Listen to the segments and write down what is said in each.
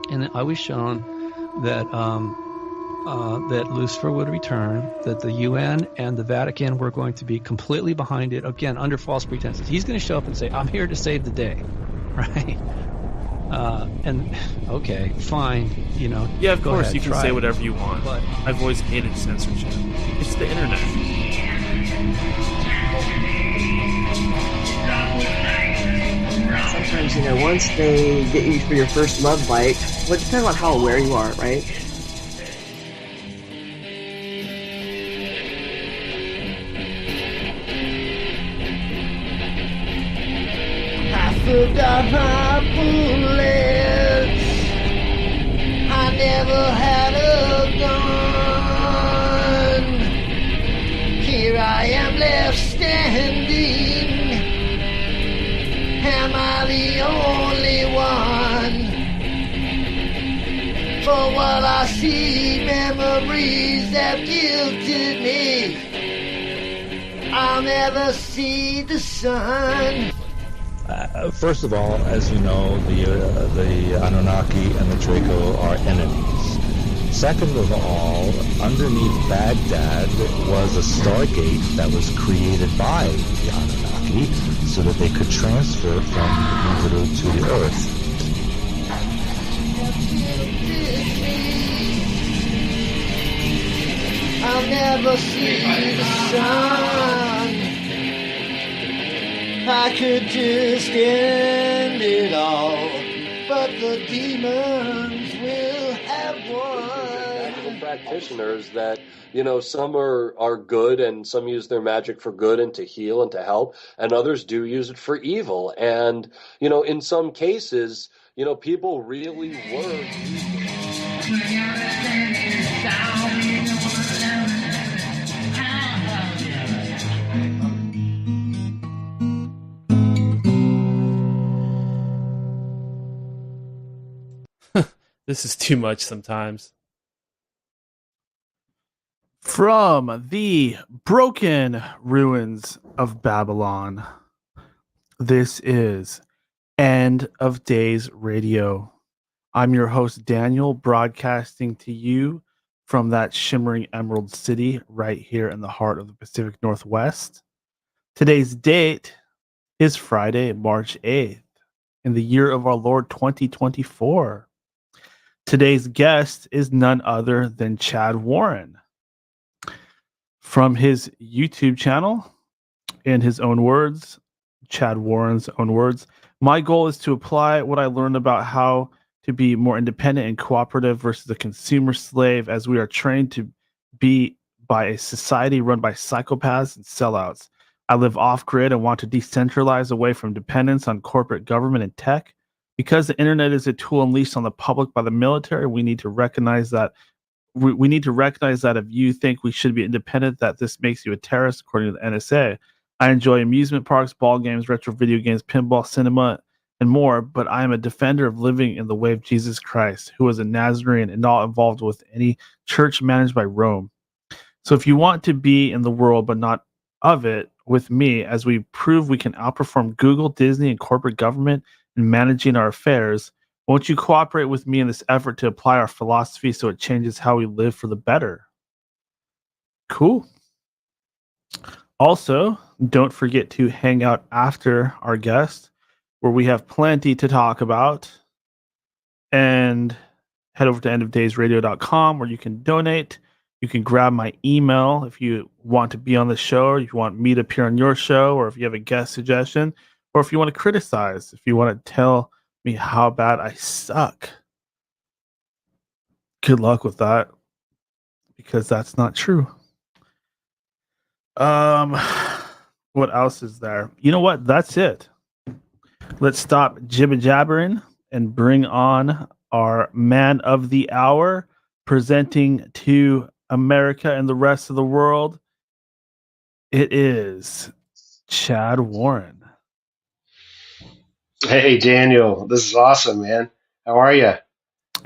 And I was shown that that Lucifer would return, that the UN and the Vatican were going to be completely behind it, again, under false pretenses. He's going to show up and say, I'm here to save the day, right? And, okay, fine, Yeah, of course, ahead, you can say whatever you want. But I've always hated censorship. It's the internet. Sometimes, once they get you for your first love bite, well, it depends on how aware you are, right? I forgot my bullets. I never had a gun. Here I am left standing. Am I the only one? For what I see, memories have guilted me. I'll never see the sun. First of all, as you know, the Anunnaki and the Draco are enemies. Second of all, underneath Baghdad was a stargate that was created by the Anunnaki so that they could transfer from Jupiter to the Earth. I'll never see the sun. I could just end it all, but the demons will have won. Magical practitioners that, some are good and some use their magic for good and to heal and to help, and others do use it for evil. And, in some cases, people really were This is too much sometimes. From the broken ruins of Babylon, this is End of Days Radio. I'm your host, Daniel, broadcasting to you from that shimmering emerald city right here in the heart of the Pacific Northwest. Today's date is Friday, March 8th, in the year of our Lord 2024. Today's guest is none other than Chad Warren. From his YouTube channel, in his own words, Chad Warren's own words, my goal is to apply what I learned about how to be more independent and cooperative versus a consumer slave, as we are trained to be by a society run by psychopaths and sellouts. I live off-grid and want to decentralize away from dependence on corporate government and tech. Because the internet is a tool unleashed on the public by the military, we need to recognize that. We need to recognize that if you think we should be independent, that this makes you a terrorist, according to the NSA. I enjoy amusement parks, ball games, retro video games, pinball, cinema, and more, but I am a defender of living in the way of Jesus Christ, who was a Nazarene and not involved with any church managed by Rome. So if you want to be in the world but not of it with me, as we prove we can outperform Google, Disney, and corporate government in managing our affairs, won't you cooperate with me in this effort to apply our philosophy so it changes how we live for the better? Cool. Also, don't forget to hang out after our guest, where we have plenty to talk about. And head over to endofdaysradio.com where you can donate. You can grab my email if you want to be on the show, or if you want me to appear on your show, or if you have a guest suggestion, or if you want to criticize, if you want to tell me how bad I suck. Good luck with that, because that's not true. What else is there? You know what? That's it. Let's stop jibber-jabbering and bring on our man of the hour, presenting to America and the rest of the world. It is Chad Warren. Hey, Daniel. This is awesome, man. How are you?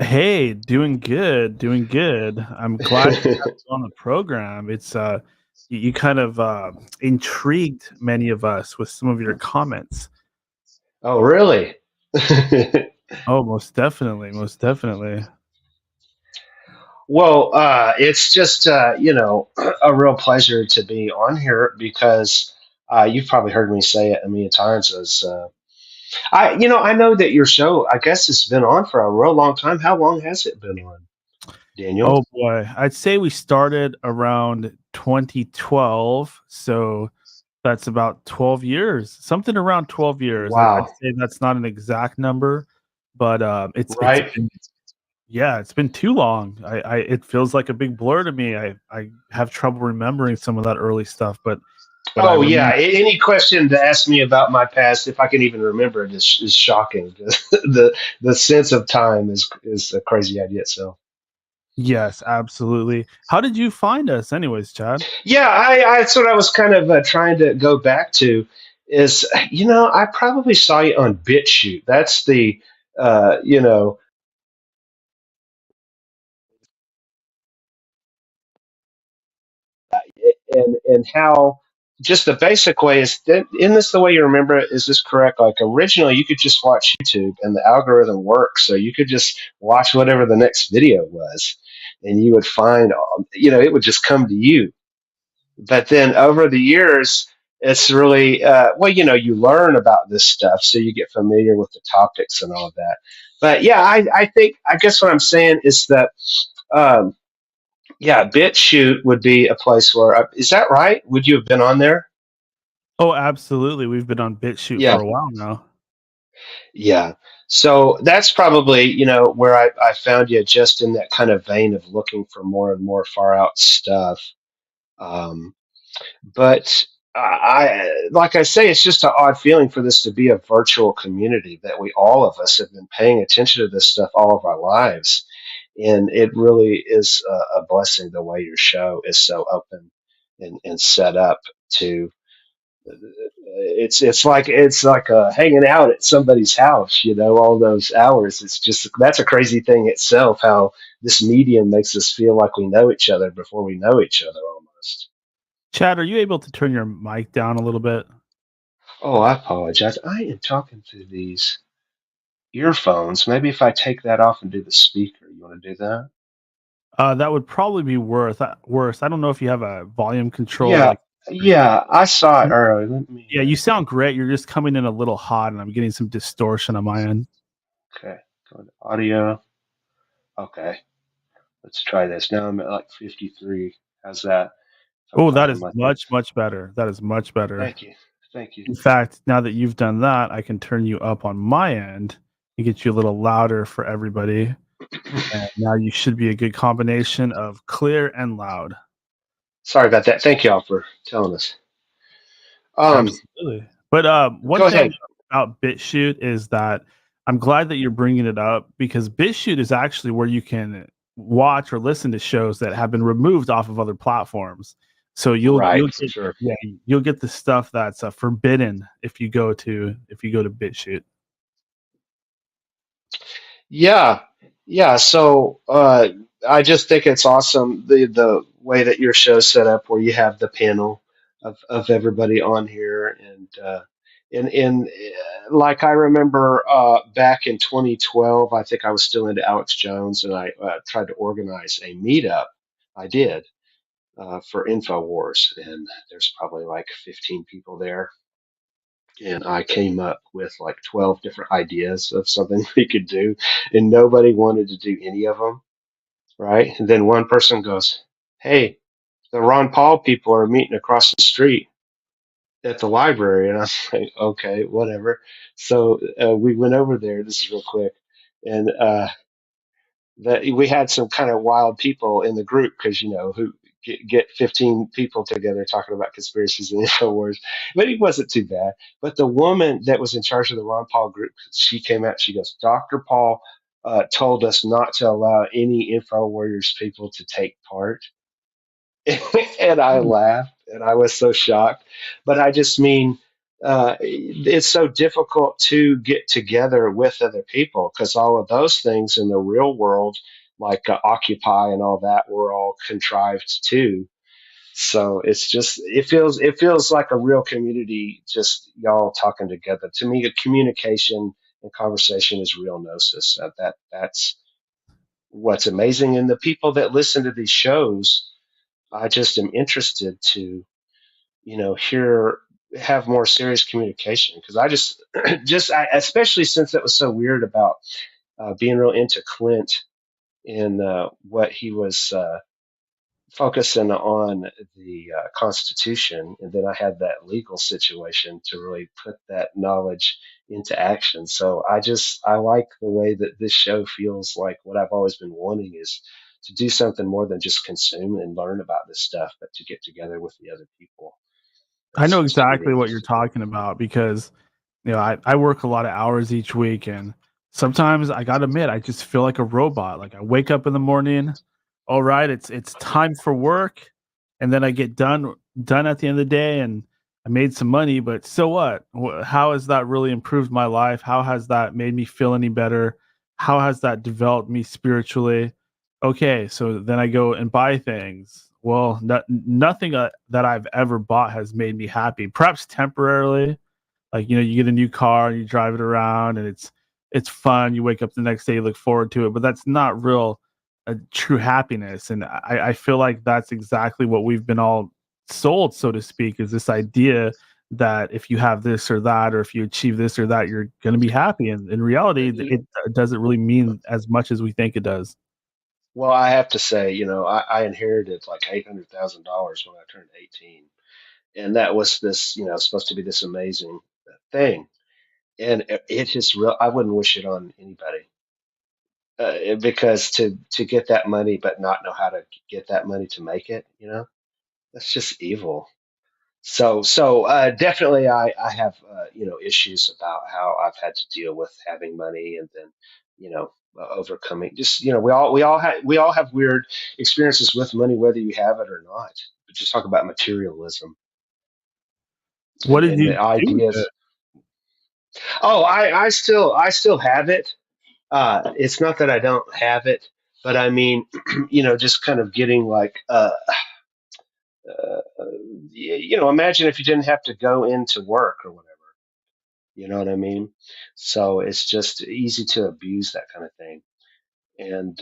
Hey, doing good. I'm glad to have you on the program. It's you kind of intrigued many of us with some of your comments. Oh, really? Oh, most definitely, most definitely. Well, it's just a real pleasure to be on here because you've probably heard me say it a million times. As I know that your show, I guess, it's been on for a real long time. How long has it been on, Daniel? Oh boy, I'd say we started around 2012, so that's about 12 years, something around 12 years. I'd Wow, say that's not an exact number, but it's right? been, yeah, it's been too long. I it feels like a big blur to me. I have trouble remembering some of that early stuff, but I Oh yeah. remember. Any question to ask me about my past, if I can even remember it, is shocking. The sense of time is a crazy idea itself. Yes, absolutely. How did you find us, anyways, Chad? Yeah, that's what I was kind of trying to go back to. Is I probably saw you on BitChute. That's the uh, you know and how just the basic way is that, isn't this the way you remember it? Is this correct? Like originally you could just watch YouTube and the algorithm works, so you could just watch whatever the next video was, and you would find it would just come to you. But then over the years, it's really you learn about this stuff, so you get familiar with the topics and all of that. But yeah, I guess what I'm saying is that um, yeah, BitChute would be a place where is that right? Would you have been on there? Oh, absolutely. We've been on BitChute Yeah, for a while now. yeah. So that's probably where I found you, just in that kind of vein of looking for more and more far out stuff. Um, but like I say, it's just an odd feeling for this to be a virtual community that we all of us have been paying attention to this stuff all of our lives, and it really is a blessing the way your show is so open and set up to. It's like hanging out at somebody's house, all those hours. It's just that's a crazy thing itself. How this medium makes us feel like we know each other before we know each other almost. Chad, are you able to turn your mic down a little bit? Oh, I apologize. I am talking through these earphones. Maybe if I take that off and do the speaker, you want to do that? That would probably be worse. I don't know if you have a volume control. Yeah, Like, yeah. I saw it earlier. Let me. yeah, you sound great. You're just coming in a little hot, and I'm getting some distortion on my end. Okay, go to audio. Okay, let's try this. Now I'm at like 53. How's that? If I'm Oh, that talking is like much, this. much better. That is much better. Thank you. Thank you. In fact, now that you've done that, I can turn you up on my end and get you a little louder for everybody. And now you should be a good combination of clear and loud. Sorry about that. Thank y'all for telling us. Um, Absolutely. But one Go thing ahead. about BitChute is that I'm glad that you're bringing it up, because BitChute is actually where you can watch or listen to shows that have been removed off of other platforms. So Right. you'll get, Sure. yeah, you'll get the stuff that's forbidden if you go to BitChute. Yeah, yeah. So I just think it's awesome the way that your show's set up, where you have the panel of everybody on here, and like I remember back in 2012, I think I was still into Alex Jones, and I tried to organize a meetup. I did for Infowars, and there's probably like 15 people there, and I came up with like 12 different ideas of something we could do, and nobody wanted to do any of them, right? And then one person goes, "Hey, the Ron Paul people are meeting across the street at the library." And I was like, "Okay, whatever." So we went over there. This is real quick. And that we had some kind of wild people in the group, because who get 15 people together talking about conspiracies and Infowars, but it wasn't too bad. But the woman that was in charge of the Ron Paul group, she came out, she goes, "Dr. Paul told us not to allow any Infowars people to take part." And I laughed, and I was so shocked. But I just mean, it's so difficult to get together with other people, because all of those things in the real world, like Occupy and all that, were all contrived too. So it feels like a real community, just y'all talking together. To me, communication and conversation is real Gnosis. That's what's amazing. And the people that listen to these shows, I just am interested to, hear, have more serious communication, because I especially since it was so weird about being real into Clint and what he was focusing on the Constitution, and then I had that legal situation to really put that knowledge into action. So I like the way that this show feels like what I've always been wanting, is to do something more than just consume and learn about this stuff, but to get together with the other people. I know Seems to be exactly the what you're talking about because I work a lot of hours each week, and sometimes I gotta admit I just feel like a robot. Like I wake up in the morning, all right, it's time for work, and then I get done at the end of the day, and I made some money, but so what? How has that really improved my life? How has that made me feel any better? How has that developed me spiritually? Okay, so then I go and buy things. Well, nothing that I've ever bought has made me happy. Perhaps temporarily, like you get a new car and you drive it around, and it's fun. You wake up the next day, you look forward to it, but that's not real true happiness. And I feel like that's exactly what we've been all sold, so to speak, is this idea that if you have this or that, or if you achieve this or that, you're going to be happy. And in reality, it doesn't really mean as much as we think it does. Well, I have to say, I inherited like $800,000 when I turned 18, and that was this, supposed to be this amazing thing, and it is real. I wouldn't wish it on anybody, because to get that money but not know how to get that money to make it, that's just evil. So definitely, I have issues about how I've had to deal with having money, and then overcoming. Just we all have weird experiences with money, whether you have it or not. But just talk about materialism What did and you the do with it? ideas. Oh, I still have it. It's not that I don't have it, but I mean, just kind of getting like imagine if you didn't have to go into work or whatever. You know what I mean? So it's just easy to abuse that kind of thing. And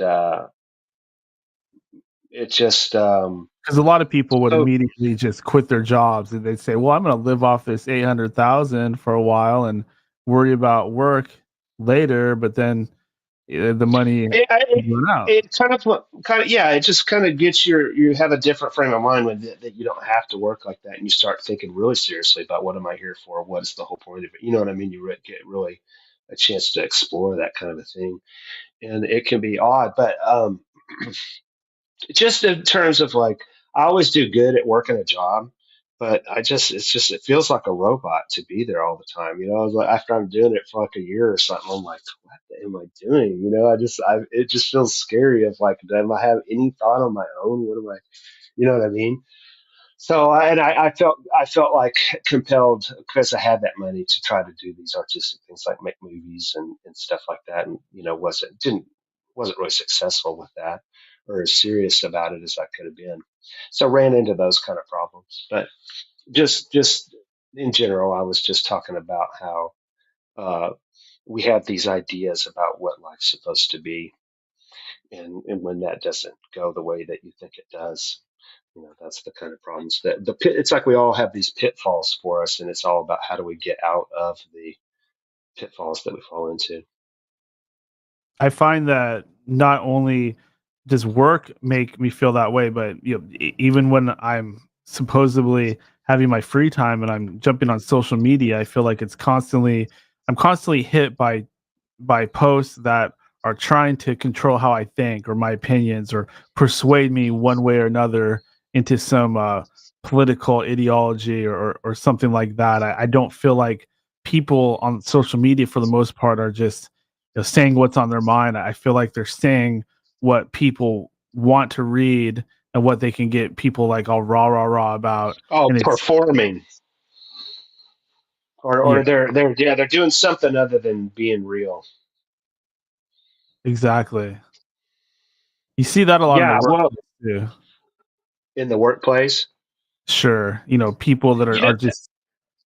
it just, Because a lot of people would so immediately just quit their jobs and they'd say, "Well, I'm going to live off this 800,000 for a while and worry about work later." But then the money it, would it, run out. it kind of, yeah, it just kind of gets you have a different frame of mind when that you don't have to work like that, and you start thinking really seriously about what am I here for? What's the whole point of it? You know what I mean? Get really a chance to explore that kind of a thing, and it can be odd, but just in terms of like, I always do good at working a job, but it feels like a robot to be there all the time. I was like, after I'm doing it for like a year or something, I'm like, what am I doing? It just feels scary of like, do I have any thought on my own? What am I, you know what I mean? So I felt like compelled, because I had that money, to try to do these artistic things like make movies and stuff like that, and wasn't really successful with that, or as serious about it as I could have been. So ran into those kind of problems. But just in general, I was just talking about how uh, we have these ideas about what life's supposed to be, and when that doesn't go the way that you think it does, that's the kind of problems that it's like we all have these pitfalls for us, and it's all about how do we get out of the pitfalls that we fall into. I find that not only does work make me feel that way, but even when I'm supposedly having my free time and I'm jumping on social media, I feel like I'm constantly hit by posts that are trying to control how I think or my opinions or persuade me one way or another into some political ideology or something like that. I don't feel like people on social media for the most part are just saying what's on their mind. I feel like they're saying what people want to read and what they can get people like all rah about. Oh, And it's performing, yeah, or they're doing something other than being real. exactly. You see that a lot in the Yeah, well, workplace too. in the workplace, Sure. People that you know, are just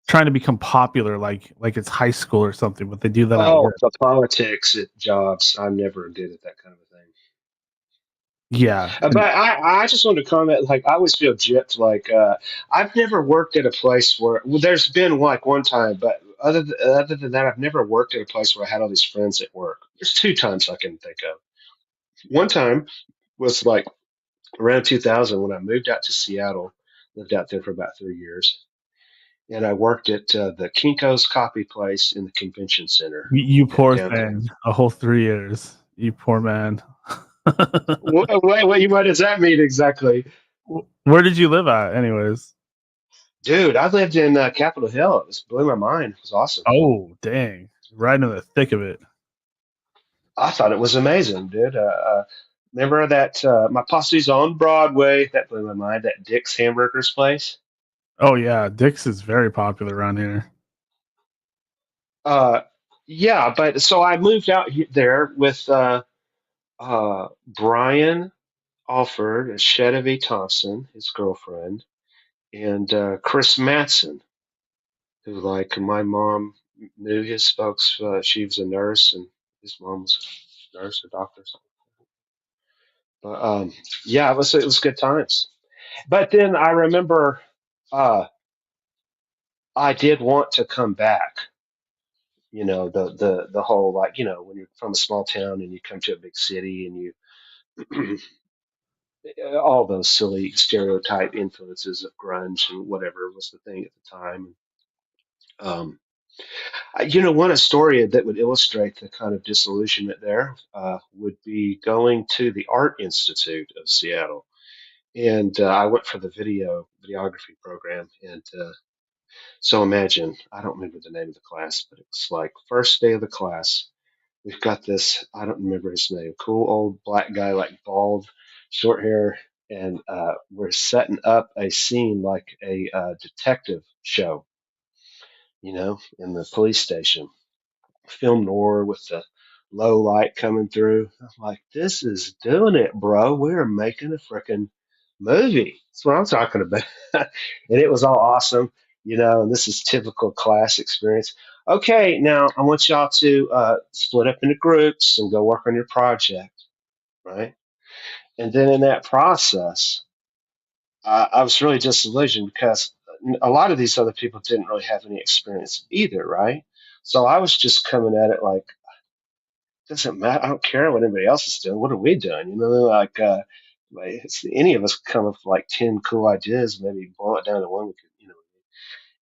trying to become popular, like it's high school or something, but they do that at Oh, work. the politics at jobs. I'm never good at that kind of a thing. Yeah, But I just wanted to comment. Like, I always feel gypped. Like, I've never worked at a place where, well, there's been like one time, but other than that, I've never worked at a place where I had all these friends at work. There's two times I can think of. One time was like around 2000 when I moved out to Seattle. Lived out there for about 3 years, and I worked at the Kinko's Coffee Place in the convention center you poor downtown. thing. A whole 3 years. You poor man. What does that mean exactly? Where did you live at, anyways? Dude, I lived in Capitol Hill. It was blew my mind. It was awesome. Oh, dang. Right in the thick of it. I thought it was amazing, dude. Remember that my posse's on Broadway? That blew my mind. That Dick's Hamburgers place. Oh, yeah. Dick's is very popular around here. Uh, yeah, but so I moved out there with Brian Alford, Shedevi Thompson, his girlfriend, and Chris Matson, who, like, my mom knew his folks. She was a nurse, and his mom was a nurse or doctor or something. But yeah, it was good times. But then I remember uh, I did want to come back. You know, the whole, like, when you're from a small town and you come to a big city and you all those silly stereotype influences of grunge and whatever was the thing at the time. Um, one story that would illustrate the kind of disillusionment there would be going to the Art Institute of Seattle. And I went for the videography program. And so imagine, I don't remember the name of the class, but it was like first day of the class. We've got this, I don't remember his name, cool old black guy, like bald, short hair. And we're setting up a scene like a detective show, in the police station. Film noir with the low light coming through. I'm like, this is doing it, bro. We're making a freaking movie. That's what I'm talking about. And it was all awesome, and this is typical class experience. Okay, now I want y'all to split up into groups and go work on your project, right? And then in that process, I was really disillusioned because a lot of these other people didn't really have any experience either, right? So I was just coming at it like, doesn't matter. I don't care what anybody else is doing. What are we doing? Like any of us come up with like 10 cool ideas, maybe boil it down to one. We could.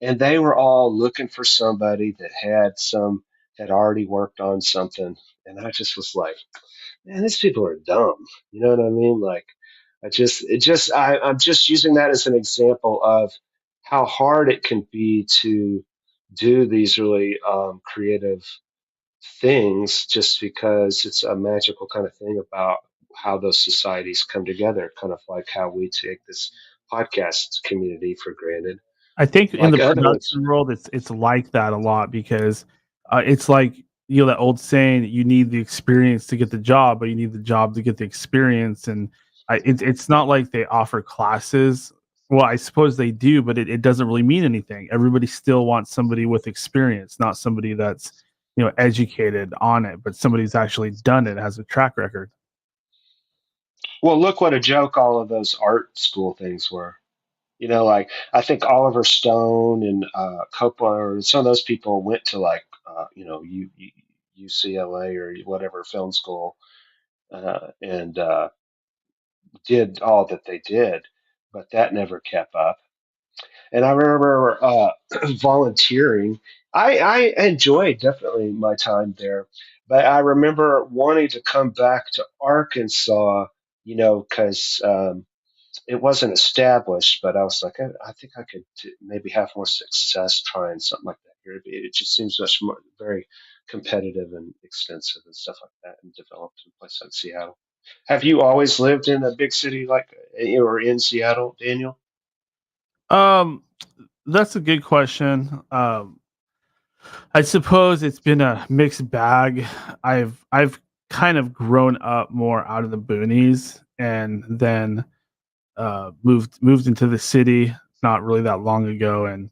And they were all looking for somebody that had already worked on something. And I just was like, man, these people are dumb. You know what I mean? Like, I'm just using that as an example of how hard it can be to do these really creative things just because it's a magical kind of thing about how those societies come together, kind of like how we take this podcast community for granted. I think in the Like other ones. production world, it's like that a lot because it's like that old saying: you need the experience to get the job, but you need the job to get the experience. And it's not like they offer classes. Well, I suppose they do, but it doesn't really mean anything. Everybody still wants somebody with experience, not somebody that's educated on it, but somebody who's actually done it, has a track record. Well, look what a joke all of those art school things were. Like I think Oliver Stone and Coppola, or some of those people went to like UCLA or whatever film school and did all that they did, but that never kept up. And I remember volunteering. I enjoyed definitely my time there, but I remember wanting to come back to Arkansas, because it wasn't established, but I was like, I think I could maybe have more success trying something like that here. It just seems much more very competitive and expensive and stuff like that, and developed in a place like Seattle. Have you always lived in a big city like or in Seattle, Daniel? Um, that's a good question. I suppose it's been a mixed bag. I've kind of grown up more out of the boonies and then moved into the city not really that long ago, and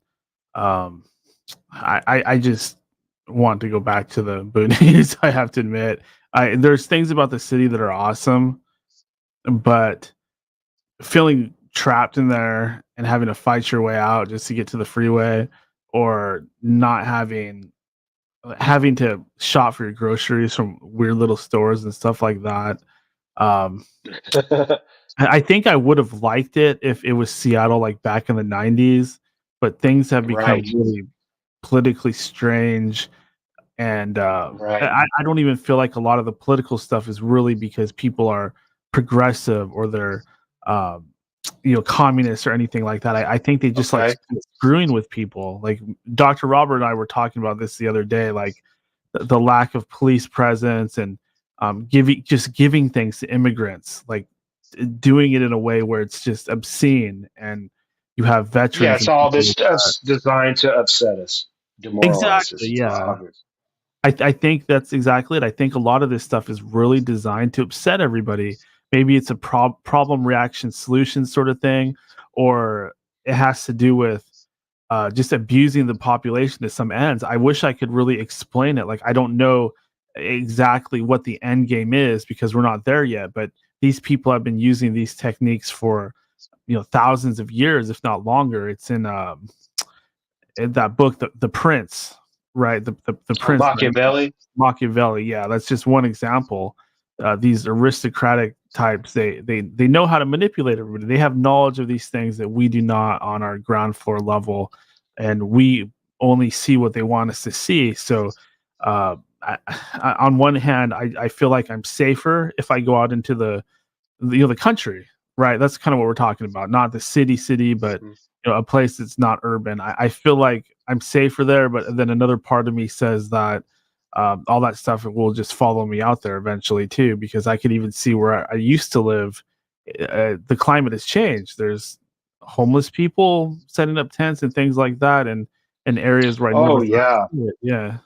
I just want to go back to the boonies. I have to admit, there's things about the city that are awesome, but feeling trapped in there and having to fight your way out just to get to the freeway, or not having to shop for your groceries from weird little stores and stuff like that. Um, I think I would have liked it if it was Seattle like back in the 90s, but things have become Right. really politically strange. And Right. I don't even feel like a lot of the political stuff is really because people are progressive or they're um, communists or anything like that. I think they just like Okay. screwing with people. Like Dr. Robert and I were talking about this the other day, like the lack of police presence and giving things to immigrants, like doing it in a way where it's just obscene, and you have Yeah, veterans it's and all people this like that. stuff's designed to upset us, demoralize Exactly. us. It's Yeah. obvious. I think that's exactly it. I think a lot of this stuff is really designed to upset everybody. Maybe it's a problem reaction solution sort of thing, or it has to do with just abusing the population to some ends. I wish I could really explain it. Like I don't know exactly what the end game is because we're not there yet. But these people have been using these techniques for thousands of years, if not longer. It's in that book, the Prince, right? The Oh, Prince Machiavelli. Machiavelli. Yeah, that's just one example. These aristocratic types, they know how to manipulate everybody. They have knowledge of these things that we do not on our ground floor level, and we only see what they want us to see. So, on one hand, I feel like I'm safer if I go out into the country, right? That's kind of what we're talking about, not the city, but Mhm. a place that's not urban. I feel like I'm safer there, but then another part of me says that all that stuff will just follow me out there eventually too, because I could even see where I used to live. The climate has changed. There's homeless people setting up tents and things like that, and in areas where I never Oh thought yeah. I'd see it. Yeah.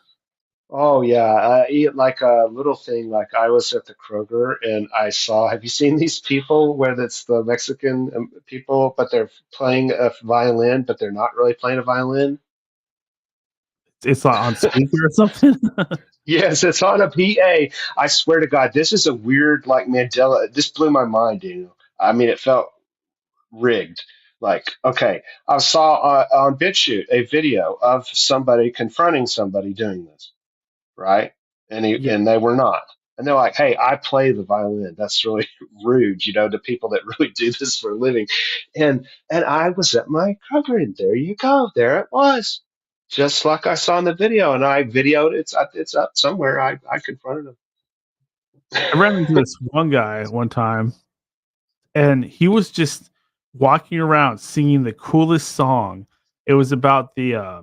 Oh yeah. Like a little thing. Like I was at the Kroger and I saw. Have you seen these people where it's the Mexican people, but they're playing a violin, but they're not really playing a violin? It's not on speaker or something. Yes, it's on a PA. I swear to God, this is a weird like Mandela. This blew my mind, Daniel. I mean, it felt rigged. Like, okay, I saw on BitChute a video of somebody confronting somebody doing this, right? Yeah. And they were not. And they're like, "Hey, I play the violin. That's really rude, to people that really do this for a living." And I was at my Kroger, and there you go, there it was, just like I saw in the video, and I videoed it. It's up somewhere. I confronted him. I ran into this one guy one time, and he was just walking around singing the coolest song. It was about the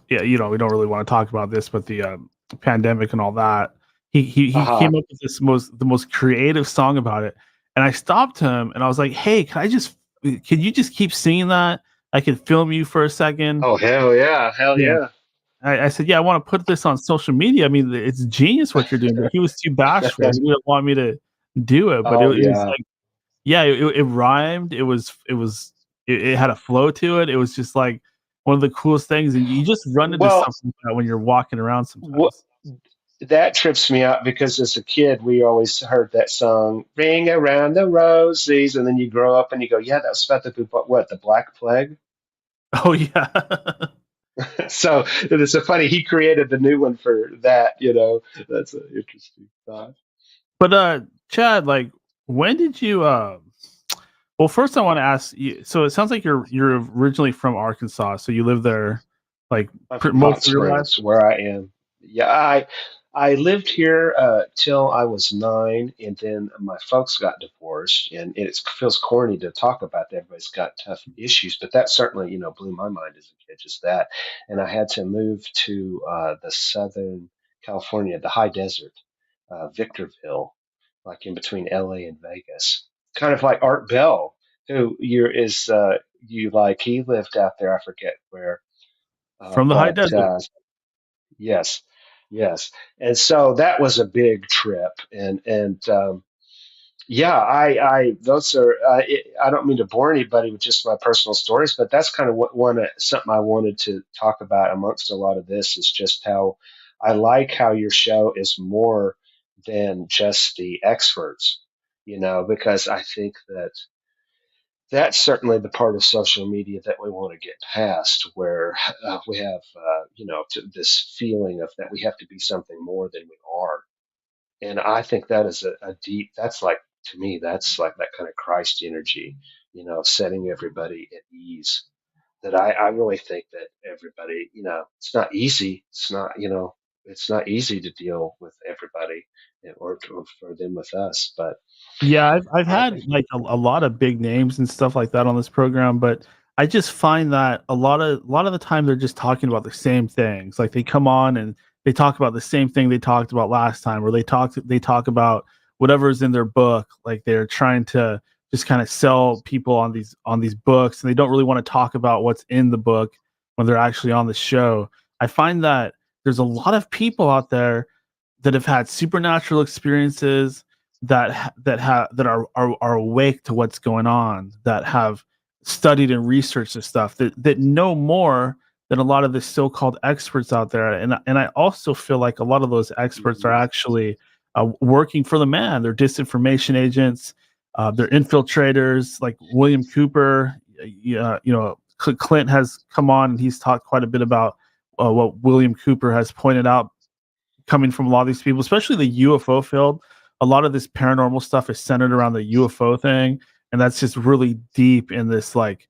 yeah, we don't really want to talk about this, but the pandemic and all that. He Uh-huh. came up with the most creative song about it, and I stopped him and I was like, "Hey, can you just keep singing that? I can film you for a second." Oh hell yeah, hell Yeah. yeah. I said, "Yeah, I want to put this on social media. I mean, it's genius what you're doing." But he was too bashful. He didn't want me to do it. But Oh it was yeah. like, yeah, it rhymed. It had a flow to it. It was just like one of the coolest things, and you just run into Well, something like that when you're walking around what sometimes. that trips me out because as a kid we always heard that song, "Ring around the rosies," and then you grow up and you go, "Yeah, that's about the Black Plague." Oh yeah. So it's so funny. He created the new one for that. That's an interesting thought. But Chad, like, when did you well, first I want to ask you, so it sounds like you're originally from Arkansas, so you lived there like I'm from Hot most of your life? Springs, where I am. Yeah, I lived here till I was 9, and then my folks got divorced, and it feels corny to talk about that. Everybody's got tough issues, but that certainly blew my mind as a kid, just that. And I had to move to the Southern California, the high desert, Victorville, like in between LA and Vegas, kind of like Art Bell, who you like he lived out there. I forget where From the high but desert. yes, yes, and so that was a big trip, and Yeah, those are. I don't mean to bore anybody with just my personal stories, but that's kind of something I wanted to talk about amongst a lot of this is just how I like how your show is more than just the experts, because I think that that's certainly the part of social media that we want to get past, where we have, this feeling of that we have to be something more than we are. And I think that is a deep, that's like, to me, that's like that kind of Christ energy, setting everybody at ease. That I really think that everybody, it's not easy. It's not easy to deal with everybody or for them with us. But Yeah, I've I had think, like a lot of big names and stuff like that on this program, but I just find that a lot of the time they're just talking about the same things. Like they come on and they talk about the same thing they talked about last time, or they talk about whatever's in their book. Like they're trying to just kind of sell people on these books, and they don't really want to talk about what's in the book when they're actually on the show. I find that there's a lot of people out there that have had supernatural experiences that are awake to what's going on, that have studied and researched this stuff, that know more than a lot of the so-called experts out there. And I also feel like a lot of those experts are actually working for the man. They're disinformation agents. They're infiltrators, like William Cooper. Clint has come on and he's talked quite a bit about what William Cooper has pointed out, coming from a lot of these people, especially the UFO field. A lot of this paranormal stuff is centered around the UFO thing, and that's just really deep in this like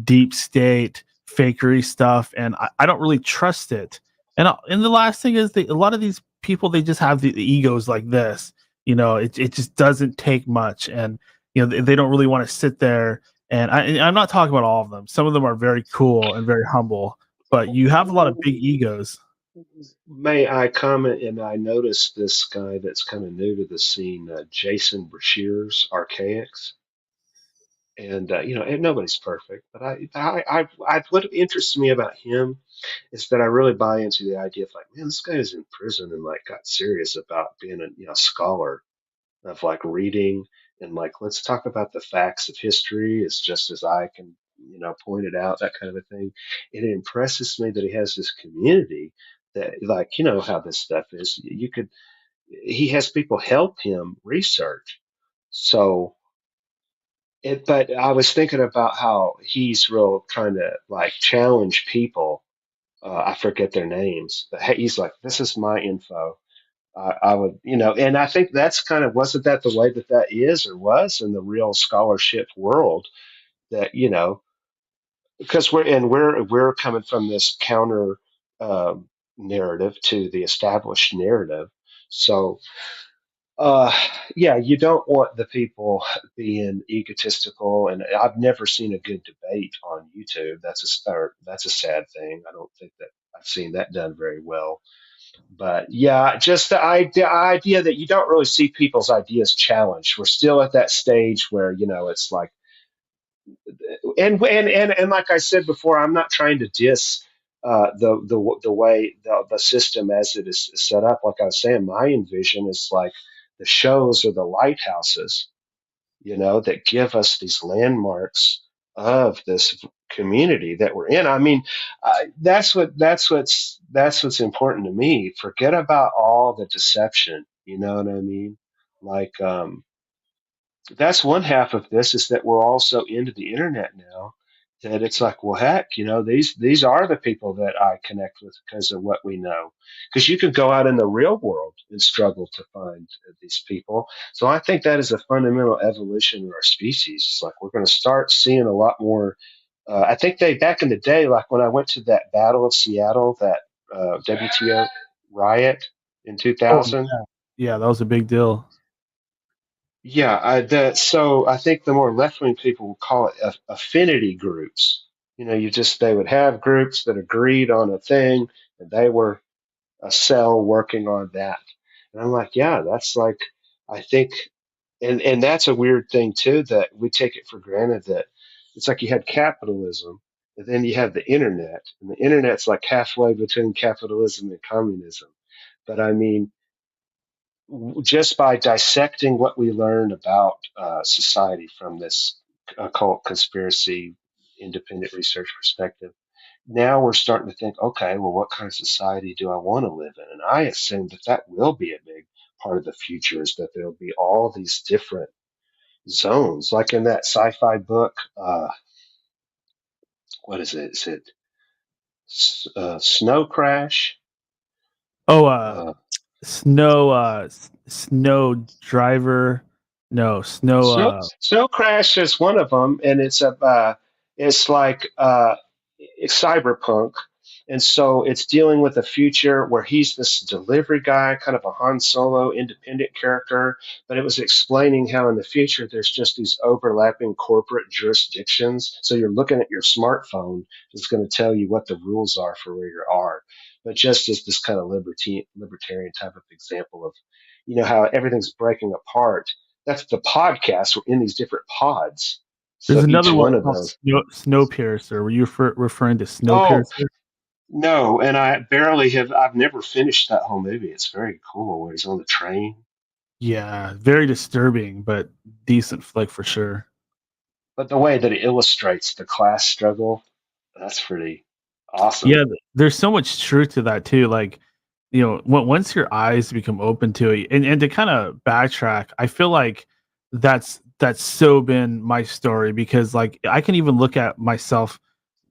deep state fakery stuff, and I don't really trust it. And the last thing is that a lot of these people, they just have the egos like this. It just doesn't take much, and they don't really want to sit there. And I'm not talking about all of them. Some of them are very cool and very humble, but you have a lot of big egos. may I comment? And I noticed this guy that's kind of new to the scene, Jason Brashears, Archaics. And and nobody's perfect, but what interests me about him is that I really buy into the idea of like, man, this guy is in prison and like got serious about being a scholar of like reading and like let's talk about the facts of history as just as I can point it out, that kind of a thing. It impresses me that he has this community that like how this stuff is. He has people help him research. So but I was thinking about how he's real trying to like challenge people. I forget their names, but hey, he's like, "This is my info." I would, and I think that's kind of wasn't that the way that is or was in the real scholarship world that because we're coming from this counter narrative to the established narrative, so uh, yeah, you don't want the people being egotistical, and I've never seen a good debate on YouTube. That's a sad thing. I don't think that I've seen that done very well. But yeah, just the idea that you don't really see people's ideas challenged. We're still at that stage where it's like, and like I said before, I'm not trying to diss the way the system as it is set up. Like I was saying, my envision is like the shows or the lighthouses, that give us these landmarks of this community that we're in. I mean, that's what's important to me. Forget about all the deception. You know what I mean? Like, that's one half of this is that we're also into the internet now. That it's like, well, heck, these are the people that I connect with because of what we know. Because you could go out in the real world and struggle to find these people. So I think that is a fundamental evolution in our species. It's like we're going to start seeing a lot more. I think they back in the day, like when I went to that Battle of Seattle, that WTO riot in Oh 2000. yeah, that was a big deal. Yeah, so I think the more left-wing people will call it affinity groups. They would have groups that agreed on a thing, and they were a cell working on that. And I'm like, yeah, that's like, I think, and that's a weird thing too, that we take it for granted that it's like you had capitalism, and then you have the internet, and the internet's like halfway between capitalism and communism. But I mean, just by dissecting what we learn about society from this occult conspiracy independent research perspective, now we're starting to think, okay, well, what kind of society do I want to live in? And I assume that that will be a big part of the future, is that there'll be all these different zones, like in that sci-fi book. What is it? Is it Snow Crash? Oh, Uh, snow driver. No, snow. Snow Crash is one of them, and it's like it's cyberpunk, and so it's dealing with a future where he's this delivery guy, kind of a Han Solo independent character. But it was explaining how in the future there's just these overlapping corporate jurisdictions. So you're looking at your smartphone, it's going to tell you what the rules are for where you are. But just as this kind of libertarian type of example of, how everything's breaking apart. That's the podcast. We're in these different pods. There's So another each one one of called those. Snowpiercer. Were you referring to Oh, Snowpiercer? no. And I've never finished that whole movie. It's very cool where he's on the train. Yeah, very disturbing, but decent flick for sure. But the way that it illustrates the class struggle, that's pretty awesome. Yeah, there's so much truth to that too. Like, once your eyes become open to it, and to kind of backtrack, I feel like that's so been my story, because like I can even look at myself,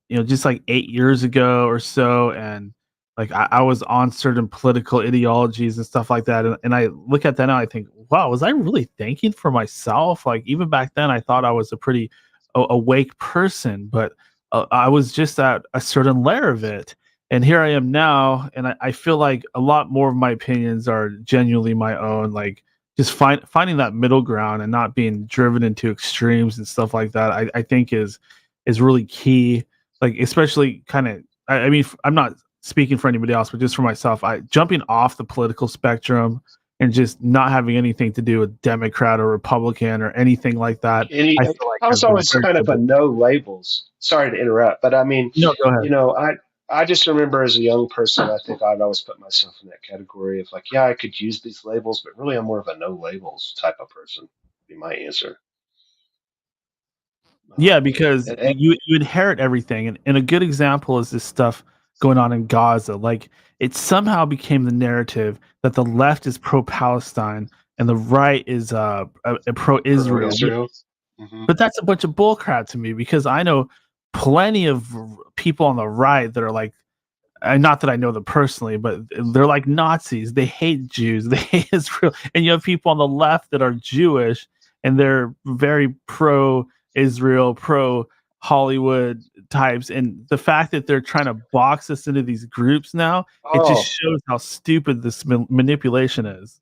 just like 8 years ago or so, and like I was on certain political ideologies and stuff like that, and I look at that now, I think, wow, was I really thinking for myself? Like even back then, I thought I was a pretty awake person, but I was just at a certain layer of it. And here I am now, and I feel like a lot more of my opinions are genuinely my own. Like just finding that middle ground and not being driven into extremes and stuff like that. I think is really key. Like especially kind of, I mean, I'm not speaking for anybody else, but just for myself, jumping off the political spectrum and just not having anything to do with Democrat or Republican or anything like that. I feel like I has was been always very kind of a good. no labels. Sorry to interrupt, but I mean, No, go ahead. I just remember as a young person, I think I'd always put myself in that category of like, yeah, I could use these labels, but really I'm more of a no labels type of person. Be my answer. Yeah, because And you inherit everything, and a good example is this stuff going on in Gaza. Like it somehow became the narrative that the left is pro-Palestine and the right is pro pro-Israel. Israel. Hmm. But that's a bunch of bullcrap to me, because I know plenty of people on the right that are like, not that I know them personally, but they're like Nazis. They hate Jews. They hate Israel. And you have people on the left that are Jewish and they're very pro Israel, pro Hollywood types. And the fact that they're trying to box us into these groups now, it just Oh, shows how stupid this manipulation is.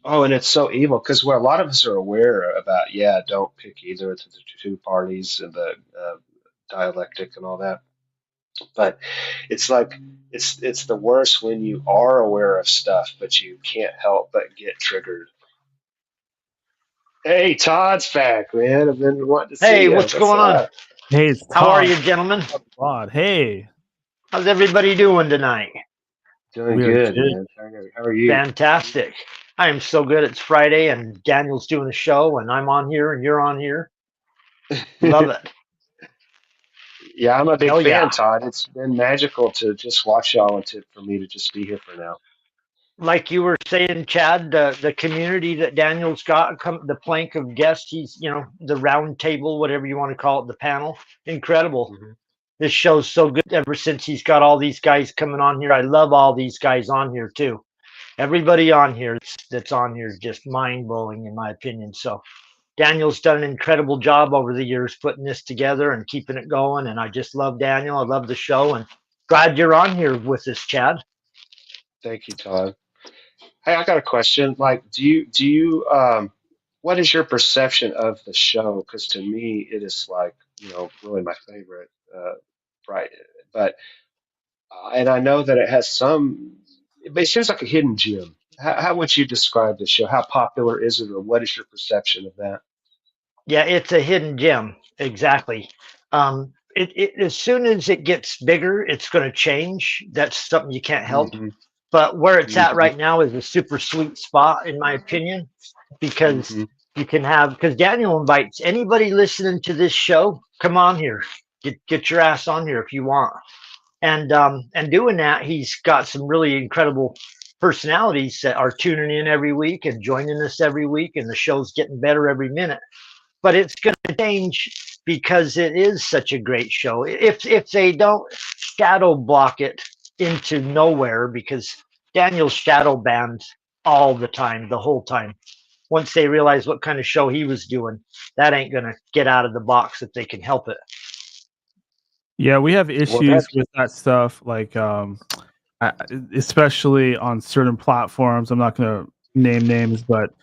oh, and it's so evil because where a lot of us are aware about, yeah, don't pick either of the two parties and the dialectic and all that. But it's like it's the worst when you are aware of stuff, but you can't help but get triggered. Hey, Todd's back, man. I've been wanting to see Hey, you. what's What's going on? up? Hey, it's How are Todd. you, gentlemen? Todd. Hey, How's everybody doing tonight? Doing we are good, good. man. How are you? Fantastic. I am so good. It's Friday and Daniel's doing a show and I'm on here and you're on here. Love it. Yeah, I'm a big Hell fan, yeah. Todd. It's been magical to just watch y'all and for me to just be here for now. Like you were saying, Chad, the community that Daniel's got, the plank of guests, he's, the round table, whatever you want to call it, the panel, incredible. Hmm. This show's so good ever since he's got all these guys coming on here. I love all these guys on here too. Everybody on here that's on here is just mind blowing in my opinion. So Daniel's done an incredible job over the years putting this together and keeping it going. And I just love Daniel. I love the show and glad you're on here with us, Chad. Thank you, Todd. Hey, I got a question. Like, what is your perception of the show? Because to me, it is like, really my favorite. Right. But, and I know that it has it seems like a hidden gem. How would you describe the show? How popular is it, or what is your perception of that? Yeah, it's a hidden gem. Exactly. It as soon as it gets bigger, it's going to change. That's something you can't help. Hmm. But where it's at Mhm. right now is a super sweet spot, in my opinion, because Mhm. you can have, because Daniel invites anybody listening to this show, come on here, get your ass on here if you want. And doing that, he's got some really incredible personalities that are tuning in every week and joining us every week, and the show's getting better every minute. But it's going to change because it is such a great show. If they don't shadow block it into nowhere, because Daniel's shadow banned all the time, the whole time. Once they realized what kind of show he was doing, that ain't going to get out of the box if they can help it. Yeah, we have Well, issues that's with that stuff, like especially on certain platforms. I'm not going to name names, but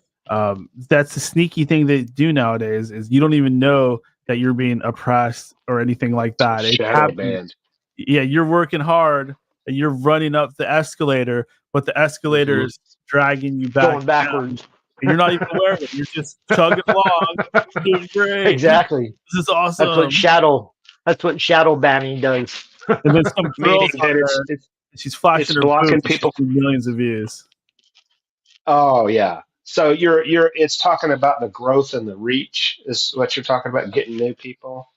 that's a sneaky thing they do nowadays. Is you don't even know that you're being oppressed or anything like that. It's shadow happening. banned. Yeah, you're working hard and you're running up the escalator, but the escalator Mhm. is dragging you back Going down. backwards. And you're not even aware of it. You're just chugging along. You're doing great. Exactly. This is awesome. That's what shadow banning does. And then some Meaning girls on that there, she's flashing it's her blocking boobs and she's people. getting millions of views. Oh yeah. So it's talking about the growth and the reach is what you're talking about, getting new people.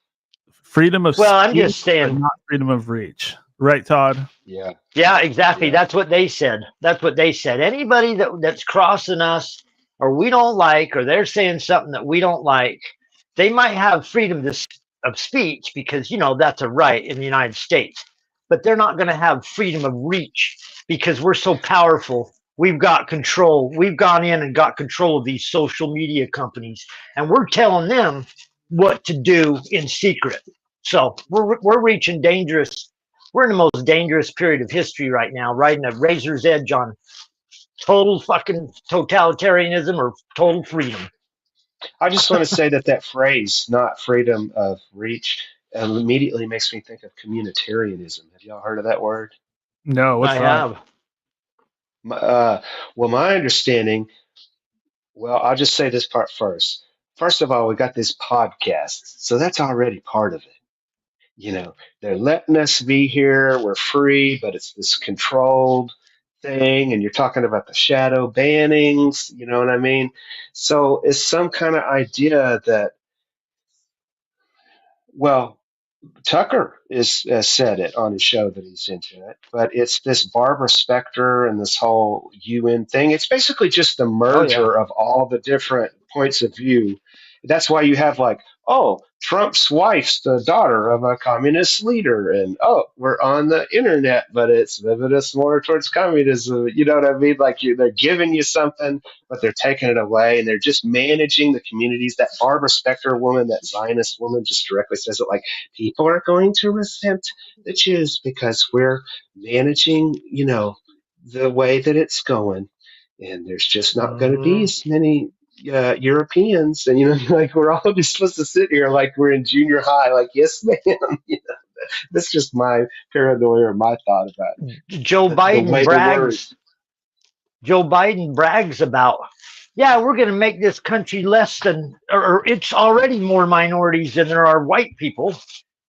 Freedom of Well, I'm speech, just but saying. not freedom of reach. Right, Todd? Yeah. Yeah, exactly. Yeah. That's what they said. That's what they said. Anybody that's crossing us or we don't like, or they're saying something that we don't like, they might have freedom of speech because, that's a right in the United States. But they're not going to have freedom of reach because we're so powerful. We've got control. We've gone in and got control of these social media companies, and we're telling them what to do in secret. So we're reaching dangerous. We're in the most dangerous period of history right now, riding a razor's edge on total fucking totalitarianism or total freedom. I just want to say that phrase, not freedom of reach, immediately makes me think of communitarianism. Have y'all heard of that word? No, what's I that? have. Well, my understanding, well, I'll just say this part first. First of all, we got this podcast, so that's already part of it. They're letting us be here. We're free, but it's this controlled thing. And you're talking about the shadow bannings, you know what I mean? So it's some kind of idea that, well, Tucker has said it on his show that he's into it, but it's this Barbara Specter and this whole UN thing. It's basically just the Oh yeah. merger of all the different points of view. That's why you have like, oh, Trump's wife's the daughter of a communist leader, and oh, we're on the internet, but it's moving us more towards communism. You know what I mean? Like they're giving you something, but they're taking it away, and they're just managing the communities. That Barbara Specter woman, that Zionist woman, just directly says it like, people are going to resent the Jews because we're managing, the way that it's going. And there's just not going to be as many Europeans. And, like we're all just supposed to sit here like we're in junior high, like, yes, ma'am. That's just my paranoia or my thought about Joe the Biden way the word. Joe Biden brags about, yeah, we're going to make this country less than, or it's already more minorities than there are white people,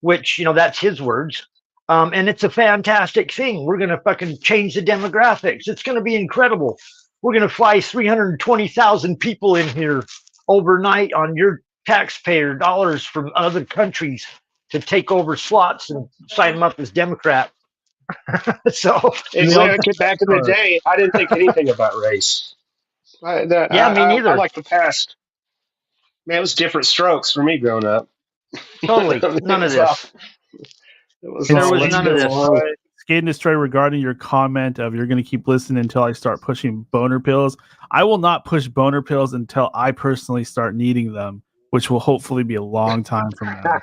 which, that's his words. And it's a fantastic thing. We're going to fucking change the demographics. It's going to be incredible. We're going to fly 320,000 people in here overnight on your taxpayer dollars from other countries to take over slots and sign them up as Democrat. So Back in the day, I didn't think anything about race. Me neither. I like the past. Man, it was different strokes for me growing up. Totally. None of this. There was none of this. Skate and Destroy, regarding your comment of you're going to keep listening until I start pushing boner pills. I will not push boner pills until I personally start needing them, which will hopefully be a long time from now.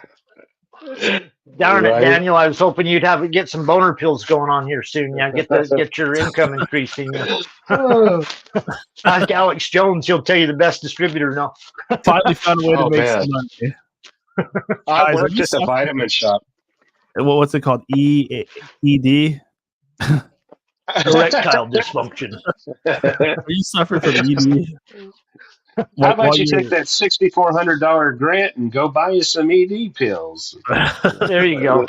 Darn it, Daniel! I was hoping you'd get some boner pills going on here soon. Yeah, get your income increasing. Ask Alex Jones; he'll tell you the best distributor now. Finally found a way to make some money. I worked at the vitamin shop. Well, what's it called? ED? Erectile dysfunction. Are you suffering from ED? How about you take that $6,400 grant and go buy you some ED pills? There you go.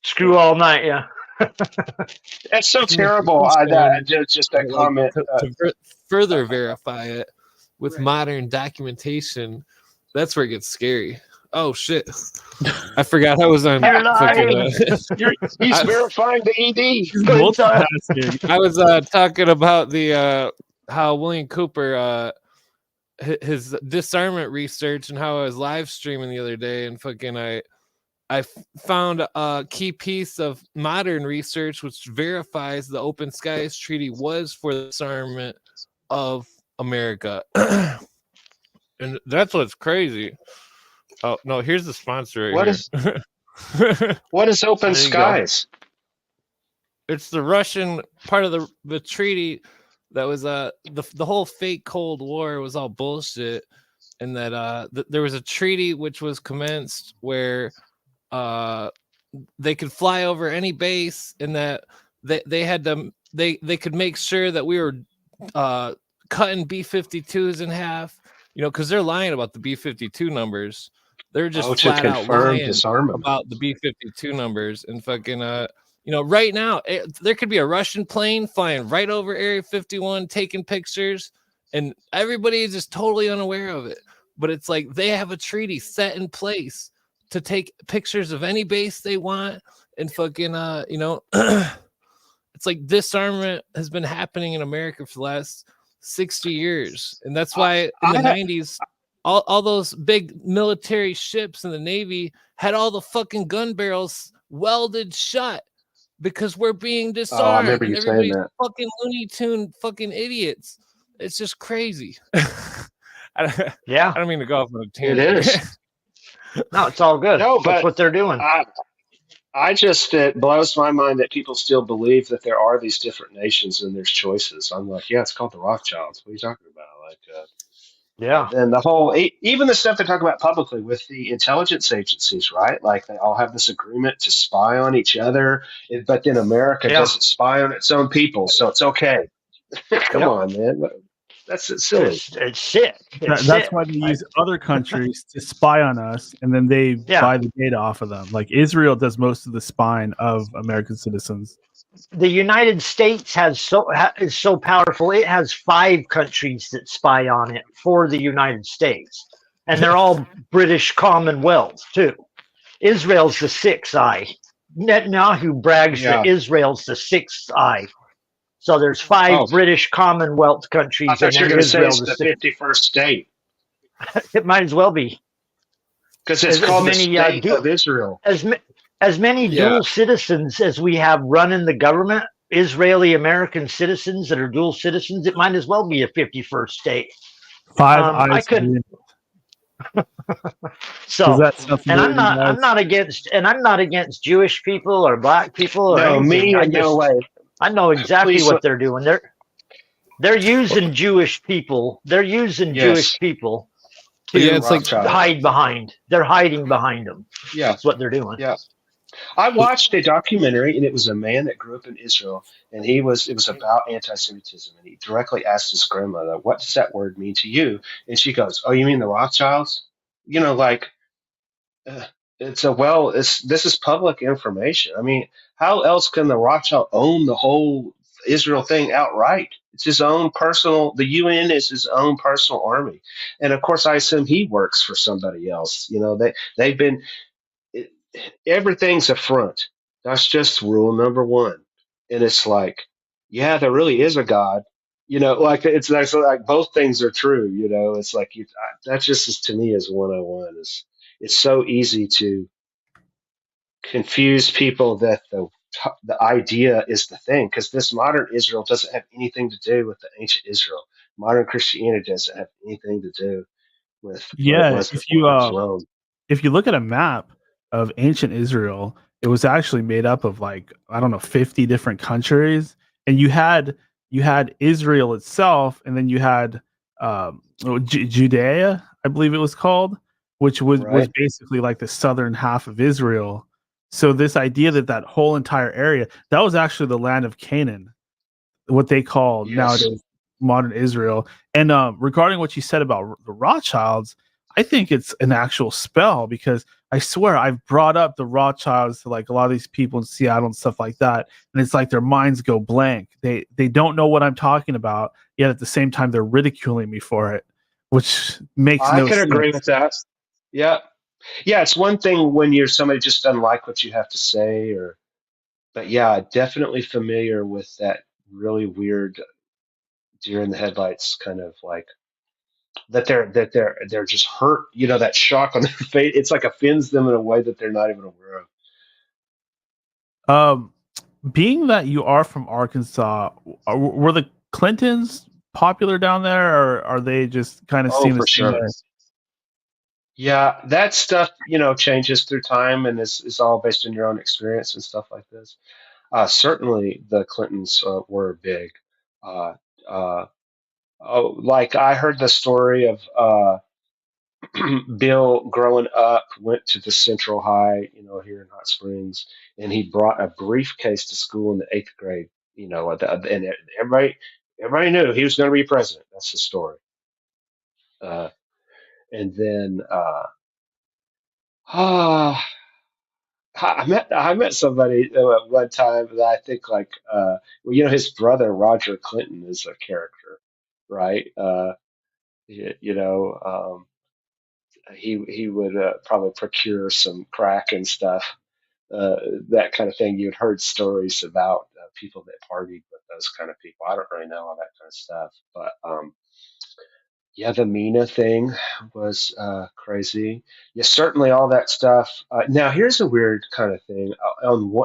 Screw all night, yeah. That's so Can we terrible. please Just that like, comment. to further verify it with modern documentation, that's where it gets scary. Oh shit! I forgot I was on. You're Fucking, lying. He's verifying the ED. He's multitasking. I was talking about the how William Cooper his disarmament research and how I was live streaming the other day, and fucking I found a key piece of modern research which verifies the Open Skies Treaty was for the disarmament of America. And that's what's crazy. Oh, no, here's the sponsor right here. What is Open There you go. Skies? It's the Russian part of the treaty that was the whole fake Cold War was all bullshit, and that there was a treaty which was commenced where they could fly over any base, and that they had to they could make sure that we were cutting B-52s in half, you know, because they're lying about the B-52 numbers. They're just to flat out confirm lying disarmament. about the B-52 numbers, and fucking you know, right now there could be a Russian plane flying right over Area 51 taking pictures, and everybody is just totally unaware of it. But it's like they have a treaty set in place to take pictures of any base they want, and fucking you know, it's like disarmament has been happening in America for the last 60 years, and that's why in the 90s all those big military ships in the Navy had all the fucking gun barrels welded shut because we're being disarmed. I remember you and saying everybody's that. fucking Looney Tune fucking idiots. It's just crazy. Yeah. I don't mean to go off on a It tangent. is. No, it's all good. No, That's but what they're doing. It blows my mind that people still believe that there are these different nations and there's choices. I'm like, yeah, it's called the Rothschilds. What are you talking about? Like, Yeah. and the whole, even the stuff they talk about publicly with the intelligence agencies, right? Like they all have this agreement to spy on each other, but then America doesn't spy on its own people, so it's okay. Come on, man. That's silly. It's sick. It's That's sick. why they use other countries to spy on us, and then they buy the data off of them. Like Israel does most of the spying of American citizens. The United States is so powerful. It has 5 countries that spy on it for the United States, and they're all British Commonwealth too. Israel's the 6th eye. Netanyahu brags that Israel's the 6th eye. So there's 5 British Commonwealth countries, I thought you were going to say it's the 6th. 51st state. It might as well be, because it's called the State of Israel. As many dual citizens as we have running the government, Israeli American citizens that are dual citizens, it might as well be a 51st state. 5 eyes. I couldn't. So, and I'm not against Jewish people or black people or anything. No way. I know exactly what they're doing. They're using Jewish people. They're using Jewish people to it's like hide behind. They're hiding behind them. Yeah, that's what they're doing. Yeah. I watched a documentary, and it was a man that grew up in Israel, and it was about anti-Semitism, and he directly asked his grandmother, "What does that word mean to you?" And she goes, "Oh, you mean the Rothschilds?" You know, like this is public information. I mean, how else can the Rothschild own the whole Israel thing outright? It's his own personal. The UN is his own personal army, and of course, I assume he works for somebody else. You know, they've been. Everything's a front. That's just rule number 1. And it's like, yeah, there really is a God. You know, like it's like both things are true. You know, it's like that just is, to me, is 101. It's so easy to confuse people that the idea is the thing, because this modern Israel doesn't have anything to do with the ancient Israel. Modern Christianity doesn't have anything to do with if you look at a map of ancient Israel, it was actually made up of 50 different countries, and you had Israel itself, and then you had Judea, I believe it was called, which was basically like the southern half of Israel. So this idea that whole entire area, that was actually the land of Canaan, what they call nowadays modern Israel. And regarding what you said about the Rothschilds, I think it's an actual spell because I swear I've brought up the Rothschilds to like a lot of these people in Seattle and stuff like that, and it's like their minds go blank. They don't know what I'm talking about, yet at the same time they're ridiculing me for it, which makes I no can agree sense. with that. Yeah. Yeah, it's one thing when you're somebody just doesn't like what you have to say, or but yeah, definitely familiar with that really weird deer in the headlights kind of like that they're just hurt, that shock on their face. It's like offends them in a way that they're not even aware of. Um, being that you are from Arkansas, were the Clintons popular down there, or are they just kind of Oh, seen the for same sure. way? Yeah, that stuff, changes through time and is all based on your own experience and stuff like this. Certainly the Clintons were big. Uh, uh, like I heard the story of Bill growing up went to the Central High, here in Hot Springs, and he brought a briefcase to school in the eighth grade. And everybody knew he was going to be president. That's the story. Uh, and then ah, I met somebody at one time that I think like well, his brother Roger Clinton is a character, right? He would probably procure some crack and stuff, uh, that kind of thing. You'd heard stories about people that partied with those kind of people. I don't really know all that kind of stuff, but yeah, the Mina thing was crazy. Yeah, certainly all that stuff. Now, here's a weird kind of thing.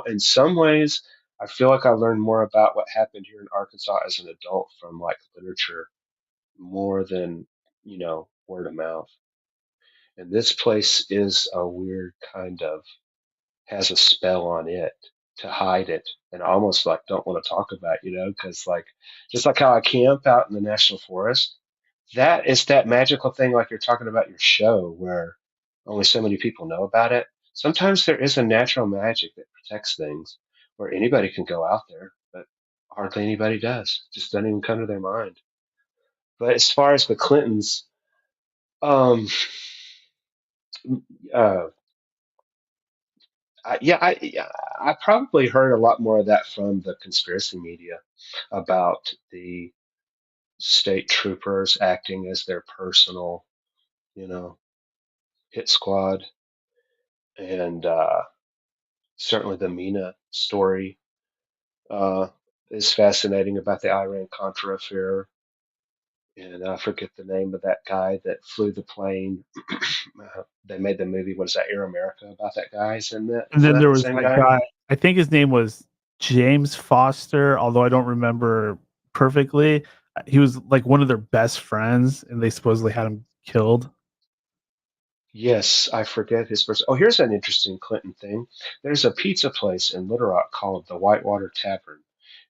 In some ways, I feel like I learned more about what happened here in Arkansas as an adult from like literature more than word of mouth. And this place is a weird kind of has a spell on it to hide it, and I almost like don't want to talk about, because like just like how I camp out in the national forest, that is that magical thing like you're talking about your show where only so many people know about it. Sometimes there is a natural magic that protects things where anybody can go out there, but hardly anybody does. Just doesn't even come to their mind. But as far as the Clintons, um, uh, yeah, I probably heard a lot more of that from the conspiracy media about the state troopers acting as their personal, you know, hit squad, and certainly the Mina story uh, is fascinating about the Iran-Contra affair. And I forget the name of that guy that flew the plane. They made the movie. What is that? Air America about that guy. Isn't that? And Isn't then that there the was same that guy? guy. I think his name was James Foster, although I don't remember perfectly. He was like one of their best friends, and they supposedly had him killed. Yes, I forget his first. Oh, here's an interesting Clinton thing. There's a pizza place in Little Rock called the Whitewater Tavern,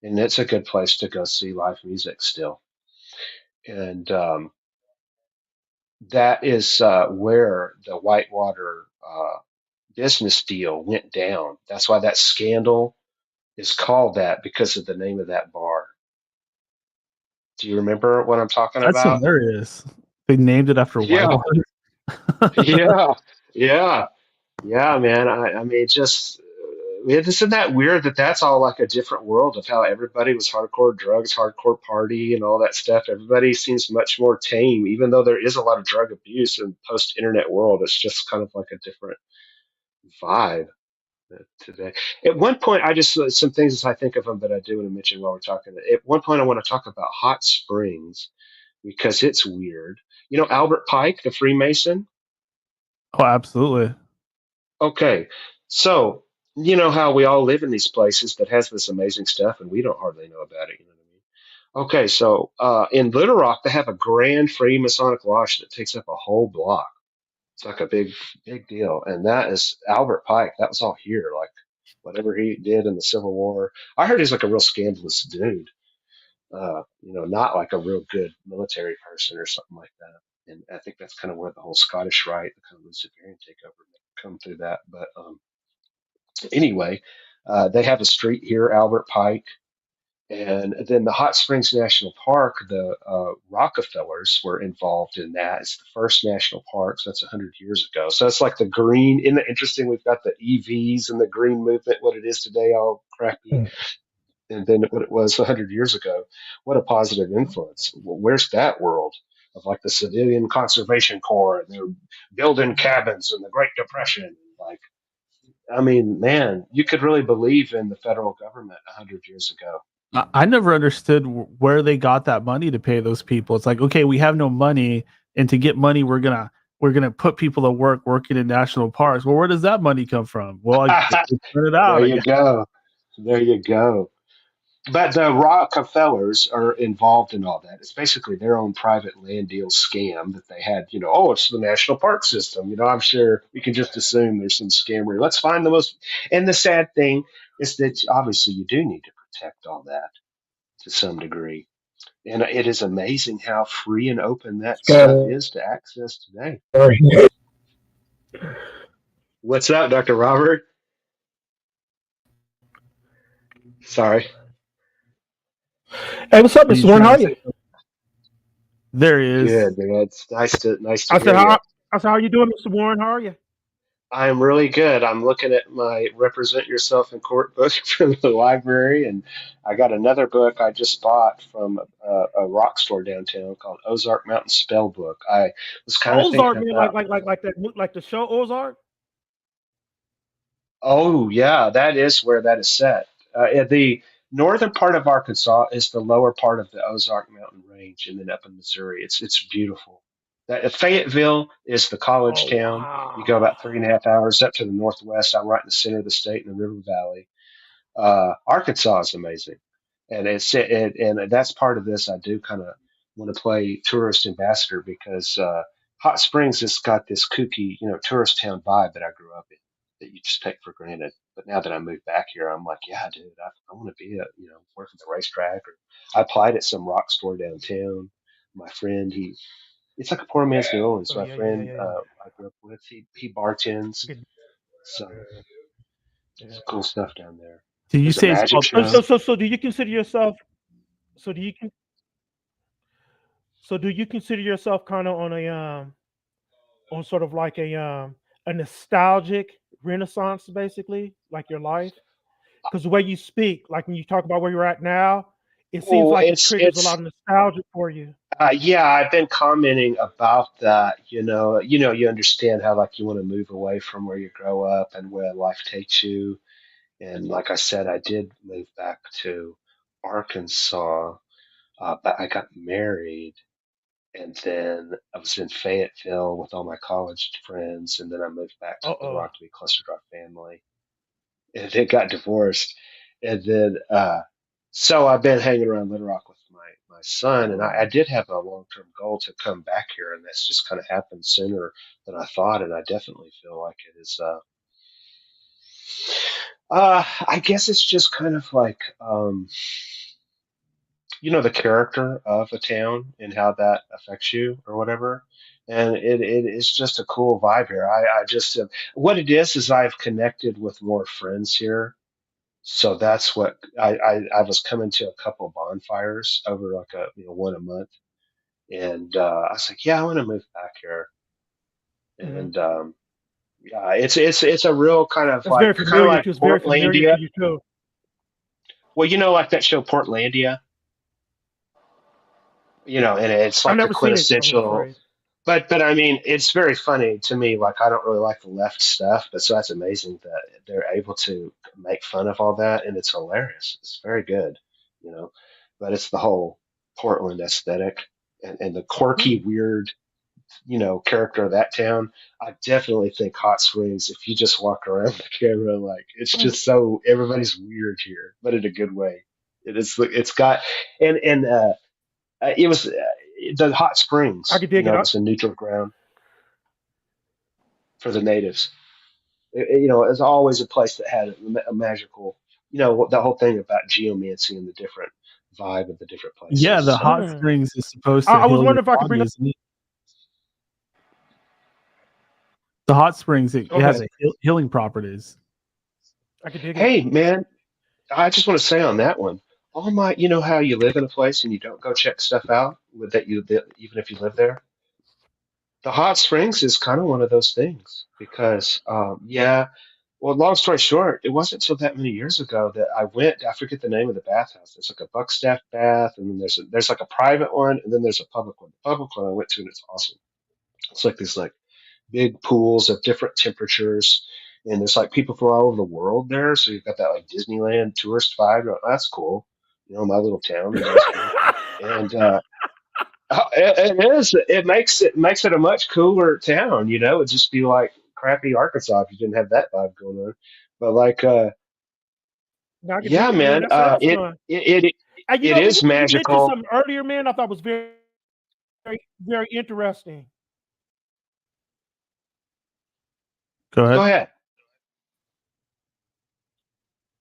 and it's a good place to go see live music still. And that is where the Whitewater business deal went down. That's why that scandal is called that because of the name of that bar. Do you remember what I'm talking That's about? hilarious. They named it after Yeah, Whitewater. yeah, yeah. Yeah, man. I mean, just isn't that weird that that's all like a different world of how everybody was hardcore drugs, hardcore party, and all that stuff. Everybody seems much more tame, even though there is a lot of drug abuse in post-internet world. It's just kind of like a different vibe today. At one point, I just some things as I think of them that I do want to mention while we're talking. At one point, I want to talk about hot springs because it's weird. Albert Pike, the Freemason. Oh, absolutely. Okay, so you know how we all live in these places that has this amazing stuff, and we don't hardly know about it. You know what I mean? Okay, so in Little Rock, they have a grand Freemasonic lodge that takes up a whole block. It's like a big, big deal, and that is Albert Pike. That was all here, like whatever he did in the Civil War. I heard he's like a real scandalous dude. Not like a real good military person or something like that. And I think that's kind of where the whole Scottish Rite, the kind of Luciferian takeover, come through that. But anyway, they have a street here, Albert Pike, And then the Hot Springs National Park, the Rockefellers were involved in that. It's the first national park, so that's 100 years ago. So it's like the green. Isn't it interesting? We've got the EVs and the green movement, what it is today, all crappy, and then what it was 100 years ago. What a positive influence. Well, where's that world of like the Civilian Conservation Corps? And they're building cabins in the Great Depression. Like, I mean, man, you could really believe in the federal government 100 years ago. I never understood where they got that money to pay those people. It's like, okay, we have no money, and to get money, we're gonna put people to work working in national parks. Well, where does that money come from? Well, I turn it out. There you go. There you go. But the Rockefellers are involved in all that. It's basically their own private land deal scam that they had. You know, oh, it's the national park system. You know, I'm sure we can just assume there's some scammery. Let's find the most. And the sad thing is that obviously you do need to protect all that to some degree. And it is amazing how free and open that stuff is to access today. What's up, Dr. Robert? Sorry. Hey, what's up, Mr. Warren? How are you? There he is. Good, man. It's nice to I said, hear you. how are you doing, Mr. Warren? How are you? I'm really good. I'm looking at my Represent Yourself in Court book from the library, and I got another book I just bought from a rock store downtown called Ozark Mountain Spell Book. I was kind of Ozark, thinking mean about, like the show Ozark? oh yeah, that is where that is set. The northern part of Arkansas is the lower part of the Ozark Mountain Range, and then up in Missouri, it's beautiful. That Fayetteville is the college Oh town. You go wow. about 3.5 hours up to the northwest. I'm right in the center of the state in the River Valley. Arkansas is amazing, and and that's part of this. I do kind of want to play tourist ambassador because Hot Springs has got this kooky, tourist town vibe that I grew up in that you just take for granted. But now that I moved back here, I'm like, yeah, dude, I want to be work at the racetrack. Or I applied at some rock store downtown. My friend, it's like a poor man's New Orleans. Oh My yeah, yeah, friend yeah, yeah. I grew up with, he bartends, Good. so Yeah. some cool stuff down there. Did you There's a say it's magic called? show. So do you consider yourself? So do you consider yourself kind of on sort of like a nostalgic renaissance, basically, like your life? Because the way you speak, like when you talk about where you're at now, it seems Well, like it triggers a lot of nostalgia for you. yeah, I've been commenting about that. You understand how like you want to move away from where you grow up and where life takes you. And like I said, I did move back to Arkansas, but I got married, and then I was in Fayetteville with all my college friends, and then I moved back to Little Uh-oh. Rock to be closer to our family, and then got divorced, and then so I've been hanging around Little Rock with my son, and I did have a long term goal to come back here, and that's just kind of happened sooner than I thought, and I definitely feel like it is. I guess it's just kind of like the character of a town and how that affects you or whatever. And it is just a cool vibe here. I just what it is I've connected with more friends here. So that's what I was coming to a couple bonfires over like one a month, and I was like, yeah, I want to move back here, Mhm. and yeah, it's a real kind of That's very familiar like to. It's very familiar Portlandia. to you too. Well, like that show Portlandia, and it's I've like the never seen it, I'm quintessential. afraid. But I mean, it's very funny to me. Like I don't really like the left stuff, but so that's amazing that they're able to make fun of all that, and it's hilarious. It's very good, you know. But it's the whole Portland aesthetic and the quirky, weird, character of that town. I definitely think Hot Springs. If you just walk around the camera, like it's just so everybody's weird here, but in a good way. It is. It's got and it was the hot springs. I could dig it It up. was a neutral ground for the natives. It's always a place that had a magical. The whole thing about geomancy and the different vibe of the different Yeah, places. the So hot springs is supposed to I was heal your wondering if I could body, bring up. isn't it? The hot springs, it has Okay, healing properties. I could dig it. hey, man, I just want to say on that one, all my, you know how you live in a place and you don't go check stuff out that even if you live there. The hot springs is kind of one of those things because, yeah. Well, long story short, it wasn't until that many years ago that I went. I forget the name of the bathhouse. There's like a buckstaff bath, and then there's like a private one, and then there's a public one. The public one I went to, and it's awesome. It's like these like big pools of different temperatures, and there's like people from all over the world there. So you've got that like Disneyland tourist vibe. You're like, that's cool. You know, my little town is nice cool. And it is. It makes it a much cooler town. You know, it'd just be like crappy Arkansas if you didn't have that vibe going on. But like, Now I can yeah, dig it, man. man, That sounds it fun. it it And it is you mentioned magical. something earlier, man. I thought was very, very interesting. Go Go ahead. ahead.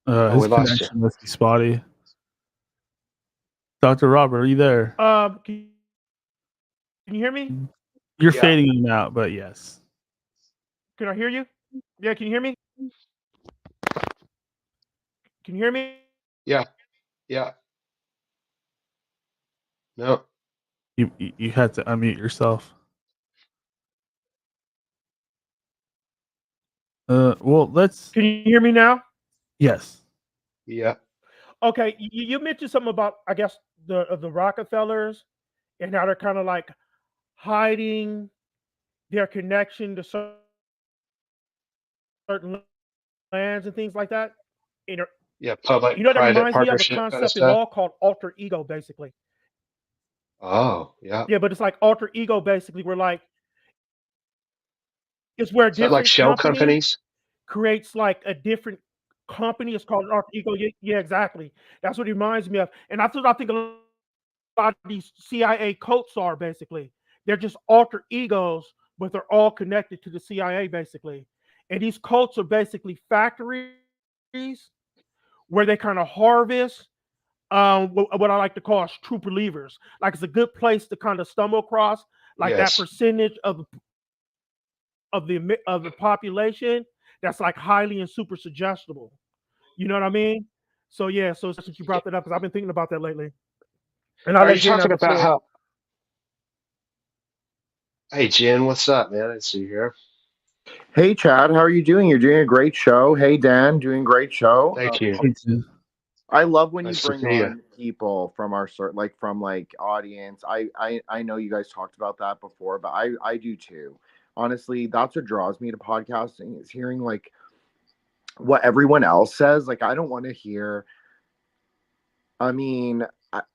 Oh, His we lost you. connection must be spotty. Dr. Robert, are you there? Can you hear me? You're Yeah. fading in and out, but yes. Can I hear you? Yeah, can you hear me? Can you hear me? Yeah. Yeah. No. You had to unmute yourself. Well, let's. Can you hear me now? Yes. Yeah. Okay, you mentioned something about, I guess, the Rockefellers and how they're kind of like hiding their connection to certain lands and things like that. You know, Yeah. Public that private reminds me of a partnership kind of concept in stuff. law called alter ego, basically. Oh, yeah. Yeah, but it's like alter ego, basically. We're like, it's where a Is that like different shell company companies? creates like a different company. It's called an alter ego. Yeah, exactly. That's what it reminds me of. And that's what I think a lot of these CIA cults are, basically. They're just alter egos, but they're all connected to the CIA, basically. And these cults are basically factories where they kind of harvest what I like to call true believers. Like it's a good place to kind of stumble across like that Yes. percentage of the population that's like highly and super suggestible. You know what I mean? So yeah, so since you brought that up, because I've been thinking about that lately. And I'll Are you let Jen talking have the about floor. how? Hey, Jen, what's up, man? I see you here. Hey, Chad, how are you doing? You're doing a great show. Hey, Dan, doing a great show. Thank you. I love when Nice you to bring see you. on people from our audience. I know you guys talked about that before, but I do too. Honestly, that's what draws me to podcasting is hearing like what everyone else says. Like I don't want to hear. I mean,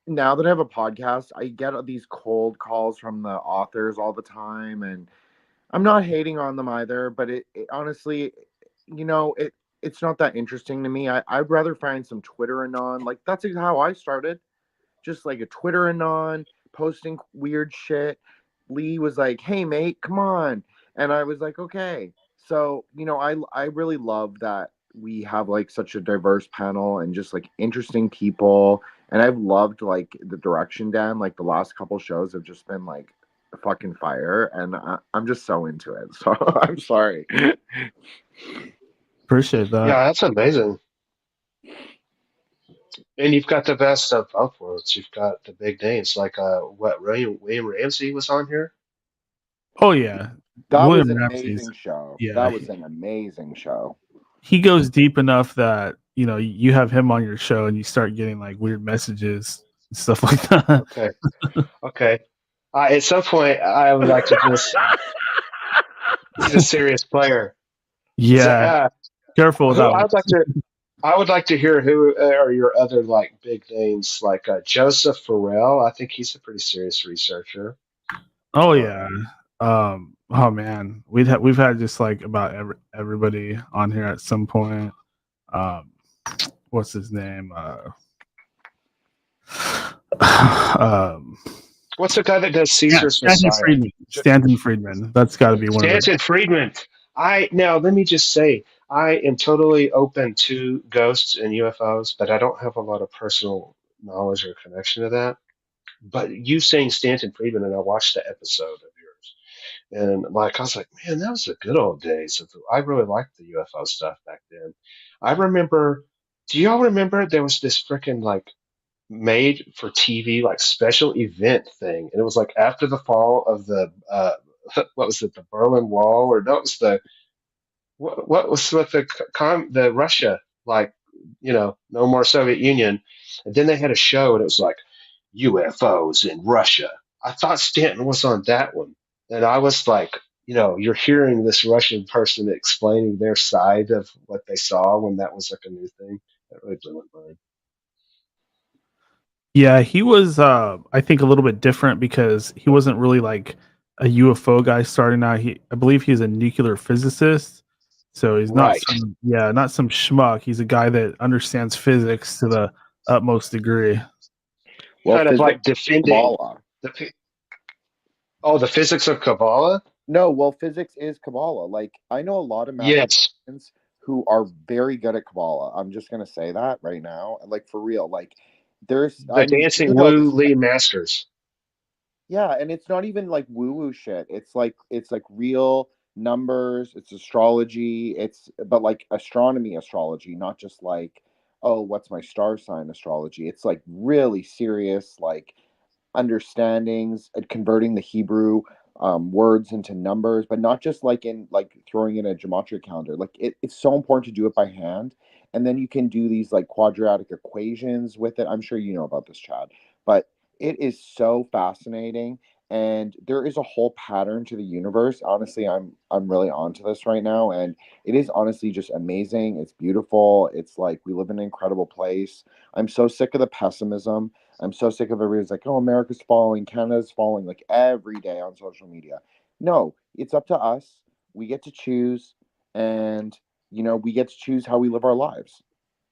now that I have a podcast, I get these cold calls from the authors all the time, and I'm not hating on them either. But it honestly, it's not that interesting to me. I'd rather find some Twitter anon. Like that's how I started, just like a Twitter anon posting weird shit. Lee was like, "Hey mate, come on," and I was like, "Okay." So I really love that we have like such a diverse panel and just like interesting people. And I've loved like the direction, Dan. Like the last couple shows have just been like fucking fire, and I'm just so into it. So I'm sorry. Appreciate that. Yeah, that's amazing. And you've got the best of both worlds. You've got the big names like William Ramsey was on here. Oh yeah, That William was an Ramsey's- amazing show. yeah, That was an amazing show. He goes deep enough that you have him on your show and you start getting like weird messages and stuff like that. Okay. Okay. At some point, I would like to just. He's a serious player. Yeah, careful with that one. I would like to hear who are your other like big names, like Joseph Farrell. I think he's a pretty serious researcher. Oh yeah. Oh man, we've had just like about everybody on here at some point. What's his name? What's the guy that does Caesar's Stanton Messiah? Friedman. Stanton Friedman. That's got to be one of Stanton Friedman. Now let me just say, I am totally open to ghosts and UFOs, but I don't have a lot of personal knowledge or connection to that. But you saying Stanton Friedman, and I watched the episode of yours, and like I was like, man, that was the good old days. I really liked the UFO stuff back then. I remember. Do y'all remember there was this freaking like made for TV, like special event thing. And it was like after the fall of the what was it, the Berlin Wall, or no, it was the what was with the Russia, like, no more Soviet Union. And then they had a show and it was like UFOs in Russia. I thought Stanton was on that one. And I was like, you're hearing this Russian person explaining their side of what they saw when that was like a new thing. That really blew my mind. Yeah, he was I think a little bit different because he wasn't really like a UFO guy starting out. I believe he's a nuclear physicist. So he's not Right. not some schmuck. He's a guy that understands physics to the utmost degree. Well, Kind of like physics defending Kabbalah. the physics of Kabbalah. No, well, physics is Kabbalah. Like, I know a lot of Yes. mathematicians who are very good at Kabbalah. I'm just gonna say that right now. Like, for real. Like, The dancing woo Lee Masters. Yeah, and it's not even like woo-woo shit. It's like real numbers, it's astrology, but like astronomy astrology, not just like, oh, what's my star sign astrology. It's like really serious, like understandings and converting the Hebrew words into numbers, but not just like in like throwing in a gematria calendar. Like it's so important to do it by hand, and then you can do these like quadratic equations with it. I'm sure you know about this, Chad, but it is so fascinating, and there is a whole pattern to the universe. Honestly, I'm really onto this right now, and it is honestly just amazing. It's beautiful. It's like we live in an incredible place. I'm so sick of the pessimism. I'm so sick of everybody's like, oh, America's falling, Canada's falling, like every day on social media. No, it's up to us. We get to choose, and we get to choose how we live our lives,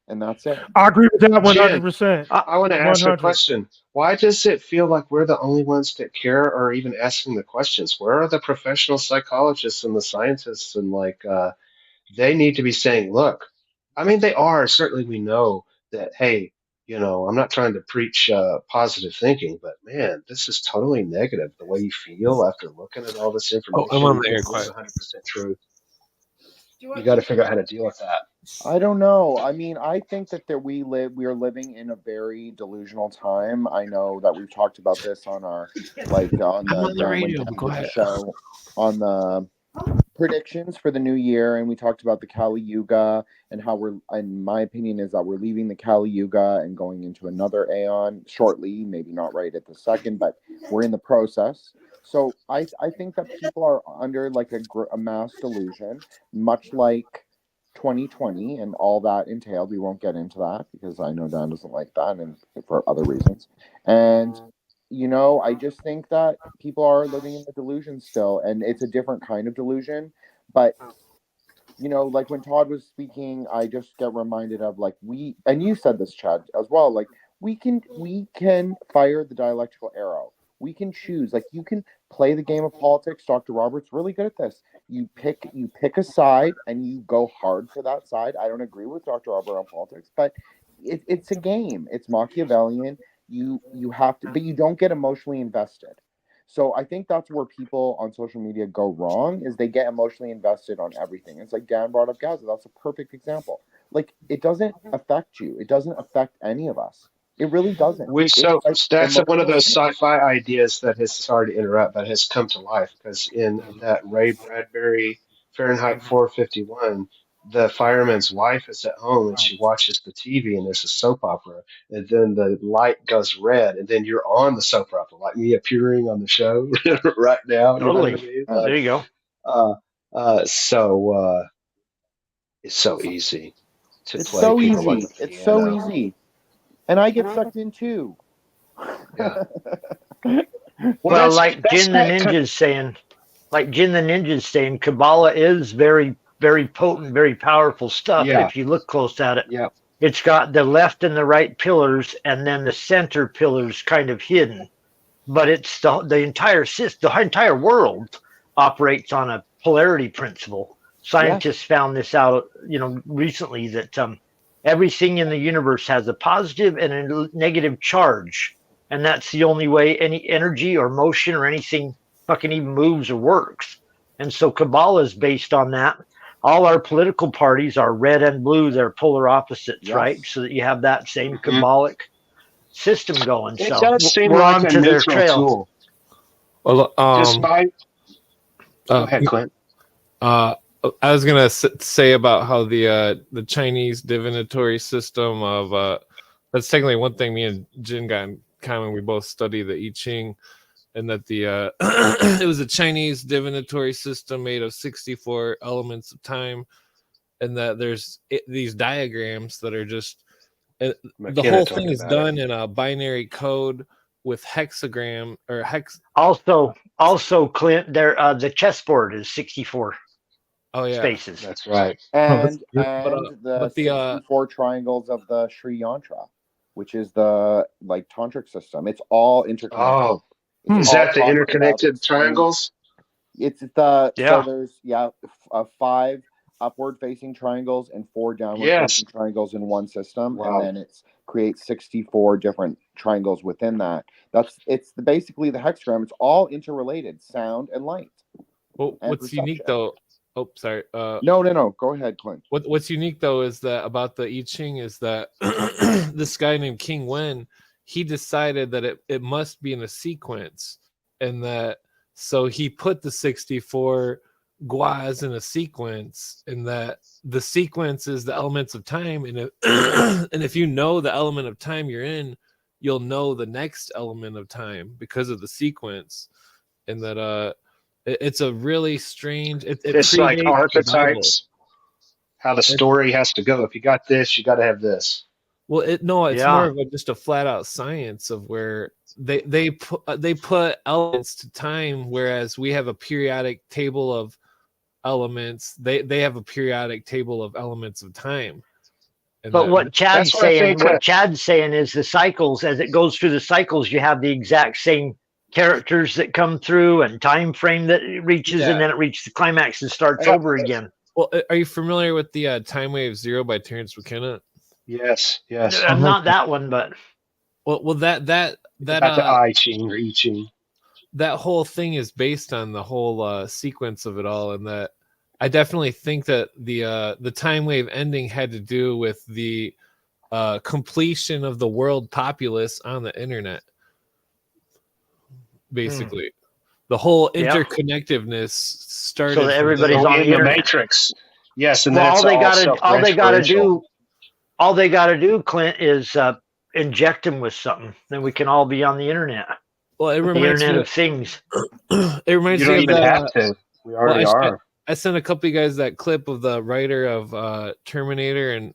and that's it. I agree with that Jen, 100%. I want to ask a 100. question. Why does it feel like we're the only ones that care or even asking the questions? Where are the professional psychologists and the scientists and they need to be saying, look, I mean, they are. Certainly we know that, hey, I'm not trying to preach positive thinking, but man, this is totally negative. The way you feel after looking at all this Oh, I'm on information, the air is this quiet. 100% true? You got to figure out how to deal with that. I don't know. I mean, I think that we are living in a very delusional time. I know that we've talked about this on our on I'm the on the Dan when radio. Dan Be did the quiet. show on the predictions for the new year, and we talked about the Kali Yuga and how in my opinion is that we're leaving the Kali Yuga and going into another aeon shortly, maybe not right at the second, but we're in the process. So I think that people are under like a mass delusion, much like 2020 and all that entailed. We won't get into that because I know Dan doesn't like that, and for other reasons. And I just think that people are living in the delusion still, and it's a different kind of delusion. But like when Todd was speaking, I just get reminded of like and you said this, Chad, as well. Like we can fire the dialectical arrow. We can choose. Like you can play the game of politics. Dr. Robert's really good at this. You pick a side and you go hard for that side. I don't agree with Dr. Robert on politics, but it's a game. It's Machiavellian. You have to, but you don't get emotionally invested. So I think that's where people on social media go wrong, is they get emotionally invested on everything. It's like Dan brought up Gaza. That's a perfect example. Like it doesn't affect you. It doesn't affect any of us. It really doesn't. So It's like that's one of emotional. those sci-fi ideas that has, sorry to interrupt, but has come to life because in that Ray Bradbury Fahrenheit 451, the fireman's wife is at home and she watches the TV and there's a soap opera, and then the light goes red and then you're on the soap opera, like me appearing on the show right now. You know what I Totally. mean? There you go. It's so easy to It's play so people like easy. a It's so piano. easy. And I get sucked in too. Yeah. Well, that's like Jin the that kind. Ninja's saying, Kabbalah is very, very potent, very powerful stuff. Yeah. If you look close at it, Yeah. it's got the left and the right pillars, and then the center pillars kind of hidden. But it's the entire system, the entire world operates on a polarity principle. Scientists found this out, recently, that everything in the universe has a positive and a negative charge. And that's the only way any energy or motion or anything fucking even moves or works. And so Kabbalah is based on that. All our political parties are red and blue. They're polar opposites, right? So that you have that same Kabbalic system going. It So does seem we're like on a to their neutral trail. tool. Well, Just by go ahead, Clint. I was gonna say about how the Chinese divinatory system of that's technically one thing me and Jin got in common. We both study the I Ching, and that the it was a Chinese divinatory system made of 64 elements of time, and that there's these diagrams that are just the whole thing is done in a binary code with hexagram or hex. Also, Clint, there the chessboard is 64 spaces. That's right. And but the 64 triangles of the Sri Yantra, which is the like tantric system. It's all interconnected. Oh, is that the interconnected triangles? It's the so there's 5 upward facing triangles and 4 downward facing triangles in one system, and then it creates 64 different triangles within that. It's basically the hexagram. It's all interrelated, sound and light. Well, and what's perception. unique though? Oh, sorry. No. Go ahead, Clint. What's unique though is that about the I Ching is that this guy named King Wen, he decided that it must be in a sequence, and that so he put the 64 guas in a sequence, and that the sequence is the elements of time, and if you know the element of time you're in, you'll know the next element of time because of the sequence, and that it's a really strange. It's like archetypes. How the story has to go. If you got this, you got to have this. Well, it's more of just a flat out science of where they put elements to time, whereas we have a periodic table of elements. They have a periodic table of elements of time. But what Chad's saying is the cycles, as it goes through the cycles, you have the exact same characters that come through and time frame that it reaches, and then it reaches the climax and starts over again. Well, are you familiar with the Time Wave Zero by Terrence McKenna? Yes. I'm not that one, but well that the I Ching or I Ching. That whole thing is based on the whole sequence of it all, and that I definitely think that the time wave ending had to do with the completion of the world populace on the internet. Basically, the whole interconnectedness started. So that everybody's on the matrix. Yes, and all they got to do, Clint, is inject them with something. Then we can all be on the internet. Well, it reminds the internet me of things. It reminds me of even have to. We already are. I sent a couple of you guys that clip of the writer of Terminator and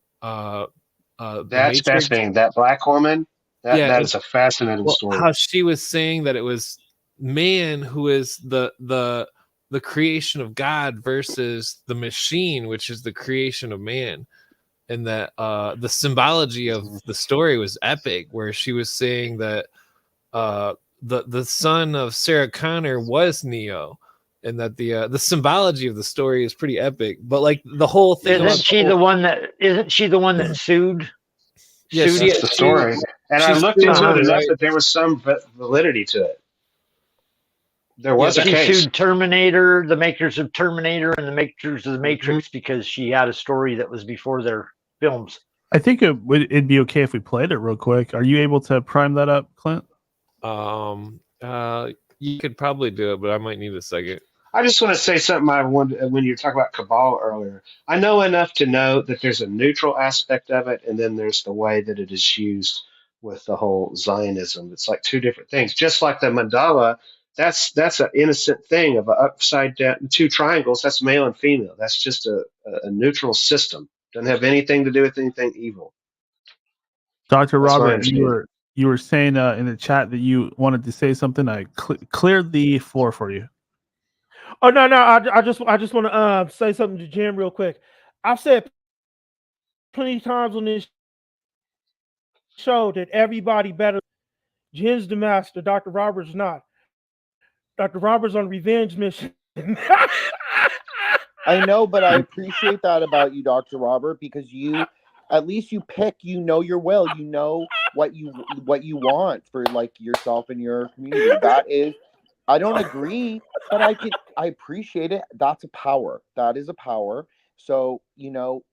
that's fascinating. That black woman. That is a fascinating story. How she was saying that it was man who is the creation of God versus the machine, which is the creation of man, and that the symbology of the story was epic, where she was saying that the son of Sarah Connor was Neo, and that the symbology of the story is pretty epic. But like the whole thing, isn't she the one that sued? Yes, that's the story. And I looked into it enough that there was some validity to it. There was a case. She sued Terminator, the makers of Terminator, and the makers of the Matrix because she had a story that was before their films. I think it'd be okay if we played it real quick. Are you able to prime that up, Clint? You could probably do it, but I might need a second. I just want to say something when you were talking about Cabal earlier. I know enough to know that there's a neutral aspect of it, and then there's the way that it is used with the whole Zionism. It's like two different things. Just like the mandala, that's an innocent thing of an upside down 2 triangles. That's male and female. That's just a neutral system. Doesn't have anything to do with anything evil. Dr. Robert, you were saying in the chat that you wanted to say something. I cleared the floor for you. Oh no! I just want to say something to Jim real quick. I've said plenty of times on this show that everybody better. Jim's the master. Dr. Robert's not. Dr. Robert's on revenge mission. I know, but I appreciate that about you, Dr. Robert, because at least you pick. You know your will. You know what you want for like yourself and your community. That is. I don't agree, but I appreciate it. That's a power. That is a power. So,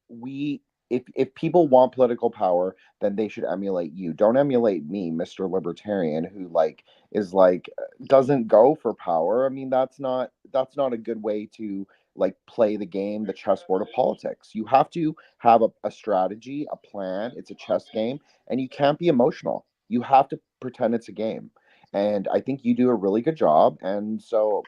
we if people want political power, then they should emulate you. Don't emulate me, Mr. Libertarian, who like is like doesn't go for power. I mean, that's not a good way to like play the game, the chessboard of politics. You have to have a strategy, a plan. It's a chess game, and you can't be emotional. You have to pretend it's a game. And I think you do a really good job. And so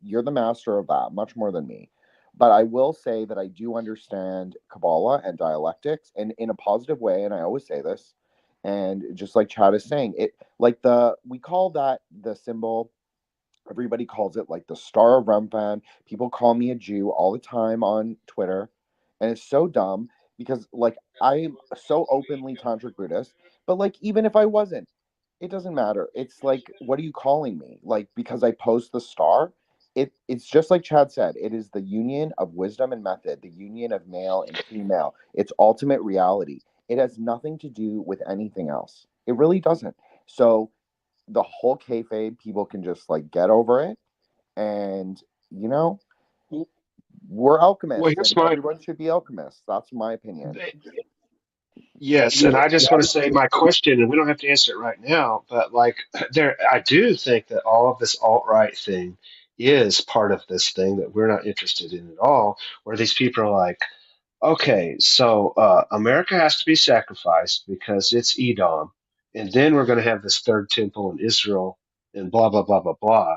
you're the master of that, much more than me. But I will say that I do understand Kabbalah and dialectics and in a positive way. And I always say this. And just like Chad is saying, it like we call that the symbol. Everybody calls it like the Star of Remphan. People call me a Jew all the time on Twitter. And it's so dumb because like I'm so openly tantric Buddhist, but like even if I wasn't, it doesn't matter. It's like, what are you calling me? Like because I post the star? It's just like Chad said, it is the union of wisdom and method, the union of male and female. It's ultimate reality. It has nothing to do with anything else. It really doesn't. So the whole kayfabe, people can just like get over it, and you know, we're Well, alchemists, here's and my everyone should be alchemists. That's my opinion. yes, and I just want to say my question, and we don't have to answer it right now, but like there, I do think that all of this alt-right thing is part of this thing that we're not interested in at all, where these people are like, okay, so America has to be sacrificed because it's Edom, and then we're going to have this third temple in Israel, and blah blah blah blah blah.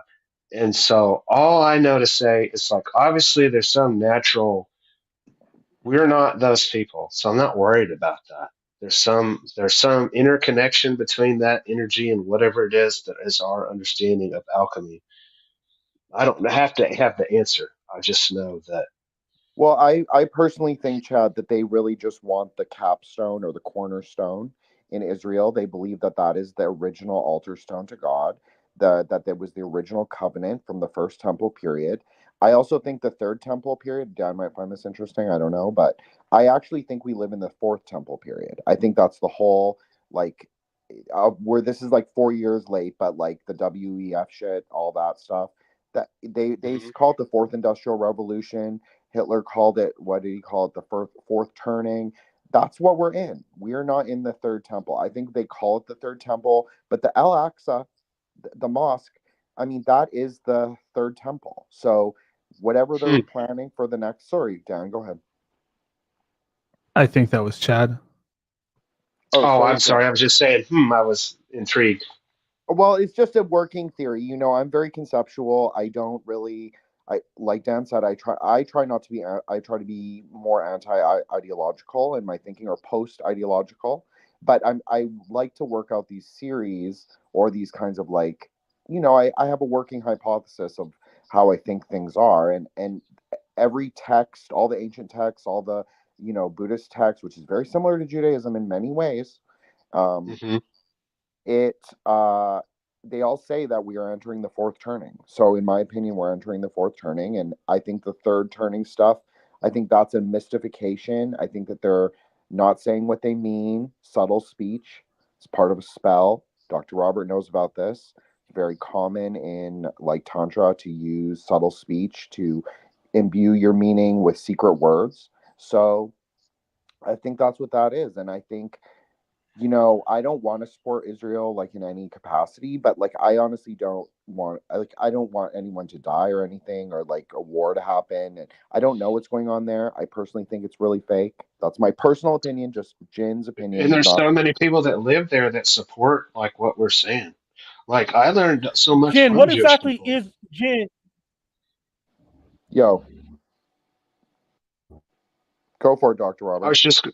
And so all I know to say is like, obviously there's some natural. We're not those people, so I'm not worried about that. There's some interconnection between that energy and whatever it is that is our understanding of alchemy. I don't have to have the answer. I just know that. Well, I personally think, Chad, that they really just want the capstone or the cornerstone in Israel. They believe that that is the original altar stone to God, that there was the original covenant from the first temple period. I also think the third temple period, Dan might find this interesting, I don't know, but I actually think we live in the fourth temple period. I think that's the whole, like, where this is like 4 years late, but like the WEF shit, all that stuff. That they Mhm. call it the fourth industrial revolution. Hitler called it, what did he call it? The fourth turning. That's what we're in. We are not in the third temple. I think they call it the third temple, but the Al Aqsa, the mosque, I mean, that is the third temple. So whatever they're Hmm. planning for the next, sorry, Dan, go ahead. I think that was Chad. Oh, Oh, sorry, I'm Dan. sorry. I was just saying. I was intrigued. Well, it's just a working theory. You know, I'm very conceptual. I don't really, I like Dan said, I try not to be, I try to be more anti-ideological in my thinking or post-ideological. But I like to work out these series or these kinds of like, you know, I have a working hypothesis of how I think things are, and every text, all the ancient texts, all the Buddhist texts, which is very similar to Judaism in many ways. Um, Hmm. it They all say that we are entering the fourth turning. So in my opinion, we're entering the fourth turning, and I think the third turning stuff, I think that's a mystification. I think that they're not saying what they mean. Subtle speech. It's part of a spell. Dr. Robert knows about this. It's very common in like tantra to use subtle speech to imbue your meaning with secret words. So I think that's what that is. And I think, I don't want to support Israel like in any capacity, but like I honestly I don't want anyone to die or anything or like a war to happen. And I don't know what's going on there. I personally think it's really fake. That's my personal opinion, just Jin's And opinion, there's not so many people that live there that support like what we're saying. Like I learned so much Jen, from what Jewish exactly people. is Jen? yo, go for it, Dr. I Robert. was just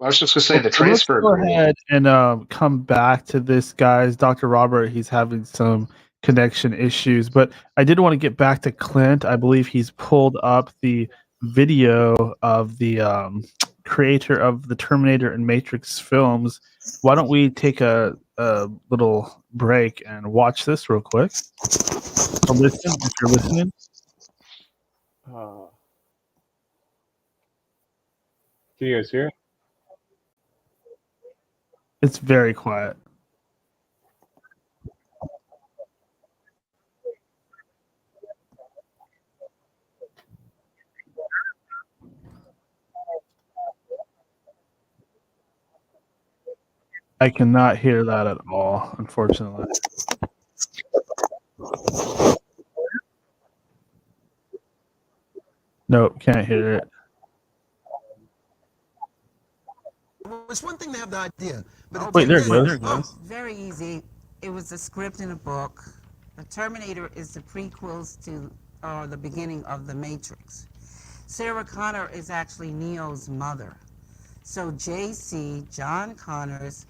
I was just gonna say the Okay, let's transfer go agreement. ahead and come back to this, guys. Dr. Robert, he's having some connection issues, but I did want to get back to Clint. I believe he's pulled up the video of the creator of the Terminator and Matrix films. Why don't we take a little break and watch this real quick? Or listen, if you're listening. Can you guys hear? It's very quiet. I cannot hear that at all, unfortunately. Nope, can't hear it. It's one thing to have the idea, but Wait, there it goes. Very easy. It was a script in a book. The Terminator is the prequels to, or the beginning of The Matrix. Sarah Connor is actually Neo's mother. So JC, John Connors,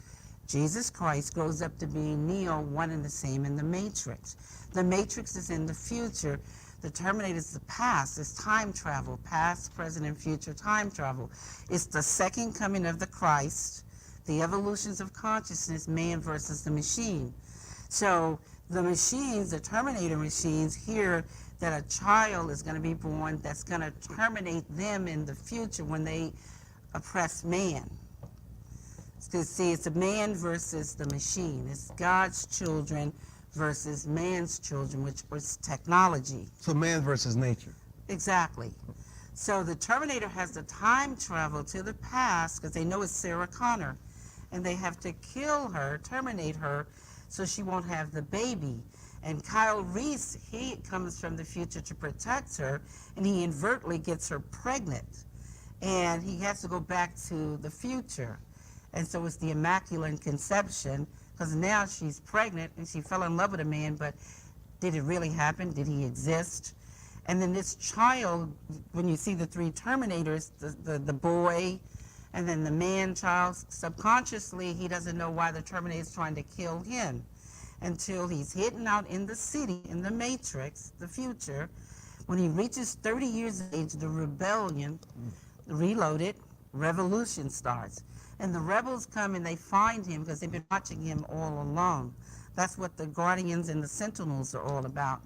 Jesus Christ, grows up to be Neo, one and the same in The Matrix. The Matrix is in the future. The Terminator is the past. It's time travel, past, present, and future time travel. It's the second coming of the Christ, the evolutions of consciousness, man versus the machine. So the machines, the Terminator machines, hear that a child is going to be born that's going to terminate them in the future when they oppress man. Because see, it's a man versus the machine. It's God's children versus man's children, which was technology. So man versus nature. Exactly. So the Terminator has to time travel to the past because they know it's Sarah Connor, and they have to kill her, terminate her, so she won't have the baby. And Kyle Reese, he comes from the future to protect her, and he inadvertently gets her pregnant. And he has to go back to the future. And so it's the Immaculate Conception, because now she's pregnant and she fell in love with a man, but did it really happen? Did he exist? And then this child, when you see the three Terminators, the boy, and then the man child, subconsciously he doesn't know why the Terminator is trying to kill him until he's hidden out in the city, in the Matrix, the future. When he reaches 30 years of age, the rebellion, reloaded, revolution starts. And the rebels come and they find him because they've been watching him all along. That's what the Guardians and the Sentinels are all about.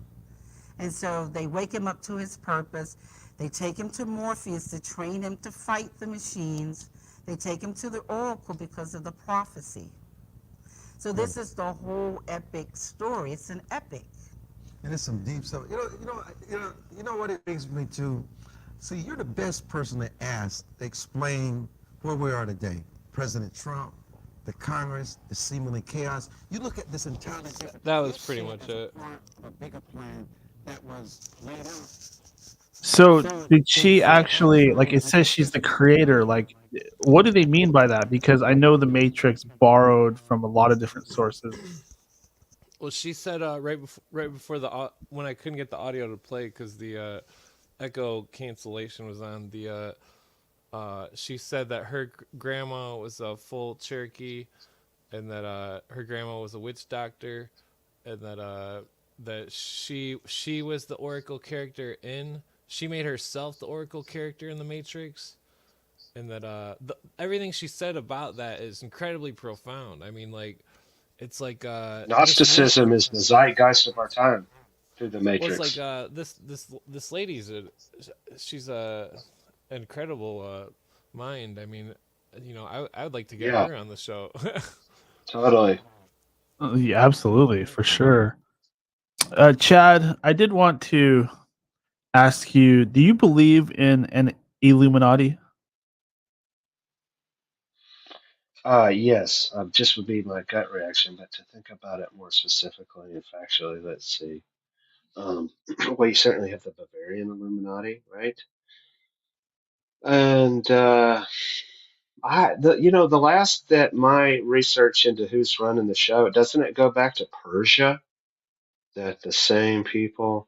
And so they wake him up to his purpose. They take him to Morpheus to train him to fight the machines. They take him to the Oracle because of the prophecy. So this is the whole epic story. It's an epic. And it's some deep stuff. You know what it brings me to? See, you're the best person to ask to explain where we are today. President Trump, the Congress, the seemingly chaos. You look at this entirely different. That was pretty much it. A bigger plan that was laid out. So did she actually, like it says she's the creator, like what do they mean by that? Because I know the Matrix borrowed from a lot of different sources. Well, she said right before the when I couldn't get the audio to play because the echo cancellation was on, the she said that her grandma was a full Cherokee, and that her grandma was a witch doctor, and that she was the Oracle character she made herself the Oracle character in the Matrix, and that everything she said about that is incredibly profound. I mean, like, it's like Gnosticism is the zeitgeist of our time through the Matrix. Well, it's like this lady's she's a incredible mind. I mean, I would like to get her on the show. Totally. Yeah, absolutely, for sure. Chad, I did want to ask you, do you believe in an Illuminati? Yes, just would be my gut reaction, but to think about it more specifically and factually, let's see. Well, you certainly have the Bavarian Illuminati, right? And the last that my research into who's running the show, doesn't it go back to Persia? That the same people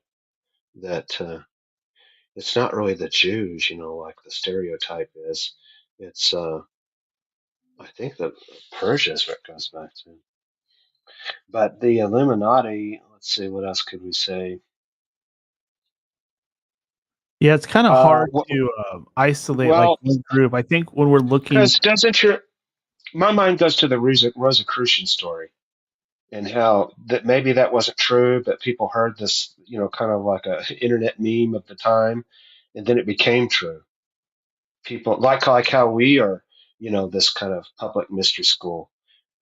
that it's not really the Jews, like the stereotype is. It's I think that Persia is what it goes back to. But the Illuminati, let's see, what else could we say? Yeah, it's kind of hard to isolate like one group. I think when we're looking, because my mind goes to the Rosicrucian story, and how that maybe that wasn't true, but people heard this, kind of like a internet meme of the time, and then it became true. People like how we are, this kind of public mystery school,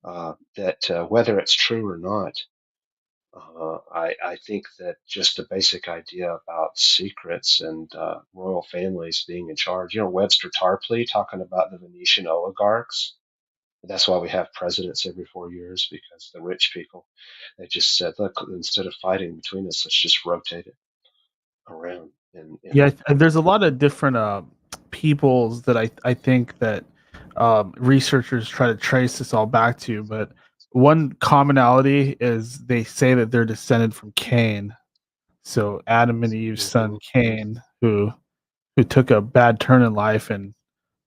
that whether it's true or not. I think that just the basic idea about secrets and royal families being in charge. Webster Tarpley talking about the Venetian oligarchs That's why we have presidents every 4 years, because the rich people, they just said, look, instead of fighting between us, let's just rotate it around. Yeah, there's a lot of different peoples that I think that researchers try to trace this all back to, but one commonality is they say that they're descended from Cain. So Adam and Eve's son Cain, who took a bad turn in life and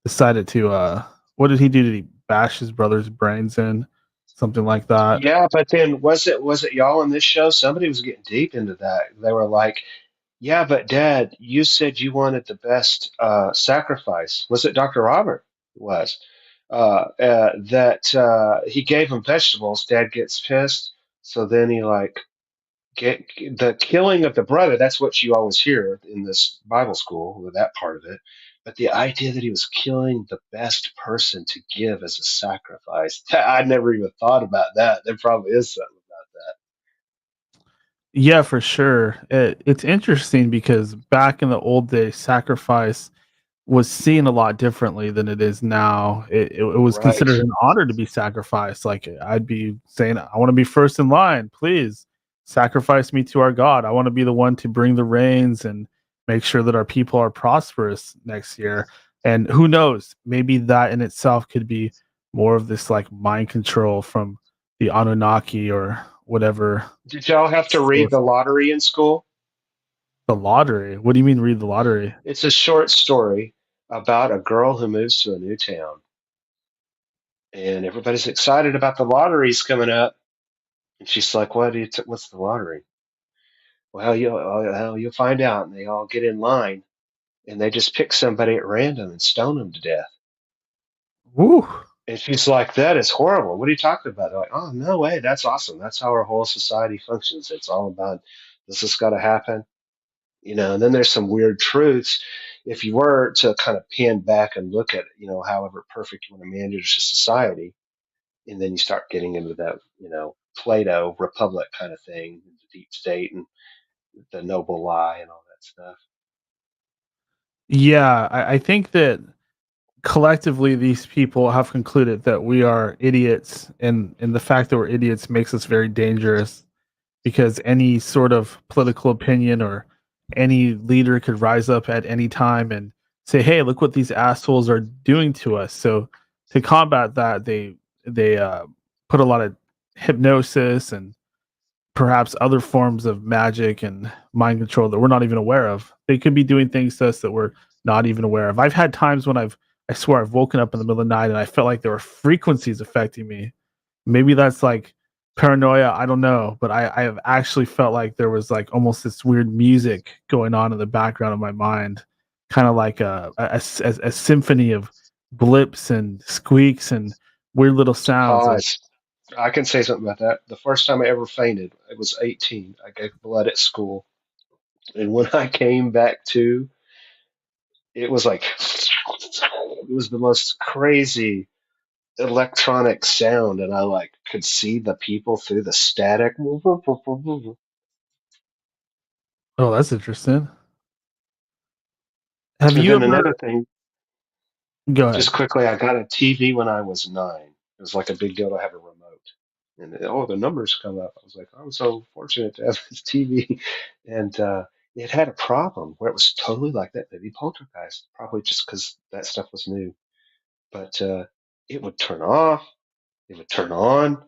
decided to what did he do? Did he bash his brother's brains in? Something like that. Yeah, but then was it y'all in this show? Somebody was getting deep into that. They were like, yeah, but Dad, you said you wanted the best sacrifice. Was it Dr. Robert? It was. That he gave him vegetables. Dad gets pissed. So then he like get the killing of the brother. That's what you always hear in this Bible school with that part of it. But the idea that he was killing the best person to give as a sacrifice, I never even thought about that. There probably is something about Yeah, for sure. It's interesting because back in the old days, sacrifice was seen a lot differently than it is now. It that. was Right. considered an honor to be sacrificed. Like I'd be saying, I want to be first in line. Please sacrifice me to our God. I want to be the one to bring the rains and make sure that our people are prosperous next year. And who knows, maybe that in itself could be more of this like mind control from the Anunnaki or whatever. Did y'all have to read the lottery in school? The lottery. What do you mean read the lottery? It's a short story about a girl who moves to a new town, and everybody's excited about the lotteries coming up. And she's like, what's the lottery? Well, you'll find out. And they all get in line, and they just pick somebody at random and stone them to death. Woo. And she's like, that is horrible. What are you talking about? They're like, oh, no way. That's awesome. That's how our whole society functions. It's all about this has got to happen. And then there's some weird truths. If you were to kind of pan back and look at, however perfect you want to manage a society, and then you start getting into that, Plato Republic kind of thing, the deep state and the noble lie and all that stuff. Yeah, I think that collectively these people have concluded that we are idiots, and the fact that we're idiots makes us very dangerous because any sort of political opinion or any leader could rise up at any time and say, hey, look what these assholes are doing to us. So to combat that, they put a lot of hypnosis and perhaps other forms of magic and mind control that we're not even aware of. They could be doing things to us that we're not even aware of. I've had times when I swear I've woken up in the middle of the night and I felt like there were frequencies affecting me. Maybe that's like paranoia, I don't know, but I have actually felt like there was like almost this weird music going on in the background of my mind, kind of like a symphony of blips and squeaks and weird little sounds. Pause. I can say something about that. The first time I ever fainted, I was 18. I gave blood at school. And when I came back to, it was like, it was the most crazy electronic sound. And I like could see the people through the static. Oh, that's interesting. Have And you then ever another thing, go ahead? just quickly, I got a TV when I was 9. It was like a big deal to have a remote. And the numbers come up. I was like, I'm so fortunate to have this TV. And it had a problem where it was totally like that movie Poltergeist, probably just because that stuff was new. But it would turn off, it would turn on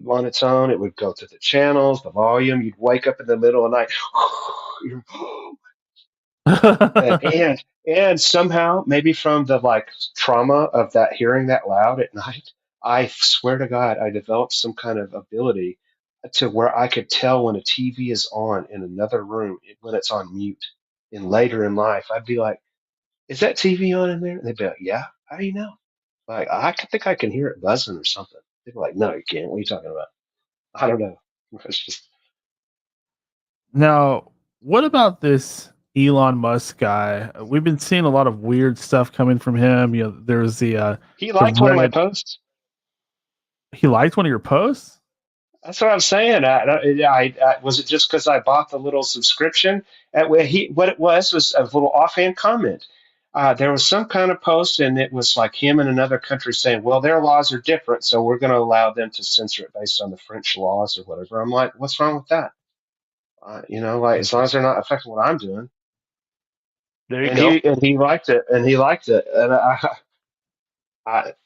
on its own. It would go to the channels, the volume. You'd wake up in the middle of the night. and somehow, maybe from the like trauma of that hearing that loud at night, I swear to God, I developed some kind of ability to where I could tell when a TV is on in another room when it's on mute. And later in life, I'd be like, "Is that TV on in there?" And they'd be like, "Yeah." How do you know? Like, think I can hear it buzzing or something. They'd be like, "No, you can't. What are you talking about?" I don't know. It's just Now, what about this Elon Musk guy? We've been seeing a lot of weird stuff coming from him. There's he the liked one of my red. posts. He liked one of your posts. That's what I'm saying. Was it just because I bought the little subscription? What it was a little offhand comment. There was some kind of post, and it was like him in another country saying, well, their laws are different, so we're going to allow them to censor it based on the French laws or whatever. I'm like, what's wrong with that? Like as long as they're not affecting what I'm doing. There you And go. he liked it, and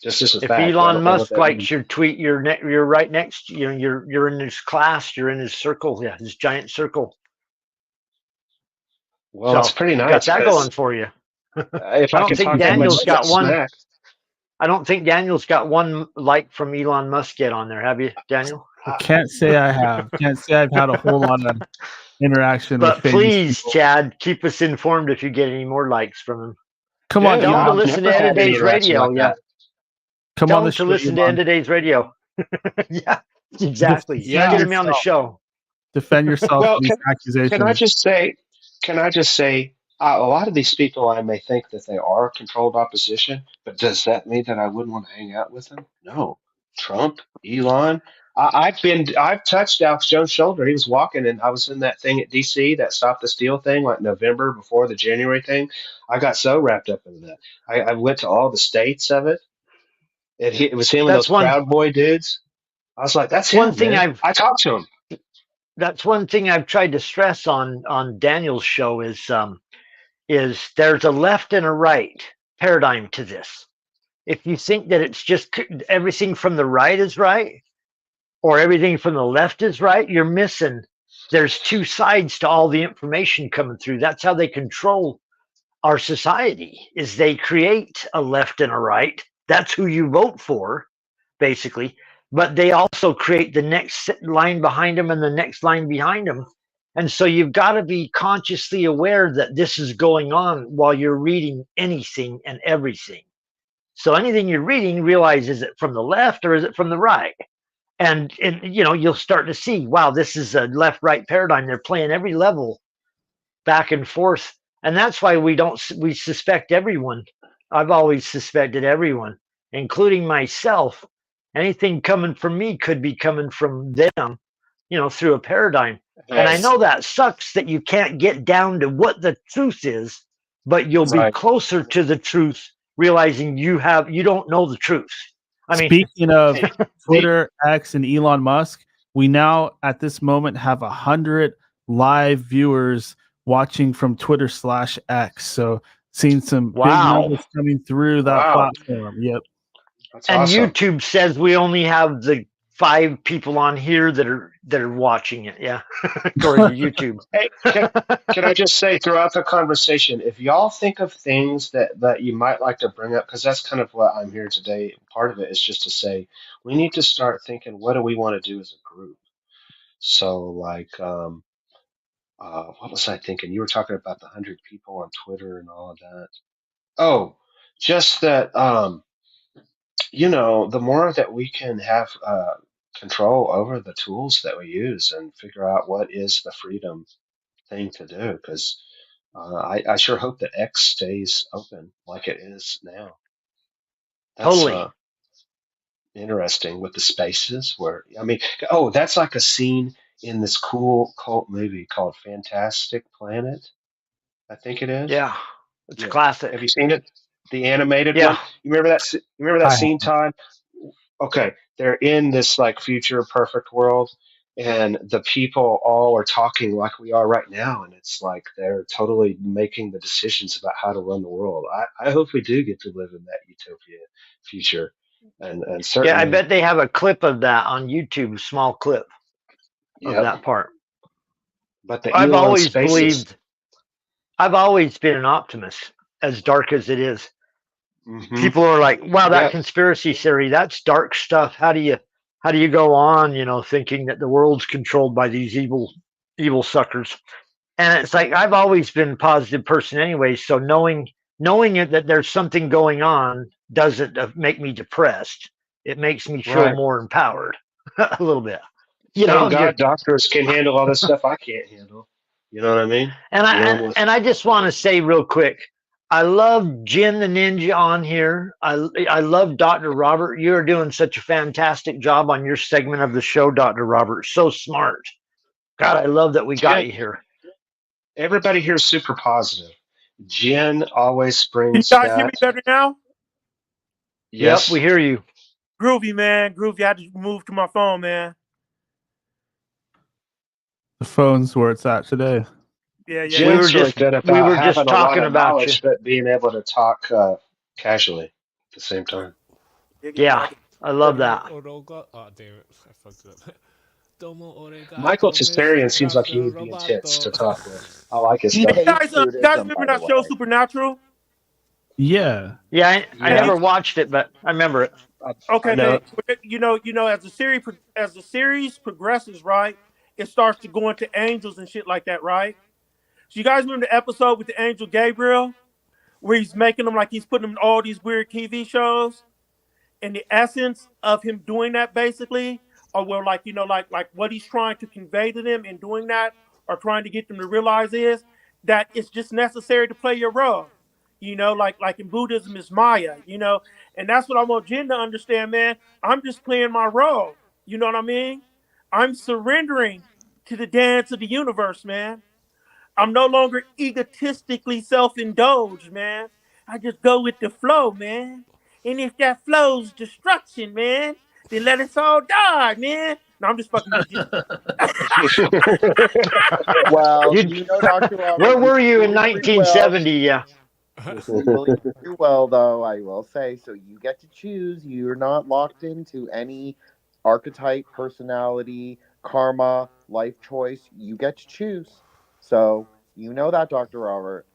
just as a If fact, I Elon don't know what Musk that likes means. your tweet, you're you're right next. You're in his class. You're in his circle. Yeah, his giant circle. Well, it's So pretty you got nice that going because for you. if I I don't can think talk that much Daniel's got one. smack, I don't think Daniel's got one like from Elon Musk yet on there. Have you, Daniel? Can't say I have. Can't say I've had a whole lot of interaction with But famous please, people. Chad, keep us informed if you get any more likes from him. Come yeah, on, Tell him to I've listen never to End had of any Days interaction Radio. like Yeah, that. come tell on the him to show, listen to Elon. End of Days Radio. Yeah, exactly. Defend Get him on the yourself. show. Defend yourself Well, from these can I accusations. just say, a lot of these people, I may think that they are controlled opposition, but does that mean that I wouldn't want to hang out with them? No. Trump, Elon. I've touched Alex Jones' shoulder. He was walking, and I was in that thing at DC, that Stop the Steal thing, like November before the January thing. I got so wrapped up in that. I went to all the states of it. It was him and those That's one. Proud Boy dudes. I was like, that's One him, thing man. I've. I talked to him. That's one thing I've tried to stress on Daniel's show is there's a left and a right paradigm to this. If you think that it's just everything from the right is right or everything from the left is right, you're missing. There's two sides to all the information coming through. That's how they control our society. Is they create a left and a right. That's who you vote for, basically. But they also create the next line behind them and the next line behind them. And so you've got to be consciously aware that this is going on while you're reading anything and everything. So anything you're reading, realize, is it from the left or is it from the right? And you'll start to see, wow, this is a left-right paradigm. They're playing every level back and forth. And that's why we suspect everyone. I've always suspected everyone, including myself. Anything coming from me could be coming from them, through a paradigm. And I Yes. know that sucks that you can't get down to what the truth is, but you'll be Right. closer to the truth, realizing you don't know the truth. I mean, Speaking of Twitter, X, and Elon Musk, we now at this moment have 100 live viewers watching from Twitter/X. So seeing some big numbers coming through that platform. Yep. That's and awesome. YouTube says we only have the 5 people on here that are watching it. Yeah, according to YouTube. Hey, can I just say throughout the conversation, if y'all think of things that you might like to bring up, because that's kind of what I'm here today. Part of it is just to say we need to start thinking, what do we want to do as a group? So, like, what was I thinking? You were talking about the 100 people on Twitter and all of that. Oh, just that, the more that we can have control over the tools that we use and figure out what is the freedom thing to do, because I sure hope that X stays open like it is now. That's Totally. interesting with the spaces where, that's like a scene in this cool cult movie called Fantastic Planet, I think it is. Yeah, it's classic. Have you seen it? The animated Yeah. one? You remember that? You remember that scene, Todd? Okay, they're in this like future perfect world, and the people all are talking like we are right now, and it's like they're totally making the decisions about how to run the world. I hope we do get to live in that utopia future, and certainly. Yeah, I bet they have a clip of that on YouTube, small clip of that part. But I've always been an optimist, as dark as it is. Mm-hmm. People are like, wow, that conspiracy theory, that's dark stuff. How do you go on, thinking that the world's controlled by these evil suckers? And it's like, I've always been a positive person anyway. So knowing it, that there's something going on doesn't make me depressed. It makes me feel more empowered a little bit. Thank God doctors can handle all this stuff I can't handle. You know what I mean? And I just want to say real quick, I love Jen the Ninja on here. I love Dr. Robert. You're doing such a fantastic job on your segment of the show, Dr. Robert. So smart. God, I love that we got you here. Everybody here is super positive. Gin always Can you springs guys hear me fat. better now? Yep, Yes. we hear you. Groovy, man. Groovy. I had to move to my phone, man. The phone's where it's at today. Yeah, Jin's We were really just good we about were having just a lot talking of about you. knowledge, but being able to talk casually at the same time. Yeah, I love that. Oh, damn it. I fucked it up. Domo oregato, Michael Cestarian Mr. seems like he Dr. would be intense to Roboto. talk with. I like his He stuff. You hates guys, you guys Buddhism, remember by the that show way. Supernatural? Yeah. Yeah, I Yeah. never watched it, but I remember it. Okay, I know. man. You know, as the series progresses, right, it starts to go into angels and shit like that, right? So you guys remember the episode with the angel Gabriel, where he's making them like he's putting them in all these weird TV shows, and the essence of him doing that basically, or well, like like what he's trying to convey to them in doing that, or trying to get them to realize is that it's just necessary to play your role. Like in Buddhism is Maya, and that's what I want Jen to understand, man. I'm just playing my role. You know what I mean? I'm surrendering to the dance of the universe, man. I'm no longer egotistically self-indulged, man. I just go with the flow, man. And if that flow's destruction, man, then let us all die, man. No, I'm just fucking with you. Well, You- Dr. Robert, Where were you in sleep really well. 1970? Yeah. You sleep really well, though, I will say. So you get to choose. You're not locked into any archetype, personality, karma, life choice. You get to choose. So you know that, Dr. Robert.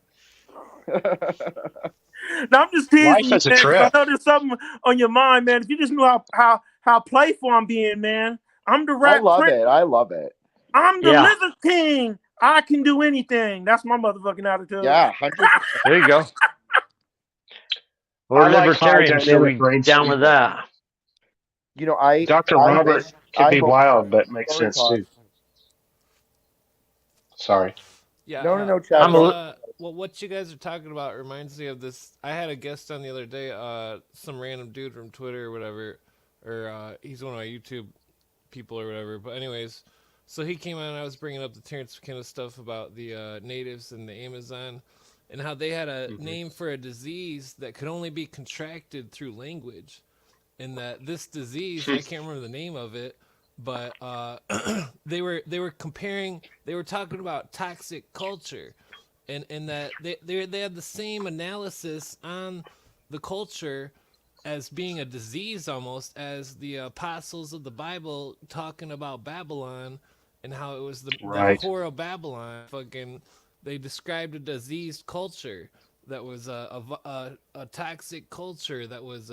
Now I'm just teasing Life you, is a man, 'cause trip. I know there's something on your mind, man. If you just knew how playful I'm being, man. I'm the I rat love prince. it. I love it. I'm the Yeah. lizard king. I can do anything. That's my motherfucking attitude. Yeah, 100%. There you go. We're I like high libertarians, so we dynamic range down with people. that. Dr. I Robert wish could I be hope- wild, but makes Sorry, sense Todd. too. Sorry. Yeah. No, Chad. Well, what you guys are talking about reminds me of this. I had a guest on the other day, some random dude from Twitter or whatever, or he's one of my YouTube people or whatever. But anyways, so he came on and I was bringing up the Terrence McKenna stuff about the natives in the Amazon and how they had a name for a disease that could only be contracted through language. And that this disease, I can't remember the name of it, but they were talking about toxic culture. And that they had the same analysis on the culture as being a disease almost as the apostles of the Bible talking about Babylon and how it was the whore of Babylon. Fucking, they described a diseased culture that was a toxic culture that was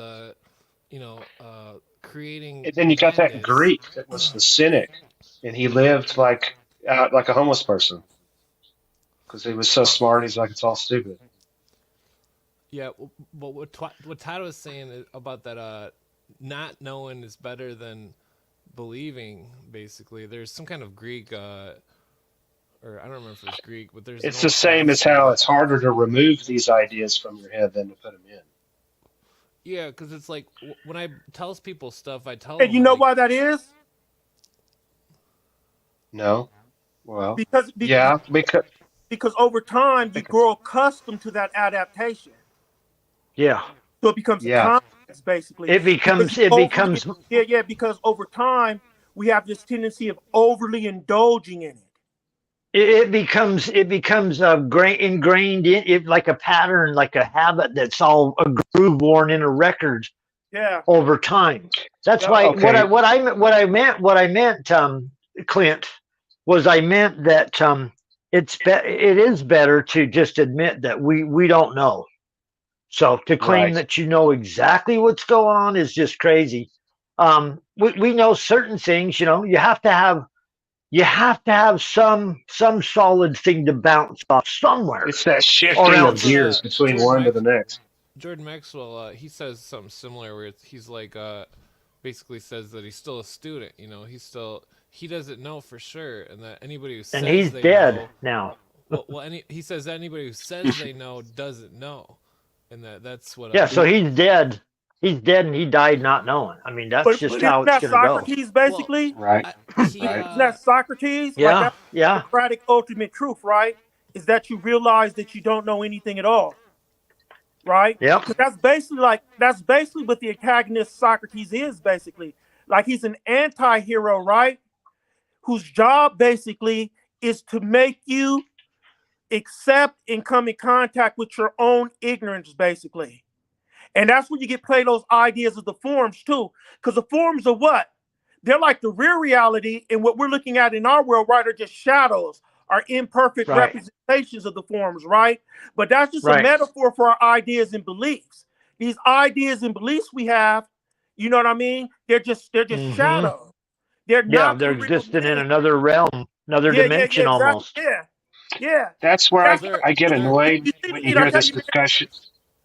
creating. And then you got that madness. Greek that was the cynic, and he lived like a homeless person because he was so smart. He's like, it's all stupid. Yeah, but what Todd was saying about that, not knowing is better than believing. Basically, there's some kind of Greek, or I don't remember if it's Greek, but there's. It's the same as how it's harder to remove these ideas from your head than to put them in. Yeah, because it's like when I tell people stuff, I tell Hey, them. you know why that is? No. Well. Because over time you grow accustomed to that adaptation. Yeah. So it becomes a complex, basically. Because over time we have this tendency of overly indulging in it. It becomes ingrained in it, like a pattern, like a habit that's all a groove worn in a record. Yeah. Over time. That's why what I meant, Clint, was I meant that it is better to just admit that we don't know. So to claim that you know exactly what's going on is just crazy. We know certain things. You have to have some solid thing to bounce off somewhere. It's that shifting of gears between one to the next. Jordan Maxwell, he says something similar where he's like, basically says that he's still a student. He doesn't know for sure, and that anybody who says he's they dead know, now. He says that anybody who says they know doesn't know, and that's what. Yeah, so he's dead. He's dead, and he died not knowing. I mean, that's just how it's going to go. Socrates, basically. Right. Isn't that Socrates? Yeah, like that's yeah. Socratic ultimate truth, right? is that you realize that you don't know anything at all, right? Yep. Because that's basically what the antagonist Socrates is basically. Like he's an anti-hero, right? Whose job basically is to make you accept and come in contact with your own ignorance, basically. And that's when you get Plato's ideas of the forms too. Because the forms are what? They're like the real reality, and what we're looking at in our world, right, are just shadows, are imperfect Right. representations of the forms, right? But that's just a Right. metaphor for our ideas and beliefs. These ideas and beliefs we have, you know what I mean? They're just Mm-hmm. shadows. They're Yeah, not they're the real existing in thing. another realm, another Yeah, dimension exactly. almost. Yeah. That's where That's I get Is there annoyed you see when you it. I hear tell this you, man, discussion.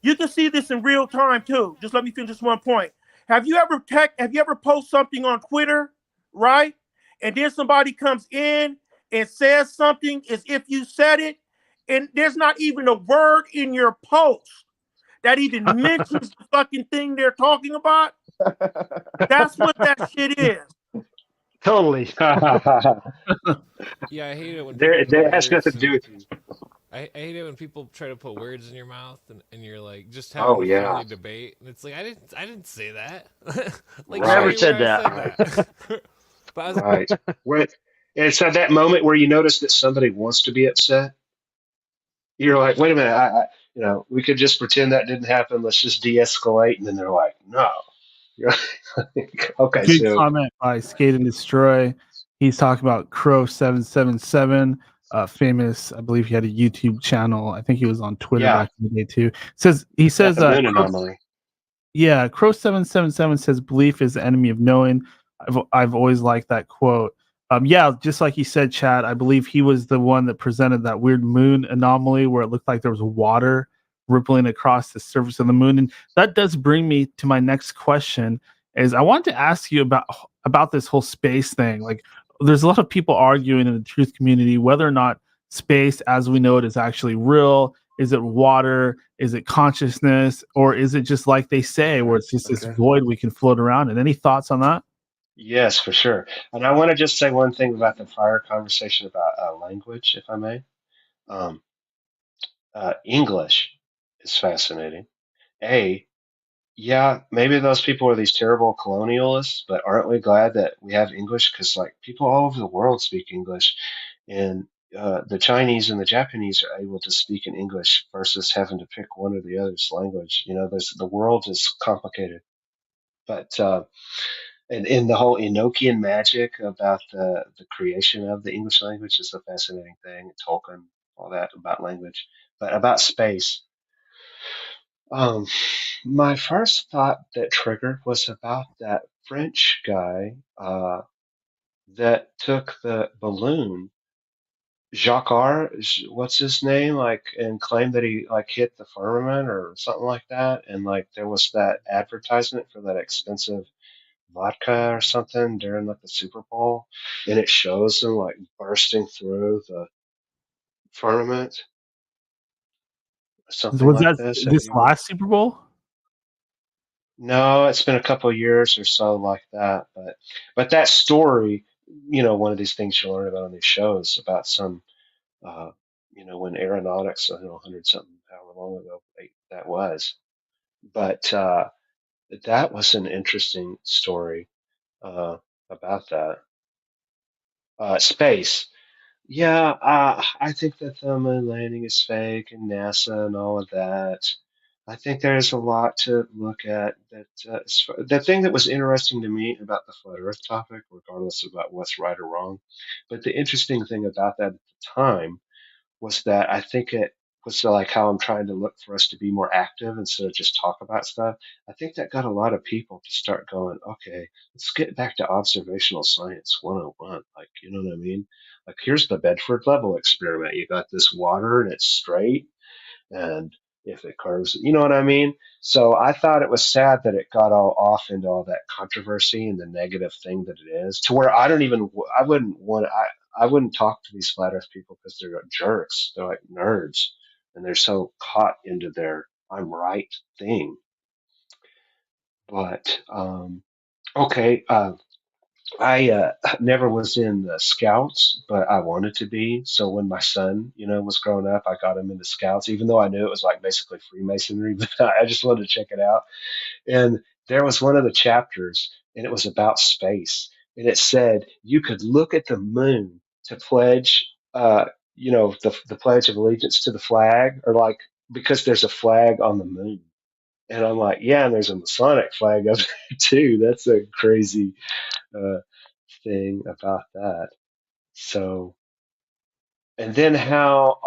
you can see this in real time too. Just let me finish this one point. Have you ever post something on Twitter, right? And then somebody comes in and says something as if you said it, and there's not even a word in your post that even mentions the fucking thing they're talking about? That's what that shit is. Totally. Yeah, I hate it when people put There has nothing words. to do with you. I hate it when people try to put words in your mouth and you're like just having Oh a yeah, friendly debate, and it's like I didn't say that. Like show Never right, me where said I said that. that. But I was, right. When it's at that moment where you notice that somebody wants to be upset, you're like, wait a minute, we could just pretend that didn't happen. Let's just de-escalate, and then they're like, no. You're like, okay, Good so comment by Skate and Destroy. He's talking about Crow777, famous. I believe he had a YouTube channel. I think he was on Twitter yeah, back in the day too. He got says, the moon anomaly. yeah, Crow777 says belief is the enemy of knowing. I've always liked that quote. Yeah, just like you said, Chad, I believe he was the one that presented that weird moon anomaly where it looked like there was water rippling across the surface of the moon. And that does bring me to my next question is I want to ask you about this whole space thing. Like there's a lot of people arguing in the truth community whether or not space as we know it is actually real. Is it water? Is it consciousness? Or is it just like they say, where it's just this Okay. void we can float around in? Any thoughts on that? Yes, for sure. And I want to just say one thing about the prior conversation about language, if I may. Um, English is fascinating. Yeah, maybe those people are these terrible colonialists, but aren't we glad that we have English? Because like people all over the world speak English, and the Chinese and the Japanese are able to speak in English versus having to pick one or the other's language. The world is complicated, but and in the whole Enochian magic about the creation of the English language is a fascinating thing. Tolkien, all that about language, but about space. Um, my first thought that triggered was about that French guy that took the balloon, Jacques R. What's his name? Like, and claimed that he like hit the firmament or something like that. And like there was that advertisement for that expensive vodka or something during like the Super Bowl, and it shows him like bursting through the firmament, something Was like that this. Have this you ever? last Super Bowl? No, it's been a couple of years or so like that, but that story, one of these things you learn about on these shows about some, uh, when aeronautics, I don't know, 100 something, however long ago that was, but that was an interesting story uh, about that. Space. Yeah, I think that the moon landing is fake and NASA and all of that. I think there's a lot to look at. The thing that was interesting to me about the flat Earth topic, regardless of about what's right or wrong, but the interesting thing about that at the time was that I think it was like how I'm trying to look for us to be more active instead of just talk about stuff. I think that got a lot of people to start going, okay, let's get back to observational science 101. Like, you know what I mean? Like, here's the Bedford level experiment. You got this water and it's straight, and if it curves, you know what I mean? So I thought it was sad that it got all off into all that controversy and the negative thing that it is, to where I wouldn't talk to these flat Earth people because they're jerks. They're like nerds, and they're so caught into their "I'm right" thing. But okay, I never was in the Scouts, but I wanted to be. So when my son, was growing up, I got him into Scouts, even though I knew it was like basically Freemasonry, but I just wanted to check it out. And there was one of the chapters, and it was about space. And it said you could look at the moon to pledge, the Pledge of Allegiance to the flag, or like, because there's a flag on the moon. And I'm like, yeah, and there's a Masonic flag up there too. That's a crazy uh, thing about that. So, and then how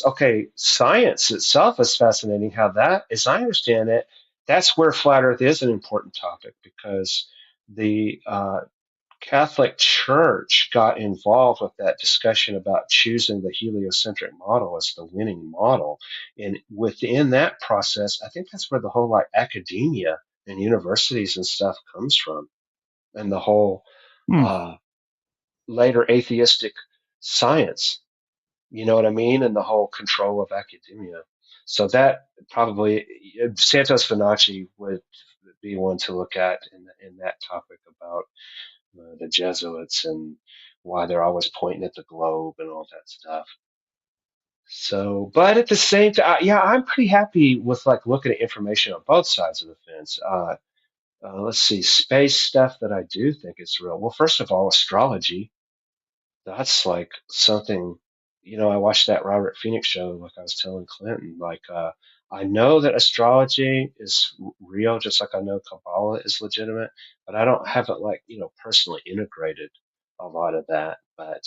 okay, science itself is fascinating. How that, as I understand it, that's where flat Earth is an important topic, because the Catholic Church got involved with that discussion about choosing the heliocentric model as the winning model. And within that process, I think that's where the whole like academia and universities and stuff comes from, and the whole Hmm. later atheistic science. You know what I mean? And the whole control of academia. So that probably Santos Bonacci would be one to look at in that topic about the Jesuits and why they're always pointing at the globe and all that stuff. So, but at the same time, yeah, I'm pretty happy with like looking at information on both sides of the fence. Let's see, space stuff that I do think is real. Well, first of all, astrology. That's like something, I watched that Robert Phoenix show, like I was telling Clinton. Like, I know that astrology is real, just like I know Kabbalah is legitimate, but I don't haven't like, personally integrated a lot of that. But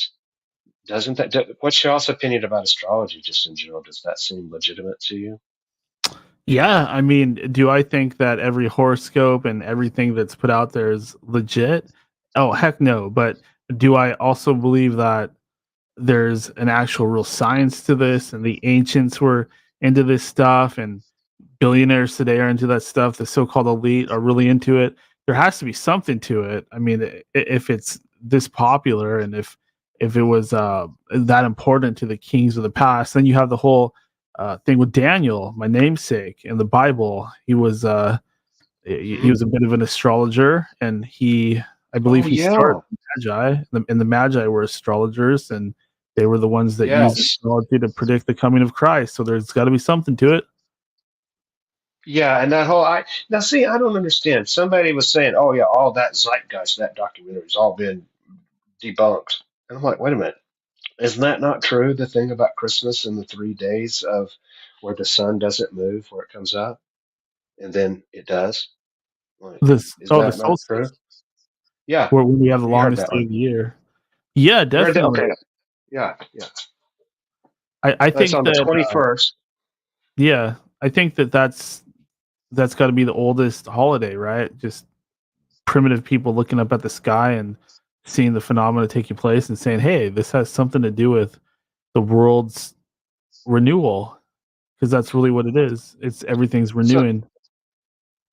what's your also opinion about astrology just in general? Does that seem legitimate to you? Yeah, I mean, do I think that every horoscope and everything that's put out there is legit? Oh, heck no. But do I also believe that there's an actual real science to this, and the ancients were into this stuff, and billionaires today are into that stuff? The so-called elite are really into it. There has to be something to it. I mean, if it's this popular, and if it was that important to the kings of the past, then you have the whole thing with Daniel, my namesake, in the Bible. He was a bit of an astrologer, and I believe Oh he started yeah, the Magi, and the Magi were astrologers, and they were the ones that used yes. astrology to predict the coming of Christ. So there's got to be something to it. Yeah, and that whole now see, I don't understand. Somebody was saying, "Oh yeah, all that zeitgeist, that documentary's all been debunked," and I'm like, "Wait a minute, isn't that not true? The thing about Christmas and the 3 days of where the sun doesn't move, where it comes up, and then it does. Like, is The that not true? solstice, Yeah, where we have the you heard longest that day one. of the year. Yeah, You heard that? definitely. Okay. Yeah, yeah. I It's think on the that 21st. yeah, I think that that's got to be the oldest holiday, right? Just primitive people looking up at the sky and seeing the phenomena taking place and saying, "Hey, this has something to do with the world's renewal," because that's really what it is. It's everything's So, renewing.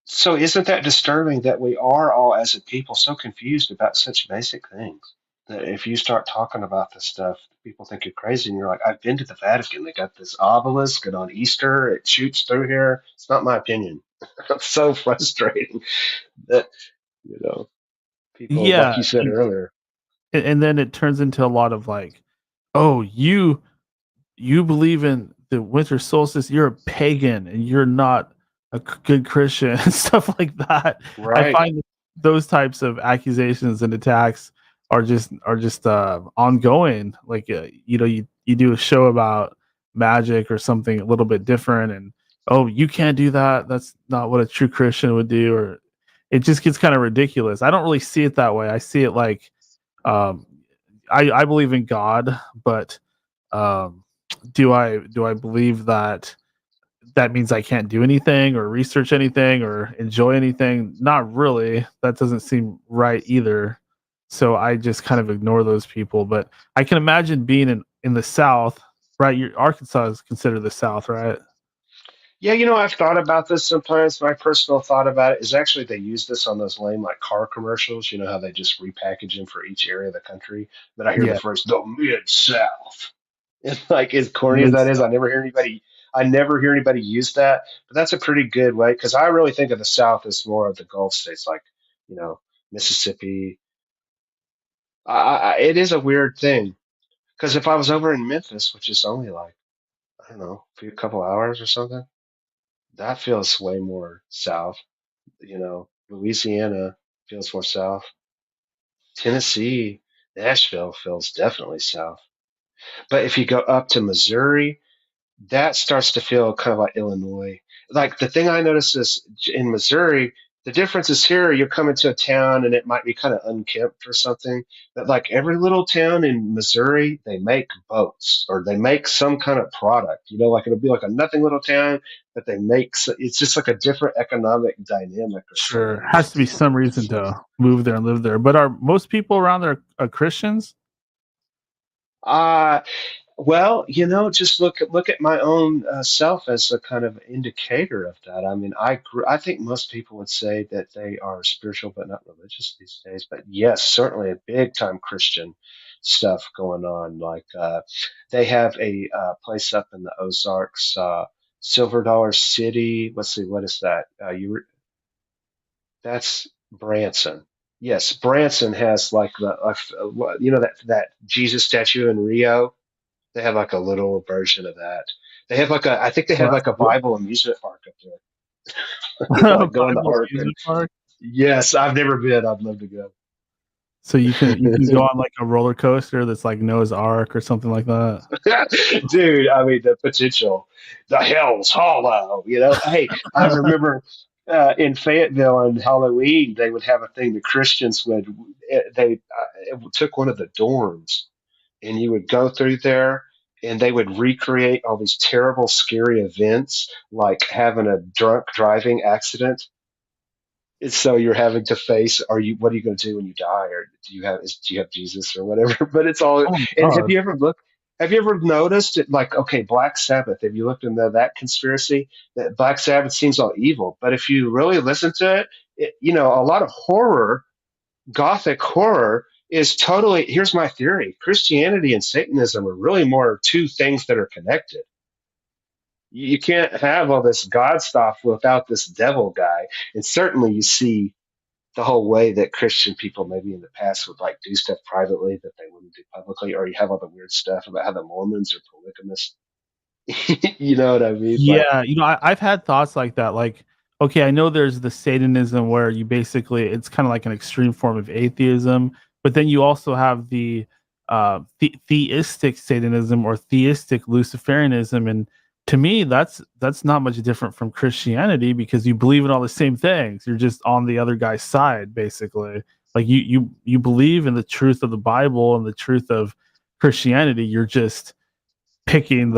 so isn't that disturbing that we are all as a people so confused about such basic things? That if you start talking about this stuff, people think you're crazy, and you're like, I've been to the Vatican. They got this obelisk, and on Easter it shoots through here. It's not my opinion. It's so frustrating that you know people, like Yeah, you said earlier. and then it turns into a lot of like, "Oh, you believe in the winter solstice, you're a pagan and you're not a good Christian," and stuff like that. I Right. find those types of accusations and attacks are just ongoing. Like you do a show about magic or something a little bit different, and oh, you can't do that. That's not what a true Christian would do, or it just gets kind of ridiculous. I don't really see it that way. I see it like um, I believe in God, but um, do I believe that that means I can't do anything or research anything or enjoy anything? Not really. That doesn't seem right either. So I just kind of ignore those people. But I can imagine being in the South, right? Arkansas is considered the South, right? Yeah, I've thought about this sometimes. My personal thought about it is actually they use this on those lame like car commercials. You know how they just repackage them for each area of the country. But I hear the Yeah, phrase "the Mid South." It's like as corny as mid that is. South. I never hear anybody use that. But that's a pretty good way because I really think of the South as more of the Gulf states, like you know Mississippi, It is a weird thing because if I was over in Memphis, which is only like, I don't know, a couple hours or something, that feels way more south. Louisiana feels more south. Tennessee, Nashville feels definitely south. But if you go up to Missouri, that starts to feel kind of like Illinois. Like the thing I noticed is in Missouri, the difference is here you're coming to a town and it might be kind of unkempt or something. But like every little town in Missouri, they make boats or they make some kind of product. Like it'll be like a nothing little town, but it's just like a different economic dynamic or Sure, something. has to be some reason to move there and live there. But are most people around there Christians? Uh, Well, just look at my own self as a kind of indicator of that. I mean, I think most people would say that they are spiritual but not religious these days. But yes, certainly a big time Christian stuff going on. Like they have a place up in the Ozarks, Silver Dollar City. Let's see, what is that? That's Branson. Yes, Branson has like that Jesus statue in Rio. They have like a little version of that. They have I think they Well, have like that's a cool. Bible amusement park up there. Like go in the Bible ark and amusement park. yes, I've never been. I'd love to go. So you can go on like a roller coaster that's like Noah's Ark or something like that. Dude, I mean the potential, the hell's hollow. Hey, I remember in Fayetteville on Halloween they would have a thing. The Christians they took one of the dorms and you would go through there and they would recreate all these terrible scary events like having a drunk driving accident. And so you're having to face, what are you going to do when you die, or do you have Jesus or whatever? But it's all. Oh my And god. have you ever noticed it, like, okay, Black Sabbath, have you looked into that conspiracy that Black Sabbath seems all evil, but if you really listen to a lot of horror, gothic horror is totally, here's my theory: Christianity and Satanism are really more two things that are connected. You can't have all this God stuff without this devil guy. And certainly you see the whole way that Christian people maybe in the past would like do stuff privately that they wouldn't do publicly, or you have all the weird stuff about how the Mormons are polygamous. You know what I mean? Like, Yeah, I've had thoughts like that. Like, okay, I know there's the Satanism where you basically it's kind of like an extreme form of atheism, but then you also have the theistic Satanism or theistic Luciferianism, and to me, that's not much different from Christianity because you believe in all the same things. You're just on the other guy's side, basically. Like you believe in the truth of the Bible and the truth of Christianity. You're just picking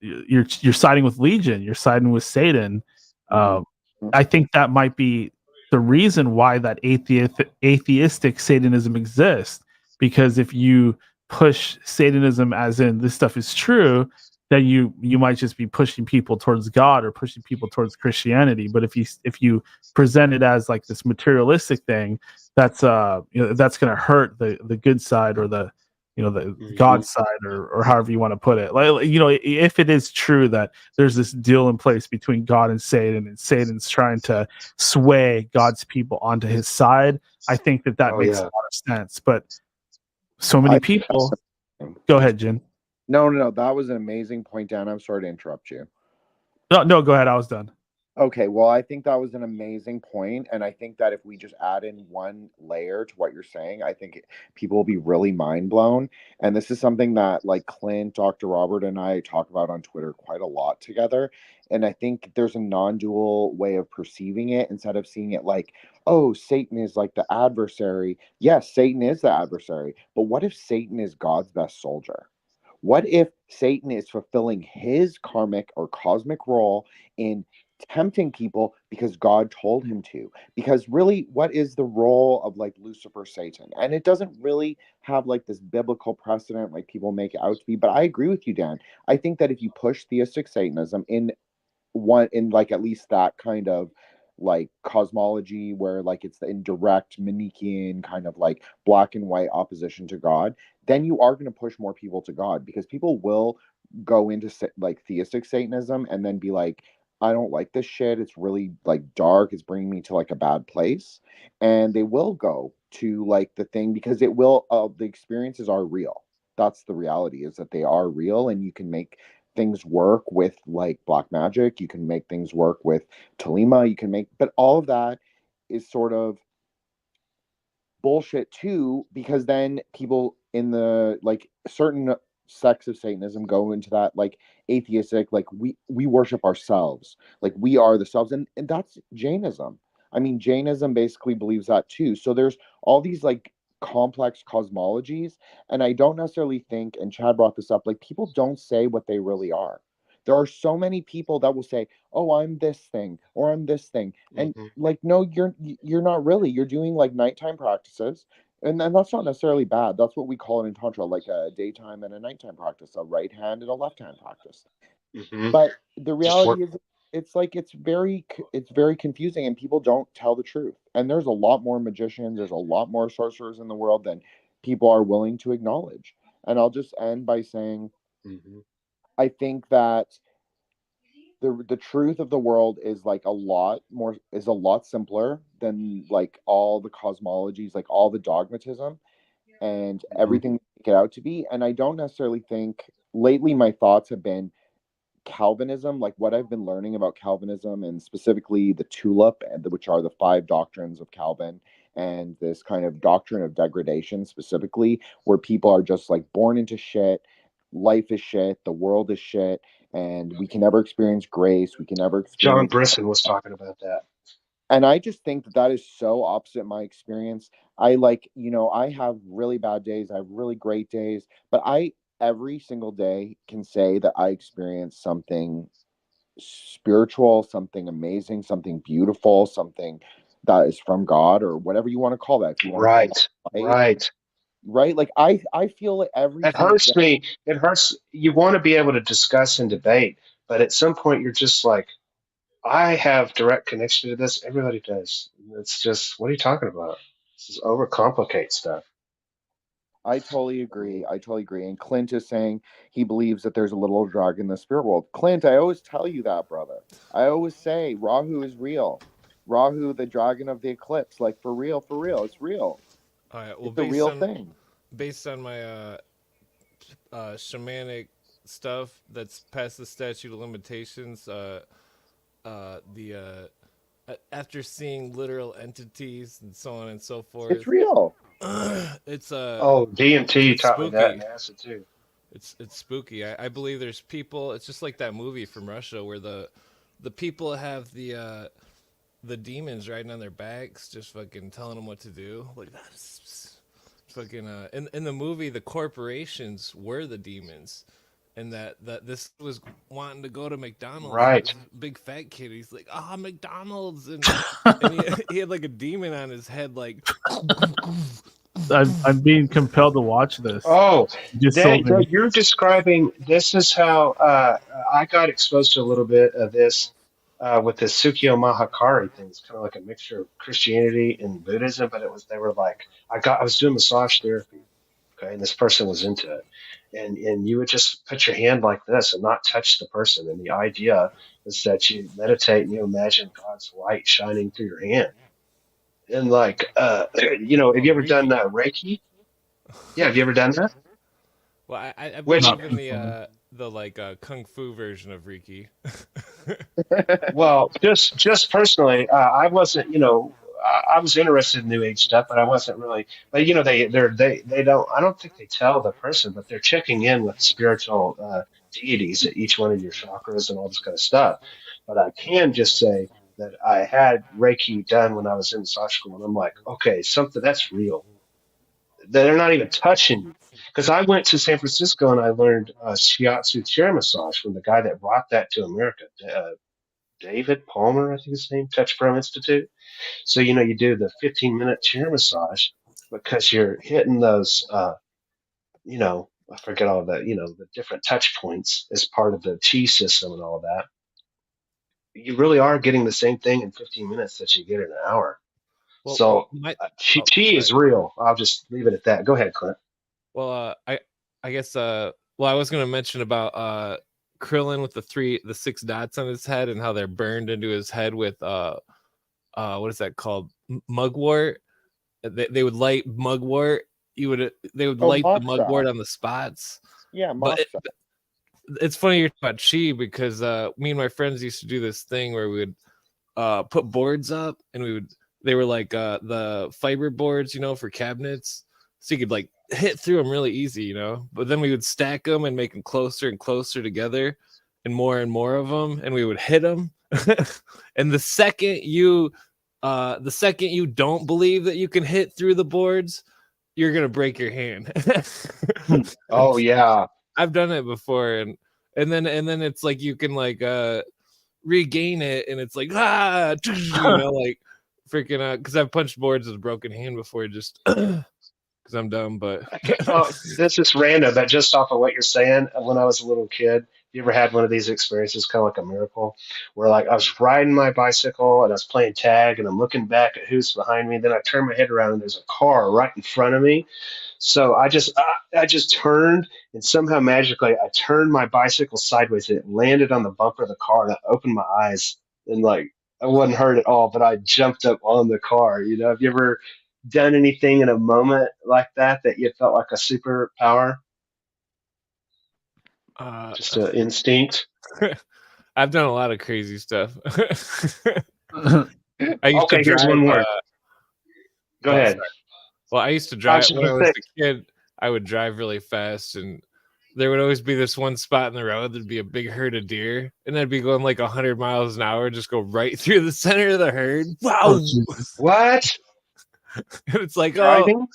you're siding with Legion, you're siding with Satan. I think that might be the reason why that atheistic Satanism exists, because if you push Satanism as in this stuff is true, then you might just be pushing people towards God or pushing people towards Christianity. But if you present it as like this materialistic thing, that's that's going to hurt the good side or the the God side or however you want to put it. Like if it is true that there's this deal in place between God and Satan's trying to sway God's people onto his side, I think that oh makes a yeah. lot of sense. But so many people. Go ahead, Jin. No, that was an amazing point, Dan. I'm sorry to interrupt you. No, go ahead. I was done. Okay, well, I think that was an amazing point, and I think that if we just add in one layer to what you're saying, I think people will be really mind blown. And this is something that, like Clint, Dr. Robert, and I talk about on Twitter quite a lot together. And I think there's a non-dual way of perceiving it instead of seeing it like, oh, Satan is like the adversary. Yes, Satan is the adversary, but what if Satan is God's best soldier? What if Satan is fulfilling his karmic or cosmic role in tempting people because God told him to? Because really, what is the role of like Lucifer, Satan? And it doesn't really have like this biblical precedent like people make it out to be. But I agree with you, Dan. I think that if you push theistic Satanism in like at least that kind of like cosmology where like it's the indirect Manichaean kind of like black and white opposition to God, then you are going to push more people to God, because people will go into like theistic Satanism and then be like, I don't like this shit, it's really like dark, it's bringing me to like a bad place, and they will go to like the thing, because it will the experiences are real. That's the reality, is that they are real, and you can make things work with like black magic, you can make things work with Tolima, you can make, but all of that is sort of bullshit too, because then people in the like certain sects of Satanism go into that like atheistic, like we worship ourselves, like we are the selves, and that's Jainism. I mean, Jainism basically believes that too. So there's all these like complex cosmologies, and I don't necessarily think, and Chad brought this up, like people don't say what they really are. There are so many people that will say, "Oh, I'm this thing," or "I'm this thing," and Hmm. like, no, you're not really. You're doing like nighttime practices, and then that's not necessarily bad. That's what we call it in tantra, like a daytime and a nighttime practice, a right hand and a left hand practice. Hmm. But the Just work. reality is, it's like it's very confusing, and people don't tell the truth. And there's a lot more magicians, there's a lot more sorcerers in the world than people are willing to acknowledge. And I'll just end by saying, Hmm. I think that the truth of the world is like a lot simpler than like all the cosmologies, like all the dogmatism and Hmm. everything they make it out to be. And I don't necessarily think, lately my thoughts have been Calvinism, like what I've been learning about Calvinism, and specifically the tulip, and which are the 5 doctrines of Calvin, and this kind of doctrine of degradation, specifically, where people are just like born into shit, life is shit, the world is shit, and we can never experience grace, we can never John experience. Brisson was talking about that. And I just think that that is so opposite my experience. I like, I have really bad days, I have really great days, but I every single day can say that I experience something spiritual, something amazing, something beautiful, something that is from God, or whatever you want to call that. If you want to call Right. it light, Right. right? Like I feel it every It single hurts day. me. It hurts. You want to be able to discuss and debate, but at some point you're just like, I have direct connection to this. Everybody does. It's just, what are you talking about? This is overcomplicate stuff. I totally agree. I totally agree. And Clint is saying he believes that there's a little dragon in the spirit world. Clint, I always tell you that, brother. I always say Rahu is real. Rahu, the dragon of the eclipse, like for real, it's real. All right. Well, It's a real thing. based on my shamanic stuff that's past the statute of limitations, after seeing literal entities and so on and so It's forth, real. it's Oh, DMT it's taught me that, spooky. and acid too. It's spooky. I believe there's people. It's just like that movie from Russia where the people have the demons riding on their backs, just fucking telling them what to do. Like that's fucking. In the movie, the corporations were the demons, and that this was wanting to go to McDonald's. Right. This big fat kid. He's like, McDonald's, and he had like a demon on his head, like. I'm being compelled to watch this. Oh, You just sold me. you're describing, this is how I got exposed to a little bit of this with the Sukyo Mahakari thing. It's kind of like a mixture of Christianity and Buddhism, but they were like, I was doing massage therapy, okay, and this person was into it. And you would just put your hand like this and not touch the person. And the idea is that you meditate and you imagine God's light shining through your hand. And like, have you ever done Reiki. Reiki? Yeah, have you ever done that? Well, I Which, believe in the like kung fu version of Reiki. well, just personally, I wasn't, I was interested in New Age stuff, but I wasn't really. But they don't. I don't think they tell the person, but they're checking in with spiritual deities at each one of your chakras and all this kind of stuff. But I can just say that I had Reiki done when I was in massage school, and I'm like, okay, something that's real. They're not even touching you. Because I went to San Francisco and I learned shiatsu chair massage from the guy that brought that to America, David Palmer, I think his name, Touch Pro Institute. So, you do the 15-minute chair massage because you're hitting those, I forget all that, the different touch points as part of the chi system and all of that. You really are getting the same thing in 15 minutes that you get in an hour. So, chi is real. I'll just leave it at that. Go ahead, Clint. Well, I guess I was gonna mention about Krillin with the 6 dots on his head and how they're burned into his head with what is that called, mugwort, they would light mugwort. They would Oh, light the moxa. mugwort on the spots. Yeah, But moxa. it's funny you're talking about chi, because me and my friends used to do this thing where we would put boards up, and they were like the fiber boards, for cabinets, so you could like hit through them really easy, but then we would stack them and make them closer and closer together, and more of them, and we would hit them. And the second you don't believe that you can hit through the boards, you're gonna break your hand. Oh yeah. I've done it before, and then it's like you can like regain it, and it's like like freaking because I've punched boards with a broken hand before, just because I'm dumb. But This is random, but just off of what you're saying, when I was a little kid, you ever had one of these experiences, kind of like a miracle, where like I was riding my bicycle and I was playing tag, and I'm looking back at who's behind me, and then I turn my head around and there's a car right in front of me. So I just turned, and somehow magically I turned my bicycle sideways, and it landed on the bumper of the car, and I opened my eyes, and like I wasn't hurt at all, but I jumped up on the car. Have you ever done anything in a moment like that you felt like a superpower? Just an instinct. I've done a lot of crazy stuff. I used to drive, here's one more. Go ahead. Sorry. Well, I used to drive when I was a kid. I would drive really fast, and there would always be this one spot in the road. There'd be a big herd of deer, and I'd be going like 100 miles an hour, just go right through the center of the herd. Wow! What? It's like driving.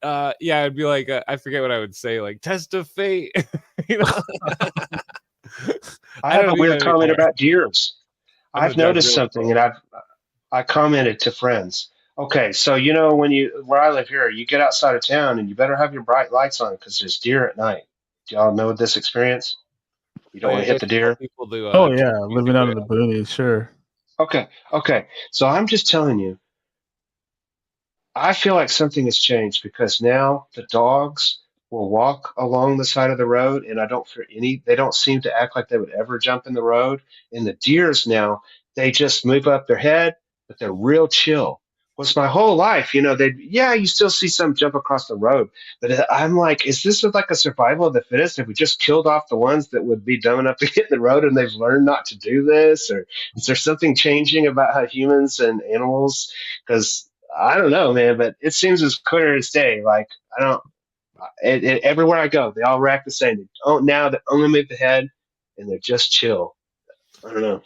Yeah, I'd be like, I forget what I would say, like test of fate. I have a weird comment about deers. I've noticed something, and I commented to friends. Okay, so where I live here, you get outside of town and you better have your bright lights on because there's deer at night. Do y'all know this experience? You don't want to hit the deer? People do. Oh yeah, living out in the boonies, sure. Okay. So I'm just telling you, I feel like something has changed because now the dogs will walk along the side of the road, and I don't fear they don't seem to act like they would ever jump in the road. And the deers now, they just move up their head, but they're real chill. Was my whole life, you still see some jump across the road, but I'm like, is this like a survival of the fittest? Have we just killed off the ones that would be dumb enough to get in the road, and they've learned not to do this? Or is there something changing about how humans and animals? Because I don't know, man, but it seems as clear as day. Like everywhere I go, they all react the same. Now they only move the head, and they're just chill. I don't know.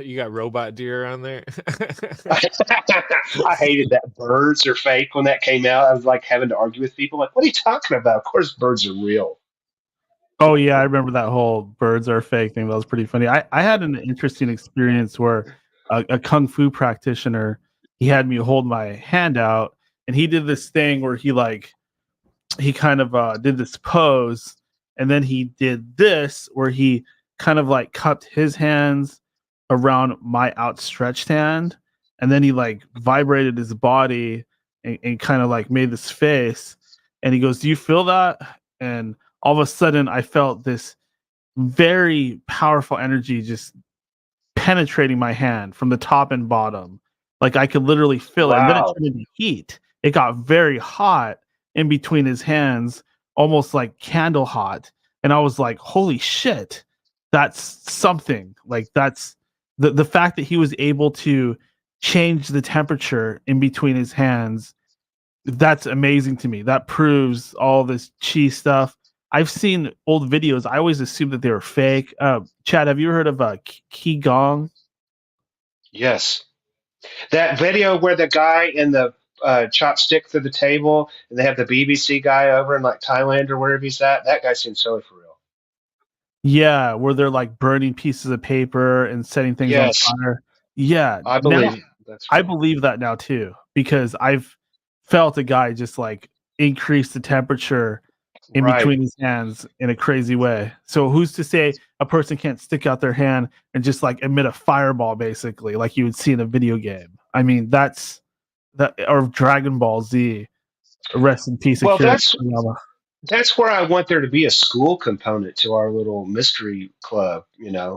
You got robot deer on there. I hated that birds are fake when that came out. I was like having to argue with people. Like, what are you talking about? Of course, birds are real. Oh yeah, I remember that whole birds are fake thing. That was pretty funny. I had an interesting experience where a kung fu practitioner, he had me hold my hand out, and he did this thing where he kind of did this pose, and then he did this where he kind of like cupped his hands around my outstretched hand, and then he like vibrated his body and kind of like made this face, and he goes, "Do you feel that?" And all of a sudden I felt this very powerful energy just penetrating my hand from the top and bottom. Like I could literally feel it. And then it turned into heat. It got very hot in between his hands, almost like candle hot. And I was like, holy shit, that's something. Like that's the fact that he was able to change the temperature in between his hands. That's amazing to me. That proves all this chi stuff. I've seen old videos. I always assumed that they were fake. Chad, have you heard of Qigong? Yes. That video where the guy in the chopstick through the table, and they have the BBC guy over in like Thailand or wherever he's at. That guy seems totally for real. Yeah, where they're like burning pieces of paper and setting things on fire. Yeah, I believe that's I believe that now too, because I've felt a guy just like increase the temperature in between his hands in a crazy way. So who's to say a person can't stick out their hand and just like emit a fireball, basically, like you would see in a video game? I mean, that's that, or Dragon Ball Z. Rest in peace. Well, that's where I want there to be a school component to our little mystery club,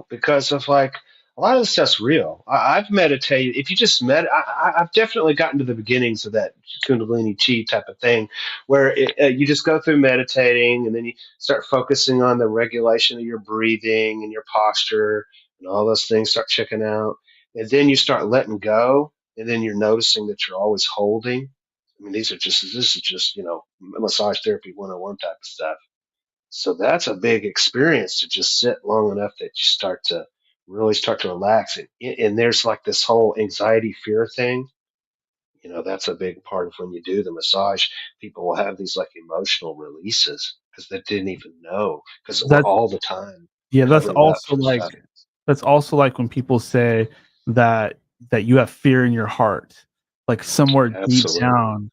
because of like A lot of the stuff's real. I've meditated. If you just I've definitely gotten to the beginnings of that Kundalini chi type of thing, where you just go through meditating, and then you start focusing on the regulation of your breathing and your posture, and all those things start checking out, and then you start letting go, and then you're noticing that you're always holding. I mean, this is just massage therapy 101 type of stuff. So that's a big experience to just sit long enough that you start to relax. And there's like this whole anxiety fear thing. That's a big part of when you do the massage. People will have these like emotional releases because they didn't even know because we're That all the time yeah, covering up for stuff. that's also like when people say that you have fear in your heart, like somewhere deep Absolutely. down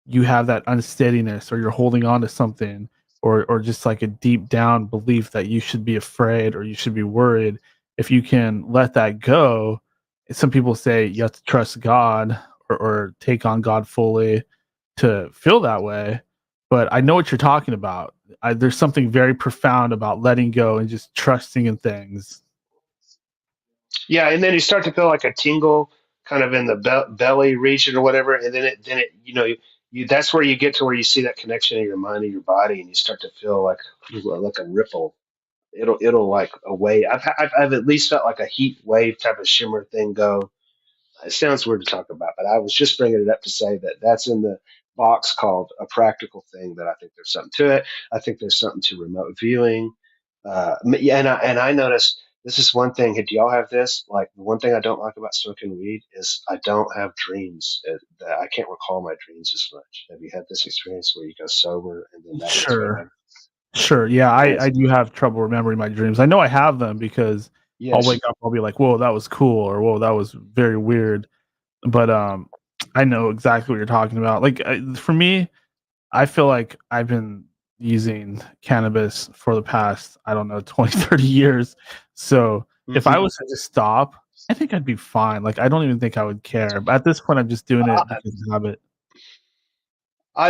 you have that unsteadiness, or you're holding on to something, or just like a deep down belief that you should be afraid or you should be worried. If you can let that go, some people say you have to trust God, or take on God fully to feel that way. But I know what you're talking about. There's something very profound about letting go and just trusting in things. Yeah, and then you start to feel like a tingle kind of in the belly region or whatever, and that's where you get to where you see that connection in your mind and your body, and you start to feel like a ripple. It'll like a wave. I've at least felt like a heat wave type of shimmer thing go. It sounds weird to talk about, but I was just bringing it up to say that that's in the box called a practical thing. That I think there's something to it. I think there's something to remote viewing. Yeah, and I noticed this is one thing. Do y'all have this? Like the one thing I don't like about smoking weed is I don't have dreams. I can't recall my dreams as much. Have you had this experience where you go sober and then that gets Sure. better? Sure. Yeah, Man, I do have trouble remembering my dreams. I know I have them because I'll yes. wake up, I'll be like, "Whoa, that was cool," or "Whoa, that was very weird." But I know exactly what you're talking about. Like for me, I feel like I've been using cannabis for the past, I don't know, 20, 30 years. So if I hmm was to just stop, I think I'd be fine. Like I don't even think I would care. But at this point, I'm just doing it because of habit. I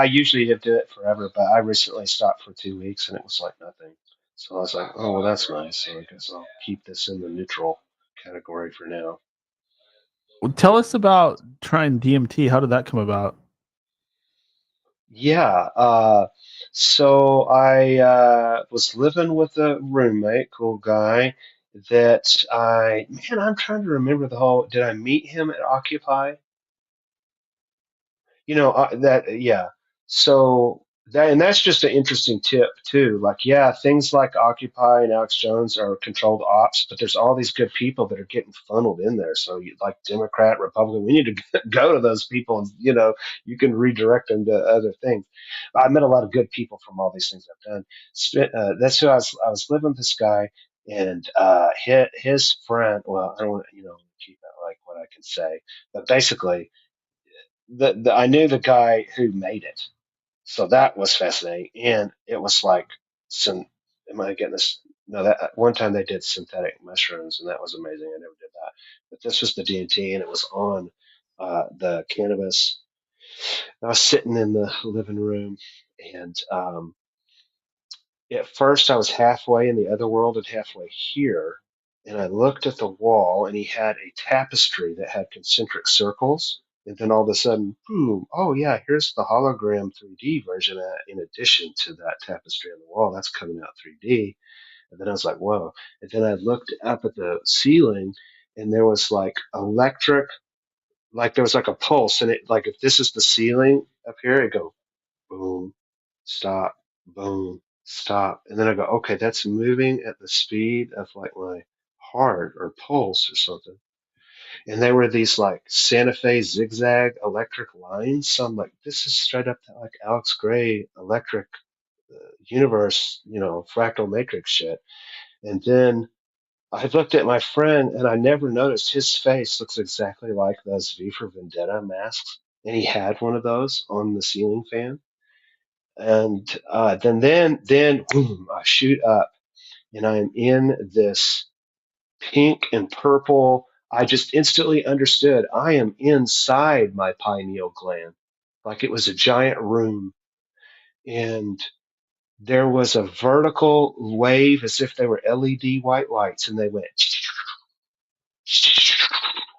usually have do it forever, but I recently stopped for 2 weeks and it was like nothing. So I was like, oh, well, that's nice. So I guess I'll keep this in the neutral category for now. Well, tell us about trying DMT. How did that come about? Yeah. So I was living with a roommate, cool guy, man, I'm trying to remember did I meet him at Occupy? Yeah. So that's just an interesting tip too. Like, yeah, things like Occupy and Alex Jones are controlled ops, but there's all these good people that are getting funneled in there. So, like Democrat, Republican, we need to go to those people, and you can redirect them to other things. I met a lot of good people from all these things I've done. That's who I was living with this guy, and his friend. Well, I don't want to, keep it like what I can say, but basically I knew the guy who made it, so that was fascinating. And it was like some. Am I getting this? No, that one time they did synthetic mushrooms, and that was amazing. I never did that, but this was the DMT, and it was on the cannabis. I was sitting in the living room, and at first I was halfway in the other world and halfway here, and I looked at the wall, and he had a tapestry that had concentric circles. And then all of a sudden, boom, oh yeah, here's the hologram 3D version in addition to that tapestry on the wall. That's coming out 3D. And then I was like, whoa. And then I looked up at the ceiling, and there was like electric, like there was like a pulse. And it, like, if this is the ceiling up here, it go boom, stop, boom, stop. And then I go, okay, that's moving at the speed of like my heart or pulse or something. And there were these like Santa Fe zigzag electric lines. So I'm like, this is straight up to like Alex Gray electric universe, fractal matrix shit. And then I looked at my friend and I never noticed his face looks exactly like those V for Vendetta masks. And he had one of those on the ceiling fan. And then boom, I shoot up and I am in this pink and purple. I just instantly understood I am inside my pineal gland, like it was a giant room. And there was a vertical wave as if they were LED white lights, and they went.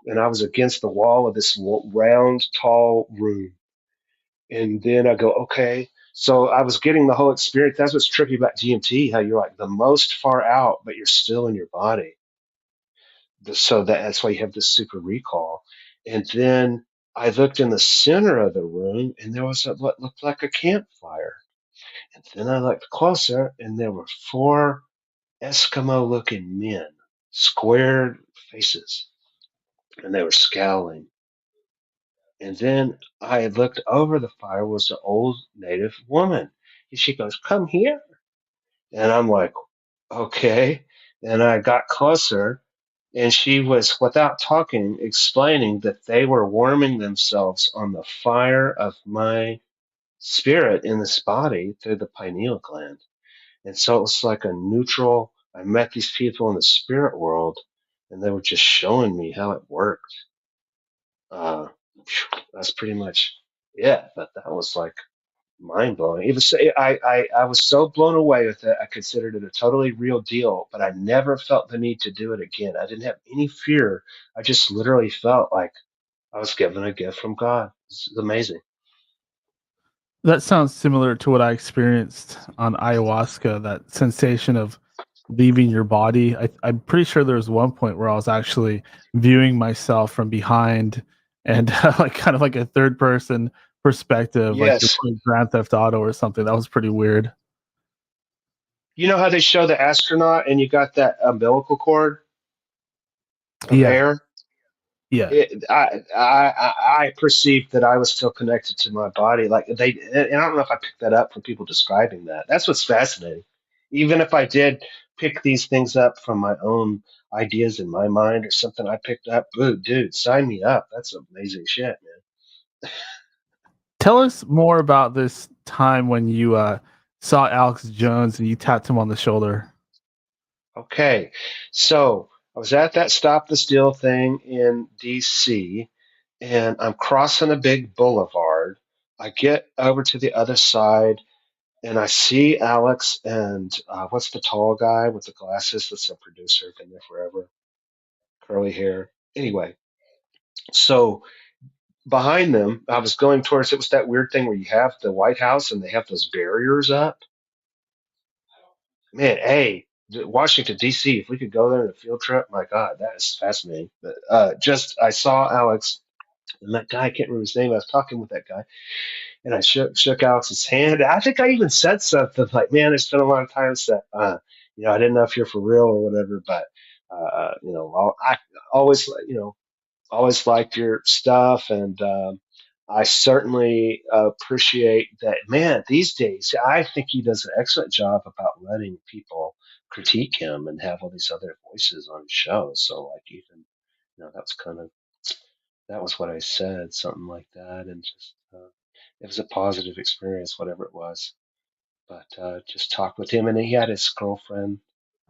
and I was against the wall of this round, tall room. And then I go, okay. So I was getting the whole experience. That's what's tricky about DMT, how you're like the most far out, but you're still in your body. So that's why you have this super recall. And then I looked in the center of the room, and there was what looked like a campfire. And then I looked closer, and there were 4 Eskimo-looking men, squared faces, and they were scowling. And then I looked over the fire was an old native woman. And she goes, "Come here." And I'm like, okay. And I got closer, and she was, without talking, explaining that they were warming themselves on the fire of my spirit in this body through the pineal gland. And so it was like a neutral. I met these people in the spirit world, and they were just showing me how it worked. That's pretty much it. But that was like mind blowing. It was. I was so blown away with it. I considered it a totally real deal, but I never felt the need to do it again. I didn't have any fear. I just literally felt like I was given a gift from God. It's amazing. That sounds similar to what I experienced on ayahuasca, that sensation of leaving your body. I'm pretty sure there was one point where I was actually viewing myself from behind and like kind of like a third person perspective, like you're Yes. playing Grand Theft Auto or something. That was pretty weird. You know how they show the astronaut and you got that umbilical cord of Yeah. air? Yeah. I perceived that I was still connected to my body. Like and I don't know if I picked that up from people describing that. That's what's fascinating. Even if I did pick these things up from my own ideas in my mind or something I picked up, dude, sign me up. That's amazing shit, man. Tell us more about this time when you saw Alex Jones and you tapped him on the shoulder. Okay, so I was at that Stop the Steal thing in DC, and I'm crossing a big boulevard. I get over to the other side, and I see Alex and what's the tall guy with the glasses that's a producer, been there forever, curly hair. Anyway, so behind them, I was going towards it was that weird thing where you have the White House and they have those barriers up. Man, hey, Washington D.C. If we could go there on a field trip, my God, that is fascinating. But I saw Alex and that guy. I can't remember his name. I was talking with that guy, and I shook Alex's hand. I think I even said something like, "Man, it's been a long time since I didn't know if you're for real or whatever." But I always, always liked your stuff, and I certainly appreciate that. Man, these days, I think he does an excellent job about letting people critique him and have all these other voices on his show. So, like, even that was what I said, something like that, and just it was a positive experience, whatever it was. But just talked with him, and he had his girlfriend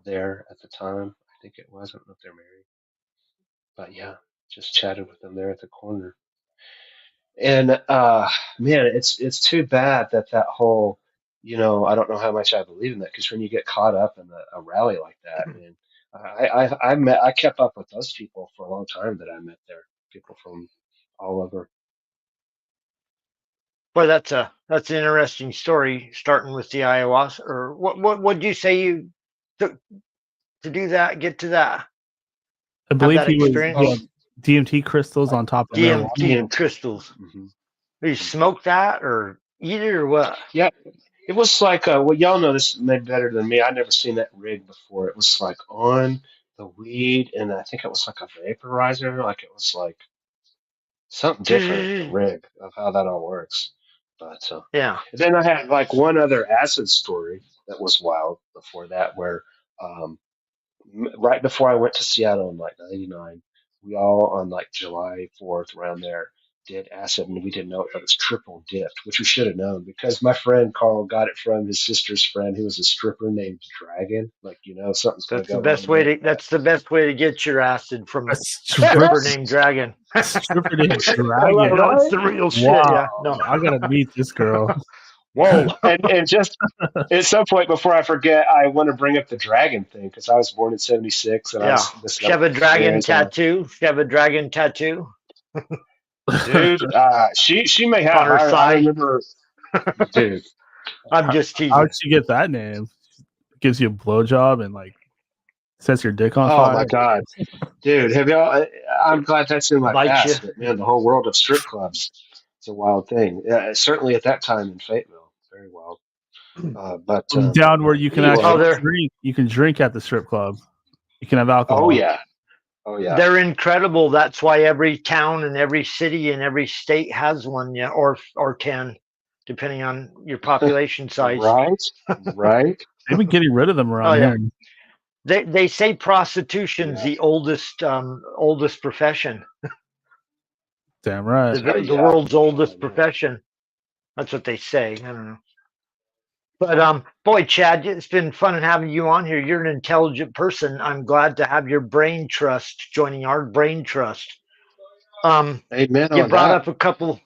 there at the time. I think it was. I don't know if they're married, but yeah, just chatted with them there at the corner. And man, it's too bad that whole, I don't know how much I believe in that because when you get caught up in a rally like that, man, I kept up with those people for a long time that I met there, people from all over. Boy, that's an interesting story. Starting with the ayahuasca, or what did you say you took to do that? Get to that. I believe that he was experience? DMT crystals on top of marijuana. DMT crystals. Mm-hmm. You smoke that or eat it or what? Yeah, it was like well, y'all know this maybe better than me. I'd never seen that rig before. It was like on the weed, and I think it was like a vaporizer. Like it was like something different, the rig of how that all works. But yeah. Then I had like one other acid story that was wild before that, where right before I went to Seattle in like '99, we all on like July 4th around there did acid, and we didn't know it was triple dipped, which we should have known because my friend Carl got it from his sister's friend who was a stripper named Dragon. Like, something's going to go. That's the best way to get your acid from a stripper named Dragon. Stripper named Dragon. No, it's the real shit. Wow. Yeah, no, I gotta meet this girl. Whoa. And just at some point before I forget, I want to bring up the dragon thing because I was born in '76 and I Yeah. was listening She have to a my dragon friends. tattoo. She have a dragon tattoo Dude, she may on have. her I thigh. remember, dude. I'm just How'd teasing. she get that name? Gives you a blowjob and like sets your dick on Oh my fire. God, dude, have y'all? I'm glad that's in my Bite you. past, but man, the whole world of strip clubs, it's a wild thing. Certainly at that time in Fayetteville, very wild. But Down where you can anyway, Oh, actually they're drink. You can drink at the strip club. You can have alcohol. oh yeah, oh yeah, they're incredible. That's why every town and every city and every state has one, yeah, or 10, depending on your population size. right, right. They've been getting rid of them Oh around yeah. here. They say prostitution's Yeah. the oldest profession. Damn right. The Yeah. world's oldest Yeah. profession. That's what they say. I don't know. But boy, Chad, it's been fun having you on here. You're an intelligent person. I'm glad to have your brain trust joining our brain trust. Amen You on brought that. up a couple.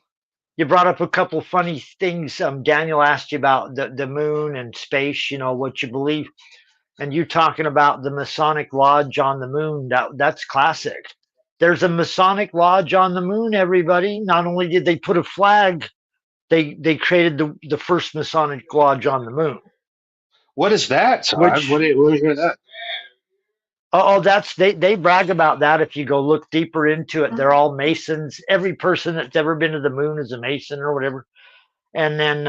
You brought up a couple funny things. Daniel asked you about the moon and space. You know what you believe, and you talking about the Masonic Lodge on the moon. That's classic. There's a Masonic Lodge on the moon. Everybody. Not only did they put a flag, they created the first Masonic Lodge on the moon. What is that, Todd? Which What do you hear that? oh, that's they brag about that. If you go look deeper into it, they're all Masons. Every person that's ever been to the moon is a Mason or whatever. And then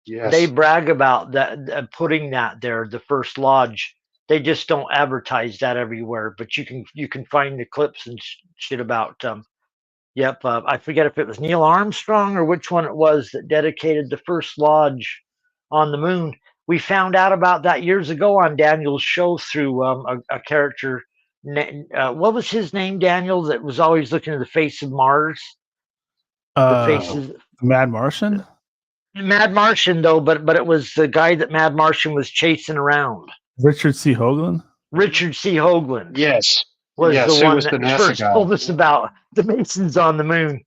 they Yes. brag about that putting that there, the first lodge. They just don't advertise that everywhere, but you can find the clips and shit about. Yep, I forget if it was Neil Armstrong or which one it was that dedicated the first lodge on the moon. We found out about that years ago on Daniel's show through a character. What was his name, Daniel? That was always looking at the face of Mars. The faces. Mad Martian. Mad Martian, though, but it was the guy that Mad Martian was chasing around. Richard C. Hoagland. Richard C. Hoagland Yes. was Yes, the who one was the that NASA first guy? told us about the Masons on the moon.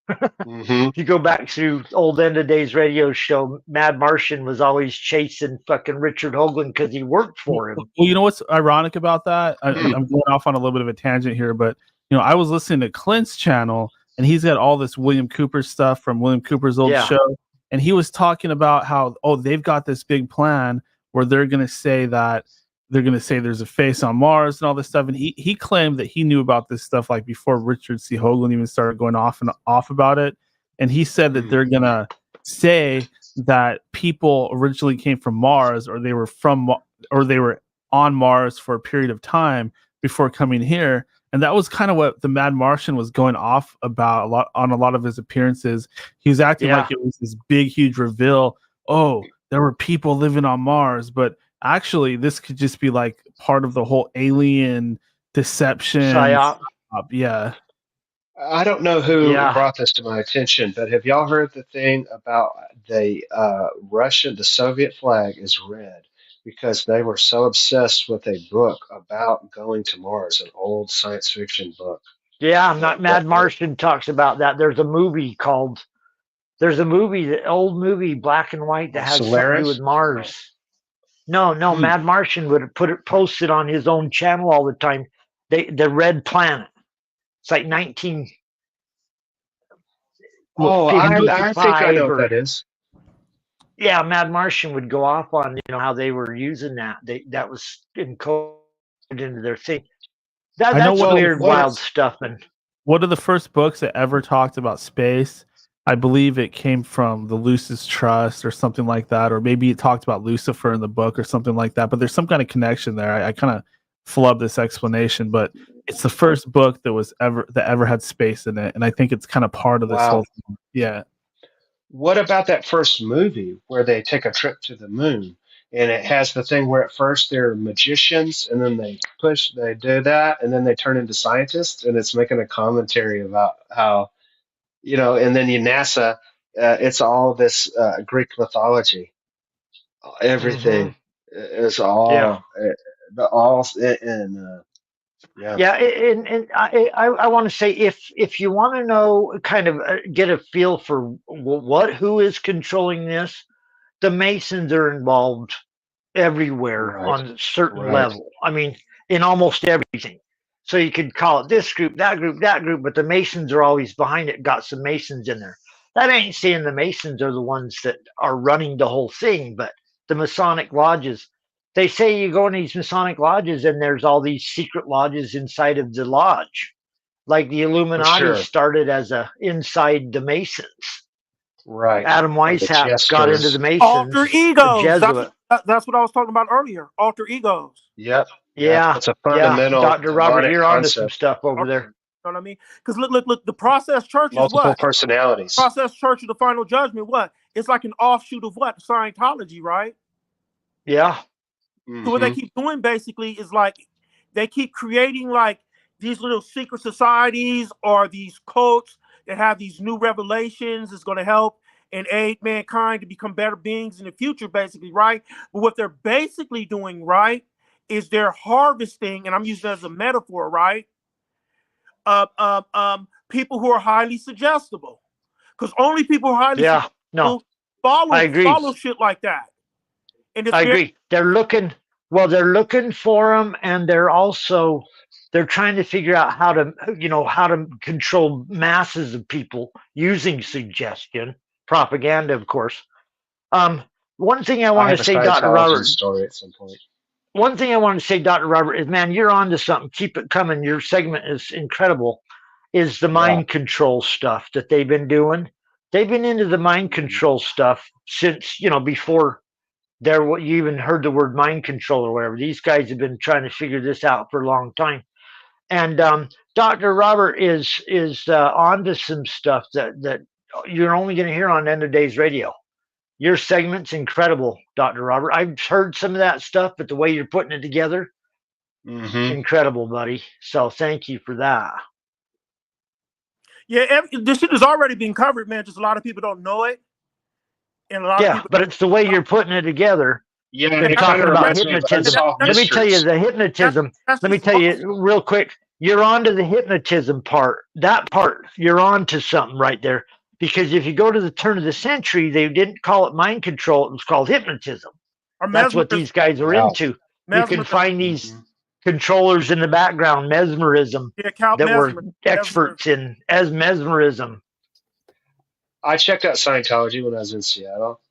Mm-hmm. If you go back through old End of Days radio show, Mad Martian was always chasing fucking Richard Hoagland because he worked for him. Well, you know what's ironic about that? I'm going off on a little bit of a tangent here, but you know, I was listening to Clint's channel, and he's got all this William Cooper stuff from William Cooper's old show, and he was talking about how they've got this big plan where they're going to say there's a face on Mars and all this stuff, and he claimed that he knew about this stuff like before Richard C. Hoagland even started going off about it, and he said that they're gonna say that people originally came from Mars, or they were on Mars for a period of time before coming here. And that was kind of what the Mad Martian was going off about on a lot of his appearances. He was acting like it was this big, huge reveal. Oh, there were people living on Mars, but actually, this could just be like part of the whole alien deception. Psyop. Yeah. I don't know who brought this to my attention, but have y'all heard the thing about the Soviet flag is red because they were so obsessed with a book about going to Mars, an old science fiction book. Yeah, Mad Martian talks about that. There's a movie, the old movie, black and white, that has something to do with Mars. No, Mad Martian would posted on his own channel all the time. The Red Planet. It's like 19. I think I know what that is. Yeah, Mad Martian would go off on how they were using that. That was encoded into their thing. That's weird, wild stuff. And one of the first books that ever talked about space, I believe it came from the Lucis Trust or something like that, or maybe it talked about Lucifer in the book or something like that. But there's some kind of connection there. I kind of flub this explanation, but it's the first book that ever had space in it, and I think it's kind of part of this whole thing. Yeah. What about that first movie where they take a trip to the moon, and it has the thing where at first they're magicians, and then they do that, and then they turn into scientists, and it's making a commentary about how, and then NASA, it's all this Greek mythology. Everything is all and I want to say if you want to know, kind of get a feel for who is controlling this, the Masons are involved everywhere Right. on a certain Right. level. I mean, in almost everything. So you could call it this group, that group, that group, but the Masons are always behind it, got some Masons in there. That ain't saying the Masons are the ones that are running the whole thing, but the Masonic lodges, they say you go in these Masonic lodges and there's all these secret lodges inside of the lodge. Like the For Illuminati sure. started as a inside the Masons. Right. Adam Or the Weishaupt got into the jesters. Masons, Alter the egos. Jesuit. That's what I was talking about earlier. Alter egos. Yep. Yep. Yeah, That's a yeah. fundamental Dr. Robert, demonic you're onto some concept. stuff over Okay, there. you know what I mean? Because look. The process church is Multiple what? personalities. Process church of the final judgment. What? It's like an offshoot of what? Scientology, right? Yeah. So what they Mhm. keep doing basically is like they keep creating like these little secret societies or these cults that have these new revelations that's going to help and aid mankind to become better beings in the future, basically, right? But what they're basically doing, right, is they're harvesting, and I'm using it as a metaphor, right? People who are highly suggestible, because only people who are highly Yeah. No, suggestible I agree. follow shit like that, and it's I very agree. They're looking, well, they're looking for them, and they're trying to figure out how to, how to control masses of people using suggestion, propaganda, of course. Um, one thing I I want have to a say, Dr. Scientology Robert, story at some point. one thing I want to say, Dr. Robert, is man, you're on to something. Keep it coming. Your segment is incredible. Is the Yeah. mind control stuff that they've been doing. They've been into the mind Mhm. control stuff since, before what you even heard the word mind control or whatever. These guys have been trying to figure this out for a long time. And Dr. Robert is onto some stuff that you're only going to hear on End of Days Radio. Your segment's incredible, Dr. Robert. I've heard some of that stuff, but the way you're putting it together, Mhm. incredible, buddy. So thank you for that. yeah. This shit has already been covered, man. Just a lot of people don't know it, and a lot of Yeah, people. but it's the way you're putting it together. Yeah, You're it kind talking of about reminds me of hypnotism. Unsolved Let me tell you, Mysteries. the hypnotism. That's Let me just tell false. you real quick. You're on to the hypnotism part. That part, you're on to something right there. Because if you go to the turn of the century, they didn't call it mind control. It was called hypnotism. Or That's what mesmerism. these guys are Wow. into. You can Mesmerism. find these Mhm. controllers in the background, mesmerism, Yeah, Cal that were mesmerism. experts in as mesmerism. I checked out Scientology when I was in Seattle.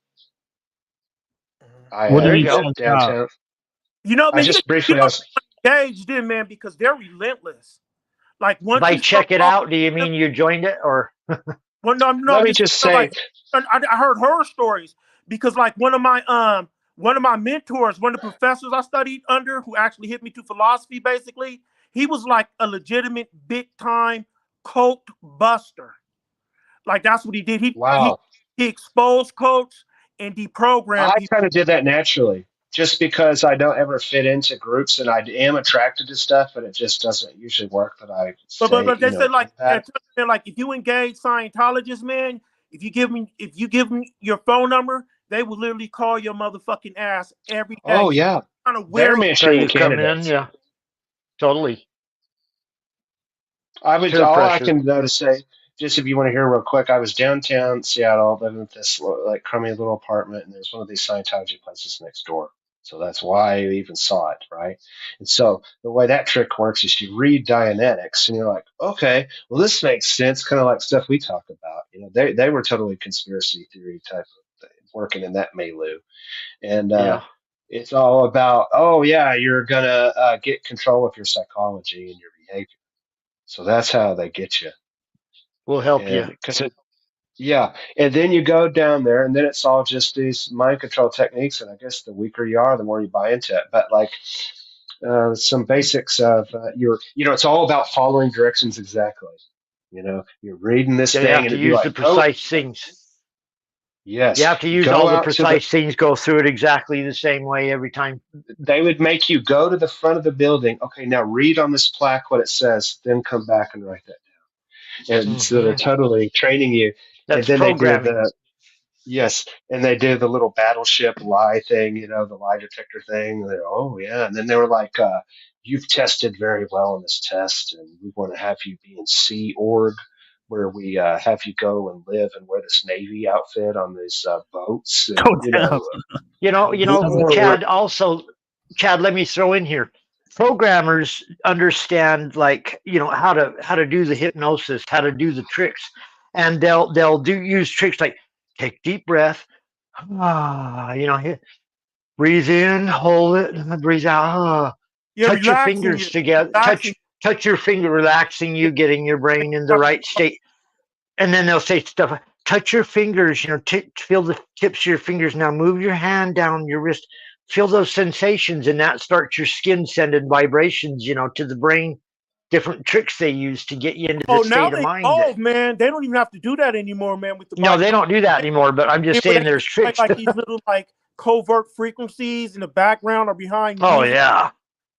I What do There you you go. check out? downtown. You know, I man, just briefly you I know, was engaged in, man, because they're relentless. Like once By you start check it talking, out, do you mean you joined it or? well, no, let I'm me just just saying, say like I heard horror stories because like one of my mentors, one of the professors I studied under, who actually hit me to philosophy, basically, he was like a legitimate big time cult buster. Like that's what he did. wow. He exposed cults and deprogrammed I people. kind of did that naturally, just because I don't ever fit into groups, and I am attracted to stuff, but it just doesn't usually work. That I stay, But they said like in that. if you engage Scientologists, man, if you give them your phone number, they will literally call your motherfucking ass every day. Oh yeah, Kind of they're wear you. So Manchurian you come in, candidates. yeah, totally. I would Peer all I pressure. can know to say, just if you want to hear real quick, I was downtown Seattle, living with this like crummy little apartment, and there's one of these Scientology places next door. So that's why I even saw it, right? And so the way that trick works is you read Dianetics, and you're like, okay, well this makes sense, kind of like stuff we talk about. They were totally conspiracy theory type of thing, working in that milieu, and Yeah, it's all about, oh yeah, you're gonna get control of your psychology and your behavior. So that's how they get you. we'll help you. And because yeah, and then you go down there, and then it's all just these mind control techniques. And I guess the weaker you are, the more you buy into it. But like some basics of it's all about following directions exactly. You're reading this You thing, have and to it'd be use the like, go, precise things. You yes, have to use go all the out to the. precise things, go through it exactly the same way every time. They would make you go to the front of the building. Okay, now read on this plaque what it says, then come back and write that down. And so they're Hmm. totally training you. And That's then they do programming. the. Yes, and they did the little battleship lie thing, the lie detector thing. Oh yeah, and then they were like, "You've tested very well on this test, and we want to have you be in Sea Org where we have you go and live and wear this Navy outfit on these boats. And, Oh, damn. Chad, let me throw in here. Programmers understand, like, how to do the hypnosis, how to do the tricks, and they'll use tricks like take deep breath, breathe in, hold it, breathe out, touch your fingers together, touch your finger, relaxing you, getting your brain in the right state, and then they'll say stuff. Touch your fingers, feel the tips of your fingers. Now move your hand down your wrist. Feel those sensations, and that starts your skin sending vibrations, to the brain. Different tricks they use to get you into the state of mind. Oh man, they don't even have to do that anymore, man. With the no, they don't do that anymore. But I'm just saying, there's tricks. Like these little covert frequencies in the background or behind. Oh yeah,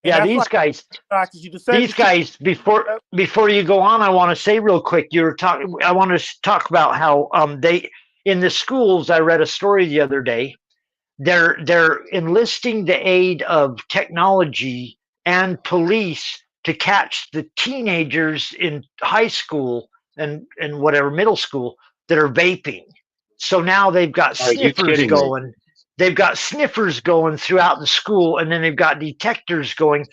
yeah. These guys. Before you go on, I want to say real quick. I want to talk about how they in the schools. I read a story the other day. They're enlisting the aid of technology and police to catch the teenagers in high school and whatever middle school that are vaping. So now they've got sniffers going. They've got sniffers going throughout the school, and then they've got detectors going,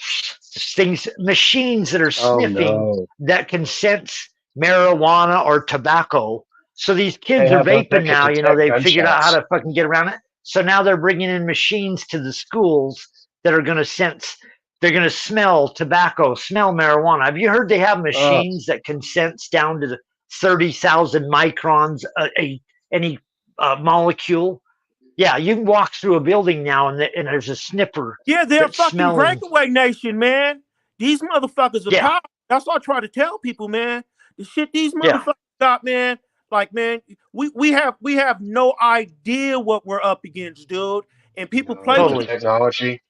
machines that are sniffing that can sense marijuana or tobacco. So these kids are vaping now. They've figured out how to fucking get around it. So now they're bringing in machines to the schools that are going to sense. They're going to smell tobacco, smell marijuana. Have you heard they have machines that can sense down to the 30,000 microns any molecule? Yeah, you can walk through a building now and there's a sniffer. Yeah, they're fucking breakaway nation, man. These motherfuckers are powerful. That's what I try to tell people, man. The shit these motherfuckers got, man. Like, man, we have no idea what we're up against, dude. And people play with technology.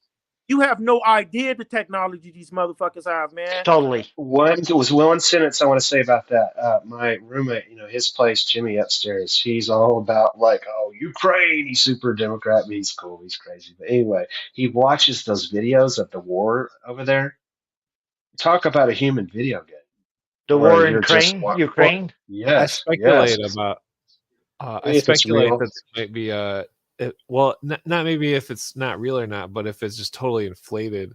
You have no idea the technology these motherfuckers have, man. Totally. One sentence I want to say about that. My roommate, his place, Jimmy upstairs, he's all about Ukraine. He's super Democrat, but he's cool. He's crazy. But anyway, he watches those videos of the war over there. Talk about a human video game. The war in Ukraine? Yes. I speculate about. I speculate that it might be not maybe if it's not real or not, but if it's just totally inflated,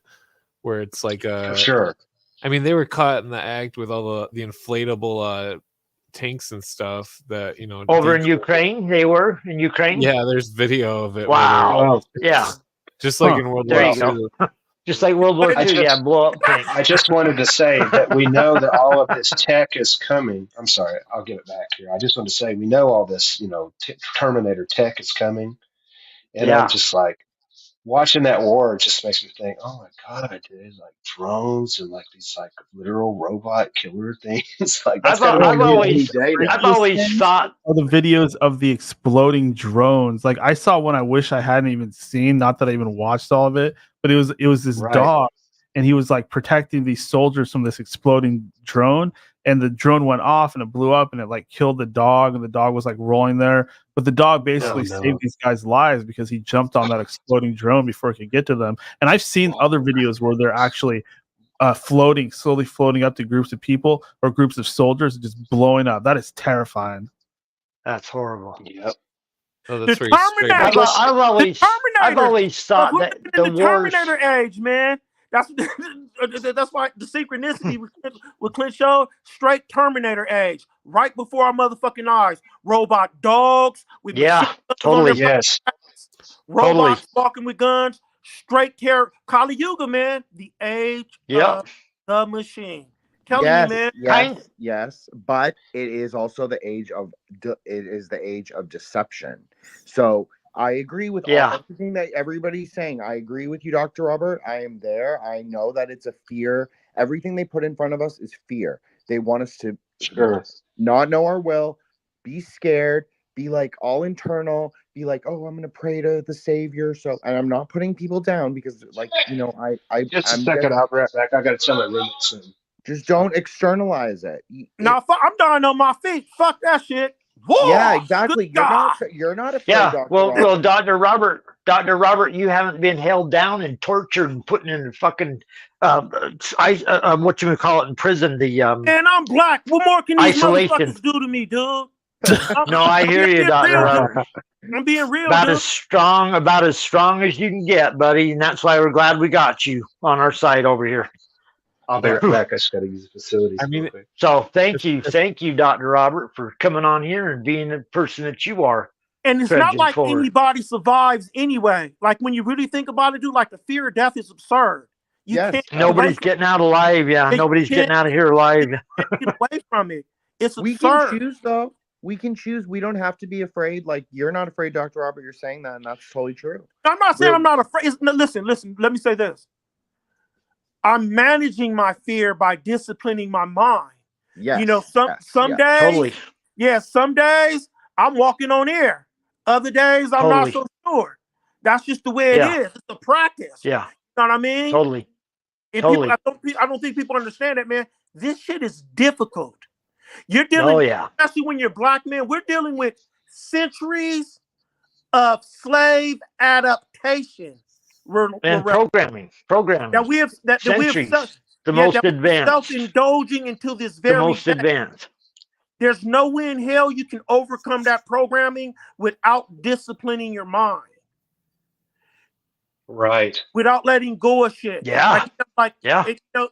where it's like for sure. I mean, they were caught in the act with all the inflatable tanks and stuff that over in Ukraine. They were in Ukraine. Yeah, there's video of it. Wow. Yeah. Just like in World War II. Just like World War II, blow up tanks. I just wanted to say that we know that all of this tech is coming. I'm sorry, I'll get it back here. I just want to say we know all this, Terminator tech is coming. And I'm just like, watching that war just makes me think, oh my God, dude, like drones and like these like literal robot killer things. Like that's I've always thought all the videos of the exploding drones. Like I saw one I wish I hadn't even seen, not that I even watched all of it, but it was this dog, and he was like protecting these soldiers from this exploding drone, and the drone went off and it blew up and it like killed the dog, and the dog was like rolling there. But the dog basically saved these guys' lives because he jumped on that exploding drone before it could get to them. And I've seen other videos where they're actually slowly floating up to groups of people or groups of soldiers and just blowing up. That is terrifying. That's horrible. Yep. Oh, that's I've always thought that the Terminator age, man. That's why the synchronicity with Clint Show, straight Terminator age, right before our motherfucking eyes. Robot dogs with totally, robots walking with guns, straight terror. Kali Yuga, man, the age of the machine. Tell me, man. Yes, but it is also the age of deception. So I agree with everything that everybody's saying. I agree with you, Dr. Robert. I am there. I know that it's a fear. Everything they put in front of us is fear. They want us to not know our will, be scared, be like all internal, be like, oh, I'm going to pray to the Savior. So, and I'm not putting people down because, like, I just a second. I'll be right back. I got to tell my roommate soon. Just don't externalize it. No, I'm dying on my feet. Fuck that shit. Whoa, yeah, exactly. You're not afraid. Yeah. Well, Dr. Robert Dr. Robert, you haven't been held down and tortured and put in the fucking what you would call it in prison, the And I'm black. What more can these isolation. motherfuckers do to me, dude? No, I hear you, Dr. Real, Robert. I'm being real, About dude. as strong as you can get, buddy, and that's why we're glad we got you on our side over here. I'll be right back. I just got to use the facilities. I mean, real quick. So thank you, Dr. Robert, for coming on here and being the person that you are. And it's not like anybody survives anyway. Like when you really think about it, dude, like the fear of death is absurd. Nobody's getting out alive. Yeah, nobody's getting out of here alive. Get away from it. It's absurd. We can choose, though. We can choose. We don't have to be afraid. Like, you're not afraid, Dr. Robert. You're saying that, and that's totally true. I'm not saying I'm not afraid. No, listen. Let me say this. I'm managing my fear by disciplining my mind. Yes. You know, some days, totally. Yeah, some days I'm walking on air. Other days I'm not so sure. That's just the way it is. It's a practice. Yeah. You know what I mean? Totally. And totally. I don't think people understand that, man. This shit is difficult. You're dealing, especially when you're black, man, we're dealing with centuries of slave adaptation. And programming. That we have the most advanced. Self-indulging into this very the most day. Advanced. There's no way in hell you can overcome that programming without disciplining your mind. Right. Without letting go of shit. Yeah. And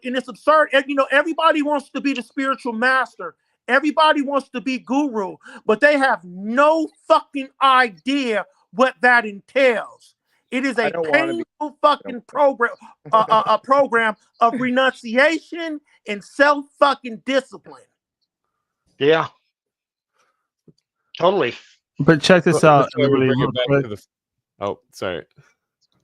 it's absurd. And, everybody wants to be the spiritual master. Everybody wants to be guru, but they have no fucking idea what that entails. It is a painful fucking program, a program of renunciation and self-fucking discipline. Yeah. Totally. But check this out. Oh, sorry.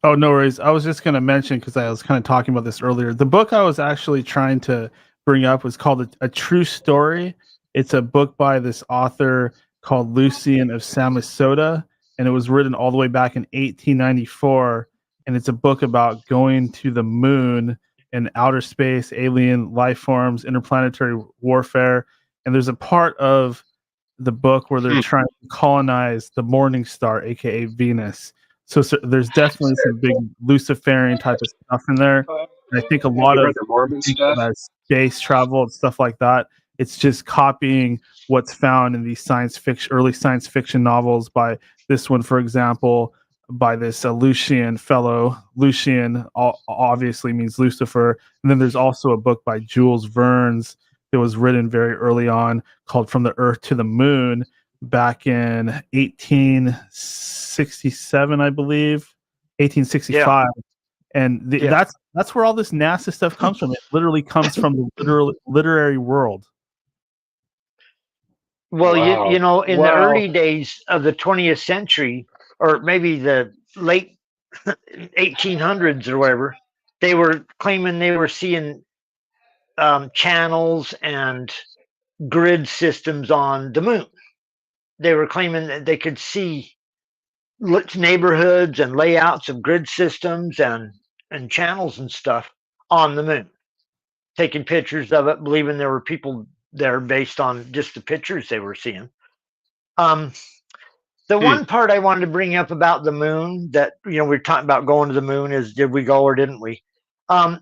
Oh, no worries. I was just going to mention, because I was kind of talking about this earlier. The book I was actually trying to bring up was called A True Story. It's a book by this author called Lucian of Samosata, and it was written all the way back in 1894. And it's a book about going to the moon and outer space, alien life forms, interplanetary warfare. And there's a part of the book where they're trying to colonize the morning star, aka Venus. So there's definitely some big Luciferian type of stuff in there. And I think a lot of space travel and stuff like that, it's just copying what's found in these early science fiction novels. By this one, for example, by this Lucian fellow. Lucian obviously means Lucifer. And then there's also a book by Jules Verne's that was written very early on called From the Earth to the Moon back in 1867, I believe, 1865. And that's where all this NASA stuff comes from. It literally comes from the literary world. Well, in the early days of the 20th century, or maybe the late 1800s or whatever, they were claiming they were seeing channels and grid systems on the moon. They were claiming that they could see neighborhoods and layouts of grid systems and channels and stuff on the moon, taking pictures of it, believing there were people there based on just the pictures they were seeing. The one part I wanted to bring up about the moon that, we're talking about going to the moon is, did we go or didn't we?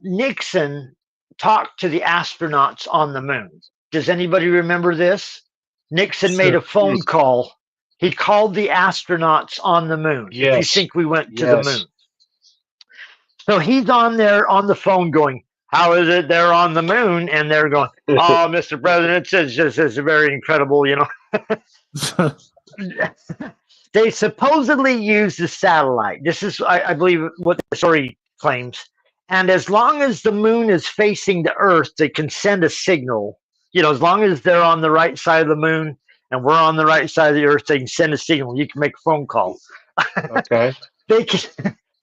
Nixon talked to the astronauts on the moon. Does anybody remember this? Nixon made a phone call. He called the astronauts on the moon. Yes. If you think we went to the moon. So he's on there on the phone going, how is it they're on the moon? And they're going, oh, Mr. President, it's very incredible, They supposedly used a satellite. This is, I believe, what the story claims. And as long as the moon is facing the Earth, they can send a signal. As long as they're on the right side of the moon and we're on the right side of the Earth, they can send a signal. You can make a phone call. Okay.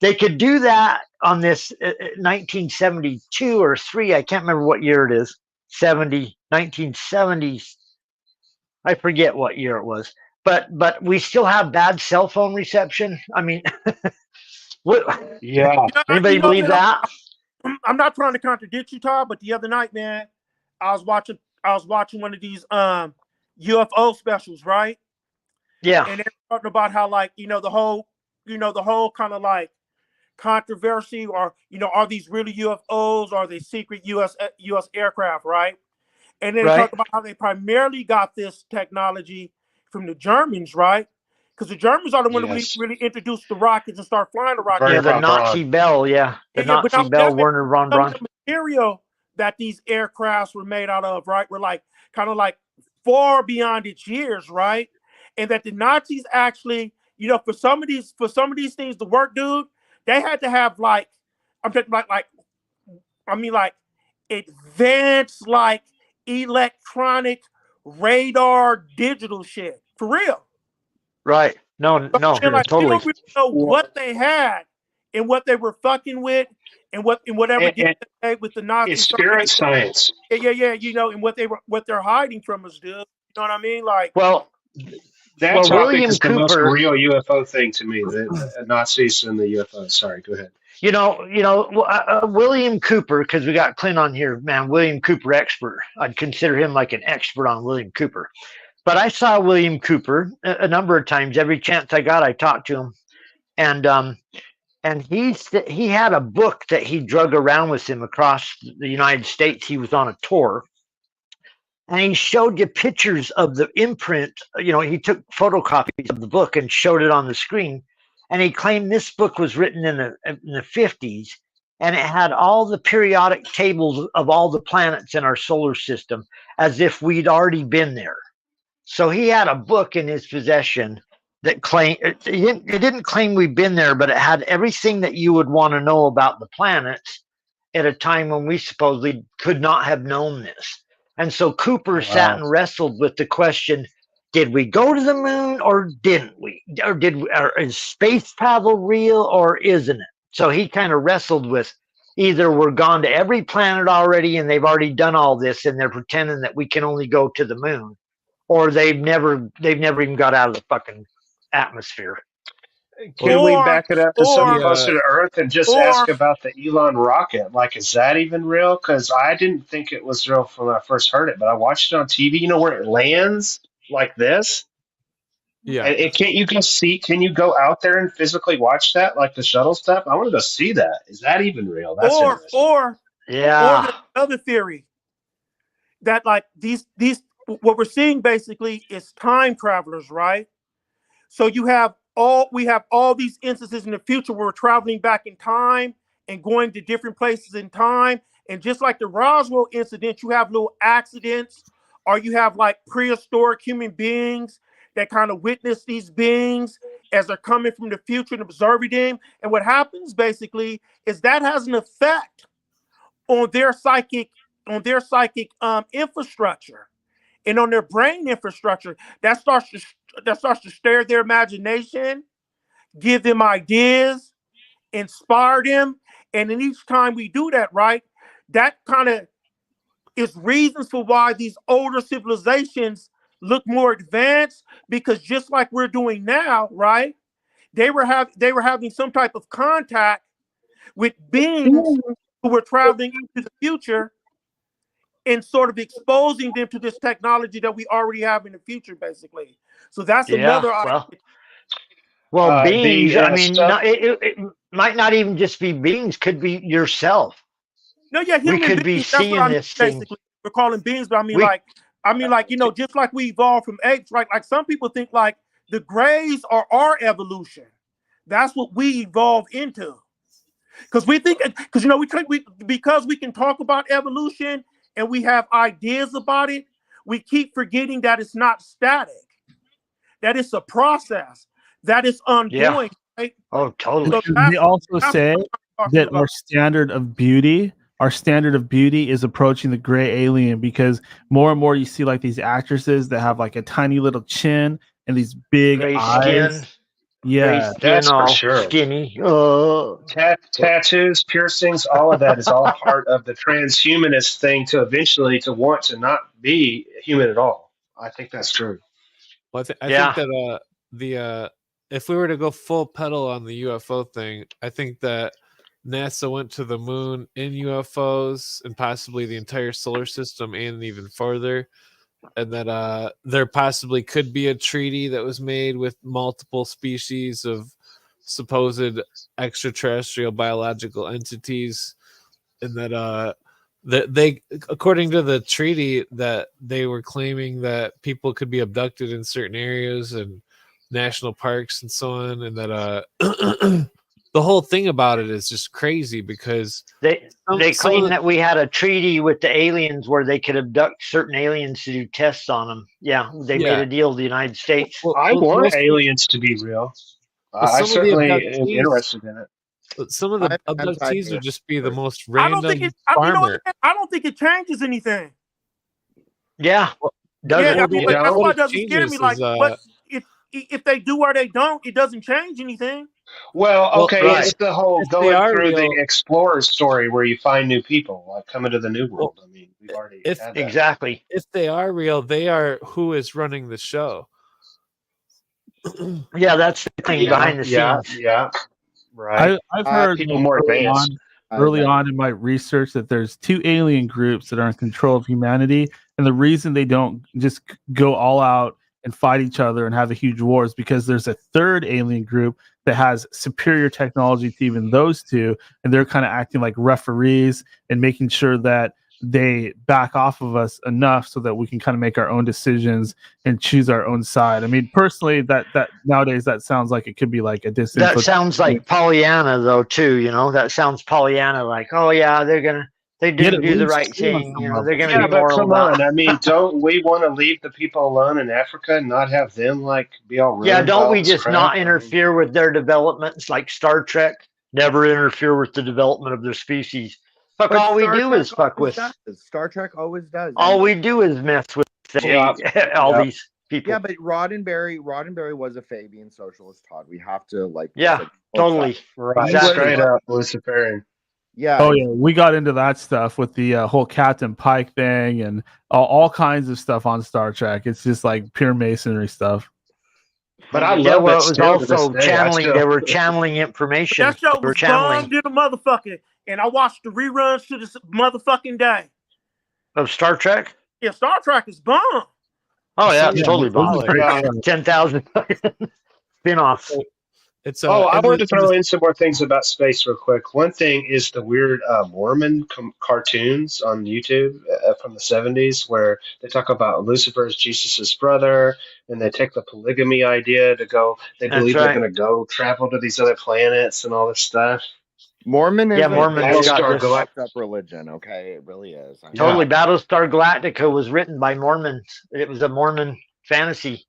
They could do that on this 1972 or 3. I can't remember what year it is. 1970s. I forget what year it was. But we still have bad cell phone reception. I mean, anybody believe that? I'm not trying to contradict you, Todd, but the other night, man, I was watching one of these UFO specials, right? Yeah. And they're talking about how, the whole the whole kind of like controversy, or are these really UFOs? Or are they secret U.S. aircraft, right? And then they Right. talk about how they primarily got this technology from the Germans, right? Because the Germans are the one that really, Yes. really introduced the rockets and start flying the rockets. Yeah, Werner the von Nazi Braun. Bell. Yeah, the Yeah, but Nazi not Bell, that, Werner von some of Braun. the material that these aircrafts were made out of, right, were like kind of like far beyond its years, right? And that the Nazis actually, for some of these things to work, dude, they had to have like, I'm talking about like advanced like electronic radar digital shit for real. Right. No, And like we totally. don't really know Well, what they had and what they were fucking with and whatever deal and they made with the it's Nazis. spirit science. Yeah, and what they're hiding from us, dude. You know what I mean? Like, Well, That topic William is the most Cooper. real UFO thing to me. The Nazis and the UFOs. Sorry, go ahead. William Cooper, because we got Clint on here, man. William Cooper expert. I'd consider him like an expert on William Cooper. But I saw William Cooper a number of times. Every chance I got, I talked to him, and he had a book that he drug around with him across the United States. He was on a tour, and he showed you pictures of the imprint. He took photocopies of the book and showed it on the screen. And he claimed this book was written in the 50s, and it had all the periodic tables of all the planets in our solar system as if we'd already been there. So he had a book in his possession that claimed it didn't claim we'd been there, but it had everything that you would want to know about the planets at a time when we supposedly could not have known this. And so Cooper sat Wow. and wrestled with the question, did we go to the moon or didn't we? Or is space travel real or isn't it? So he kind of wrestled with either we're gone to every planet already and they've already done all this and they're pretending that we can only go to the moon, or they've never even got out of the fucking atmosphere. Can we or back it up to something closer to Earth and just ask about the Elon rocket? Like, is that even real? Because I didn't think it was real when I first heard it, but I watched it on TV. You know where it lands like this? Yeah. And can't you go see? Can you go out there and physically watch that, like the shuttle stuff? I want to go see that. Is that even real? That's interesting. or Yeah. there's another theory that like these what we're seeing basically is time travelers, right? So we have all these instances in the future where we're traveling back in time and going to different places in time. And just like the Roswell incident, you have little accidents, or you have like prehistoric human beings that kind of witness these beings as they're coming from the future and observing them. And what happens basically is that has an effect on their psychic infrastructure and on their brain infrastructure. That starts to stir their imagination, give them ideas, inspire them. And then each time we do that, right, that kind of is reasons for why these older civilizations look more advanced, because just like we're doing now, right, they were having some type of contact with beings who were traveling into the future and sort of exposing them to this technology that we already have in the future, basically. So that's another idea. Well, beings, I mean, it might not even just be beings, could be yourself. No, yeah, we human could be beings. That's what seeing I mean, this thing. basically. We're calling beings, but I mean, just like we evolved from apes, right? Like some people think like the Greys are our evolution. That's what we evolved into. Because we because we can talk about evolution and we have ideas about it, we keep forgetting that it's not static, that it's a process, that it's ongoing. Right? Oh, totally. So they also say that our standard of beauty is approaching the gray alien, because more and more you see like these actresses that have like a tiny little chin and these big gray eyes. Skin. Yeah, that's for sure. Skinny. Tattoos, piercings, all of that is all part of the transhumanist thing to eventually to want to not be human at all. I think that's true. Well, I think that if we were to go full pedal on the UFO thing, I think that NASA went to the moon in UFOs and possibly the entire solar system and even farther. And that there possibly could be a treaty that was made with multiple species of supposed extraterrestrial biological entities, and that they, according to the treaty, that they were claiming that people could be abducted in certain areas and national parks and so on, and that the whole thing about it is just crazy because they claim that we had a treaty with the aliens where they could abduct certain aliens to do tests on them. Yeah, they made a deal with the United States. I want aliens to be real. I certainly am interested in it. Some of the abductees would just be the most I don't random think farmer. I don't think it changes anything. Yeah. That's why it doesn't scare me. Like, but if they do or they don't, it doesn't change anything. Well, okay, it's the whole going through the explorer story where you find new people, like coming to the new world. I mean, we've already had that. Exactly. If they are real, they are who is running the show. Yeah, that's the thing behind the scenes. Yeah, right. I've heard people more advanced. Early on in my research that there's 2 alien groups that are in control of humanity, and the reason they don't just go all out and fight each other and have a huge war is because there's a 3rd alien group that has superior technology to even those 2, and they're kind of acting like referees and making sure that they back off of us enough so that we can kind of make our own decisions and choose our own side. I mean, personally, that nowadays that sounds like it could be like a disinfo. That sounds like Pollyanna, though, too. You know, that sounds Pollyanna, like, oh yeah, they didn't do the right thing. You know, they're gonna be moral come about. on. I mean, don't we want to leave the people alone in Africa and not have them like be all ruined? Yeah, don't we just not interfere with their developments, like Star Trek? Never interfere with the development of their species. Fuck, all we do is fuck with. Star Trek always does. All we do is mess with all these people. Yeah, but Roddenberry was a Fabian socialist, Todd. We have to totally. Right. Straight up Luciferian. Yeah. Oh yeah, we got into that stuff with the whole Captain Pike thing and all kinds of stuff on Star Trek. It's just like pure masonry stuff. But I love it was also channeling. They were channeling information. That show was bombed in a motherfucker, and I watched the reruns to this motherfucking day. Of Star Trek? Yeah, Star Trek is bomb. Oh yeah, it's totally bomb. 10,000 spin-offs. I wanted to throw in some more things about space real quick. One thing is the weird Mormon cartoons on YouTube from the 70s where they talk about Lucifer as Jesus' brother, and they take the polygamy idea to go, they believe they're going to go travel to these other planets and all this stuff. Mormonism is got fucked up religion, okay? It really is. Totally. Battlestar Galactica was written by Mormons. It was a Mormon fantasy.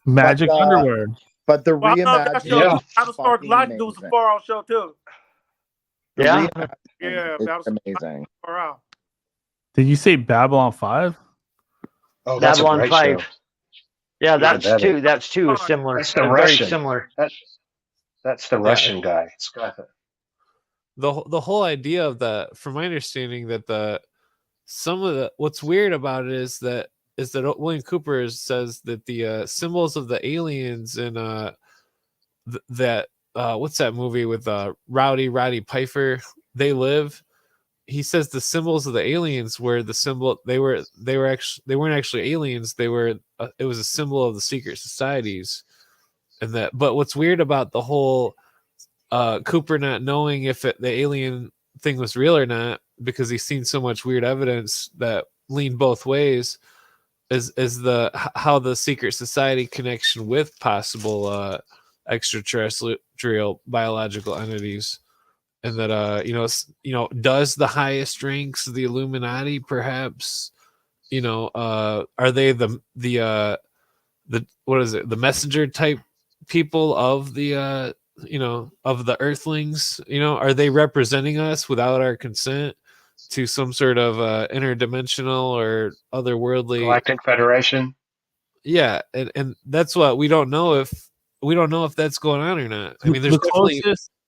Magic underwear. But the reimagining Battlestar Galactica was a far-out show too. Yeah. Yeah, it's amazing. Far-out. Did you say Babylon 5? Oh, that's Babylon 5. Show. Yeah, that's two. That's two is similar. That's the very Russian. Similar. That's the Russian guy. It's got the whole idea of from my understanding that what's weird about it is that William Cooper says that the symbols of the aliens in what's that movie with Roddy Piper, They Live. He says the symbols of the aliens were the symbol. They weren't actually aliens. They were. It was a symbol of the secret societies, But what's weird about the whole Cooper not knowing if the alien thing was real or not, because he's seen so much weird evidence that leaned both ways, is how the secret society connection with possible extraterrestrial biological entities. And that does the highest ranks the Illuminati perhaps, are they the what is it, the messenger type people of the of the Earthlings? Are they representing us without our consent to some sort of interdimensional or otherworldly Galactic Federation? Yeah, and that's what we don't know if that's going on or not. I mean, there's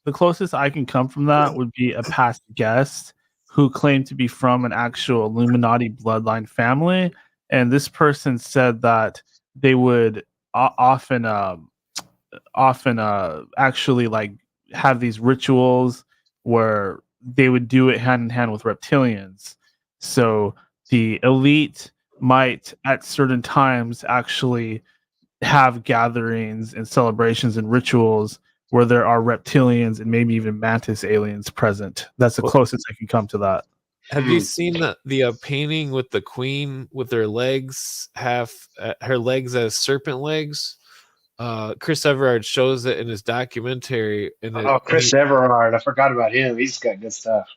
the closest I can come from that would be a past guest who claimed to be from an actual Illuminati bloodline family, and this person said that they would often actually like have these rituals where they would do it hand in hand with reptilians. So the elite might at certain times actually have gatherings and celebrations and rituals where there are reptilians and maybe even mantis aliens present. That's the closest I can come to that. Have you seen the painting with the queen with her legs, her legs as serpent legs? Chris Everard shows it in his documentary. Chris Everard, I forgot about him. He's got good stuff.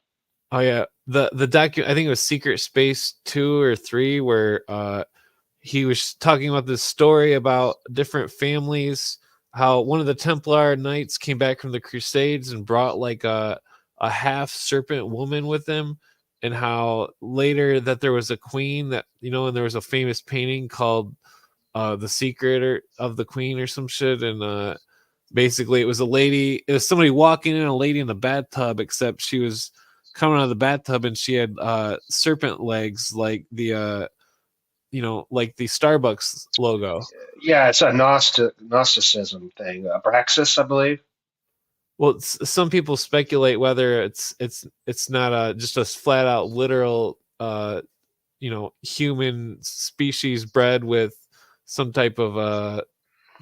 Oh yeah, the I think it was Secret Space 2 or 3, where he was talking about this story about different families. How one of the Templar knights came back from the Crusades and brought like a half serpent woman with him, and how later that there was a queen that, you know, and there was a famous painting called The Secret of the Queen or some shit, and basically it was somebody walking in, a lady in the bathtub, except she was coming out of the bathtub and she had serpent legs like the like the Starbucks logo. Yeah, it's a Gnosticism thing. Praxis, I believe. Well, some people speculate whether it's not just a flat out literal human species bred with some type of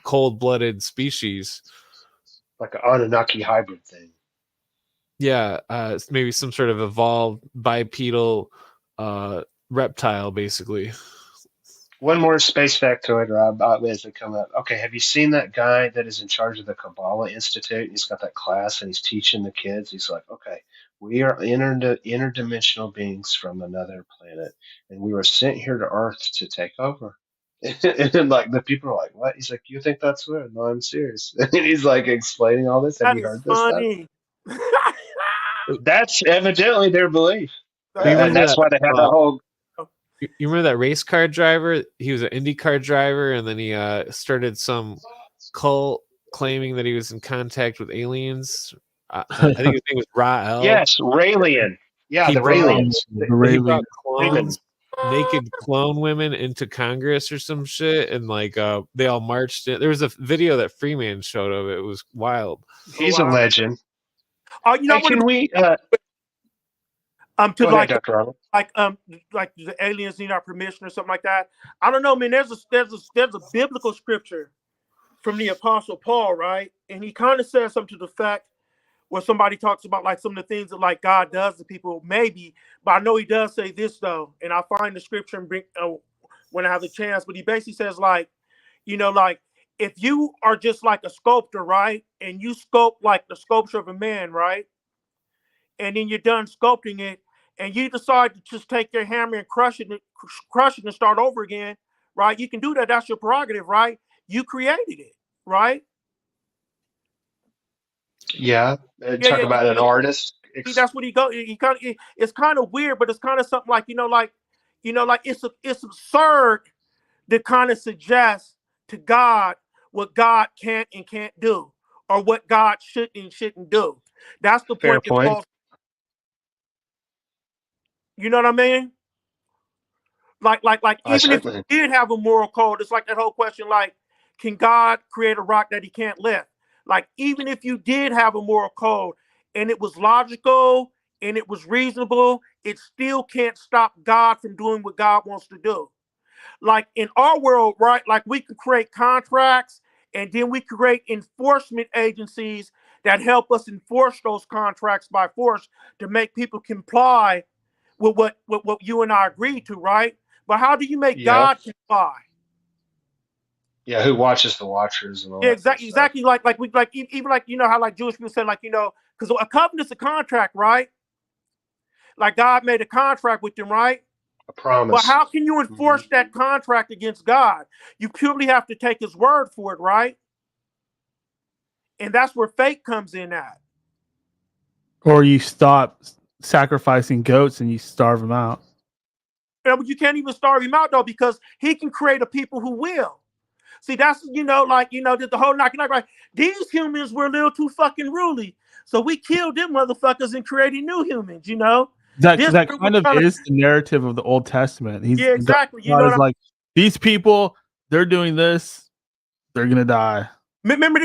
cold-blooded species, like an Anunnaki hybrid thing. Yeah, maybe some sort of evolved bipedal reptile, basically. One more space factoid, Rob, as they come up. Okay, have you seen that guy that is in charge of the Kabbalah Institute? He's got that class and he's teaching the kids. He's like, okay, we are interdimensional beings from another planet, and we were sent here to Earth to take over. And then, like, the people are like, what? He's like, you think that's weird? No, I'm serious. And he's like explaining all this. Have you heard this stuff? That's evidently their belief. And that's why they have the whole... You remember that race car driver? He was an IndyCar driver, and then he started some cult claiming that he was in contact with aliens. I think his name was Rael. Yes, Raelian. Yeah, the Raelians. He brought naked clone women into Congress or some shit, and like they all marched in. There was a video that Freeman showed of it. It was wild. He's a legend. You know, hey, can we? To go like, ahead, Dr. Arnold. like the aliens need our permission or something like that. I don't know, man. There's a biblical scripture from the Apostle Paul, right? And he kind of says something to the fact where somebody talks about like some of the things that like God does to people, maybe. But I know he does say this though, and I find the scripture and bring when I have the chance. But he basically says like, you know, like if you are just like a sculptor, right, and you sculpt like the sculpture of a man, right, and then you're done sculpting it, and you decide to just take your hammer and crush it and start over again, right? You can do that. That's your prerogative, right? You created it, right? Yeah. Talk about an artist. That's what he go. It's kind of weird, but it's kind of something like it's absurd to kind of suggest to God what God can and can't do, or what God should and shouldn't do. That's the point. Fair point. You know what I mean? Like even if you did have a moral code, it's like that whole question, like, can God create a rock that he can't lift? Like, even if you did have a moral code and it was logical and it was reasonable, it still can't stop God from doing what God wants to do. Like in our world, right? Like we can create contracts and then we create enforcement agencies that help us enforce those contracts by force to make people comply with what you and I agreed to, right? But how do you make God comply? Yeah, who watches the watchers and all that exactly. Like even like, you know how like Jewish people say, like, you know, because a covenant's a contract, right? Like God made a contract with them, right? A promise. But how can you enforce that contract against God? You purely have to take his word for it, right? And that's where faith comes in at. Or you stop sacrificing goats and you starve them out. Yeah, but you can't even starve him out though, because he can create a people who will. See, that's, you know, like, you know, the whole knocking out, right? These humans were a little too fucking ruly, so we killed them motherfuckers and created new humans, you know? That kind of is the narrative of the Old Testament. Yeah, exactly. God is like, these people, they're doing this, they're gonna die. Remember,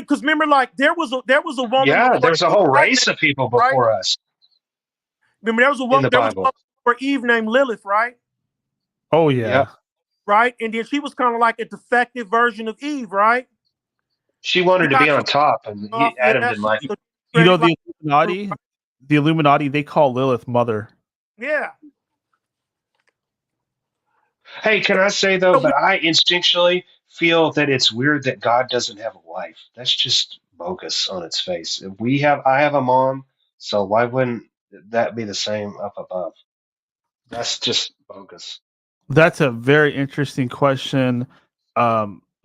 like there was a woman. Yeah, there's a whole race of people before us. Remember, there was a woman for Eve named Lilith, right? Oh yeah. Right, and then she was kind of like a defective version of Eve, right? She wanted to be on top, and Adam Yeah, didn't like it. You know like, the Illuminati, they call Lilith mother. yeah. Hey, can I say though? But I instinctually feel that it's weird that God doesn't have a wife. That's just bogus on its face. I have a mom, so why wouldn't that be the same up above? That's just bogus. That's a very interesting question.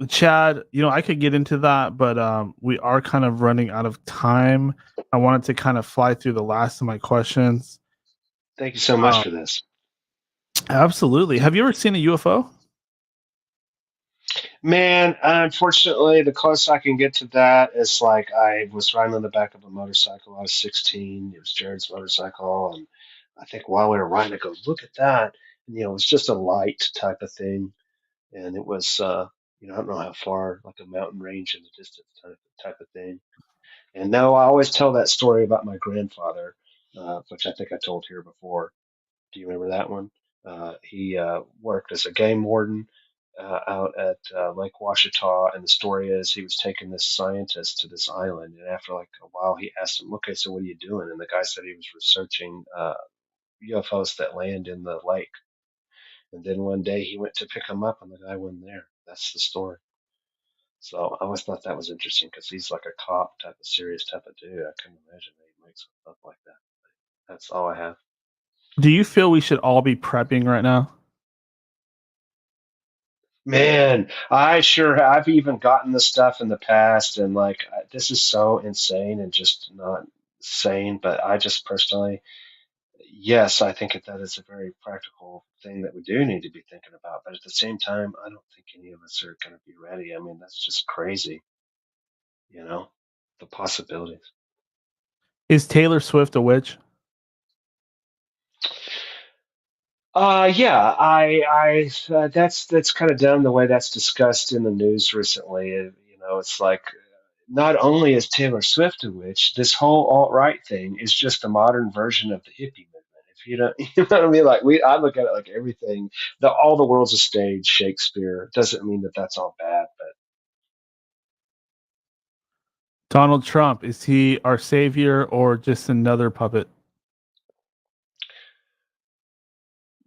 Chad, I could get into that, but we are kind of running out of time. I wanted to kind of fly through the last of my questions. Thank you so much for this. Absolutely. Have you ever seen a UFO? Man, unfortunately, the closest I can get to that is like I was riding on the back of a motorcycle. I was 16. It was Jared's motorcycle, and I think while we were riding, I go, "Look at that!" And, it was just a light type of thing, and it was, I don't know how far, like a mountain range in the distance type of thing. And no, I always tell that story about my grandfather, which I think I told here before. Do you remember that one? He worked as a game warden out at Lake Washita, and the story is he was taking this scientist to this island, and after like a while, he asked him, "Okay, so what are you doing?" And the guy said he was researching UFOs that land in the lake. And then one day he went to pick him up, and the guy wasn't there. That's the story. So I always thought that was interesting because he's like a cop type of serious type of dude. I couldn't imagine that he makes stuff like that. That's all I have. Do you feel we should all be prepping right now? Man, I've even gotten this stuff in the past, and like this is so insane and just not sane. But I just personally, yes, I think that is a very practical thing that we do need to be thinking about. But at the same time, I don't think any of us are going to be ready. I mean, that's just crazy, the possibilities. Is Taylor Swift a witch? Yeah, that's kind of done the way that's discussed in the news recently. It's like not only is Taylor Swift a witch, this whole alt-right thing is just a modern version of the hippie movement. If you don't, you know what I mean? Like I look at it like everything, all the world's a stage. Shakespeare doesn't mean that that's all bad, but Donald Trump, is he our savior or just another puppet?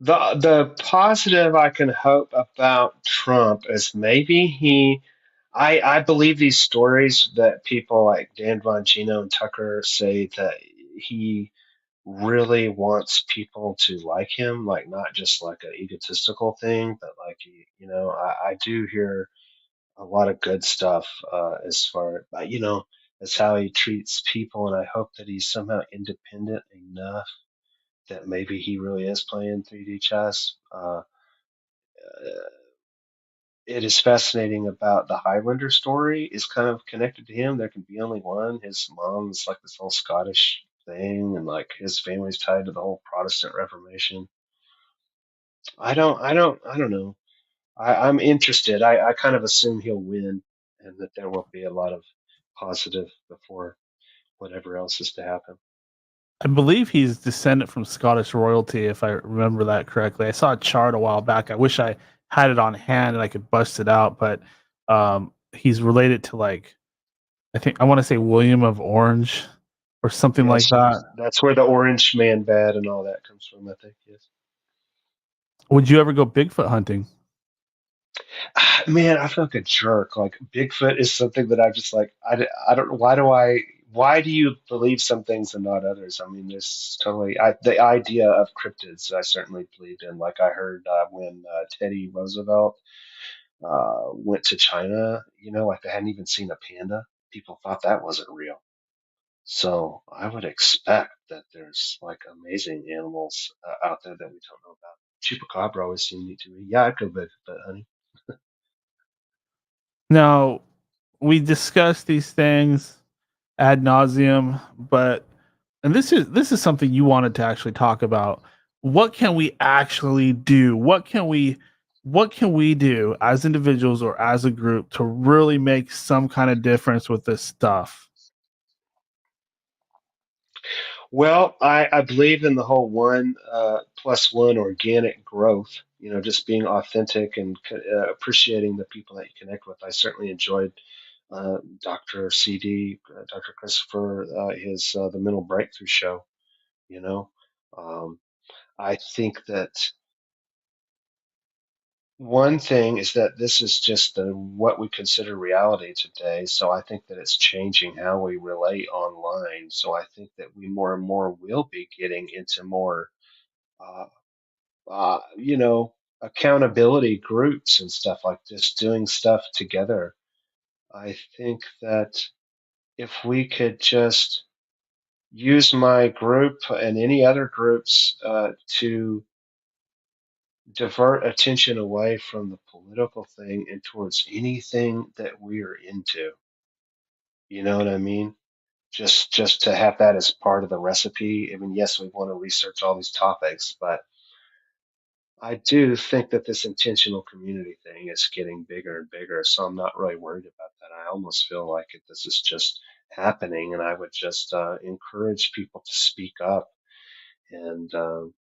the positive I can hope about Trump is maybe I believe these stories that people like Dan Bongino and Tucker say that he really wants people to like him, like not just like an egotistical thing, but like I do hear a lot of good stuff as far as how he treats people, and I hope that he's somehow independent enough that maybe he really is playing 3D chess. It is fascinating about the Highlander story is kind of connected to him. There can be only one. His mom's like this whole Scottish thing, and like his family's tied to the whole Protestant Reformation. I don't know. I'm interested. I kind of assume he'll win, and that there will be a lot of positive before whatever else is to happen. I believe he's descendant from Scottish royalty, if I remember that correctly. I saw a chart a while back. I wish I had it on hand and I could bust it out, but he's related to I want to say William of Orange or something like that. That's where the Orange Man bad and all that comes from, I think, yes. Would you ever go Bigfoot hunting? Man, I feel like a jerk. Like Bigfoot is something that I just like. I don't. Why do you believe some things and not others? I mean, there's totally the idea of cryptids. I certainly believed in. Like I heard when Teddy Roosevelt went to China. Like they hadn't even seen a panda. People thought that wasn't real. So I would expect that there's like amazing animals out there that we don't know about. Chupacabra always seemed neat to me. Yeah, I'd go Bigfoot, honey. Now, we discuss these things ad nauseum, and this is something you wanted to actually talk about. What can we actually do? What can we do as individuals or as a group to really make some kind of difference with this stuff? Well, I believe in the whole 1+1 organic growth. Just being authentic and appreciating the people that you connect with. I certainly enjoyed Dr. CD, Dr. Christopher, his the Mental Breakthrough Show. You know, um, I think that one thing is that this is just what we consider reality today. So I think that it's changing how we relate online. So I think that we more and more will be getting into more, uh, you know, accountability groups and stuff like this, doing stuff together. I think that if we could just use my group and any other groups to divert attention away from the political thing and towards anything that we are into. You know what I mean? Just to have that as part of the recipe. I mean, yes, we want to research all these topics, but I do think that this intentional community thing is getting bigger and bigger. So I'm not really worried about that. I almost feel like this is just happening, and I would just encourage people to speak up and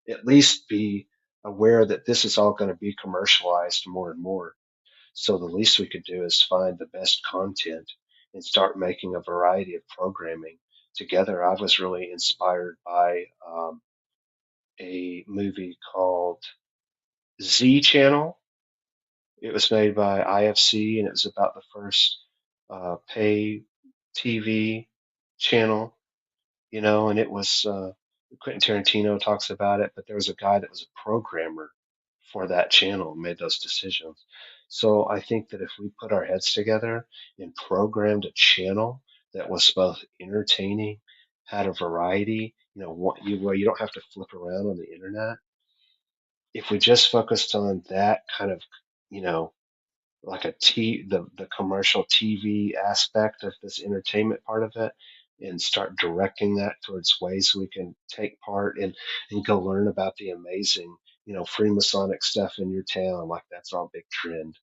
at least be aware that this is all going to be commercialized more and more. So the least we could do is find the best content and start making a variety of programming together. I was really inspired by a movie called Z Channel. It was made by IFC, and it was about the first pay TV channel, you know, and it was Quentin Tarantino talks about it, but there was a guy that was a programmer for that channel and made those decisions. So I think that if we put our heads together and programmed a channel that was both entertaining, had a variety, you know, where you don't have to flip around on the internet. If we just focused on that kind of, you know, like the commercial TV aspect of this entertainment part of it, and start directing that towards ways we can take part and go learn about the amazing, you know, Freemasonic stuff in your town. Like that's all big trend.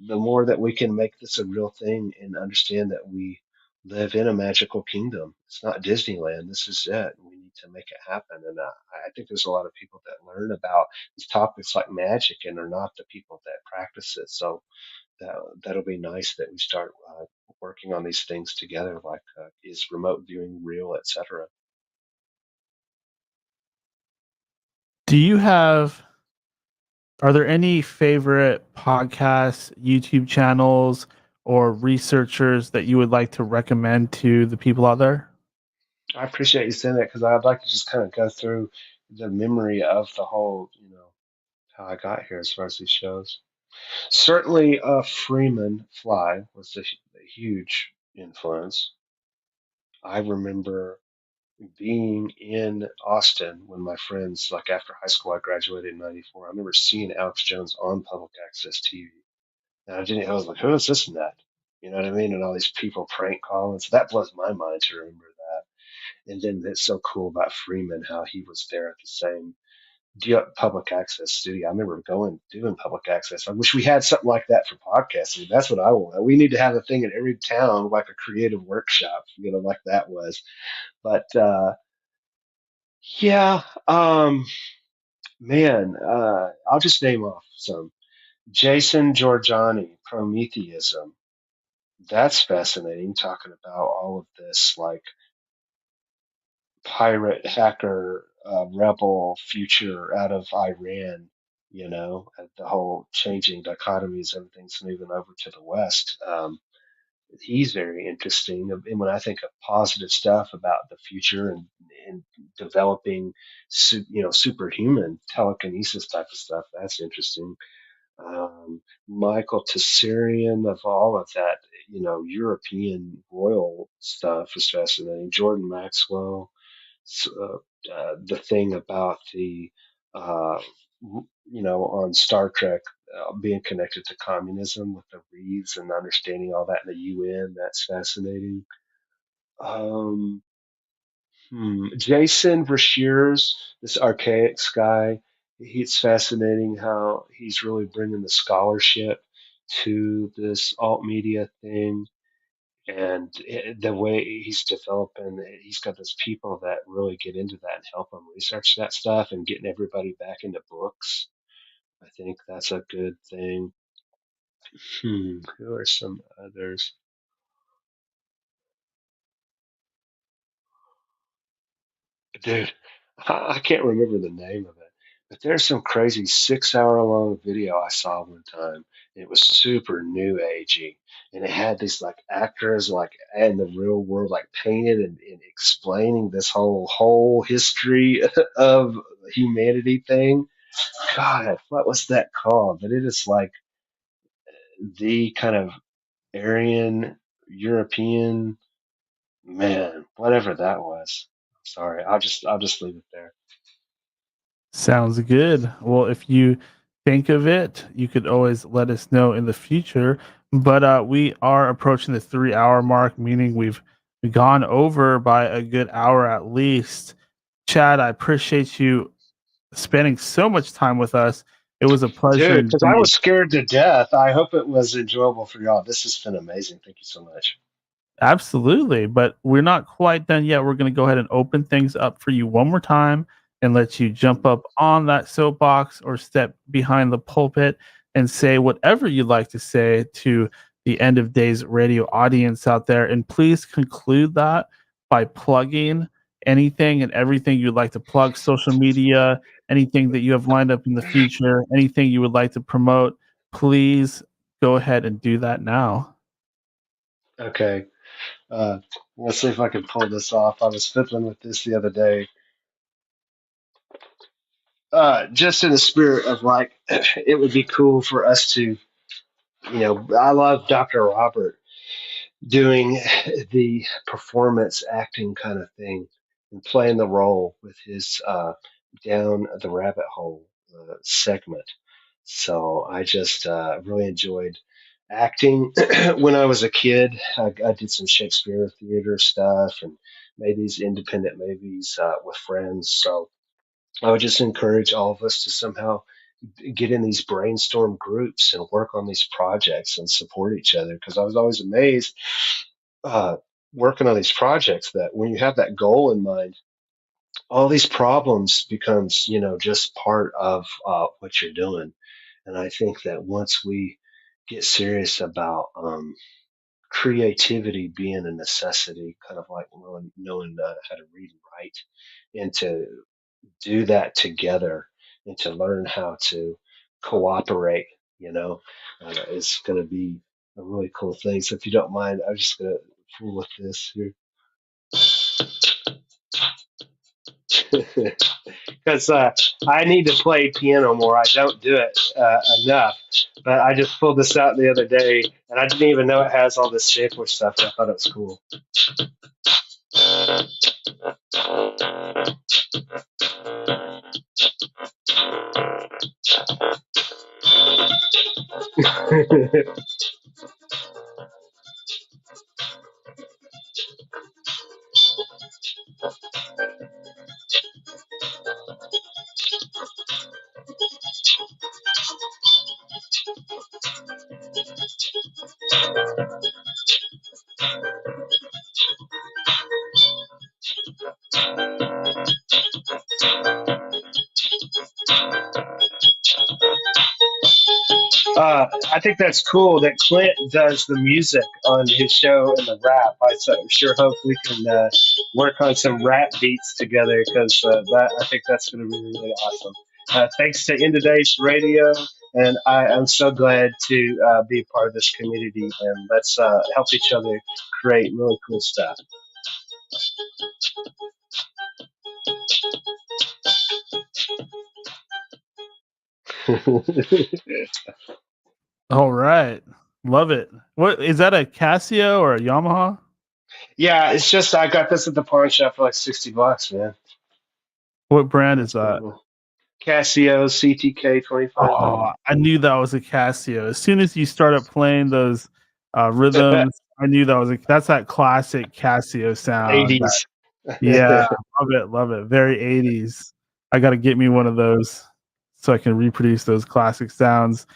The more that we can make this a real thing and understand that we live in a magical kingdom. It's not Disneyland. This is it. We need to make it happen. And I think there's a lot of people that learn about these topics like magic and are not the people that practice it. So that'll be nice that we start working on these things together, like is remote viewing real, etc. Do you have, are there any favorite podcasts, YouTube channels, or researchers that you would like to recommend to the people out there? I appreciate you saying that because I'd like to just kind of go through the memory of the whole, you know, how I got here as far as these shows. Certainly, Freeman Fly was a huge influence. I remember being in Austin when my friends, like after high school, I graduated in '94. I remember seeing Alex Jones on public access TV. And I was like, who is this and that? You know what I mean? And all these people prank calling. So that blows my mind to remember that. And then it's so cool about Freeman, how he was there at the same public access studio. I remember doing public access. I wish we had something like that for podcasting. That's what I want. We need to have a thing in every town, like a creative workshop, you know, like that was. But yeah, man, I'll just name off some. Jason Giorgiani, Prometheism. That's fascinating, talking about all of this, like pirate, hacker, rebel future out of Iran, you know, and the whole changing dichotomies, everything's moving over to the West. He's very interesting. And when I think of positive stuff about the future and developing, you know, superhuman telekinesis type of stuff, that's interesting. Michael Tessarian, of all of that, you know, European royal stuff is fascinating. Jordan Maxwell, the thing about uh, you know, on Star Trek being connected to communism with the Reeves and understanding all that in the UN, that's fascinating. Um, Jason Brashears, this archaics guy, it's fascinating how he's really bringing the scholarship to this alt media thing and the way he's developing. He's got those people that really get into that and help him research that stuff and getting everybody back into books. I think that's a good thing. Who are some others? Dude, I can't remember the name of it, but there's some crazy 6 hour long video I saw one time. It was super new agey, and it had these like actors like in the real world like painted and explaining this whole history of humanity thing. God, what was that called? But it is like the kind of Aryan European man, whatever that was. Sorry, I'll just leave it there. Sounds good. Well, if you think of it, you could always let us know in the future. But we are approaching the 3 hour mark, meaning we've gone over by a good hour at least. Chad, I appreciate you spending so much time with us. It was a pleasure Dude, because I indeed. was scared to death. I hope it was enjoyable for y'all. This has been amazing. Thank you so much. Absolutely, but we're not quite done yet. We're going to go ahead and open things up for you one more time and let you jump up on that soapbox or step behind the pulpit and say whatever you'd like to say to the End of Days radio audience out there. And please conclude that by plugging anything and everything you'd like to plug, social media, anything that you have lined up in the future, anything you would like to promote. Please go ahead and do that now. Okay. Uh, let's see if I can pull this off. I was fiddling with this the other day. Just in the spirit of like, it would be cool for us to, I love Dr. Robert doing the performance acting kind of thing and playing the role with his down the rabbit hole segment. So I just really enjoyed acting when I was a kid. I did some Shakespeare theater stuff and made these independent movies with friends. So I would just encourage all of us to somehow get in these brainstorm groups and work on these projects and support each other, because I was always amazed uh, working on these projects that when you have that goal in mind, all these problems becomes just part of what you're doing. And I think that once we get serious about creativity being a necessity, kind of like knowing how to read and write, and to do that together, and to learn how to cooperate, is going to be a really cool thing. So if you don't mind, I'm just going to fool with this here. Because I need to play piano more. I don't do it enough. But I just pulled this out the other day, and I didn't even know it has all this stapler stuff. I thought it was cool. I think that's cool that Clint does the music on his show and the rap. Sure hope we can work on some rap beats together, because I think that's going to be really awesome. Thanks to In Today's Radio, and I'm so glad to be a part of this community, and let's help each other create really cool stuff. All right. Love it. What is that, a Casio or a Yamaha? Yeah, it's just I got this at the pawn shop for like $60, man. What brand is that? Cool. Casio CTK 2500. Oh, I knew that was a Casio. As soon as you started playing those rhythms, I knew that's that classic Casio sound. 80s. Yeah, love it. Very 80s. I got to get me one of those so I can reproduce those classic sounds.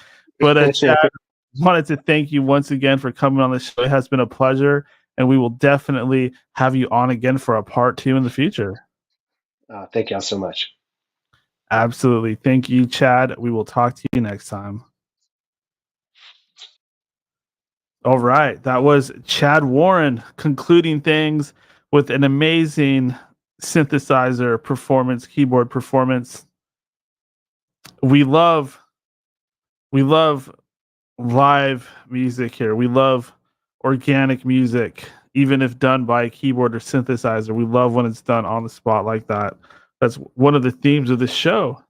But Chad, wanted to thank you once again for coming on the show. It has been a pleasure, and we will definitely have you on again for a part 2 in the future. Thank y'all so much. Absolutely. Thank you, Chad. We will talk to you next time. All right. That was Chad Warren concluding things with an amazing synthesizer performance, keyboard performance. We love live music here. We love organic music, even if done by a keyboard or synthesizer. We love when it's done on the spot like that. That's one of the themes of the show.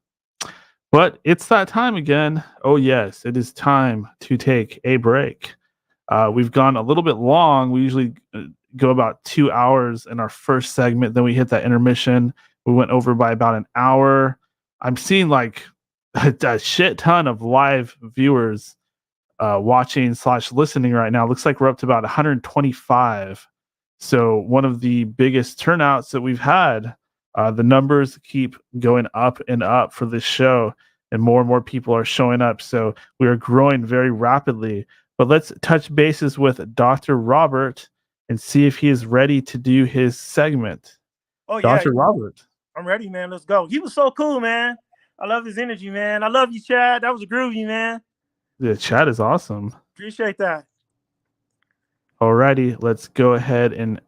But it's that time again. Oh, yes, it is time to take a break. We've gone a little bit long. We usually go about 2 hours in our first segment. Then we hit that intermission. We went over by about an hour. I'm seeing like a shit ton of live viewers watching / listening right now. Looks like we're up to about 125. So one of the biggest turnouts that we've had. The numbers keep going up and up for this show, and more people are showing up. So we are growing very rapidly. But let's touch bases with Dr. Robert and see if he is ready to do his segment. Oh, Dr. yeah. Robert. I'm ready, man. Let's go. He was so cool, man. I love his energy, man. I love you, Chad. That was a groovy, man. The chat is awesome. Appreciate that. Alrighty, let's go ahead and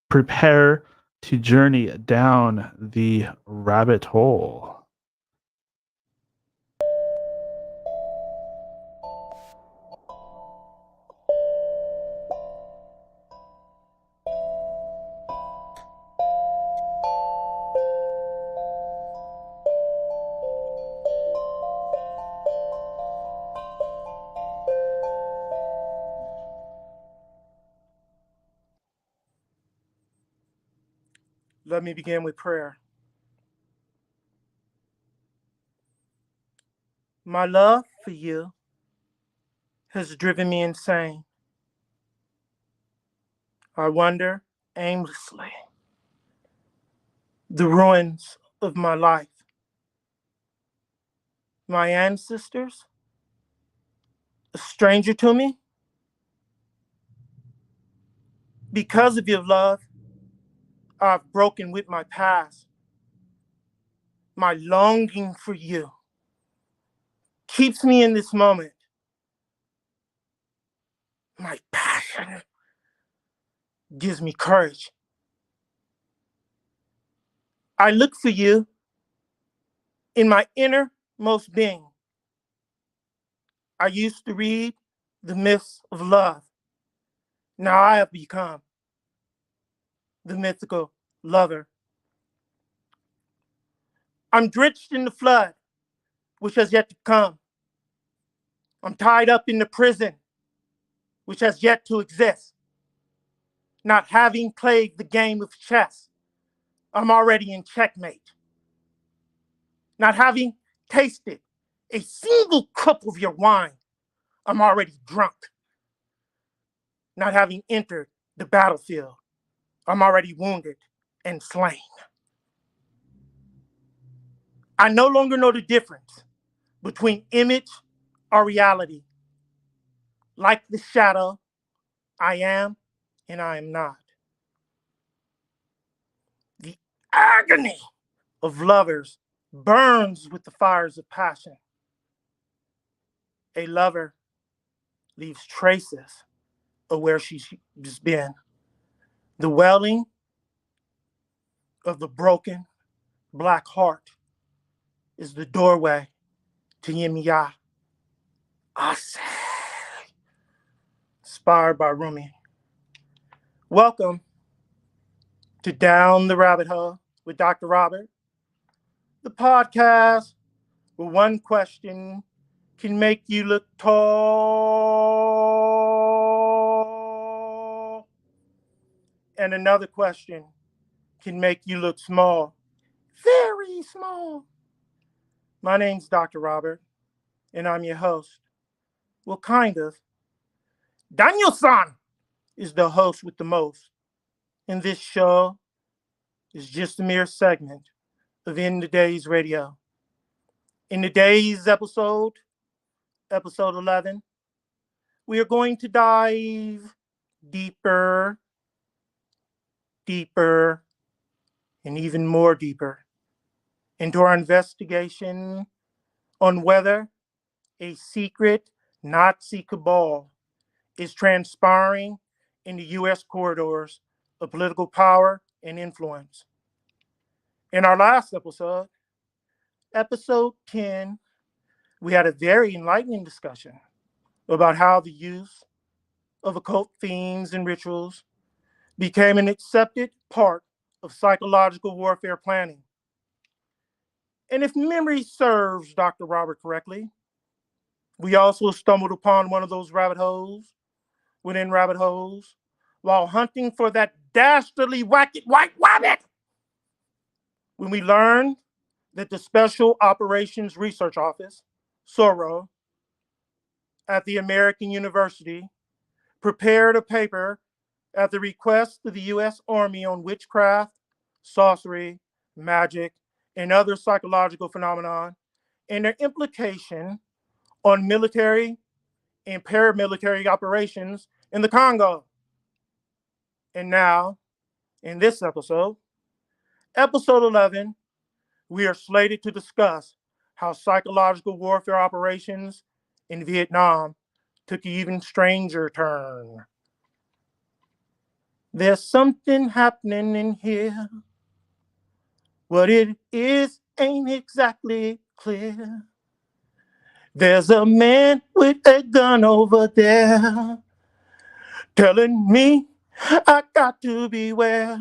prepare to journey down the rabbit hole. Let me begin with prayer. My love for you has driven me insane. I wander aimlessly the ruins of my life. My ancestors, a stranger to me. Because of your love, I've broken with my past. My longing for you keeps me in this moment. My passion gives me courage. I look for you in my innermost being. I used to read the myths of love. Now I have become the mythical lover. I'm drenched in the flood, which has yet to come. I'm tied up in the prison, which has yet to exist. Not having played the game of chess, I'm already in checkmate. Not having tasted a single cup of your wine, I'm already drunk. Not having entered the battlefield, I'm already wounded and slain. I no longer know the difference between image or reality. Like the shadow, I am and I am not. The agony of lovers burns with the fires of passion. A lover leaves traces of where she's been. The welling of the broken black heart is the doorway to Yemiya. Ase. Inspired by Rumi. Welcome to Down the Rabbit Hole with Dr. Robert, the podcast where one question can make you look tall and another question can make you look small, very small. My name's Dr. Robert, and I'm your host. Well, kind of. Daniel-san is the host with the most. And this show is just a mere segment of In the Days Radio. In today's episode 11, we are going to dive deeper, and even more deeper into our investigation on whether a secret Nazi cabal is transpiring in the U.S. corridors of political power and influence. In our last episode, episode 10, we had a very enlightening discussion about how the use of occult themes and rituals became an accepted part of psychological warfare planning. And if memory serves Dr. Robert correctly, we also stumbled upon one of those rabbit holes within rabbit holes while hunting for that dastardly wacky white rabbit when we learned that the Special Operations Research Office, SORO, at the American University prepared a paper at the request of the U.S. Army on witchcraft, sorcery, magic, and other psychological phenomena and their implication on military and paramilitary operations in the Congo. And now, in this episode, episode 11, we are slated to discuss how psychological warfare operations in Vietnam took an even stranger turn. There's something happening in here. What it is ain't exactly clear. There's a man with a gun over there telling me I got to beware.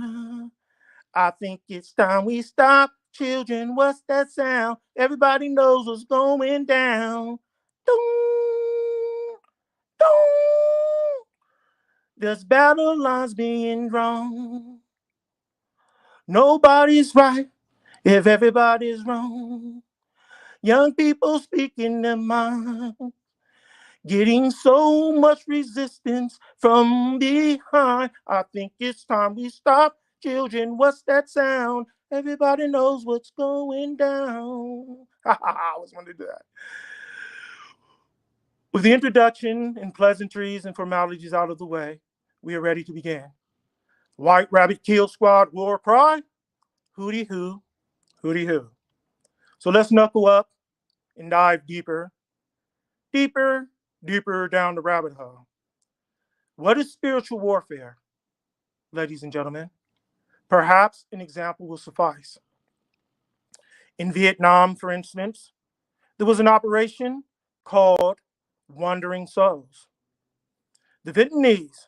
I think it's time we stop. Children, what's that sound? Everybody knows what's going down. Dong, dong. There's battle lines being drawn. Nobody's right if everybody's wrong. Young people speaking their mind, getting so much resistance from behind. I think it's time we stop. Children, what's that sound? Everybody knows what's going down. I always wanted to do that. With the introduction and pleasantries and formalities out of the way, we are ready to begin. White Rabbit Kill Squad war cry, hooty hoo, hooty hoo. So let's knuckle up and dive deeper, deeper down the rabbit hole. What is spiritual warfare, ladies and gentlemen? Perhaps an example will suffice. In Vietnam, for instance, there was an operation called Wandering Souls. The Vietnamese,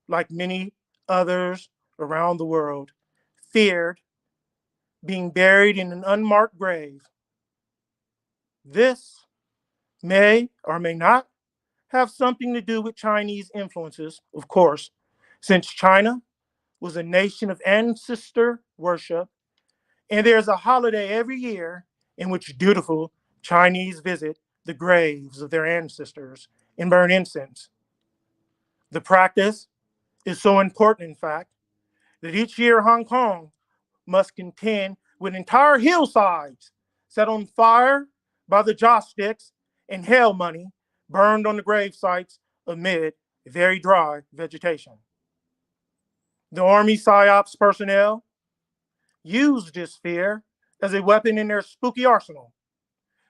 like many others around the world, feared being buried in an unmarked grave. This may or may not have something to do with Chinese influences, of course, since China was a nation of ancestor worship, and there's a holiday every year in which dutiful Chinese visit the graves of their ancestors and burn incense. The practice is so important, in fact, that each year Hong Kong must contend with entire hillsides set on fire by the joss sticks and hail money burned on the grave sites amid very dry vegetation. The Army PSYOPs personnel used this fear as a weapon in their spooky arsenal.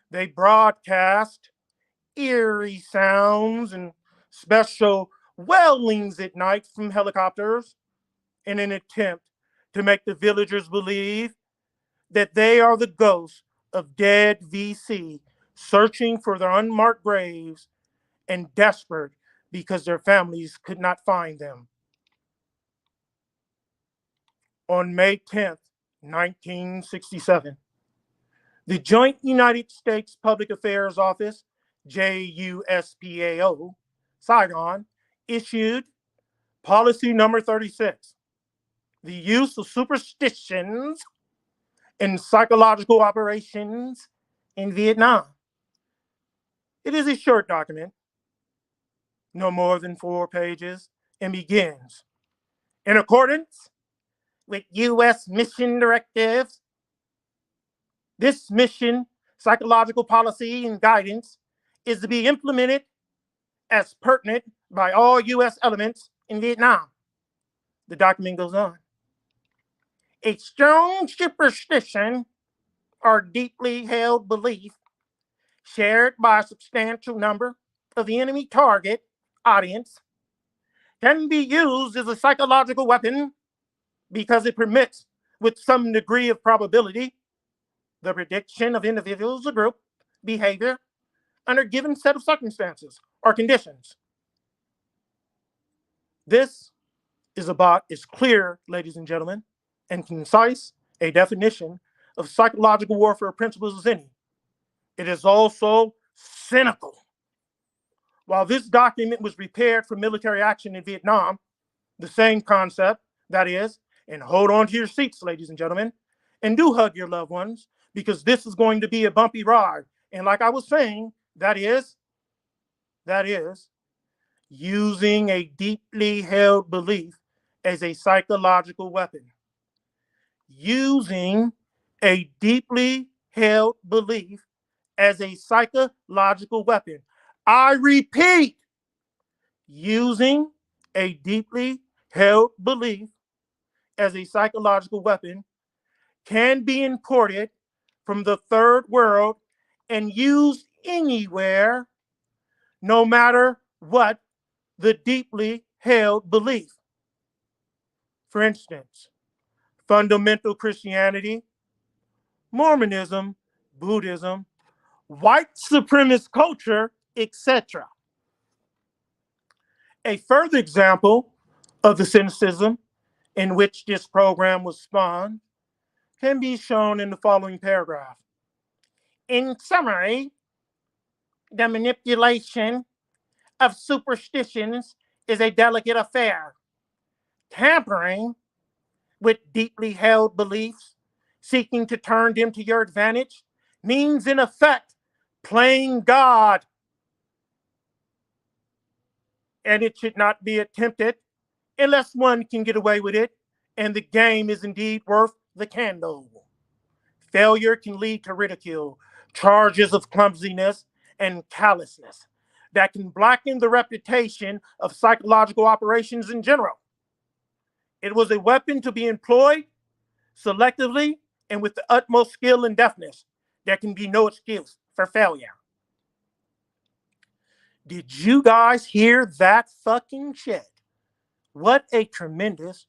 They broadcast eerie sounds and special wailings at night from helicopters in an attempt to make the villagers believe that they are the ghosts of dead VC searching for their unmarked graves and desperate because their families could not find them. On May 10th, 1967, the Joint United States Public Affairs Office, JUSPAO, Saigon, issued policy number 36, the use of superstitions in psychological operations in Vietnam. It is a short document, no more than 4 pages, and begins, in accordance with U.S. mission directives, this mission, psychological policy, and guidance is to be implemented as pertinent by all U.S. elements in Vietnam. The document goes on. A strong superstition or deeply held belief shared by a substantial number of the enemy target audience can be used as a psychological weapon because it permits with some degree of probability the prediction of individuals or group behavior under a given set of circumstances or conditions. This is about as clear, ladies and gentlemen, and concise a definition of psychological warfare principles as any. It is also cynical. While this document was prepared for military action in Vietnam, the same concept, that is, and hold on to your seats, ladies and gentlemen, and do hug your loved ones, because this is going to be a bumpy ride. And like I was saying, that is using a deeply held belief as a psychological weapon. Using a deeply held belief as a psychological weapon. I repeat, using a deeply held belief as a psychological weapon can be imported from the third world and used anywhere, no matter what the deeply held belief. For instance, fundamental Christianity, Mormonism, Buddhism, white supremacist culture, etc. A further example of the cynicism in which this program was spawned can be shown in the following paragraph. In summary, the manipulation of superstitions is a delicate affair. Tampering with deeply held beliefs, seeking to turn them to your advantage, means in effect playing God. And it should not be attempted unless one can get away with it, and the game is indeed worth the candle. Failure can lead to ridicule, charges of clumsiness and callousness that can blacken the reputation of psychological operations in general. It was a weapon to be employed selectively and with the utmost skill and deftness. There can be no excuse for failure. Did you guys hear that fucking shit? What a tremendous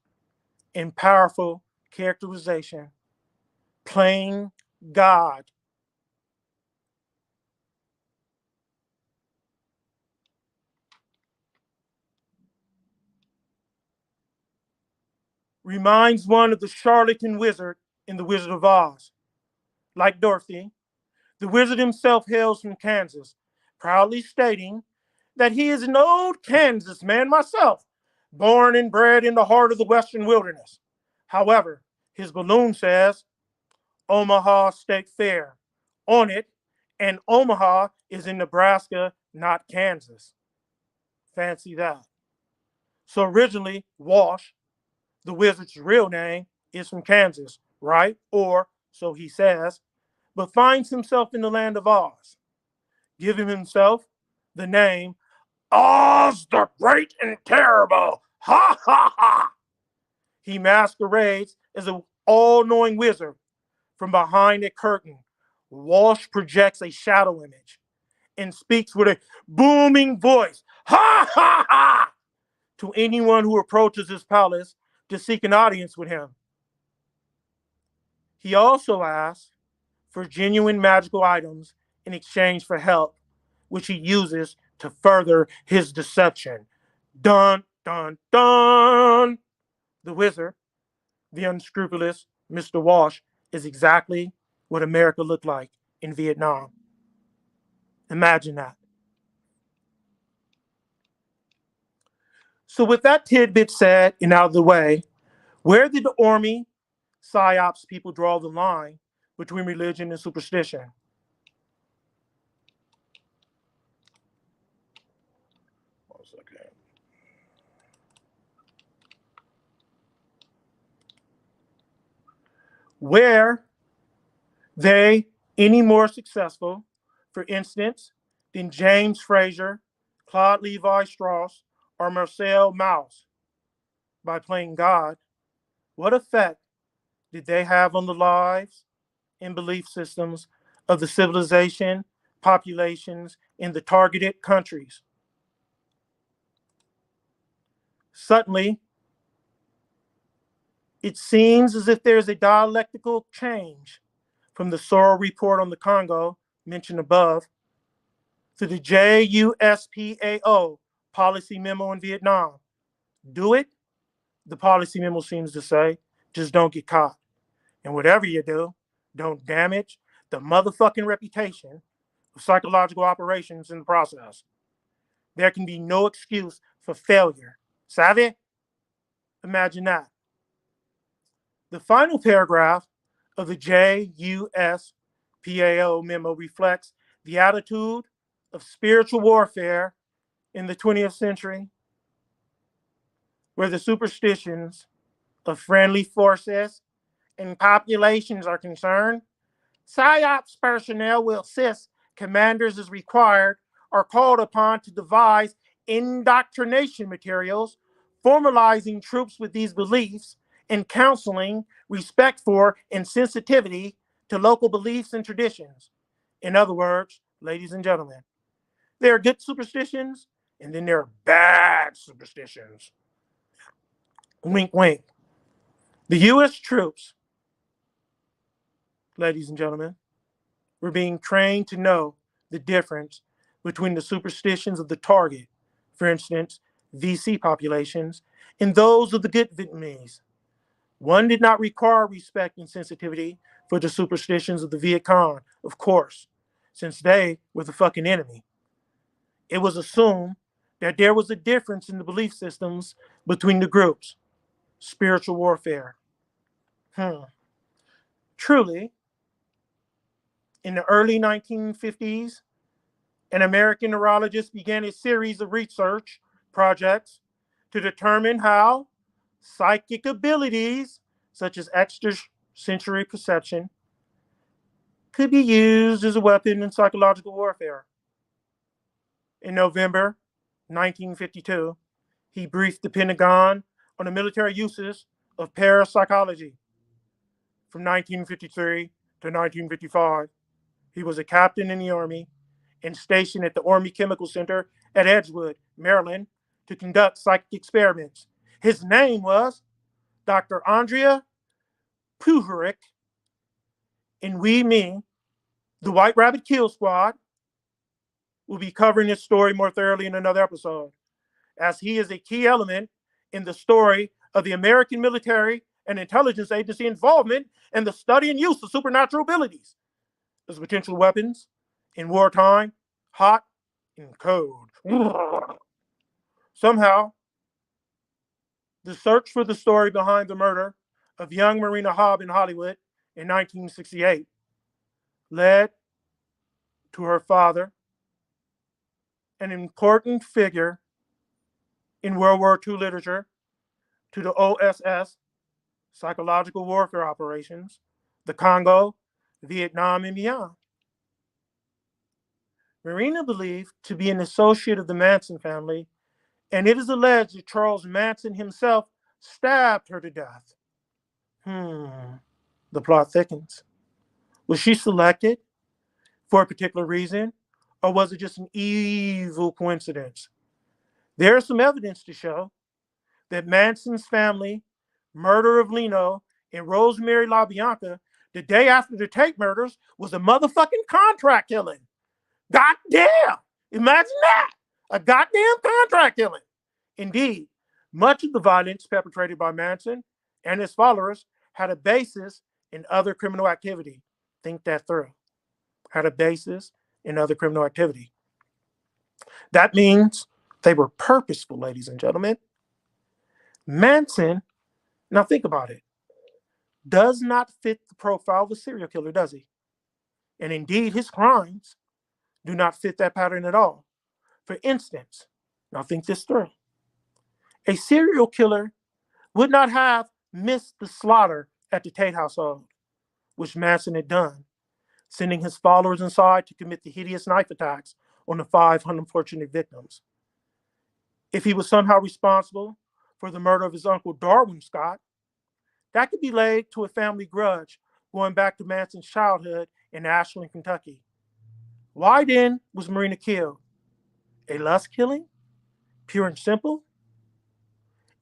and powerful characterization. Playing God. Reminds one of the charlatan wizard in The Wizard of Oz. Like Dorothy, the wizard himself hails from Kansas, proudly stating that he is an old Kansas man myself, born and bred in the heart of the western wilderness. However, his balloon says Omaha State Fair on it, and Omaha is in Nebraska, not Kansas. Fancy that. So originally, Wash, the wizard's real name, is from Kansas, right? Or so he says, but finds himself in the land of Oz, giving himself the name Oz the Great and Terrible. Ha ha ha! He masquerades as an all-knowing wizard. From behind a curtain, Walsh projects a shadow image and speaks with a booming voice, ha ha ha, to anyone who approaches his palace to seek an audience with him. He also asks for genuine magical items in exchange for help, which he uses to further his deception. Dun, dun, dun! The wizard, the unscrupulous Mr. Walsh, is exactly what America looked like in Vietnam. Imagine that. So with that tidbit said and out of the way, where did the Army PSYOPs people draw the line between religion and superstition? One second. Were they any more successful, for instance, than James Frazier, Claude Levi-Strauss, or Marcel Mauss by playing God? What effect did they have on the lives and belief systems of the civilization, populations in the targeted countries? Suddenly, It seems as if there's a dialectical change from the Sorrell report on the Congo, mentioned above, to the JUSPAO policy memo in Vietnam. Do it, the policy memo seems to say, just don't get caught. And whatever you do, don't damage the motherfucking reputation of psychological operations in the process. There can be no excuse for failure. Savvy? Imagine that. The final paragraph of the JUSPAO memo reflects the attitude of spiritual warfare in the 20th century, where the superstitions of friendly forces and populations are concerned. PSYOPs personnel will assist commanders as required are called upon to devise indoctrination materials, formalizing troops with these beliefs, and counseling respect for and sensitivity to local beliefs and traditions. In other words, ladies and gentlemen, there are good superstitions, and then there are bad superstitions. Wink, wink. The U.S. troops, ladies and gentlemen, were being trained to know the difference between the superstitions of the target, for instance, VC populations, and those of the good Vietnamese. One did not require respect and sensitivity for the superstitions of the Viet Cong, of course, since they were the fucking enemy. It was assumed that there was a difference in the belief systems between the groups. Spiritual warfare. Truly, in the early 1950s, an American neurologist began a series of research projects to determine how psychic abilities, such as extrasensory perception, could be used as a weapon in psychological warfare. In November 1952, he briefed the Pentagon on the military uses of parapsychology. From 1953 to 1955, he was a captain in the Army and stationed at the Army Chemical Center at Edgewood, Maryland, to conduct psychic experiments. His name was Dr. Andrea Puharic, and the White Rabbit Kill Squad, will be covering this story more thoroughly in another episode, as he is a key element in the story of the American military and intelligence agency involvement in the study and use of supernatural abilities as potential weapons in wartime, hot and cold. Somehow, the search for the story behind the murder of young Marina Hobb in Hollywood in 1968 led to her father, an important figure in World War II literature, to the OSS, psychological warfare operations, the Congo, Vietnam, and beyond. Marina believed to be an associate of the Manson family, and it is alleged that Charles Manson himself stabbed her to death. The plot thickens. Was she selected for a particular reason, or was it just an evil coincidence? There is some evidence to show that Manson's family murder of Leno and Rosemary LaBianca the day after the Tate murders was a motherfucking contract killing. Goddamn! Imagine that! A goddamn contract killing. Indeed, much of the violence perpetrated by Manson and his followers had a basis in other criminal activity. Think that through. Had a basis in other criminal activity. That means they were purposeful, ladies and gentlemen. Manson, now think about it, does not fit the profile of a serial killer, does he? And indeed, his crimes do not fit that pattern at all. For instance, now think this through. A serial killer would not have missed the slaughter at the Tate household, which Manson had done, sending his followers inside to commit the hideous knife attacks on the 5 unfortunate victims. If he was somehow responsible for the murder of his uncle Darwin Scott, that could be laid to a family grudge going back to Manson's childhood in Ashland, Kentucky. Why then was Marina killed? A lust killing? Pure and simple?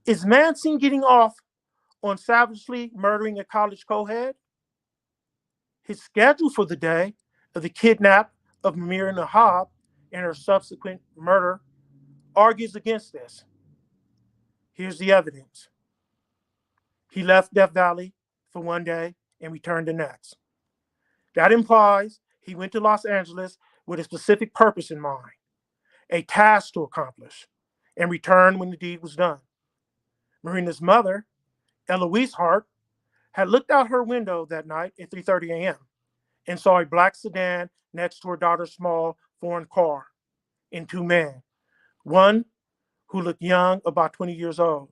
Is Manson getting off on savagely murdering a college co-head? His schedule for the day of the kidnap of Marina Hobb and her subsequent murder argues against this. Here's the evidence. He left Death Valley for one day and returned the next. That implies he went to Los Angeles with a specific purpose in mind, a task to accomplish, and returned when the deed was done. Marina's mother, Eloise Hart, had looked out her window that night at 3:30 a.m. and saw a black sedan next to her daughter's small foreign car and two men, one who looked young, about 20 years old.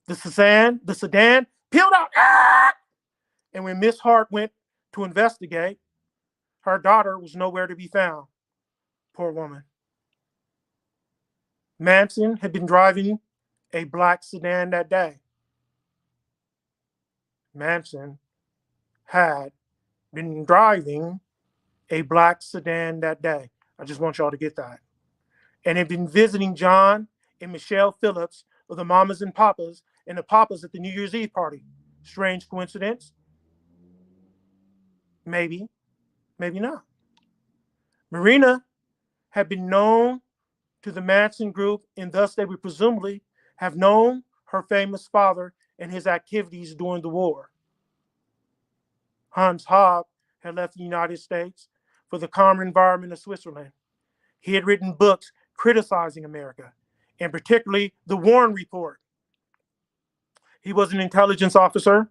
The sedan peeled out, and when Miss Hart went to investigate, her daughter was nowhere to be found. Poor woman. Manson had been driving a black sedan that day. Manson had been driving a black sedan that day. I just want y'all to get that. And had been visiting John and Michelle Phillips of the Mamas and Papas and the Papas at the New Year's Eve party. Strange coincidence? Maybe, maybe not. Marina had been known to the Manson group, and thus they would presumably have known her famous father and his activities during the war. Hans Hobb had left the United States for the calmer environment of Switzerland. He had written books criticizing America, and particularly the Warren Report. He was an intelligence officer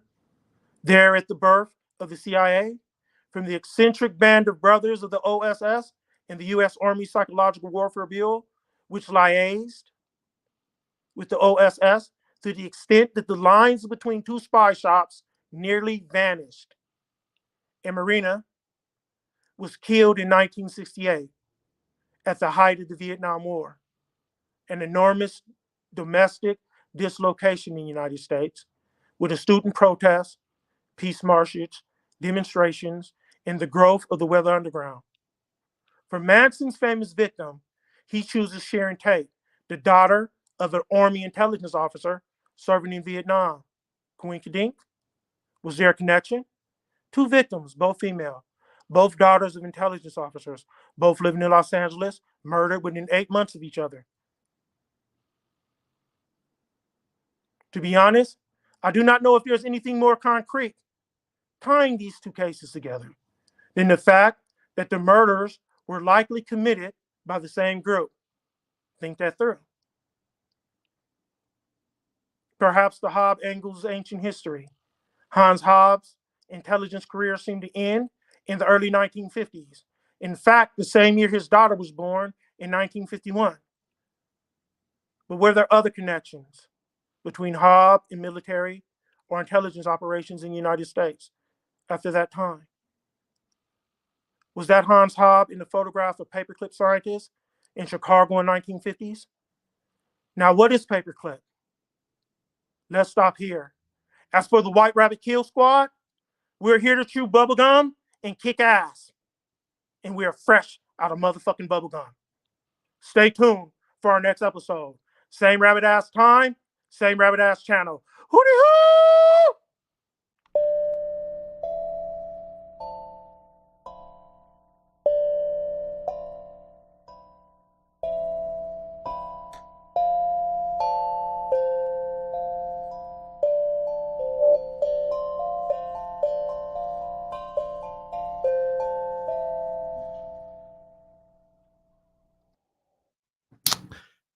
there at the birth of the CIA, from the eccentric band of brothers of the OSS and the U.S. Army Psychological Warfare Bureau, which liaised with the OSS to the extent that the lines between two spy shops nearly vanished. And Marina was killed in 1968 at the height of the Vietnam War, an enormous domestic dislocation in the United States with a student protest, peace marches, demonstrations, and the growth of the Weather Underground. For Manson's famous victim, he chooses Sharon Tate, the daughter of an Army intelligence officer serving in Vietnam. Coinkydink? Was there a connection? Two victims, both female, both daughters of intelligence officers, both living in Los Angeles, murdered within 8 months of each other. To be honest, I do not know if there's anything more concrete tying these two cases together than the fact that the murders were likely committed by the same group. Think that through. Perhaps the Hobb angles ancient history. Hans Hobb's intelligence career seemed to end in the early 1950s. In fact, the same year his daughter was born in 1951. But were there other connections between Hobb and military or intelligence operations in the United States after that time? Was that Hans Hobb in the photograph of Paperclip Scientist in Chicago in 1950s? Now, what is Paperclip? Let's stop here. As for the White Rabbit Kill Squad, we're here to chew bubblegum and kick ass. And we are fresh out of motherfucking bubblegum. Stay tuned for our next episode. Same rabbit ass time, same rabbit ass channel. Hootie hoo!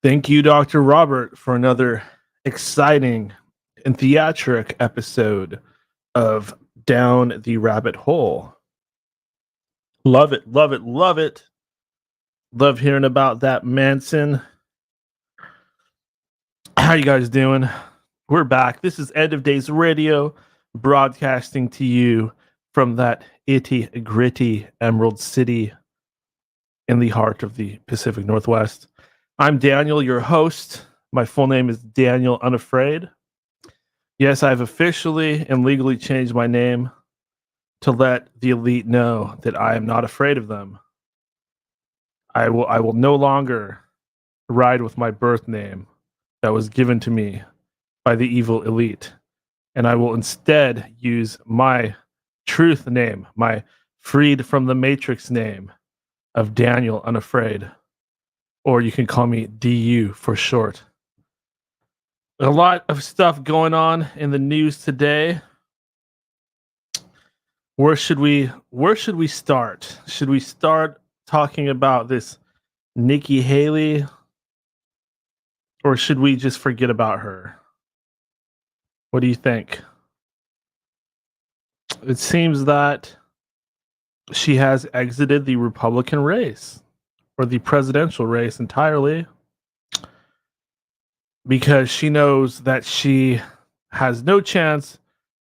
Thank you, Dr. Robert, for another exciting and theatric episode of Down the Rabbit Hole. Love it, love it, love it. Love hearing about that, Manson. How you guys doing? We're back. This is End of Days Radio, broadcasting to you from that itty gritty Emerald City in the heart of the Pacific Northwest. I'm Daniel, your host. My full name is Daniel Unafraid. Yes, I've officially and legally changed my name to let the elite know that I am not afraid of them. I will no longer ride with my birth name that was given to me by the evil elite. and I will instead use my truth name, my freed from the Matrix name of Daniel Unafraid, or you can call me DU for short. A lot of stuff going on in the news today. Where should we start? Should we start talking about this Nikki Haley, or should we just forget about her? What do you think? It seems that she has exited the Republican race or the presidential race entirely because she knows that she has no chance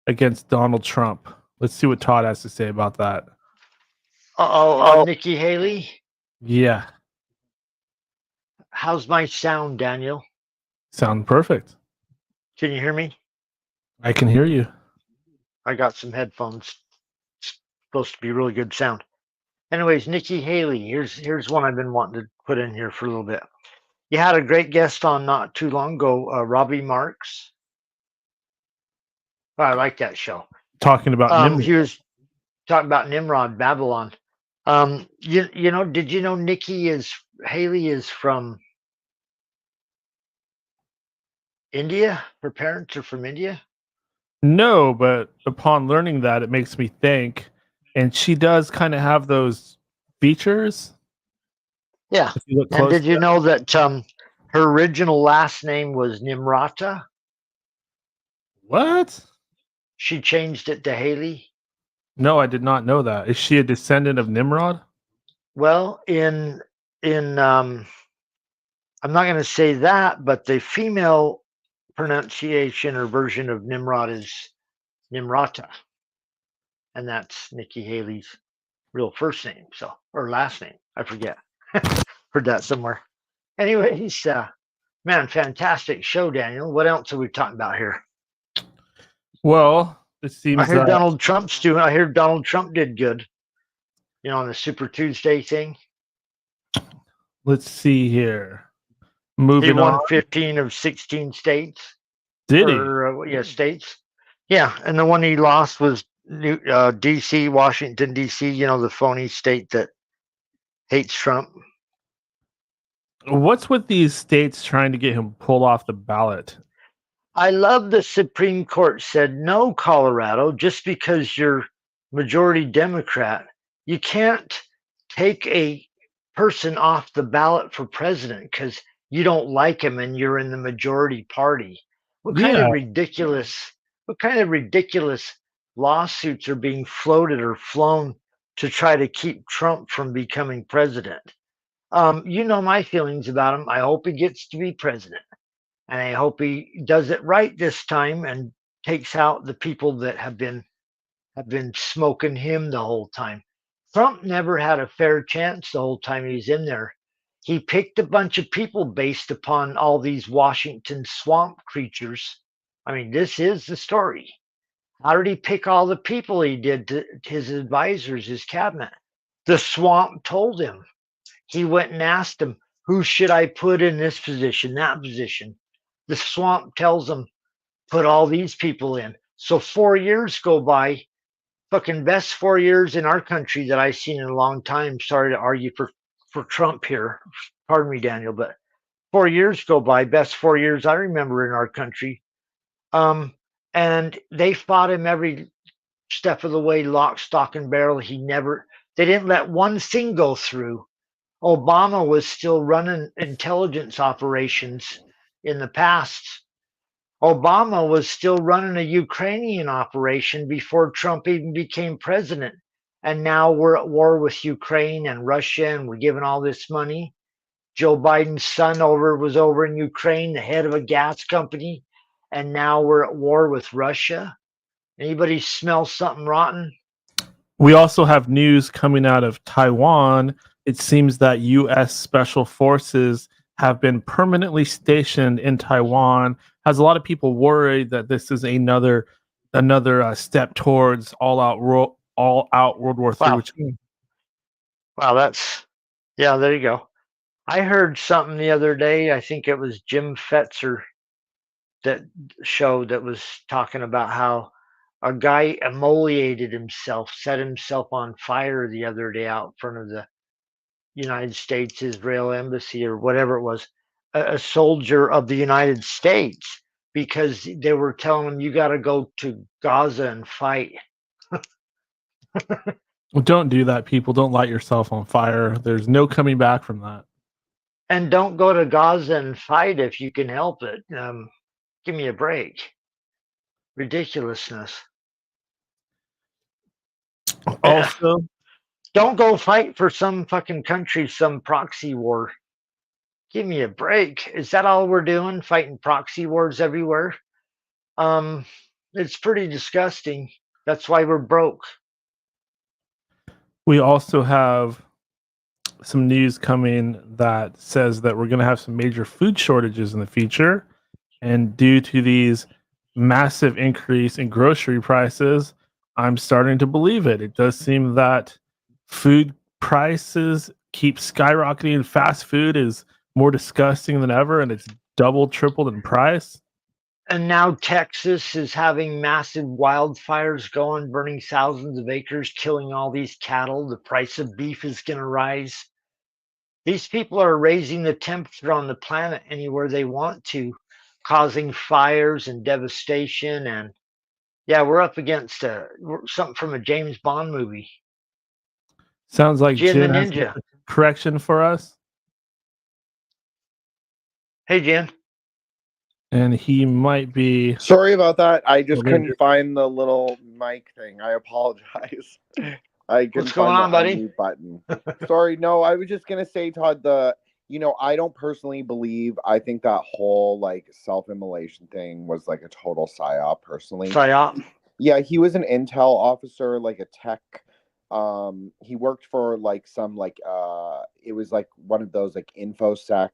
against Donald Trump. Let's see what Todd has to say about that. Nikki Haley. Yeah. How's my sound, Daniel? Sound perfect. Can you hear me? I can hear you. I got some headphones. It's supposed to be really good sound. Anyways, Nikki Haley, here's one I've been wanting to put in here for a little bit. You had a great guest on not too long ago, Robbie Marks. Oh, I like that show. Talking about Nimrod. He was talking about Nimrod, Babylon. You know, did you know Haley is from India? Her parents are from India? No, but upon learning that, it makes me think, and she does kind of have those features. Yeah. If you look And did you close, know that her original last name was Nimrata? what? She changed it to Haley. No, I did not know that. Is she a descendant of Nimrod? Well, in I'm not going to say that, but the female pronunciation or version of Nimrod is Nimrata, and that's Nikki Haley's real first name, or last name. I forget. Heard that somewhere. Anyways, man, fantastic show, Daniel. What else are we talking about here? Well, it seems I heard that Donald Trump's doing. I heard Donald Trump did good. You know, on the Super Tuesday thing. let's see here. He Moving won on. 15 of 16 states. Did he? Yeah, states. Yeah, and the one he lost was D.C., Washington, D.C., you know, the phony state that hates Trump. What's with these states trying to get him pulled off the ballot? I love the Supreme Court said, no, Colorado, just because you're majority Democrat, you can't take a person off the ballot for president because you don't like him and you're in the majority party. What kind of ridiculous lawsuits are being floated or flown to try to keep Trump from becoming president? You know my feelings about him. I hope he gets to be president. And I hope he does it right this time and takes out the people that have been smoking him the whole time. Trump never had a fair chance the whole time he was in there. He picked a bunch of people based upon all these Washington swamp creatures. I mean, this is the story. How did he pick all the people he did to his advisors, his cabinet? The swamp told him. He went and asked him, who should I put in this position, that position? The swamp tells him, put all these people in. So 4 years go by, fucking best 4 years in our country that I've seen in a long time. Sorry to argue for Trump here. Pardon me, Daniel, but 4 years go by, best 4 years I remember in our country. And they fought him every step of the way, lock, stock, and barrel. They didn't let one thing go through. Obama was still running intelligence operations in the past. Obama was still running a Ukrainian operation before Trump even became president. And now we're at war with Ukraine and Russia, and we're giving all this money. Joe Biden's son was over in Ukraine, the head of a gas company, and now we're at war with Russia. Anybody smell something rotten? We also have news coming out of Taiwan. It seems that U.S. Special Forces have been permanently stationed in Taiwan. Has a lot of people worried that this is another step towards all-out World War III. Wow, there you go. I heard something the other day. I think it was Jim Fetzer that show that was talking about how a guy emoliated himself, set himself on fire the other day out in front of the United States Israel embassy or whatever it was, a soldier of the United States, because they were telling him, you got to go to Gaza and fight. Well, don't do that, people. Don't light yourself on fire. There's no coming back from that. And don't go to Gaza and fight if you can help it. Give me a break. Ridiculousness. Also, don't go fight for some fucking country, some proxy war. Give me a break. Is that all we're doing? Fighting proxy wars everywhere? It's pretty disgusting. That's why we're broke. we also have some news coming that says that we're going to have some major food shortages in the future. And due to these massive increase in grocery prices, I'm starting to believe it. It does seem that food prices keep skyrocketing. Fast food is more disgusting than ever, and it's double, tripled in price. And now Texas is having massive wildfires going, burning thousands of acres, killing all these cattle. The price of beef is going to rise. These people are raising the temperature on the planet anywhere they want to, causing fires and devastation. And yeah, we're up against something from a James Bond movie. Sounds like Jin the Jin has Ninja. a correction for us. Hey, Jin. And he might be... Sorry about that. I just couldn't find the little mic thing. I apologize. I couldn't What's going find on, the buddy? unmute button. Sorry, no, I was just gonna say, Todd, I don't personally believe. I think that whole like self-immolation thing was like a total psyop. Personally, psyop. Yeah, he was an intel officer, like a tech. He worked for like some like it was like one of those like infosec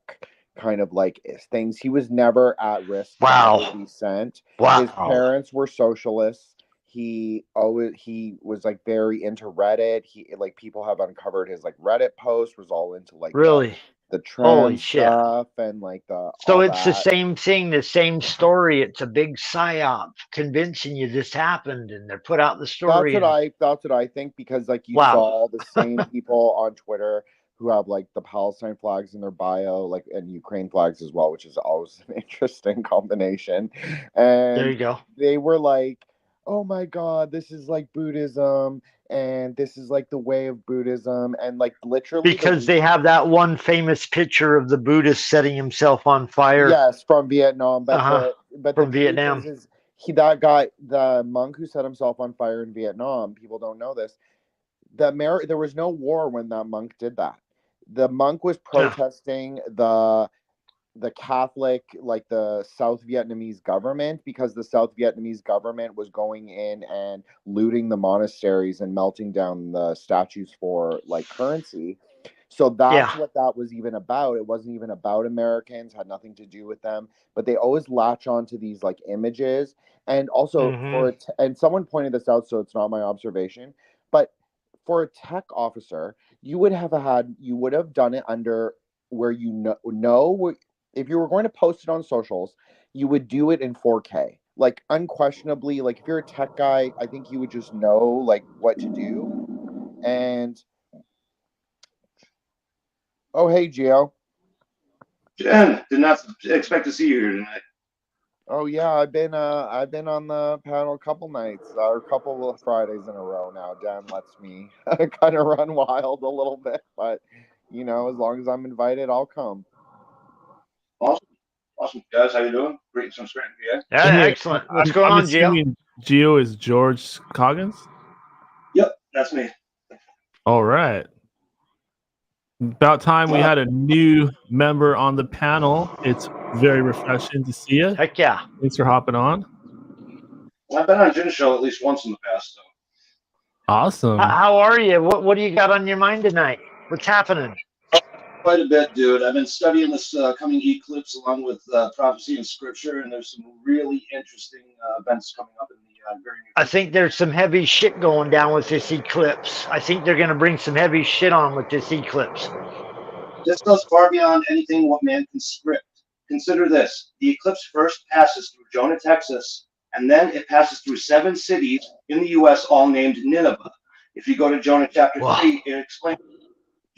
kind of like things. He was never at risk to be sent. Wow. His parents were socialists. He was like very into Reddit. He like people have uncovered his like Reddit post was all into like really the trans shit stuff and like the so it's the same thing, the same story. It's a big psyop convincing you this happened, and they're put out the story. That's what I think, because like you saw the same people on Twitter who have like the Palestine flags in their bio, like, and Ukraine flags as well, which is always an interesting combination. And there you go. They were like, oh my God, this is like Buddhism, and this is like the way of Buddhism, and like literally because they have that one famous picture of the Buddhist setting himself on fire. Yes, from Vietnam, but from Vietnam. The monk who set himself on fire in Vietnam. People don't know this. There was no war when that monk did that. The monk was protesting the Catholic, like the South Vietnamese government, because the South Vietnamese government was going in and looting the monasteries and melting down the statues for like currency. So that's what that was even about. It wasn't even about Americans, had nothing to do with them, but they always latch on to these like images. And also and someone pointed this out, so it's not my observation, but for a tech officer, you would have done it under where you know if you were going to post it on socials, you would do it in 4K. Like unquestionably, like if you're a tech guy, I think you would just know like what to do. And oh, hey, Gio. Jen, did not expect to see you here tonight. Oh yeah, I've been on the panel a couple nights or a couple of Fridays in a row now. Dan lets me kind of run wild a little bit, but you know, as long as I'm invited, I'll come. Awesome, guys. How you doing? Great, some strength, yeah. Yeah, excellent. What's going on, Gio? Gio is George Coggins. Yep, that's me. All right. About time we had a new member on the panel. It's very refreshing to see you. Heck yeah. Thanks for hopping on. I've been on Jin's show at least once in the past. So. Awesome. How are you? What do you got on your mind tonight? What's happening? Quite a bit, dude. I've been studying this coming eclipse along with prophecy and scripture, and there's some really interesting events coming up in the very near future. I think there's some heavy shit going down with this eclipse. I think they're going to bring some heavy shit on with this eclipse. This goes far beyond anything what man can script. consider this. The eclipse first passes through Jonah, Texas, and then it passes through 7 cities in the U.S., all named Nineveh. If you go to Jonah chapter 3, it explains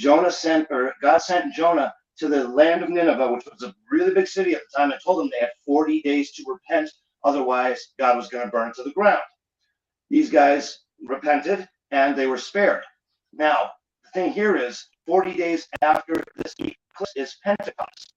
God sent Jonah to the land of Nineveh, which was a really big city at the time, and told them they had 40 days to repent. Otherwise, God was going to burn it to the ground. These guys repented, and they were spared. Now, the thing here is 40 days after this eclipse is Pentecost.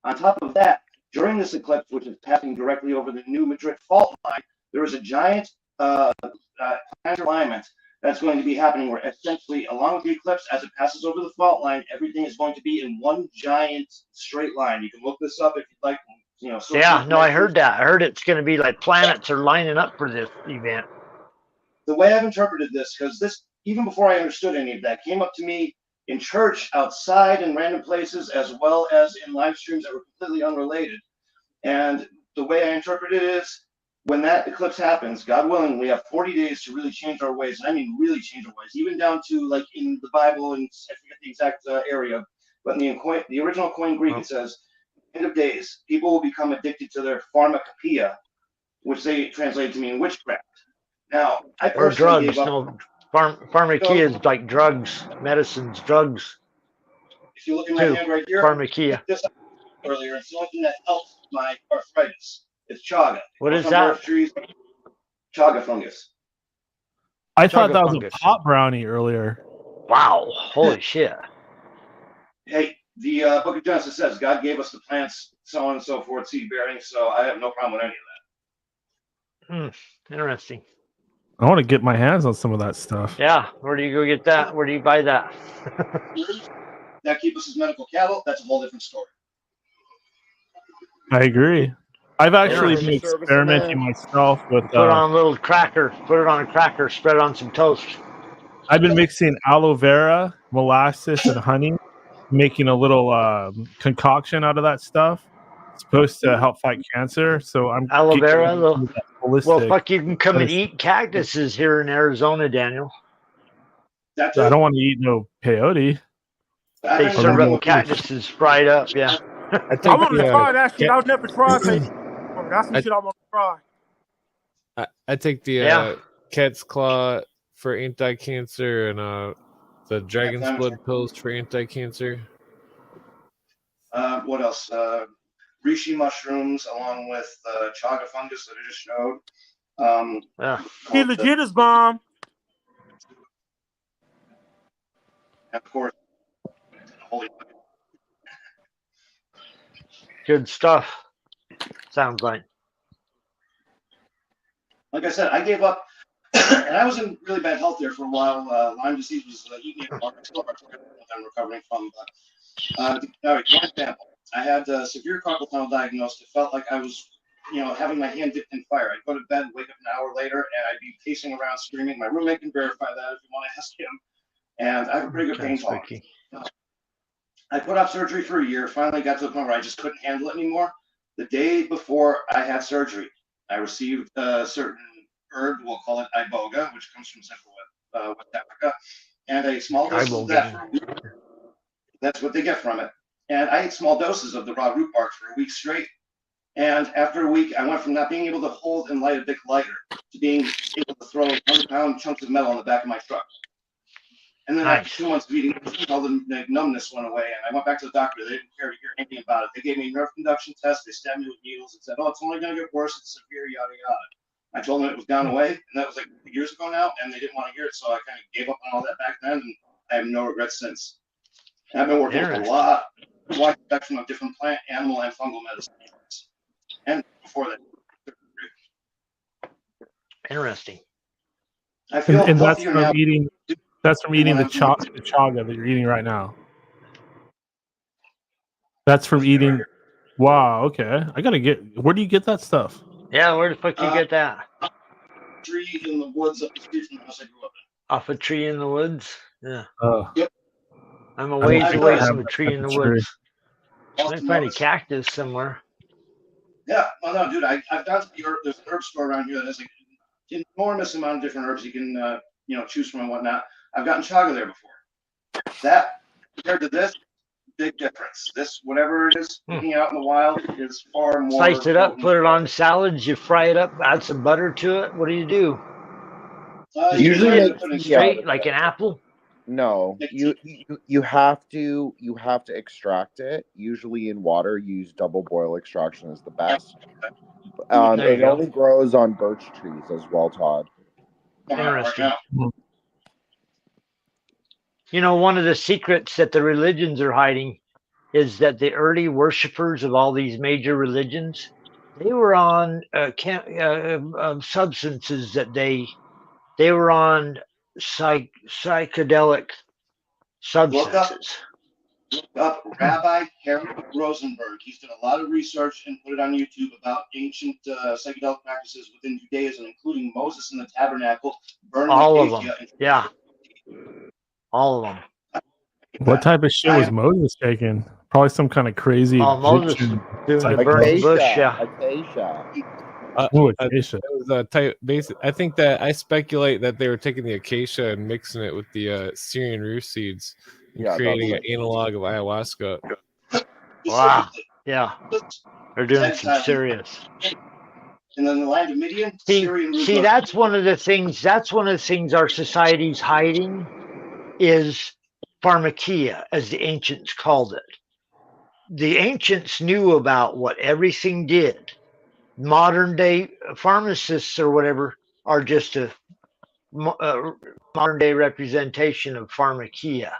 On top of that, during this eclipse, which is passing directly over the New Madrid fault line, there is a giant planetary alignment that's going to be happening where essentially, along with the eclipse, as it passes over the fault line, everything is going to be in one giant straight line. You can look this up if you'd like. Yeah, no, I heard that. I heard it's going to be like planets are lining up for this event. The way I've interpreted this, because this, even before I understood any of that, came up to me in church, outside, in random places, as well as in live streams that were completely unrelated. And the way I interpret it is, when that eclipse happens, God willing, we have 40 days to really change our ways. And I mean really change our ways, even down to like in the Bible, and I forget the exact area, but in the original Koine Greek, it says, end of days, people will become addicted to their pharmacopoeia, which they translate to mean witchcraft. Now, I personally gave up. No, pharmakeia is like drugs, medicines, drugs. If you look at my hand right here, pharmakeia. This earlier, it's the only thing that helps my arthritis. It's chaga. What is that? Trees, chaga fungus. I thought that was a pot brownie earlier. Wow! Holy shit! Hey, the Book of Genesis says God gave us the plants, so on and so forth, seed bearing. So I have no problem with any of that. Interesting. I want to get my hands on some of that stuff. Yeah, where do you go get that? Where do you buy that? That keep us as medical cattle. That's a whole different story. I agree. I've actually been experimenting myself with. Put it on a little cracker. Put it on a cracker. Spread it on some toast. I've been mixing aloe vera, molasses, and honey, making a little concoction out of that stuff. It's supposed to help fight cancer. So I'm aloe vera. Well, fuck, you can come and eat cactuses here in Arizona, Daniel. That's I don't want to eat no peyote. They serve up cactuses fried up. Yeah. I want to try that shit. I've never tried it. That's some shit I want to try. I take the cat's claw for anti-cancer and the dragon's blood pills for anti-cancer. What else? Reishi mushrooms along with chaga fungus that I just showed. He legit is bomb. And of course, holy. Good stuff. Sounds like. Like I said, I gave up, and I was in really bad health there for a while. Lyme disease was eating me apart. I'm recovering from. All right, one example. I had severe carpal tunnel diagnosed. It felt like I was, having my hand dipped in fire. I'd go to bed, wake up an hour later, and I'd be pacing around screaming. My roommate can verify that if you want to ask him. And I have a pretty good pain tolerance. I put off surgery for a year. Finally got to the point where I just couldn't handle it anymore. The day before I had surgery, I received a certain herb, we'll call it iboga, which comes from Central West Africa, and a small dose of that for a week. That's what they get from it. And I ate small doses of the raw root bark for a week straight. And after a week, I went from not being able to hold and light a big lighter to being able to throw 100-pound chunks of metal on the back of my truck. And then after 2 months of eating, all the numbness went away. And I went back to the doctor. They didn't care to hear anything about it. They gave me a nerve conduction test. They stabbed me with needles and said, oh, it's only going to get worse. It's severe, yada, yada. I told them it was gone away. And that was like years ago now. And they didn't want to hear it. So I kind of gave up on all that back then. And I have no regrets since. And I've been working with a wide spectrum of different plant, animal, and fungal medicines. And before that. Interesting. I feel and that's from eating. That's from eating the chaga that you're eating right now. That's from eating. Wow. Okay. I gotta get. Where do you get that stuff? Yeah. Where the fuck do you get that? Tree in the woods up the street from the house I grew up in. Off a tree in the woods. Yeah. Yep. I'm a ways away from a tree in the woods. I might find a cactus somewhere. Yeah. Well, no, dude. I've gone to there's an herb store around here that has like an enormous amount of different herbs you can choose from and whatnot. I've gotten chaga there before. That compared to this, big difference. This, whatever it is, looking out in the wild is far more. Slice it up, put it on salads, you fry it up, add some butter to it. What do you do? Usually Just make eat tea straight out of like it. an apple. No, you have to extract it. Usually in water, use double boil extraction is the best. There you It go. only grows on birch trees as well, Todd. Interesting. You know, one of the secrets that the religions are hiding is that the early worshipers of all these major religions, they were on substances that they were on psychedelic substances. Look up Rabbi Harold Rosenberg. He's done a lot of research and put it on YouTube about ancient psychedelic practices within Judaism, including Moses in the tabernacle, burning All of acacia. them. Yeah. All of them. What type of shit was Moses taking? Probably some kind of crazy Moses Egyptian doing the psychedelic. burning bush, yeah. Acacia. Acacia. It was a type. I think that I speculate that they were taking the acacia and mixing it with the Syrian rue seeds and creating an analog of ayahuasca. Wow. Yeah. They're doing some serious. And then the land of Midian, Syrian rue. See, that's one of the things. That's one of the things our society's hiding is pharmakia, as the ancients called it. The ancients knew about what everything did. Modern day pharmacists or whatever are just a modern day representation of pharmakia,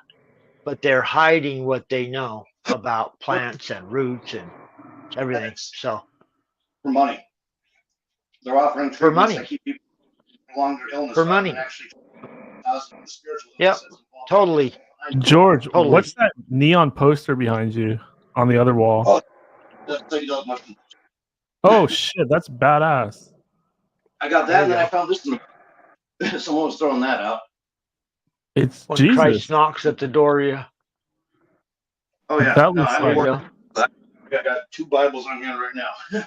but they're hiding what they know about plants and roots and everything. So for money, they're offering for treatments money. that keep people prolong their illness For rather money. than actually the spiritual Yep, totally. George, Totally. what's that neon poster behind you on the other wall? Oh, the psychedelic mushroom. Oh shit, that's badass. I got that, and then I found this. Someone was throwing that out. It's When Jesus. Christ knocks at the door, yeah. Oh yeah, That no, looks I like got 2 Bibles on hand right now.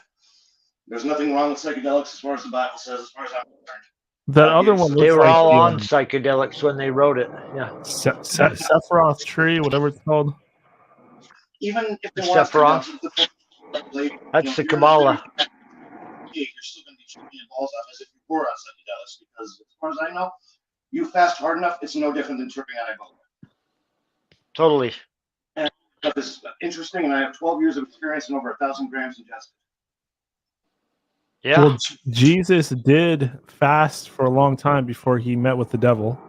There's nothing wrong with psychedelics as far as the Bible says, as far as I'm concerned. that other one. They Looks were like all the, on psychedelics when they wrote it. Yeah. Sephiroth tree, whatever it's called. Even if The they want Sephiroth. That's the Kabbalah. You're still going to be shooting your balls off as if you were on psychedelics, because as far as I know, you fast hard enough, it's no different than tripping on Ebola. Totally. And it's interesting, and I have 12 years of experience and over 1,000 grams ingested. Yeah. Well, Jesus did fast for a long time before he met with the devil.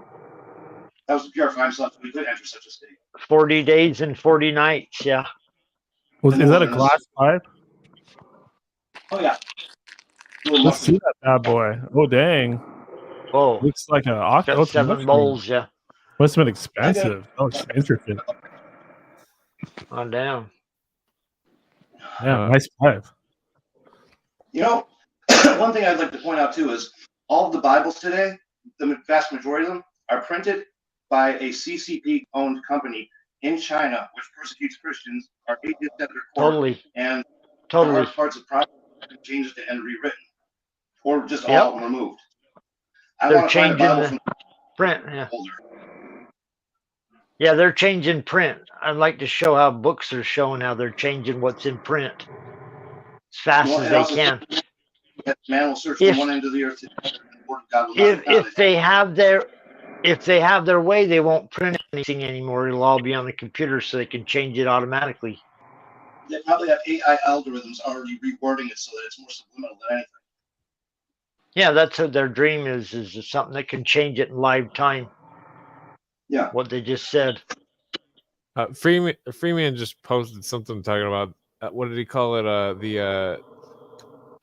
That was to purify himself so he could enter such a state. 40 days and 40 nights. Yeah. Is that a glass pipe? Oh yeah. Let's see that bad boy. Oh dang. Oh. Looks like an octopus. Got 7 bowls. Yeah. Must have been expensive. Oh, it's intricate. On down. Yeah, nice pipe. You know, one thing I'd like to point out too is all of the Bibles today, the vast majority of them, are printed by a CCP-owned company in China, which persecutes Christians, are atheists at their core, Totally. and Totally. parts of project changed and rewritten, or just all removed. I They're want to find a changing Bible the from print. Yeah. older. Yeah, they're changing print. I'd like to show how books are showing how they're changing what's in print as fast Well, as it they also can. says that man will search If- from one end of the earth to the other, and the word of God will not be found. If they have their way, they won't print anything anymore. It'll all be on the computer, so they can change it automatically. They probably have AI algorithms already rewording it so that it's more subliminal than anything. Yeah, that's what their dream is something that can change it in live time. Yeah. What they just said. Freeman just posted something talking about what did he call it?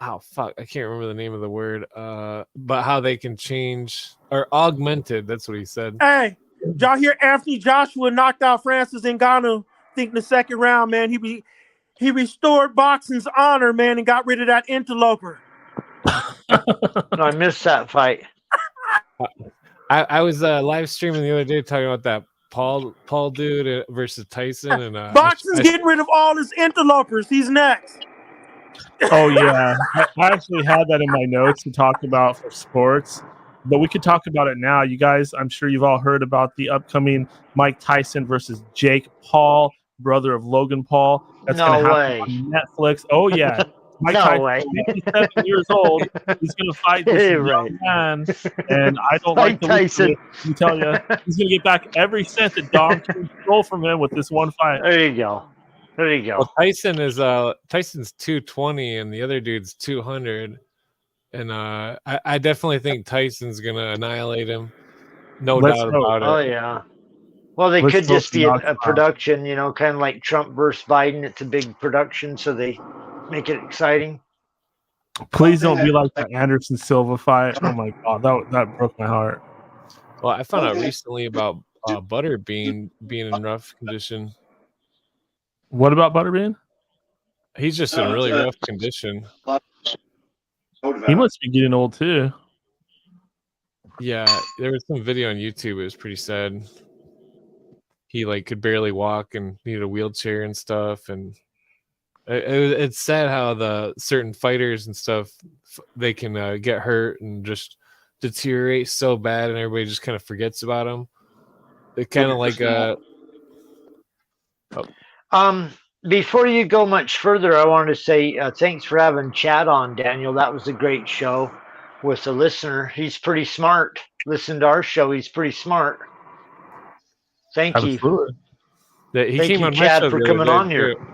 Oh fuck, I can't remember the name of the word. But how they can change or augmented. That's what he said. Hey, did y'all hear Anthony Joshua knocked out Francis Ngannou? Think in the second round, man. He restored boxing's honor, man, and got rid of that interloper. No, I missed that fight. I was live streaming the other day talking about that Paul dude versus Tyson, and Boxing's getting rid of all his interlopers. He's next. Oh yeah, I actually had that in my notes to talk about for sports, but we could talk about it now. You guys, I'm sure you've all heard about the upcoming Mike Tyson versus Jake Paul brother of Logan Paul. That's No going to way. happen on Netflix. Oh yeah, Mike No Tyson, way. 57 years old. He's going to fight this young Right. man, and I don't Mike like the look of Tyson. it. Let me tell you, he's going to get back every cent that Dom King stole from him with this one fight. There you go. There you go. Well, Tyson's 220 and the other dude's 200, and I definitely think Tyson's gonna annihilate him. No doubt about it. Oh yeah. Well, they Let's could hope just be not. a production, you know, kind of like Trump versus Biden. It's a big production, so they make it exciting. Please don't be like the Anderson Silva fight. Oh my god, that broke my heart. Well, I found out recently about Butterbean being in rough condition. What about Butterbean? He's just in really rough condition. He must be getting old too. Yeah, there was some video on YouTube. It was pretty sad. He could barely walk and needed a wheelchair and stuff. And it's sad how the certain fighters and stuff, they can get hurt and just deteriorate so bad, and everybody just kind of forgets about them. It kind of before you go much further, I wanted to say thanks for having Chad on, Daniel. That was a great show with a listener. He's pretty smart. Listen to our show. He's pretty smart. Thank Absolutely. you. He Thank came you, on my Chad, show for the coming other day, on here. too.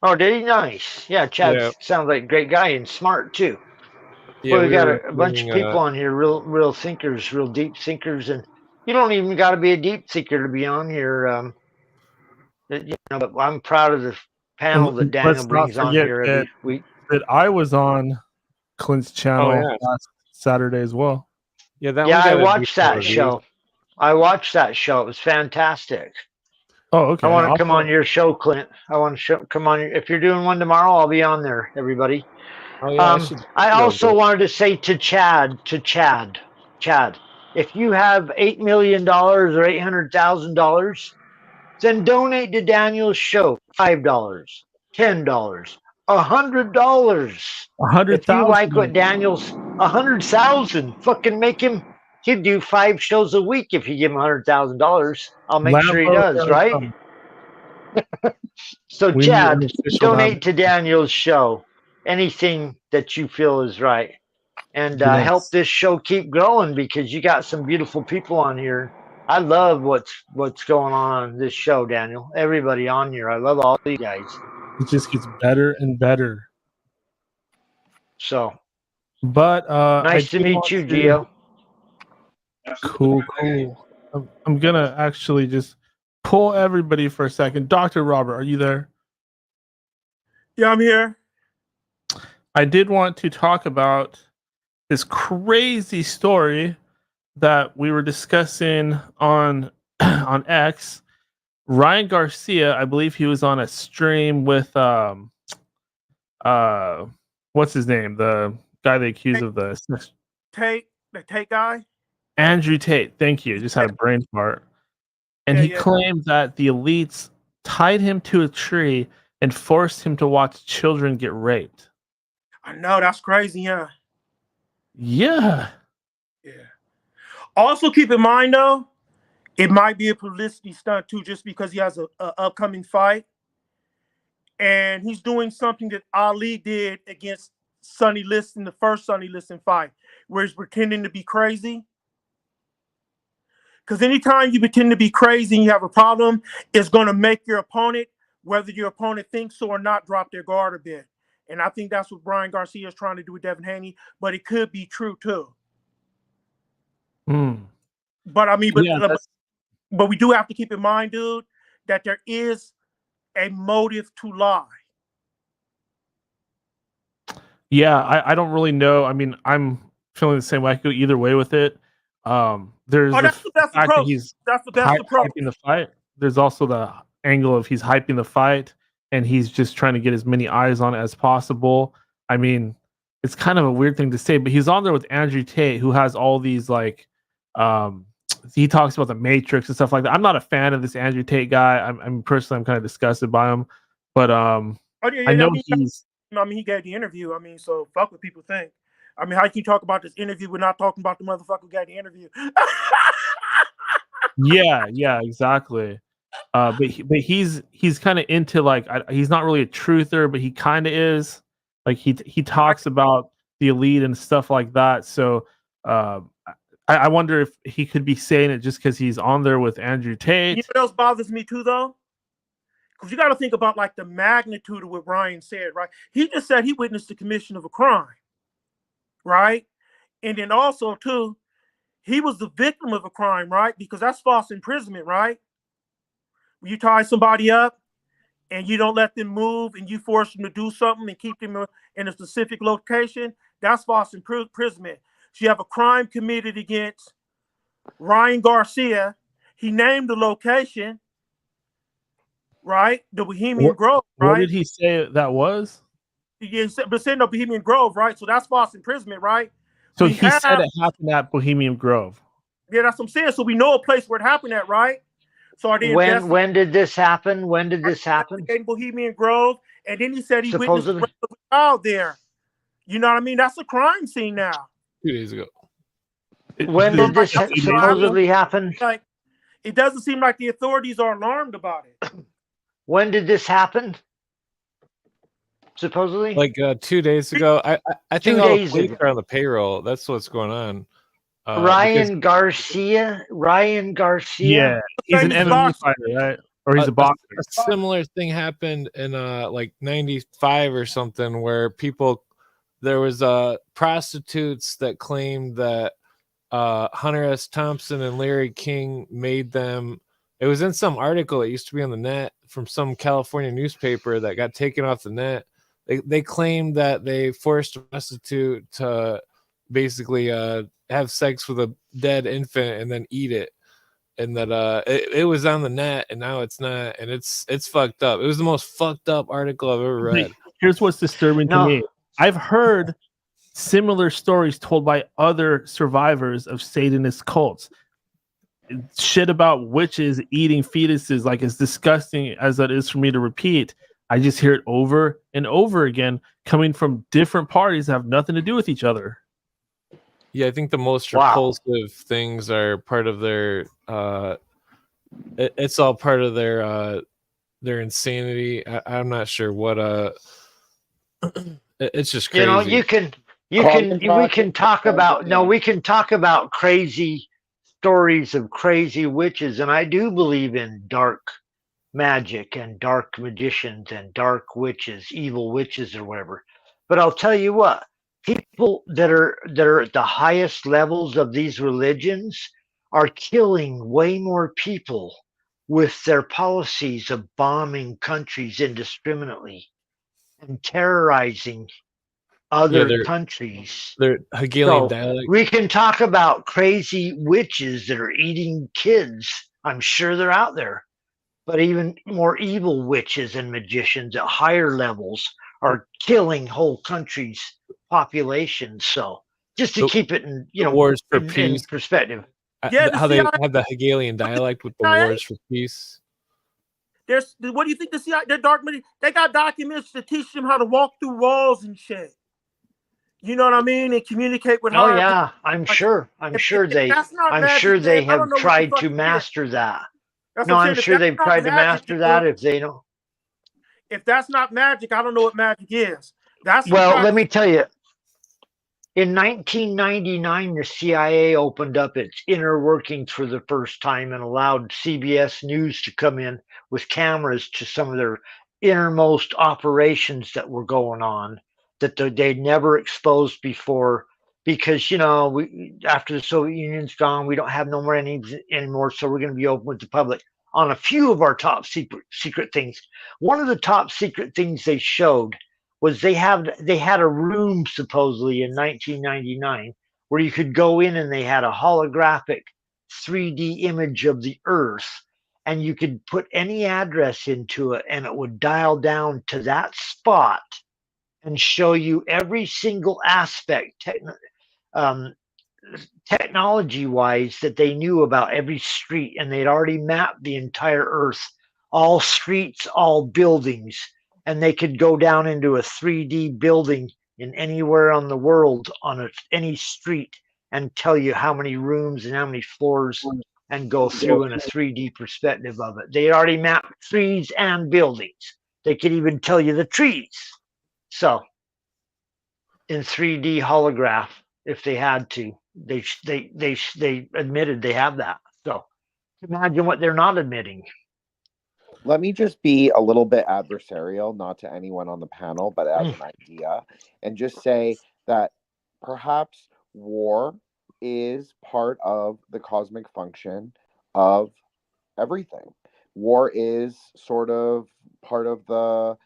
Oh, did he? Nice. Yeah, Chad sounds like a great guy and smart too. Yeah, well, we got were a bunch of doing, people on here, real thinkers, real deep thinkers, and you don't even got to be a deep thinker to be on here. But I'm proud of the panel that Daniel Let's brings not on forget here every week. that I was on Clint's channel yeah. last Saturday as well. Yeah, that Yeah, one I got a watched decent that review. show. I watched that show. It was fantastic. Oh, okay. I want to come on your show, Clint. I want to come on. If you're doing one tomorrow, I'll be on there, everybody. Oh yeah, I also wanted to say to Chad, if you have $8 million or $800,000, then donate to Daniel's show. $5, $10, $100. If you like what Daniel's 100,000, fucking make him. He'd do 5 shows a week if you give him $100,000. I'll make sure he does, right? So, Chad, donate to Daniel's show. Anything that you feel is right, and help this show keep growing, because you got some beautiful people on here. I love what's going on this show, Daniel. Everybody on here, I love all these guys. It just gets better and better. So, but nice to meet you, Gio. Cool. I'm gonna actually just pull everybody for a second. Dr. Robert, are you there? Yeah, I'm here. I did want to talk about this crazy story that we were discussing on X. Ryan Garcia, I believe he was on a stream with what's his name? The guy they accused of the Tate guy? Andrew Tate. Thank you. Just had a brain fart. And he claimed that the elites tied him to a tree and forced him to watch children get raped. I know, that's crazy, huh? Yeah. Also, keep in mind, though, it might be a publicity stunt, too, just because he has a upcoming fight. And he's doing something that Ali did against Sonny Liston, the first Sonny Liston fight, where he's pretending to be crazy. Because anytime you pretend to be crazy and you have a problem, it's going to make your opponent, whether your opponent thinks so or not, drop their guard a bit. And I think that's what Brian Garcia is trying to do with Devin Haney, but it could be true too. But I mean, but we do have to keep in mind, dude, that there is a motive to lie. Yeah, I don't really know. I mean, I'm feeling the same way. I could go either way with it. There's the fact that he's hyping the fight. There's also the angle of he's hyping the fight and he's just trying to get as many eyes on it as possible. I mean, it's kind of a weird thing to say, but he's on there with Andrew Tate, who has all these he talks about the Matrix and stuff like that. I'm not a fan of this Andrew Tate guy. I'm personally kind of disgusted by him, but I know he gave the interview. I mean, so fuck what people think. I mean, how can you talk about this interview without not talking about the motherfucker who got the interview? Yeah, exactly. But he's kind of into like he's not really a truther, but he kind of is. Like he talks about the elite and stuff like that. So I wonder if he could be saying it just because he's on there with Andrew Tate. You know what else bothers me too, though? Because you got to think about like the magnitude of what Ryan said, right? He just said he witnessed the commission of a crime, right? And then also too, he was the victim of a crime, right? Because that's false imprisonment, right? When you tie somebody up and you don't let them move and you force them to do something and keep them in a specific location, that's false imprisonment. So you have a crime committed against Ryan Garcia. He named the location, right? The Bohemian Grove, right? What did he say that was? Yeah, but saying the Bohemian Grove, right? So that's false imprisonment, right? So he said it happened at Bohemian Grove. Yeah, that's what I'm saying. So we know a place where it happened at, right? So are they when did this happen? When did this happen? In Bohemian Grove, and then he said he witnessed the rape of a child there. You know what I mean? That's a crime scene now. 2 days ago. When did this supposedly happen? Like, it doesn't seem like the authorities are alarmed about it. When did this happen? Supposedly, like 2 days ago. I think all the police are on the payroll. That's what's going on. Ryan Garcia. Yeah, he's an MMA fighter, right? Or he's a boxer. A similar thing happened in like '95 or something, where there was prostitutes that claimed that Hunter S. Thompson and Larry King made them. It was in some article that used to be on the net from some California newspaper that got taken off the net. They claimed that they forced a prostitute to basically have sex with a dead infant and then eat it, and that it was on the net and now it's not, and it's fucked up. It was the most fucked up article I've ever read. Here's what's disturbing to me. I've heard similar stories told by other survivors of Satanist cults. Shit about witches eating fetuses, like as disgusting as that is for me to repeat. I just hear it over and over again coming from different parties that have nothing to do with each other. Yeah, I think the most repulsive things are part of their it's all part of their insanity. I'm not sure what it's just crazy. You know, we can talk about crazy stories of crazy witches, and I do believe in dark magic and dark magicians and dark witches, evil witches or whatever. But I'll tell you what, people that are at the highest levels of these religions are killing way more people with their policies of bombing countries indiscriminately and terrorizing other countries. They're Hegelian dialect. We can talk about crazy witches that are eating kids. I'm sure they're out there. But even more evil witches and magicians at higher levels are killing whole countries' populations. So just to keep it in, wars for peace in perspective. How they have the Hegelian dialect with the wars for peace. What do you think the CIA? They're dark money. They got documents to teach them how to walk through walls and shit. You know what I mean? And communicate with. Oh yeah, I'm sure they have tried to master that. No, I'm sure they've tried to master that. If they don't, if that's not magic, I don't know what magic is. Let me tell you. In 1999, the CIA opened up its inner workings for the first time and allowed CBS News to come in with cameras to some of their innermost operations that were going on that they'd never exposed before. Because, after the Soviet Union's gone, we don't have no more anymore, so we're going to be open with the public on a few of our top secret things. One of the top secret things they showed was they had a room supposedly in 1999 where you could go in and they had a holographic 3D image of the Earth, and you could put any address into it and it would dial down to that spot and show you every single aspect technology-wise that they knew about every street, and they'd already mapped the entire Earth, all streets, all buildings, and they could go down into a 3D building in anywhere on the world on any street and tell you how many rooms and how many floors and go through in a 3D perspective of it. They already mapped trees and buildings. They could even tell you the trees. So in 3D holograph, if they had to, they admitted they have that. So imagine what they're not admitting. Let me just be a little bit adversarial, not to anyone on the panel, but as an idea, and just say that perhaps war is part of the cosmic function of everything. War is sort of part of the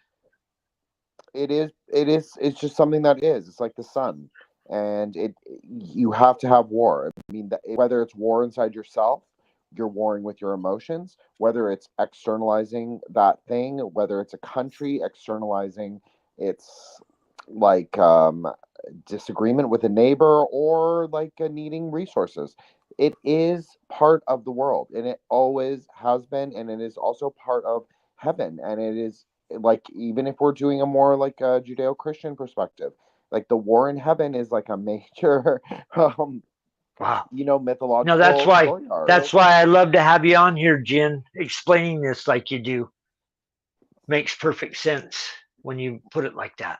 it's just something that is. It's like the sun. And you have to have war. I mean, whether it's war inside yourself, you're warring with your emotions, whether it's externalizing that thing, whether it's a country externalizing its like disagreement with a neighbor, or like needing resources. It is part of the world, and it always has been, and it is also part of heaven. And it is like, even if we're doing a more like a Judeo-Christian perspective, like the war in heaven is like a major wow, mythological. No, that's why I love to have you on here, Jen, explaining this like you do. Makes perfect sense when you put it like that.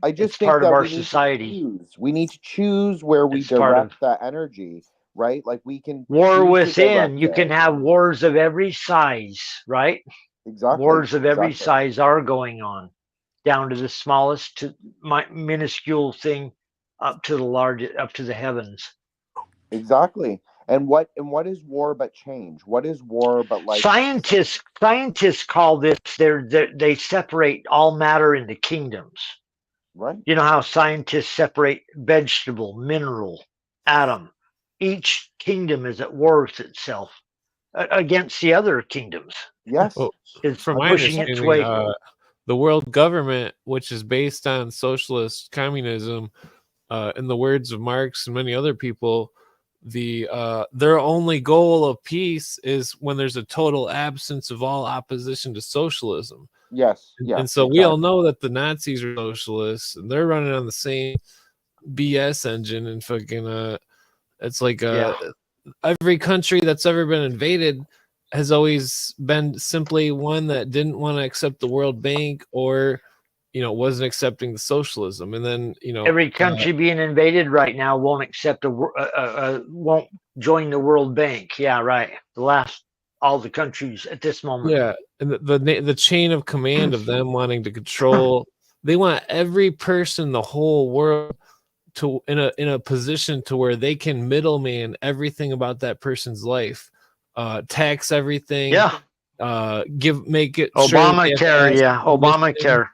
I just it's think part that of our society. We need to choose where we direct that energy, right? Like we can war within. You can have wars of every size, right? Exactly. Wars of every size are going on, down to the smallest, to minuscule thing, up to the largest, up to the heavens. Exactly. And what is war but change? What is war but like scientists call this they separate all matter into kingdoms. Right. You know how scientists separate vegetable, mineral, atom. Each kingdom is at war with itself against the other kingdoms. Yes. Well, it's from my pushing its way. The world government, which is based on socialist communism, in the words of Marx and many other people, their only goal of peace is when there's a total absence of all opposition to socialism. Yes. Yeah. And so we all know that the Nazis are socialists, and they're running on the same BS engine. And fucking, it's like every country that's ever been invaded has always been simply one that didn't want to accept the World Bank, or wasn't accepting the socialism. And then every country being invaded right now won't accept won't join the World Bank. Yeah, right. All the countries at this moment. Yeah, and the chain of command of them wanting to control. They want every person, the whole world, to in a position to where they can middleman everything about that person's life, tax everything. Yeah. Make it Obamacare. Yeah, Obamacare.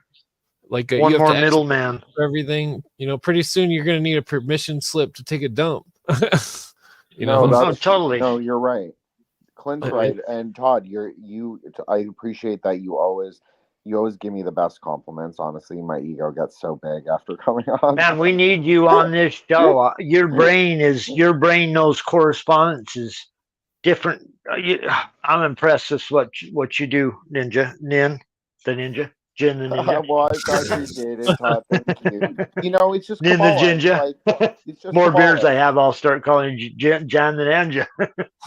Like one you have more to middleman for everything. Pretty soon you're going to need a permission slip to take a dump. Totally. No, you're right. Clint's right, and Todd, I appreciate that you always give me the best compliments. Honestly, my ego gets so big after coming on. Man, we need you on this show. Your brain knows correspondences. Different. I'm impressed with what you do, Jen the Ninja. Well, I appreciate it, Todd. Thank you. It's just Ninja Ginger. It's just more Kabbalah. beers I have, I'll start calling you Jan the Ninja.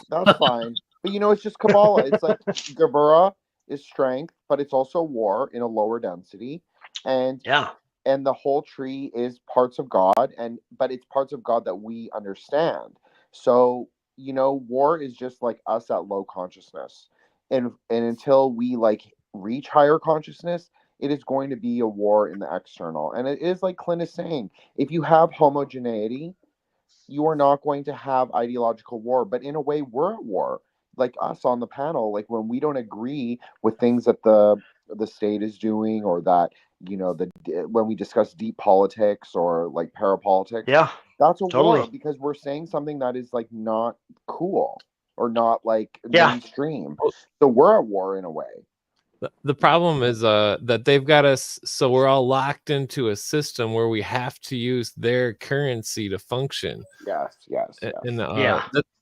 That's fine. But it's just Kabbalah. It's like Geburah is strength, but it's also war in a lower density. And the whole tree is parts of God, but it's parts of God that we understand. So, war is just like us at low consciousness. And until we like reach higher consciousness, it is going to be a war in the external. And it is like Clint is saying, if you have homogeneity, you are not going to have ideological war. But in a way, we're at war. Like us on the panel, like when we don't agree with things that the state is doing, or that when we discuss deep politics or like parapolitics, that's a war, because we're saying something that is like not cool or not like mainstream. So we're at war in a way. The problem is that they've got us, so we're all locked into a system where we have to use their currency to function. Yes. And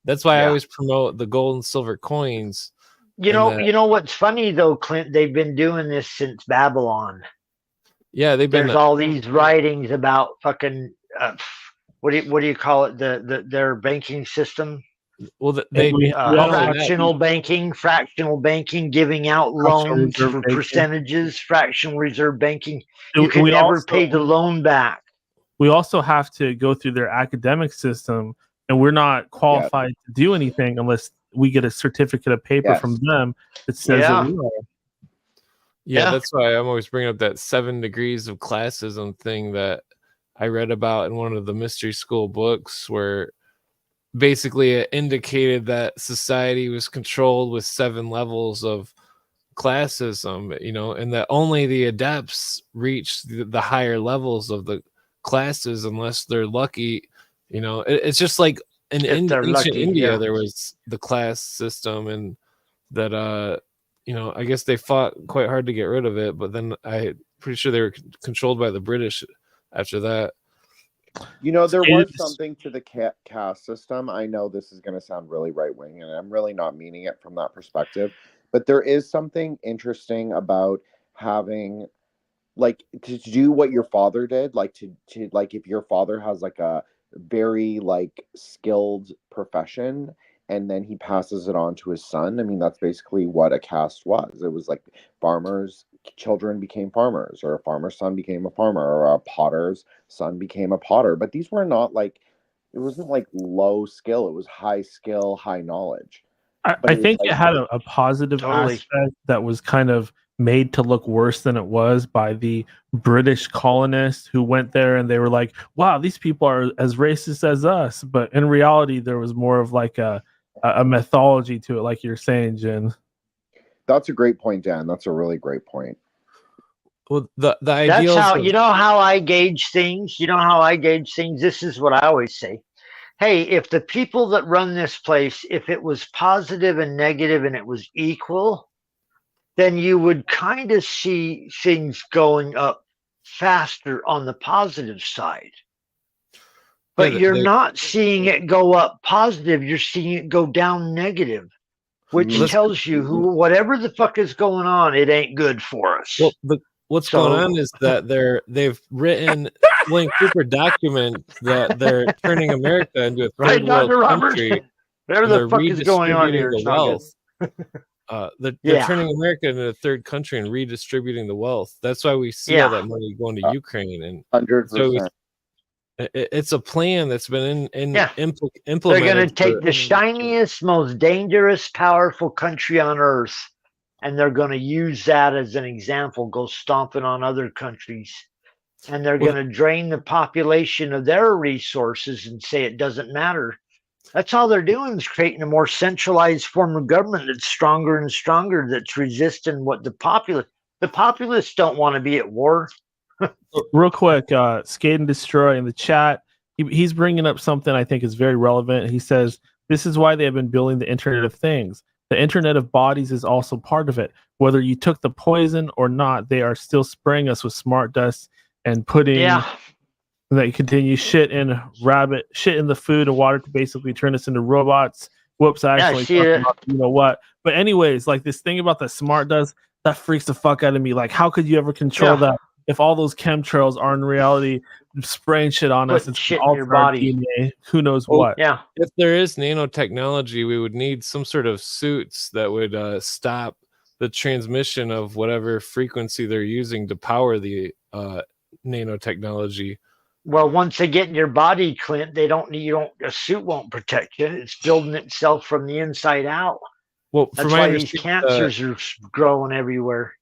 that's why I always promote the gold and silver coins. You know what's funny though, Clint? They've been doing this since Babylon. Yeah, there's all these writings about fucking what do you call it? Their banking system. Well, And we also have fractional banking, giving out fractional loans reserve for banking. percentages, fractional reserve banking. And You can we never also- pay the loan back. We also have to go through their academic system, and we're not qualified to do anything unless we get a certificate of paper from them that says that we are. Yeah, that's why I'm always bringing up that 7 degrees of classism thing that I read about in one of the mystery school books, where basically it indicated that society was controlled with 7 levels of classism, you know, and that only the adepts reach the higher levels of the classes unless they're lucky. You know, it's just like in ancient India, there was the class system, and that you know, I guess they fought quite hard to get rid of it, but then I'm pretty sure they were controlled by the British after that. You know, there was something to the caste system. I know this is going to sound really right-wing, and I'm really not meaning it from that perspective, but there is something interesting about having, like, to do what your father did, like to like, if your father has like a very like skilled profession and then he passes it on to his son. I mean, that's basically what a caste was. It was like farmers' children became farmers, or a farmer's son became a farmer, or a potter's son became a potter. But these were not like, it wasn't like low skill. It was high skill, high knowledge. I think it had a positive aspect that was kind of made to look worse than it was by the British colonists who went there, and they were like, wow, these people are as racist as us. But in reality, there was more of like a mythology to it, like you're saying, Jen. That's a great point, Dan. That's a really great point. Well, the ideals. That's how, you know how I gauge things? You know how I gauge things? This is what I always say. Hey, if the people that run this place, if it was positive and negative and it was equal, then you would kind of see things going up faster on the positive side. But you're not seeing it go up positive. You're seeing it go down negative, which tells you whatever the fuck is going on, it ain't good for us. Well, what's going on is that they've written Link Cooper document that they're turning America into a third world country. Whatever the fuck is going on here, the wealth. They're turning America into a third country and redistributing the wealth. That's why we see all that money going to Ukraine, and 100%. It's a plan that's been implemented. They're going to take the shiniest, most dangerous, powerful country on earth, and they're going to use that as an example, go stomping on other countries. And they're going to drain the population of their resources and say it doesn't matter. That's all they're doing, is creating a more centralized form of government that's stronger and stronger, that's resisting what the populists don't want to be at war. Real quick, Skate and Destroy in the chat, he's bringing up something I think is very relevant. He says, this is why they have been building the Internet of Things. The Internet of Bodies is also part of it. Whether you took the poison or not, they are still spraying us with smart dust and putting that continue shit in the food and water to basically turn us into robots. Whoops, I actually about, you know what. But anyways, like this thing about the smart dust, that freaks the fuck out of me. Like, how could you ever control that if all those chemtrails are in reality spraying shit on us? It's shit in your body. DNA, who knows what. Yeah. If there is nanotechnology, we would need some sort of suits that would stop the transmission of whatever frequency they're using to power the nanotechnology. Well, once they get in your body, Clint, a suit won't protect you. It's building itself from the inside out. Well, that's why these cancers are growing everywhere.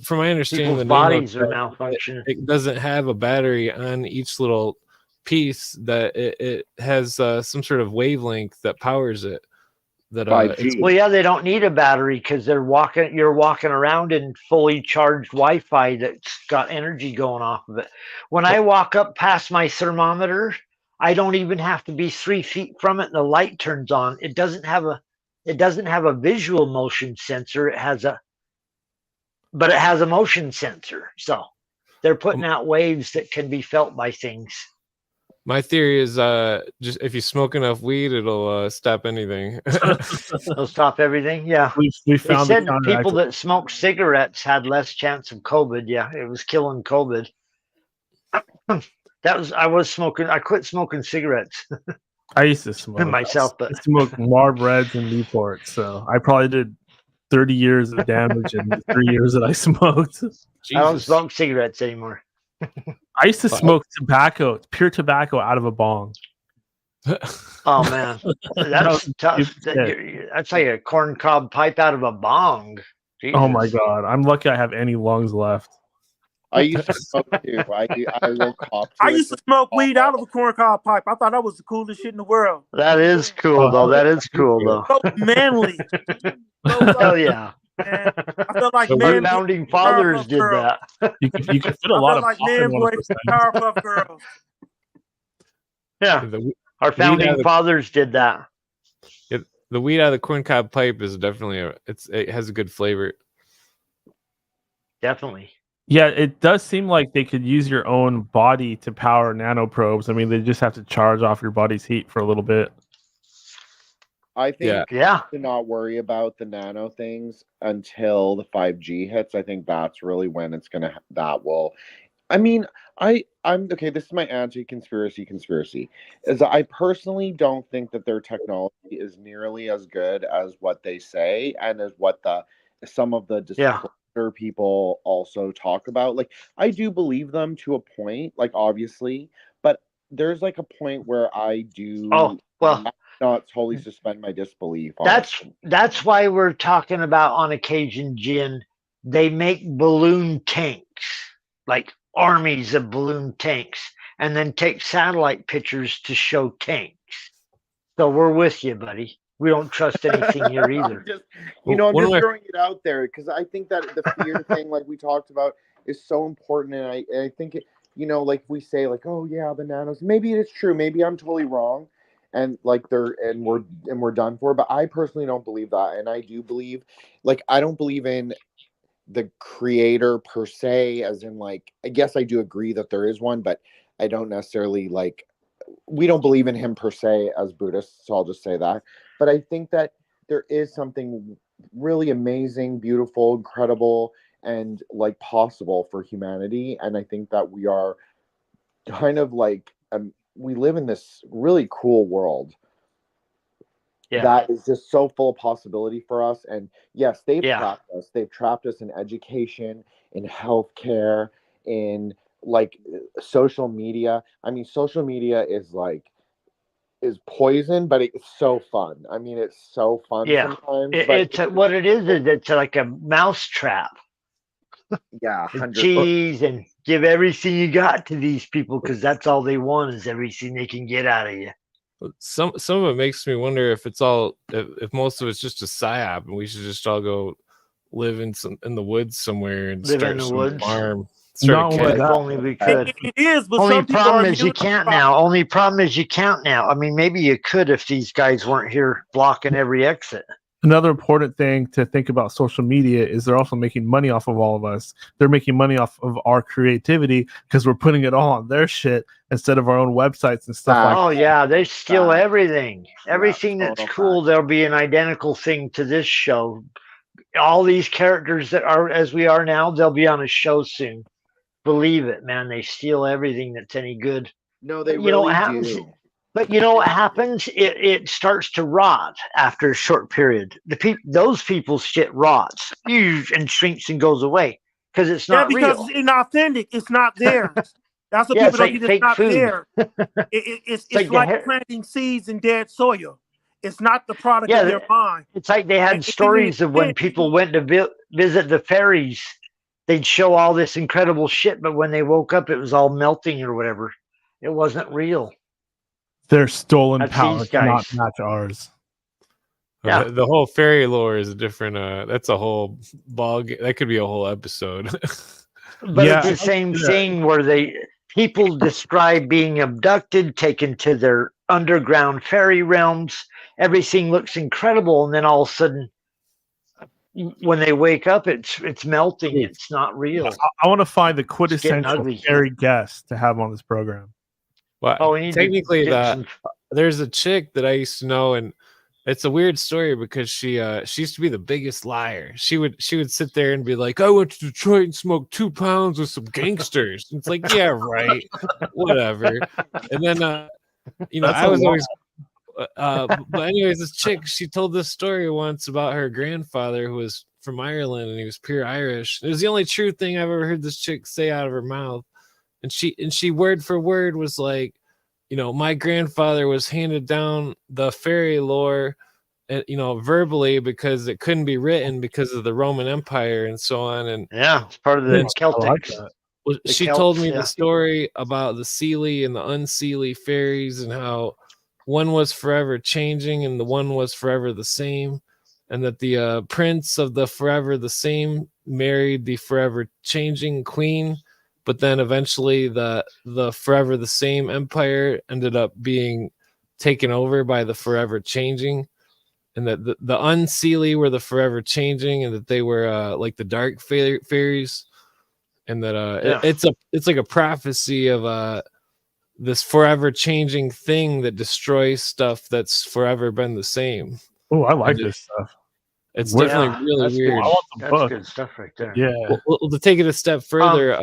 From my understanding, people's bodies are malfunctioning. It doesn't have a battery on each little piece. That it has some sort of wavelength that powers it. That well, yeah, they don't need a battery because you're walking around in fully charged Wi-Fi that's got energy going off of it. When I walk up past my thermometer, I don't even have to be 3 feet from it, and the light turns on. It doesn't have a visual motion sensor. But it has a motion sensor. So they're putting out waves that can be felt by things. My theory is just if you smoke enough weed, it'll stop anything. It'll stop everything. Yeah. We found they said people that smoked cigarettes had less chance of COVID. Yeah, it was killing COVID. I quit smoking cigarettes. I used to smoke myself, but I smoked Marbreds and Newports, so I probably did 30 years of damage in the 3 years that I smoked. I don't smoke cigarettes anymore. I used to smoke tobacco, pure tobacco, out of a bong. Oh man, that's tough. That's like a corncob pipe out of a bong. Jesus. Oh my god, I'm lucky I have any lungs left. I used to smoke too. I will cop to I it. used to smoke weed out of a corncob pipe. I thought that was the coolest shit in the world. That is cool, though. That is cool, though. So manly. Hell yeah. And I felt like Our founding fathers did that. You could fit a lot of like pop man in one boy of those things. Powerpuff Girls. Yeah, our founding fathers did that. The weed out of the corncob pipe is definitely it has a good flavor. Definitely. Yeah, it does seem like they could use your own body to power nanoprobes. I mean, they just have to charge off your body's heat for a little bit. I think to not worry about the nano things until the 5G hits. I think that's really when it's gonna I mean, I'm okay. This is my anti-conspiracy is I personally don't think that their technology is nearly as good as what they say and as what some of the disclosure people also talk about. Like, I do believe them to a point, like obviously, but there's like a point where I do not totally suspend my disbelief. That's why we're talking about on occasion, Jin. They make balloon tanks, like armies of balloon tanks, and then take satellite pictures to show tanks. So we're with you, buddy. We don't trust anything here either. I'm just throwing it out there because I think that the fear thing, like we talked about, is so important, and I think it, like we say, like, oh yeah, the nanos. Maybe it's true. Maybe I'm totally wrong, and like we're done for. But I personally don't believe that, and I do believe, like, I don't believe in the creator per se, as in, like, I guess I do agree that there is one, but I don't necessarily like. We don't believe in him per se as Buddhists, so I'll just say that. But I think that there is something really amazing, beautiful, incredible, and like possible for humanity. And I think that we are kind of like we live in this really cool world that is just so full of possibility for us. And yes, they've trapped us. They've trapped us in education, in healthcare, in like social media. I mean, social media is poison, but it's so fun. I mean, it's so fun sometimes. What it is it's like a mouse trap. Yeah, cheese and give everything you got to these people because that's all they want is everything they can get out of you. Some of it makes me wonder if it's all if most of it's just a psyop and we should just all go live in the woods somewhere and start some farm. If only we could. It is, but only some people problem are is you can't now. Only problem is you can't now. I mean, maybe you could if these guys weren't here blocking every exit. Another important thing to think about social media is they're also making money off of all of us. They're making money off of our creativity because we're putting it all on their shit instead of our own websites and stuff like that. Oh, yeah. They steal everything. Everything that's cool, there'll be an identical thing to this show. All these characters that are as we are now, they'll be on a show soon. Believe it, man. They steal everything that's any good. No, they really do. But you know what happens? It starts to rot after a short period. Those people's shit rots and shrinks and goes away because it's not real. Because it's inauthentic. It's not theirs. That's what people don't get. It's not there. It's like planting seeds in dead soil. It's not the product of their mind. It's like they had stories of when people went to visit the fairies. They'd show all this incredible shit, but when they woke up, it was all melting or whatever. It wasn't real. Their stolen power cannot match ours. Yeah. The whole fairy lore is a different. That's a whole bog. That could be a whole episode. But it's the same thing where people describe being abducted, taken to their underground fairy realms. Everything looks incredible, and then all of a sudden, when they wake up, it's melting. It's not real. I want to find the quintessential fairy guest to have on this program. Well, technically, there's a chick that I used to know, and it's a weird story because she used to be the biggest liar. She would sit there and be like, "I went to Detroit and smoked 2 pounds with some gangsters." And it's like, yeah, right, whatever. And then I was But anyways, this chick, she told this story once about her grandfather who was from Ireland and he was pure Irish. It was the only true thing I've ever heard this chick say out of her mouth. And she word for word was like, my grandfather was handed down the fairy lore, verbally because it couldn't be written because of the Roman Empire and so on. And yeah, it's part of the Celtics. She told me the story about the Seelie and the unseelie fairies and how one was forever changing and the one was forever the same, and that the prince of the forever the same married the forever changing queen, but then eventually the forever the same empire ended up being taken over by the forever changing, and that the unseelie were the forever changing, and that they were like the dark fairies, and that it's like a prophecy of this forever changing thing that destroys stuff that's forever been the same. Oh, I like this stuff. It's definitely really weird. I want the That's book. good stuff right there. Yeah. Well, to take it a step further,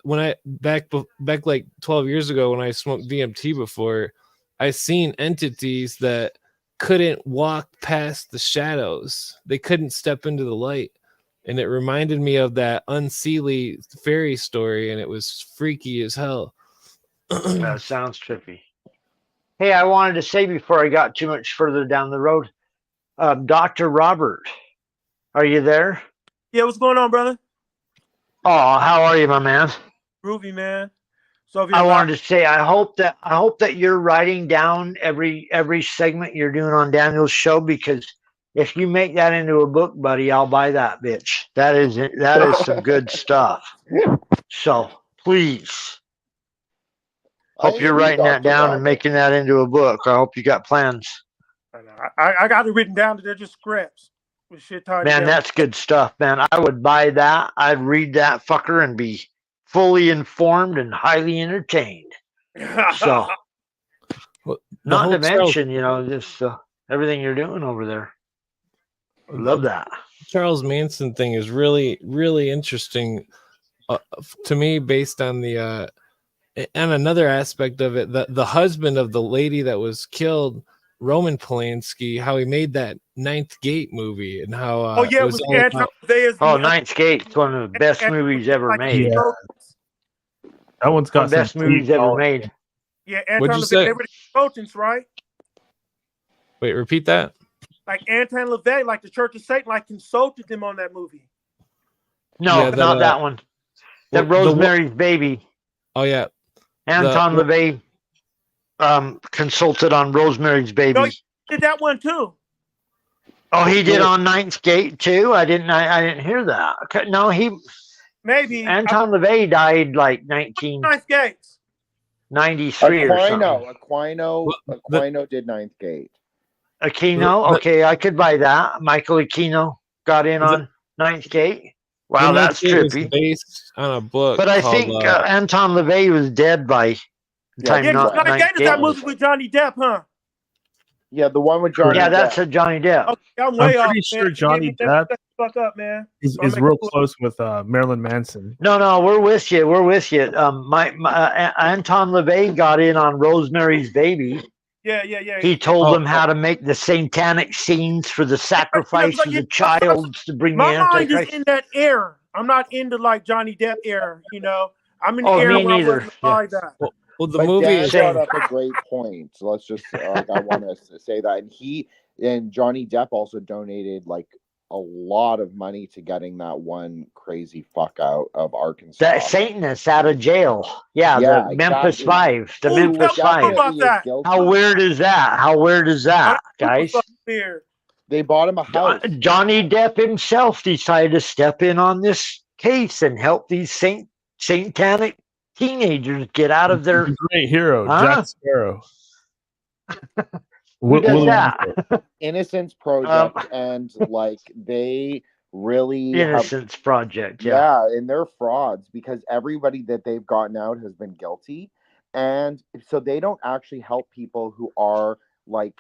when I back like 12 years ago when I smoked DMT before, I seen entities that couldn't walk past the shadows. They couldn't step into the light. And it reminded me of that unseelie fairy story, and it was freaky as hell. That sounds trippy. Hey, I wanted to say before I got too much further down the road, Dr. Robert, are you there? Yeah, what's going on, brother? Oh, how are you, my man? Groovy, man. So I wanted to say I hope that you're writing down every segment you're doing on Daniel's show, because if you make that into a book, buddy, I'll buy that bitch. That is some good stuff. So please, hope you're writing that down and making that into a book. I hope you got plans. I got it written down that they're just scripts with shit tied Man, together. that's good stuff, man. I would buy that. I'd read that fucker and be fully informed and highly entertained. So, not to mention, just everything you're doing over there. Love that. Charles Manson thing is really, really interesting to me, based on the and another aspect of it, the husband of the lady that was killed, Roman Polanski, how he made that Ninth Gate movie, and how it was Ninth Gate's one of the best movies ever made. Yeah. That one's got the best some movies ever made. Yeah, What'd Anton you LaVey, say? they were the consultants, right? Wait, repeat that. Like Anton LaVey, like the Church of Satan, like consulted them on that movie. No, Yeah, not that one. That Rosemary's Baby. Oh yeah, Anton LaVey consulted on Rosemary's Baby. No, he did that one too. Oh, he did on Ninth Gate too. I didn't hear that. Okay, no, maybe Anton LaVey died like 1993 or something. Aquino did Ninth Gate. Aquino, okay, I could buy that. Michael Aquino got in on Ninth Gate. Wow, that's trippy. Based on a book, but I think Anton LaVey was dead by the time. Ninth Gate is that movie with Johnny Depp, huh? Yeah, the one with Johnny Depp. Yeah, that's a Johnny Depp. Okay, I'm pretty sure Johnny Depp fuck up, man. is real close with Marilyn Manson. No, we're with you. We're with you. My Anton LaVey got in on Rosemary's Baby. Yeah. He told them how to make the satanic scenes for the sacrifice of the child to bring the Antichrist. My mind is in that era. I'm not into like Johnny Depp era, I'm in the era where I wasn't like that. Well, the movie Dan brought up a great point. So let's just, I want to say that. And Johnny Depp also donated like a lot of money to getting that one crazy fuck out of Arkansas. That Satanist out of jail. Yeah, the Memphis Five. The Memphis Five. How weird is that? How weird is that, guys? They bought him a house. Johnny Depp himself decided to step in on this case and help these satanic teenagers get out of their great hero, Jack Sparrow. Who does that? Innocence Project, and like they really Innocence Project, and they're frauds because everybody that they've gotten out has been guilty, and so they don't actually help people who are like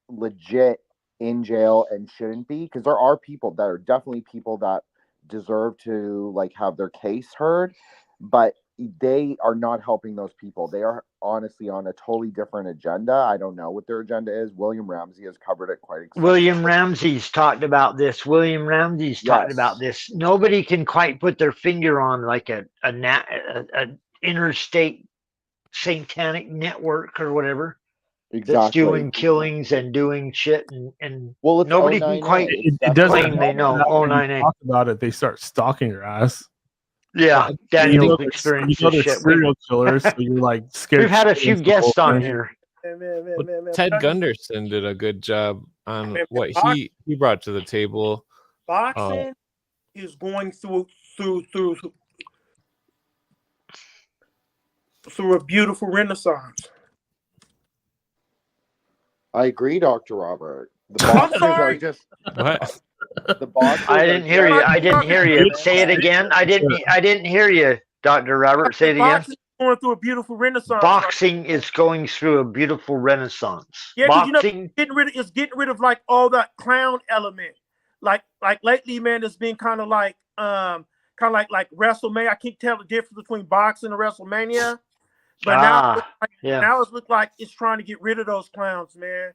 legit in jail and shouldn't be, because there are people that are definitely people that deserve to like have their case heard, but they are not helping those people. They are honestly on a totally different agenda. I don't know what their agenda is. William Ramsey has covered it quite extensively. William Ramsey's talked about this. William Ramsey's talked about this. Nobody can quite put their finger on like a interstate satanic network or whatever. That's doing killings and doing shit, and well, it's nobody can quite it doesn't claim they know. When you talk about it, they start stalking your ass. Yeah, Daniel's experienced this shit. Serial killers, so you're like scared. We've had a few guests on here. Ted Gunderson did a good job on what he brought to the table. Boxing is going through a beautiful renaissance. I agree, Dr. Robert. The boxers are just what? The boxers. I didn't hear you. I didn't hear you. Say it again. I didn't hear you, Dr. Robert. Say it again. Boxing is going through a beautiful renaissance. Boxing is going through a beautiful renaissance. Yeah, boxing, it's getting rid of like all that clown element. Like lately, man, it's been kind of like WrestleMania. I can't tell the difference between boxing and WrestleMania. But now it looks like it's trying to get rid of those clowns, man.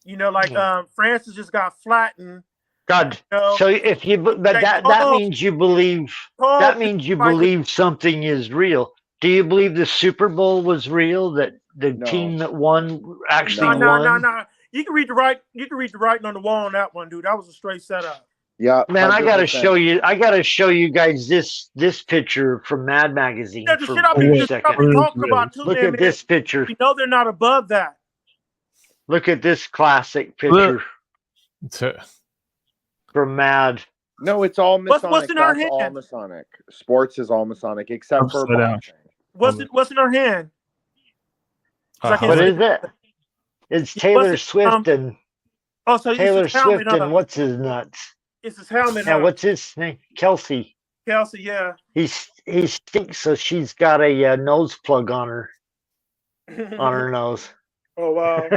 You know, like Francis just got flattened. God. You know? So if you, but that means you believe. That means you believe something is real. Do you believe the Super Bowl was real? That the team that won actually won? No. You can read the writing on the wall on that one, dude. That was a straight setup. Yeah, man, 100%. I gotta show you guys this picture from Mad Magazine. Yeah, for a second. Look at this picture. You know they're not above that. Look at this classic picture from Mad. No, it's all Masonic. What's in our hand? All Masonic. Sports is all Masonic except for boxing. What's in our hand? What is it? It's Taylor Swift and Taylor Swift and what's his nuts? It's his helmet. Yeah, what's his name? Kelsey, yeah. He stinks, so she's got a nose plug on her nose. Oh wow!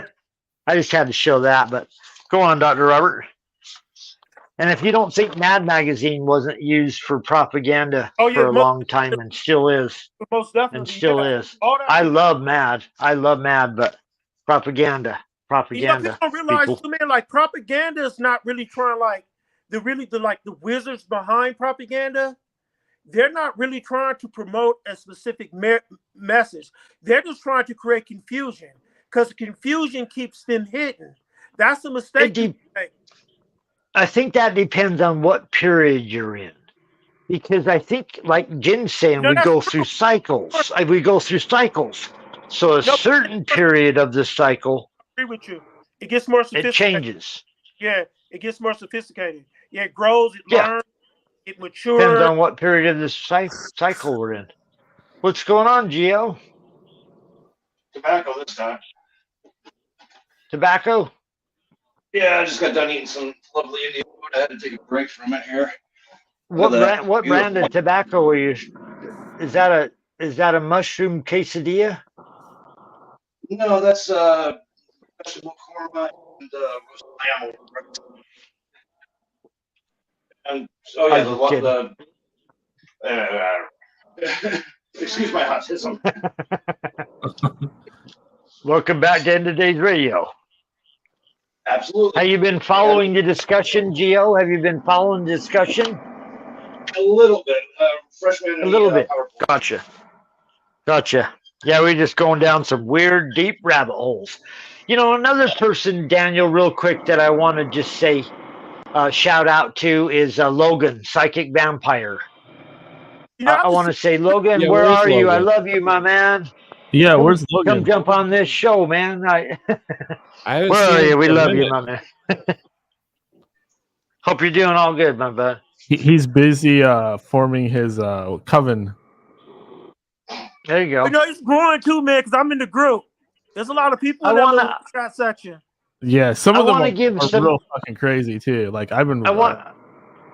I just had to show that, but go on, Dr. Robert. And if you don't think Mad Magazine wasn't used for propaganda for a long time and still is, most definitely, and still is, I love Mad, but propaganda. You know, people don't realize, man, like propaganda is not really trying the wizards behind propaganda. They're not really trying to promote a specific message. They're just trying to create confusion because confusion keeps them hidden. That's a mistake. I think that depends on what period you're in. Because I think, like Jim's saying, we go through cycles. So a certain period of the cycle, I agree with you. It gets more sophisticated. It changes. Yeah, it gets more sophisticated. Yeah, it grows, it learns, it matures. Depends on what period of the cycle we're in. What's going on, Gio? Tobacco this time. Tobacco? Yeah, I just got done eating some lovely Indian food. I had to take a break from it here. What brand of tobacco are you? Is that a mushroom quesadilla? No, that's vegetable korma and roast lamb. And excuse my autism. Welcome back to End of Days Radio. Absolutely. Have you been following the discussion, Gio? Have you been following the discussion? A little bit. Freshman. A little bit. Gotcha. Yeah, we're just going down some weird, deep rabbit holes. You know, another person, Daniel, real quick, that I want to just say shout out to is Logan, Psychic Vampire. I want to say, Logan, where are you? I love you, my man. Yeah, where's Logan? Come jump on this show, man. Where are you? We love you, my man. Hope you're doing all good, my bud. He's busy forming his coven. There you go. You know, it's growing too, man, because I'm in the group. There's a lot of people in that chat section. Yeah, some of them are real fucking crazy, too. Like, I've been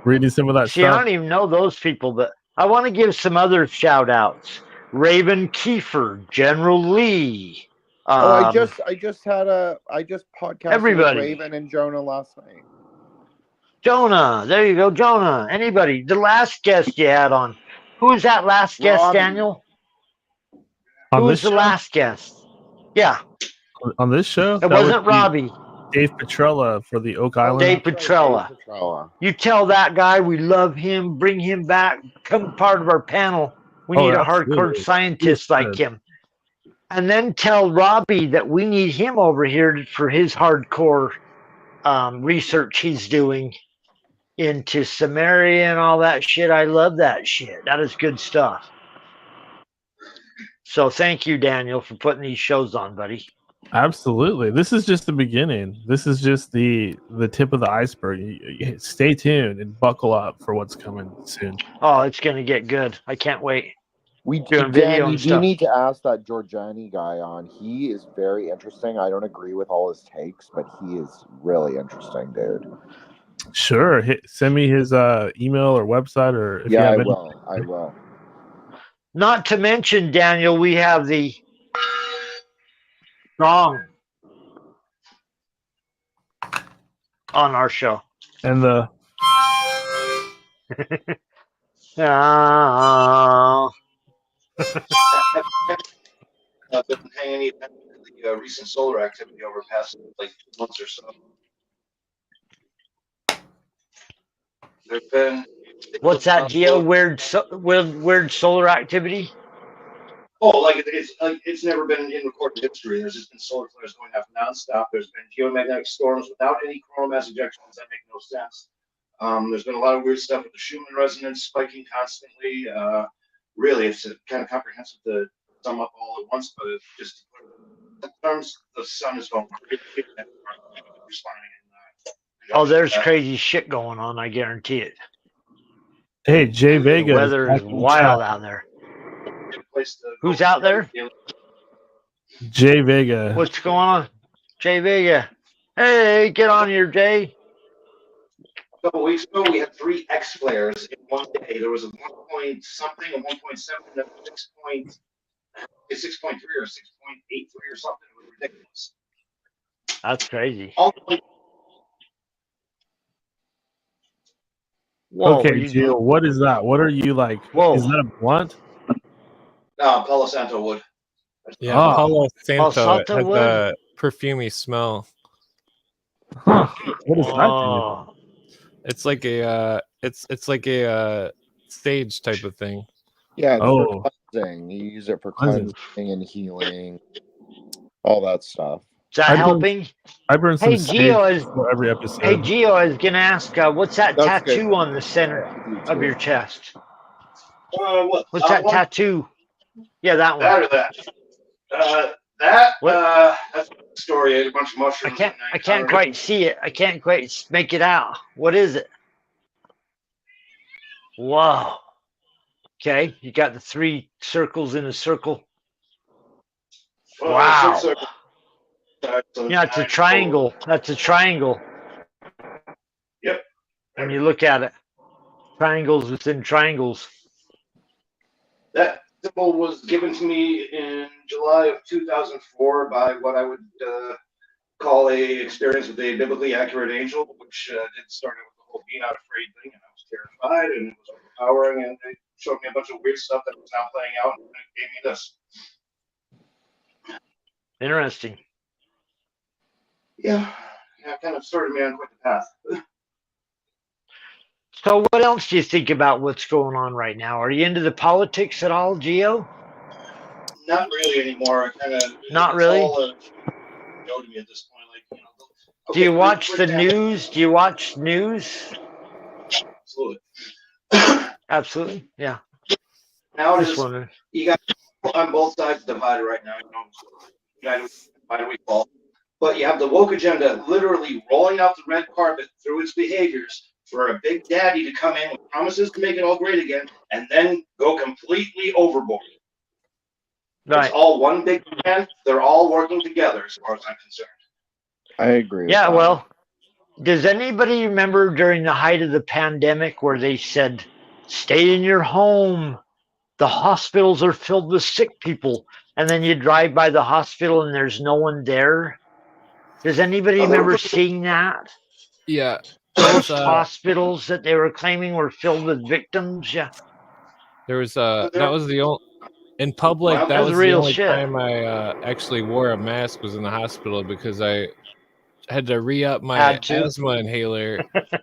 reading some of that stuff. I don't even know those people, but I want to give some other shout-outs. Raven Kiefer, General Lee. I just podcasted everybody. With Raven and Jonah last night. Jonah, there you go, Jonah. Anybody? The last guest you had on. Who was that last guest, Daniel? On Who this was the show? last guest? Yeah, On this show? it That wasn't would be Robbie. Dave Petrella for the Oak Island. Dave Petrella. You tell that guy we love him. Bring him back. Become part of our panel. We need a hardcore scientist like him. And then tell Robbie that we need him over here for his hardcore research he's doing into Samaria and all that shit. I love that shit. That is good stuff. So thank you, Daniel, for putting these shows on, buddy. Absolutely. This is just the beginning. This is just the tip of the iceberg. Stay tuned and buckle up for what's coming soon. Oh, it's going to get good. I can't wait. We doing Dan, video you and do stuff. need to ask that Giorgiani guy on. He is very interesting. I don't agree with all his takes, but he is really interesting, dude. Sure. Send me his email or website, or if you Yeah, have I will. Not to mention, Daniel, we have the song on our show. And the I've been paying any attention to the recent solar activity over the past like 2 months or so. There's been What's that, Gio? Weird solar activity? Oh, like it's never been in recorded history. There's just been solar flares going off nonstop. There's been geomagnetic storms without any coronal mass ejections that make no sense. There's been a lot of weird stuff with the Schumann resonance spiking constantly. Really, it's kind of comprehensive to sum up all at once, but it's just in terms the sun is going crazy. Oh, there's crazy shit going on. I guarantee it. Hey, Jay Vega. The weather is wild out there. Who's out there? Jay Vega. What's going on? Jay Vega. Hey, get on here, Jay. A couple weeks ago, we had 3 X flares in one day. There was a 1 point something, a 1.7, and a 6.3 or 6.83 or something. It was ridiculous. That's crazy. Whoa, okay, Gio, what is that? What are you like? Whoa. Is that a blunt? No, Palo Santo wood. Yeah, Palo Santo has a perfumey smell. Huh. What is that? It's like a it's like a sage type of thing. Yeah, it's for cleansing. You use it for cleansing and healing, all that stuff. Is that helping? I burn some Gio for every episode. Hey, Gio, I was going to ask, what's that tattoo on the center of your chest? What's that tattoo? Yeah, that one. That or that. That's a story. A bunch of mushrooms. I can't quite see it. I can't quite make it out. What is it? Whoa. Okay, you got the 3 circles in a circle. Wow. Yeah, it's a triangle. That's a triangle. Yep. When you look at it, triangles within triangles. That symbol was given to me in July of 2004 by what I would call a experience with a biblically accurate angel, which did start out with the whole being not afraid thing, and I was terrified, and it was overpowering, and they showed me a bunch of weird stuff that was now playing out, and it gave me this. Interesting. Yeah, kind of started me on quite the path. So what else do you think about what's going on right now? Are you into the politics at all, Gio? Not really anymore. Not really? All, to me at this point. Like, do you watch the news? Do you watch news? Absolutely. Absolutely, yeah. Now you got on both sides divided right now. Divided we fall. But you have the woke agenda literally rolling out the red carpet through its behaviors for a big daddy to come in with promises to make it all great again and then go completely overboard. Right. It's all one big plan. They're all working together as far as I'm concerned. I agree. Yeah, well, does anybody remember during the height of the pandemic where they said, stay in your home? The hospitals are filled with sick people. And then you drive by the hospital and there's no one there. Does anybody remember seeing that? Yeah. Those hospitals that they were claiming were filled with victims. Yeah. There was that was the only In public, Wow, that that's was the real only shit. time I actually wore a mask was in the hospital because I had to re-up my Had to. asthma inhaler,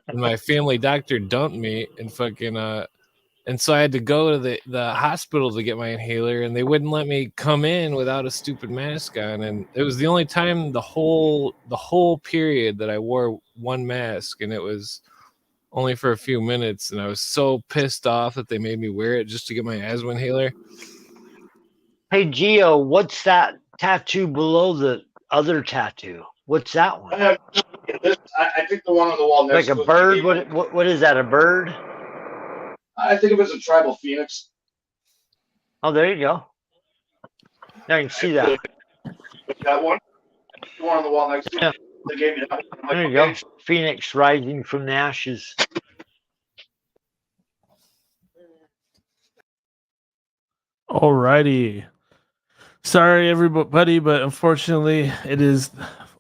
and my family doctor dumped me and fucking and so I had to go to the hospital to get my inhaler, and they wouldn't let me come in without a stupid mask on. And it was the only time the whole period that I wore one mask, and it was only for a few minutes. And I was so pissed off that they made me wear it just to get my asthma inhaler. Hey, Gio, what's that tattoo below the other tattoo? What's that one? I think the one on the wall next Like a to it. bird? What is that, a bird? I think it was a tribal phoenix. Oh, there you go. I can see that. That one? The one on the wall next to Yeah. it. They gave me that. I'm like, There you okay. go. Phoenix rising from the ashes. Alrighty. Sorry, everybody, but unfortunately, it is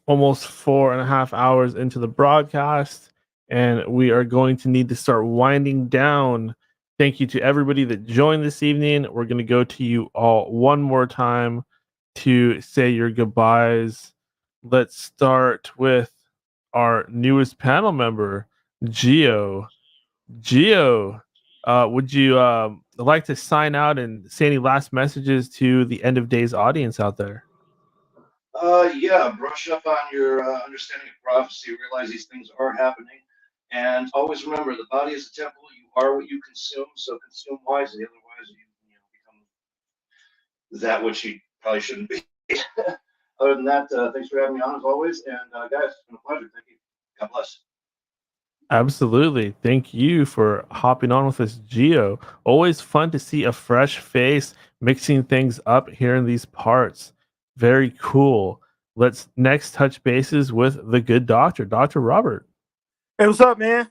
almost 4.5 hours into the broadcast, and we are going to need to start winding down. Thank you to everybody that joined this evening. We're going to go to you all one more time to say your goodbyes. Let's start with our newest panel member, Gio. Gio, would you like to sign out and say any last messages to the End of Days audience out there? Yeah, brush up on your understanding of prophecy. Realize these things are happening, and always remember the body is a temple. You are what you consume, so consume wisely. Otherwise, you become that which you probably shouldn't be. Other than that, thanks for having me on as always, and guys, it's been a pleasure. Thank you. God bless. Absolutely. Thank you for hopping on with us, Gio. Always fun to see a fresh face mixing things up here in these parts. Very cool. Let's next touch bases with the good doctor, Dr. Robert. Hey, what's up, man?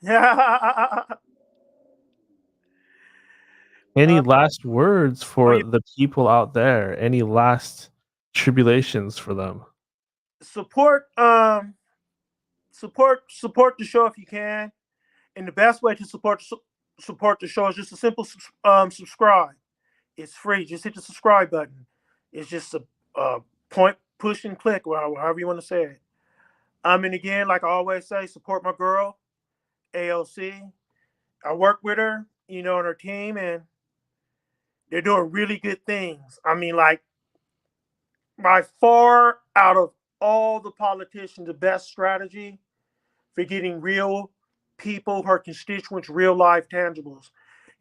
Any last words for yeah. the people out there? Any last tribulations for them? Support the show if you can, and the best way to support the show is just a simple subscribe. It's free. Just hit the subscribe button. It's just a point, push, and click, however you want to say it. And again, like I always say, support my girl, ALC. I work with her, on her team, and they're doing really good things. I mean, like, by far out of all the politicians, the best strategy for getting real people, her constituents, real life tangibles.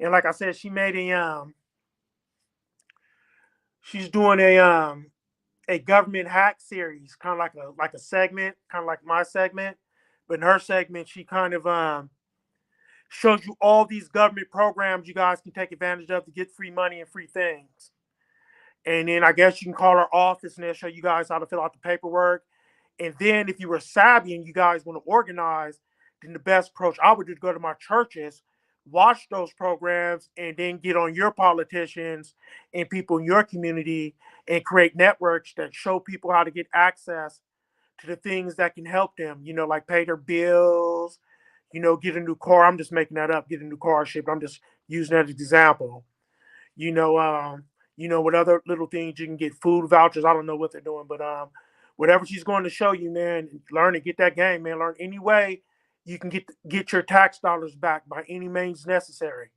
And like I said, she made she's doing a government hack series, kind of like a segment, kind of like my segment. But in her segment, she kind of shows you all these government programs you guys can take advantage of to get free money and free things. And then I guess you can call her office and they'll show you guys how to fill out the paperwork. And then if you were savvy and you guys want to organize, then the best approach I would do to go to my churches, watch those programs, and then get on your politicians and people in your community and create networks that show people how to get access to the things that can help them, like pay their bills, get a new car. I'm just making that up, get a new car shipped. I'm just using that as an example. What other little things you can get, food vouchers. I don't know what they're doing, but whatever she's going to show you, man, learn and get that game, man. Learn any way you can get your tax dollars back by any means necessary.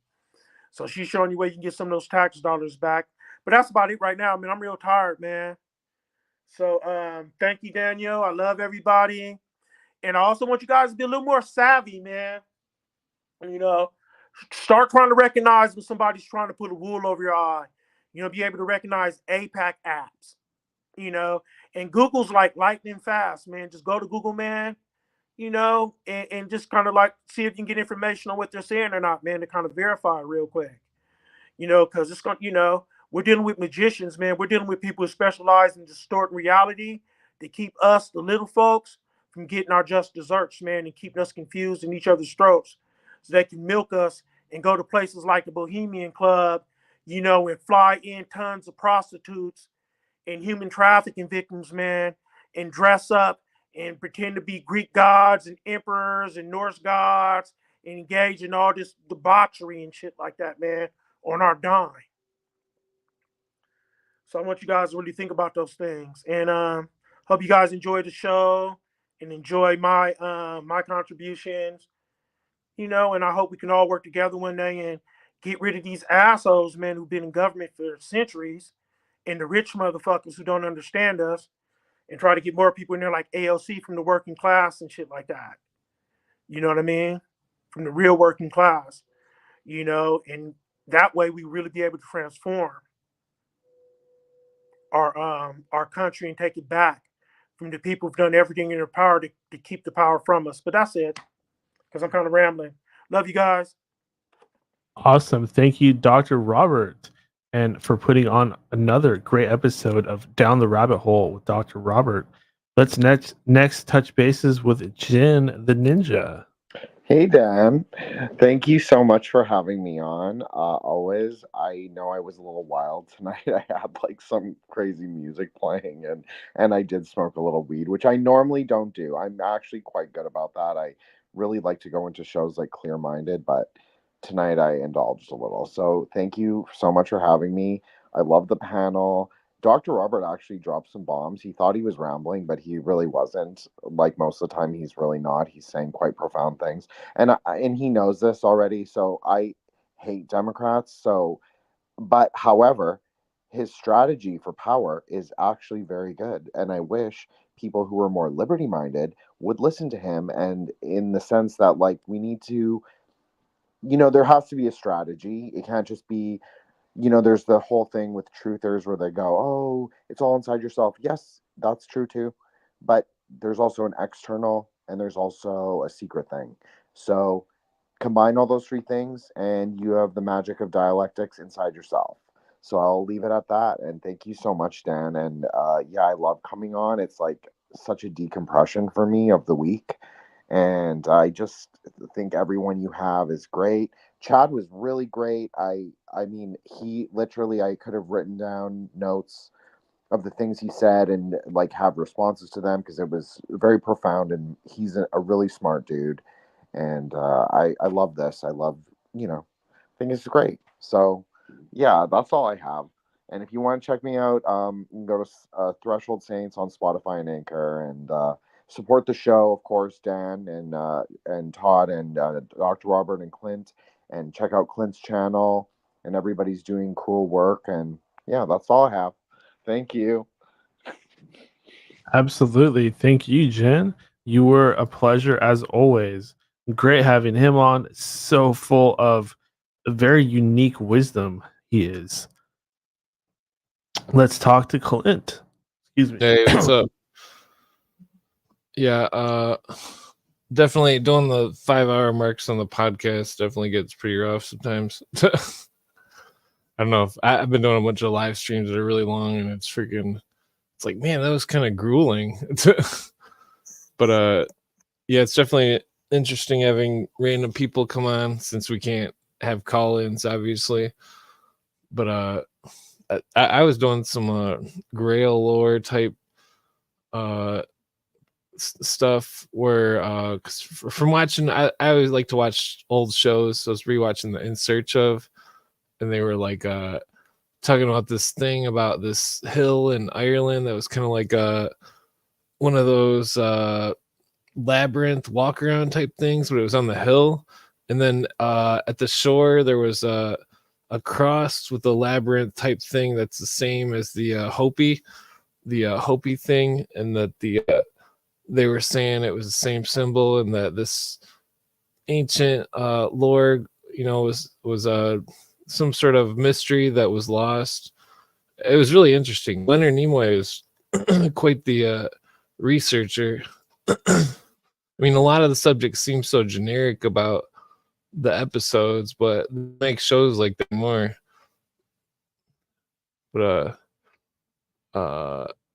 So she's showing you where you can get some of those tax dollars back. But that's about it right now. I mean, I'm real tired, man. So thank you, Daniel. I love everybody. And I also want you guys to be a little more savvy, man. Start trying to recognize when somebody's trying to put a wool over your eye. Be able to recognize APAC apps. And Google's like lightning fast, man. Just go to Google, man, and just kind of like see if you can get information on what they're saying or not, man, to kind of verify it real quick. Because it's going, we're dealing with magicians, man. We're dealing with people who specialize in distorting reality to keep us, the little folks, from getting our just desserts, man, and keeping us confused in each other's throats so they can milk us and go to places like the Bohemian Club, and fly in tons of prostitutes and human trafficking victims, man, and dress up and pretend to be Greek gods and emperors and Norse gods and engage in all this debauchery and shit like that, man, on our dime. So I want you guys to really think about those things. And hope you guys enjoy the show and enjoy my contributions. And I hope we can all work together one day and get rid of these assholes, man, who've been in government for centuries, and the rich motherfuckers who don't understand us, and try to get more people in there like AOC from the working class and shit like that. You know what I mean? From the real working class, and that way we really be able to transform our country and take it back from the people who've done everything in their power to keep the power from us. But that's it, because I'm kind of rambling. Love you guys. Awesome. Thank you, Dr. Robert, and for putting on another great episode of Down the Rabbit Hole with Dr. Robert. Let's next touch bases with Jin the Ninja. Hey, Dan. Thank you so much for having me on. Always. I know I was a little wild tonight. I had like some crazy music playing and I did smoke a little weed, which I normally don't do. I'm actually quite good about that. I really like to go into shows like clear-minded, but tonight I indulged a little. So thank you so much for having me. I love the panel. Dr. Robert actually dropped some bombs. He thought he was rambling, but he really wasn't. Like most of the time, he's really not. He's saying quite profound things, and he knows this already. So I hate Democrats. But however, his strategy for power is actually very good, and I wish people who are more liberty-minded would listen to him. And in the sense that, like, we need to, there has to be a strategy. It can't just be there's the whole thing with truthers where they go, oh, it's all inside yourself. Yes, that's true too. But there's also an external and there's also a secret thing. So combine all those three things and you have the magic of dialectics inside yourself. So I'll leave it at that. And thank you so much, Dan. And yeah, I love coming on. It's like such a decompression for me of the week. And I just think everyone you have is great. Chad was really great. I mean, he literally, I could have written down notes of the things he said and like have responses to them because it was very profound and he's a really smart dude. And I love this. I love, I think it's great. So yeah, that's all I have. And if you want to check me out, you can go to Threshold Saints on Spotify and Anchor and support the show, of course, Dan and Todd and Dr. Robert and Clint, and check out Clint's channel. And everybody's doing cool work. And yeah, that's all I have. Thank you. Absolutely. Thank you, Jen. You were a pleasure as always. Great having him on. So full of very unique wisdom he is. Let's talk to Clint. Excuse me. Hey, what's up? Yeah, definitely doing the 5-hour marks on the podcast definitely gets pretty rough sometimes. I don't know if I've been doing a bunch of live streams that are really long and it's like, man, that was kind of grueling. But yeah, it's definitely interesting having random people come on since we can't have call-ins, obviously. But I was doing some Grail lore type stuff where from watching, I always like to watch old shows, so I was rewatching the In Search Of, and they were like talking about this thing about this hill in Ireland that was kind of like one of those labyrinth walk around type things, but it was on the hill, and then at the shore there was a cross with a labyrinth type thing that's the same as the Hopi thing, and that they were saying it was the same symbol, and that this ancient lore, was some sort of mystery that was lost. It was really interesting. Leonard Nimoy is quite the researcher. I mean, a lot of the subjects seem so generic about the episodes, but make shows like that more. But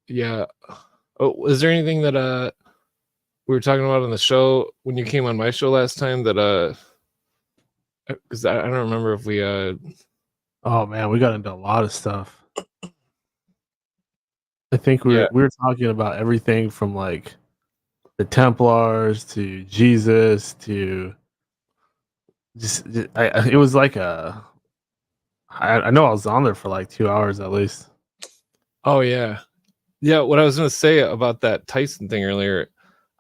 yeah. Oh, is there anything that we were talking about on the show when you came on my show last time that because I don't remember if we oh man, we got into a lot of stuff. I think we were talking about everything from like the Templars to Jesus to it was like I know I was on there for like 2 hours at least. Oh yeah. Yeah, what I was gonna say about that Tyson thing earlier,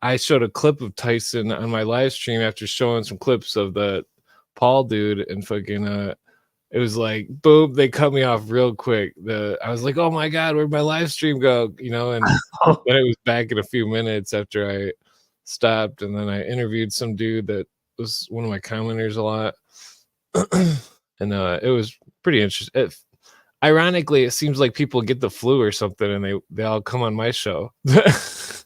I showed a clip of Tyson on my live stream after showing some clips of the Paul dude, and fucking it was like boom, they cut me off real quick. I was like, oh my god, where'd my live stream go? You know, and then it was back in a few minutes after I stopped, and then I interviewed some dude that was one of my commenters a lot. And it was pretty interesting. Ironically, it seems like people get the flu or something, and they all come on my show because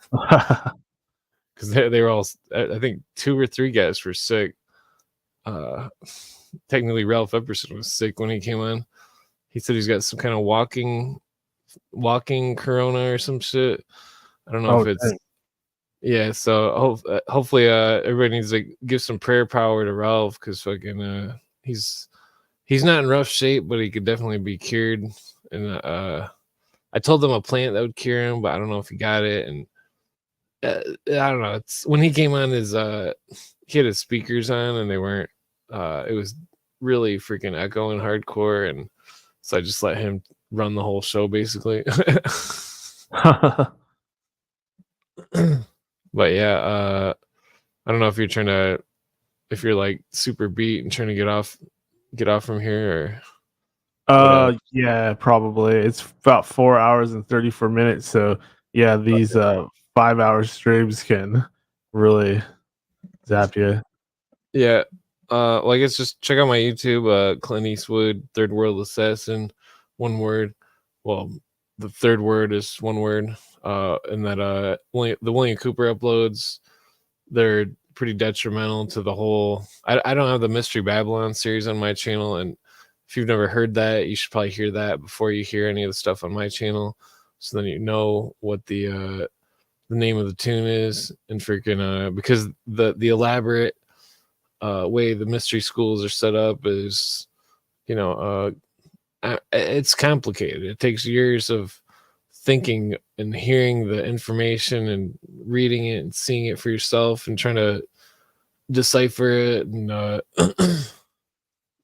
they were all. I think 2 or 3 guys were sick. Technically, Ralph Epperson was sick when he came on. He said he's got some kind of walking corona or some shit. I don't know if it's. dang. Yeah, so hopefully everybody needs to give some prayer power to Ralph, because fucking he's not in rough shape, but he could definitely be cured. And I told him a plant that would cure him, but I don't know if he got it. And I don't know. It's when he came on he had his speakers on, and they weren't. It was really freaking echoing hardcore, and so I just let him run the whole show basically. But yeah, I don't know if you're like super beat and trying to get off from here, or yeah, probably. It's about 4 hours and 34 minutes. So yeah, these 5-hour streams can really zap you. yeah. Well, I guess just check out my YouTube, Clint Eastwood, Third World Assassin, one word. Well, the third word is one word. And that the William Cooper uploads, they're pretty detrimental to the whole. I don't have the Mystery Babylon series on my channel, and if you've never heard that, you should probably hear that before you hear any of the stuff on my channel, so then you know what the name of the tune is, and freaking because the elaborate way the mystery schools are set up is, it's complicated. It takes years of thinking and hearing the information and reading it and seeing it for yourself and trying to decipher it, and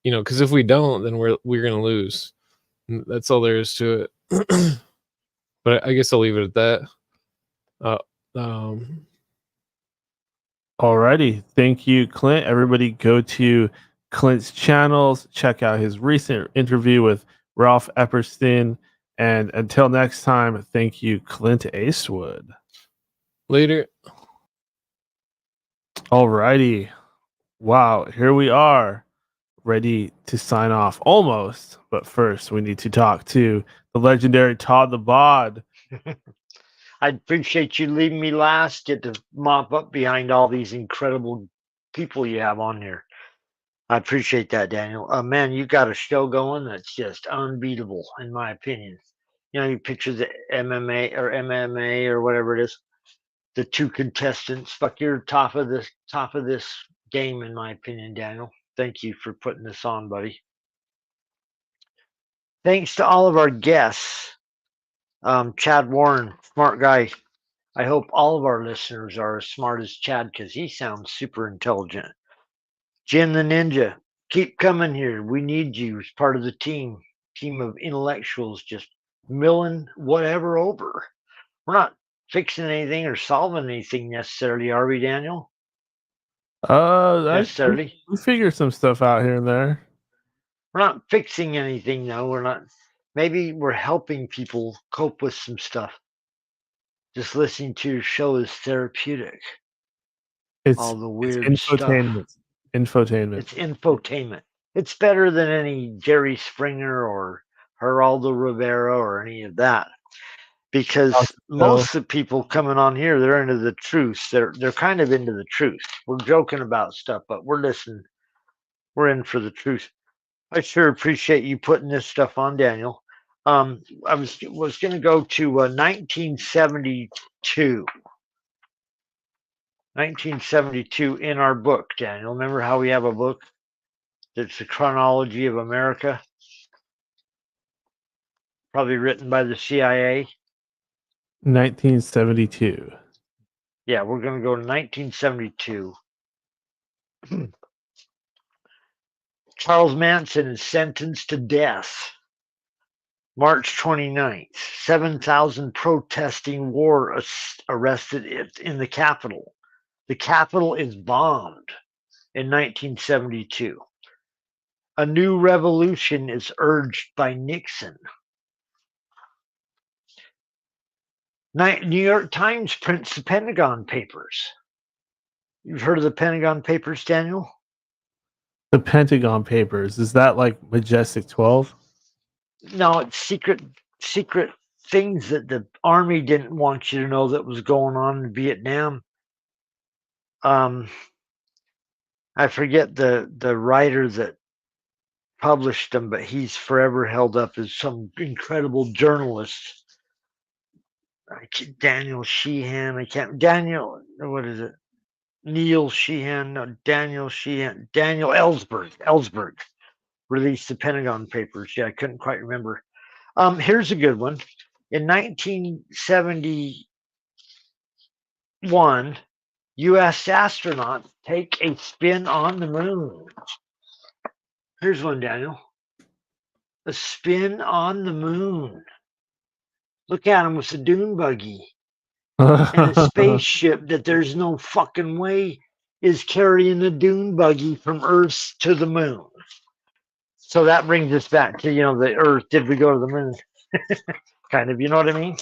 because if we don't, then we're gonna lose. And that's all there is to it. But I guess I'll leave it at that. Alrighty. Thank you, Clint. Everybody go to Clint's channels, check out his recent interview with Ralph Epperson. And until next time, thank you, Clint Eastwood. Later. Alrighty. Wow, here we are, ready to sign off almost. But first, we need to talk to the legendary Todd the Bod. I appreciate you leaving me last. Get to mop up behind all these incredible people you have on here. I appreciate that, Daniel. Man, you got a show going that's just unbeatable, in my opinion. You picture the MMA or whatever it is. The 2 contestants. Fuck, you're top of this game, in my opinion, Daniel. Thank you for putting this on, buddy. Thanks to all of our guests. Chad Warren, smart guy. I hope all of our listeners are as smart as Chad, because he sounds super intelligent. Jim the Ninja, keep coming here. We need you as part of the team of intellectuals just milling whatever over. We're not fixing anything or solving anything necessarily, are we, Daniel? Necessarily. We figure some stuff out here and there. We're not fixing anything, though. We're not. Maybe we're helping people cope with some stuff. Just listening to your show is therapeutic. All the weird stuff. Infotainment. It's infotainment. It's better than any Jerry Springer or Geraldo Rivera or any of that. Because most of the people coming on here, they're into the truth. They're kind of into the truth. We're joking about stuff, but we're listening. We're in for the truth. I sure appreciate you putting this stuff on, Daniel. I was going to go to 1972. 1972 in our book, Daniel. Remember how we have a book that's the chronology of America? Probably written by the CIA. 1972. Yeah, we're going to go to 1972. Charles Manson is sentenced to death. March 29th, 7,000 protesting war arrested in the Capitol. The Capitol is bombed in 1972. A new revolution is urged by Nixon. New York Times prints the Pentagon Papers. You've heard of the Pentagon Papers, Daniel? The Pentagon Papers, is that like Majestic 12? No, it's secret things that the Army didn't want you to know that was going on in Vietnam. I forget the writer that published them, but he's forever held up as some incredible journalist. Daniel Sheehan. Daniel, what is it? Neil Sheehan. No, Daniel Sheehan. Daniel Ellsberg released the Pentagon Papers. Yeah, I couldn't quite remember. Here's a good one. In 1971, U.S. astronauts take a spin on the moon. Here's one, Daniel. A spin on the moon. Look at him with a dune buggy and a spaceship that there's no fucking way is carrying the dune buggy from Earth to the moon. So that brings us back to, the Earth. Did we go to the moon? Kind of, you know what I mean?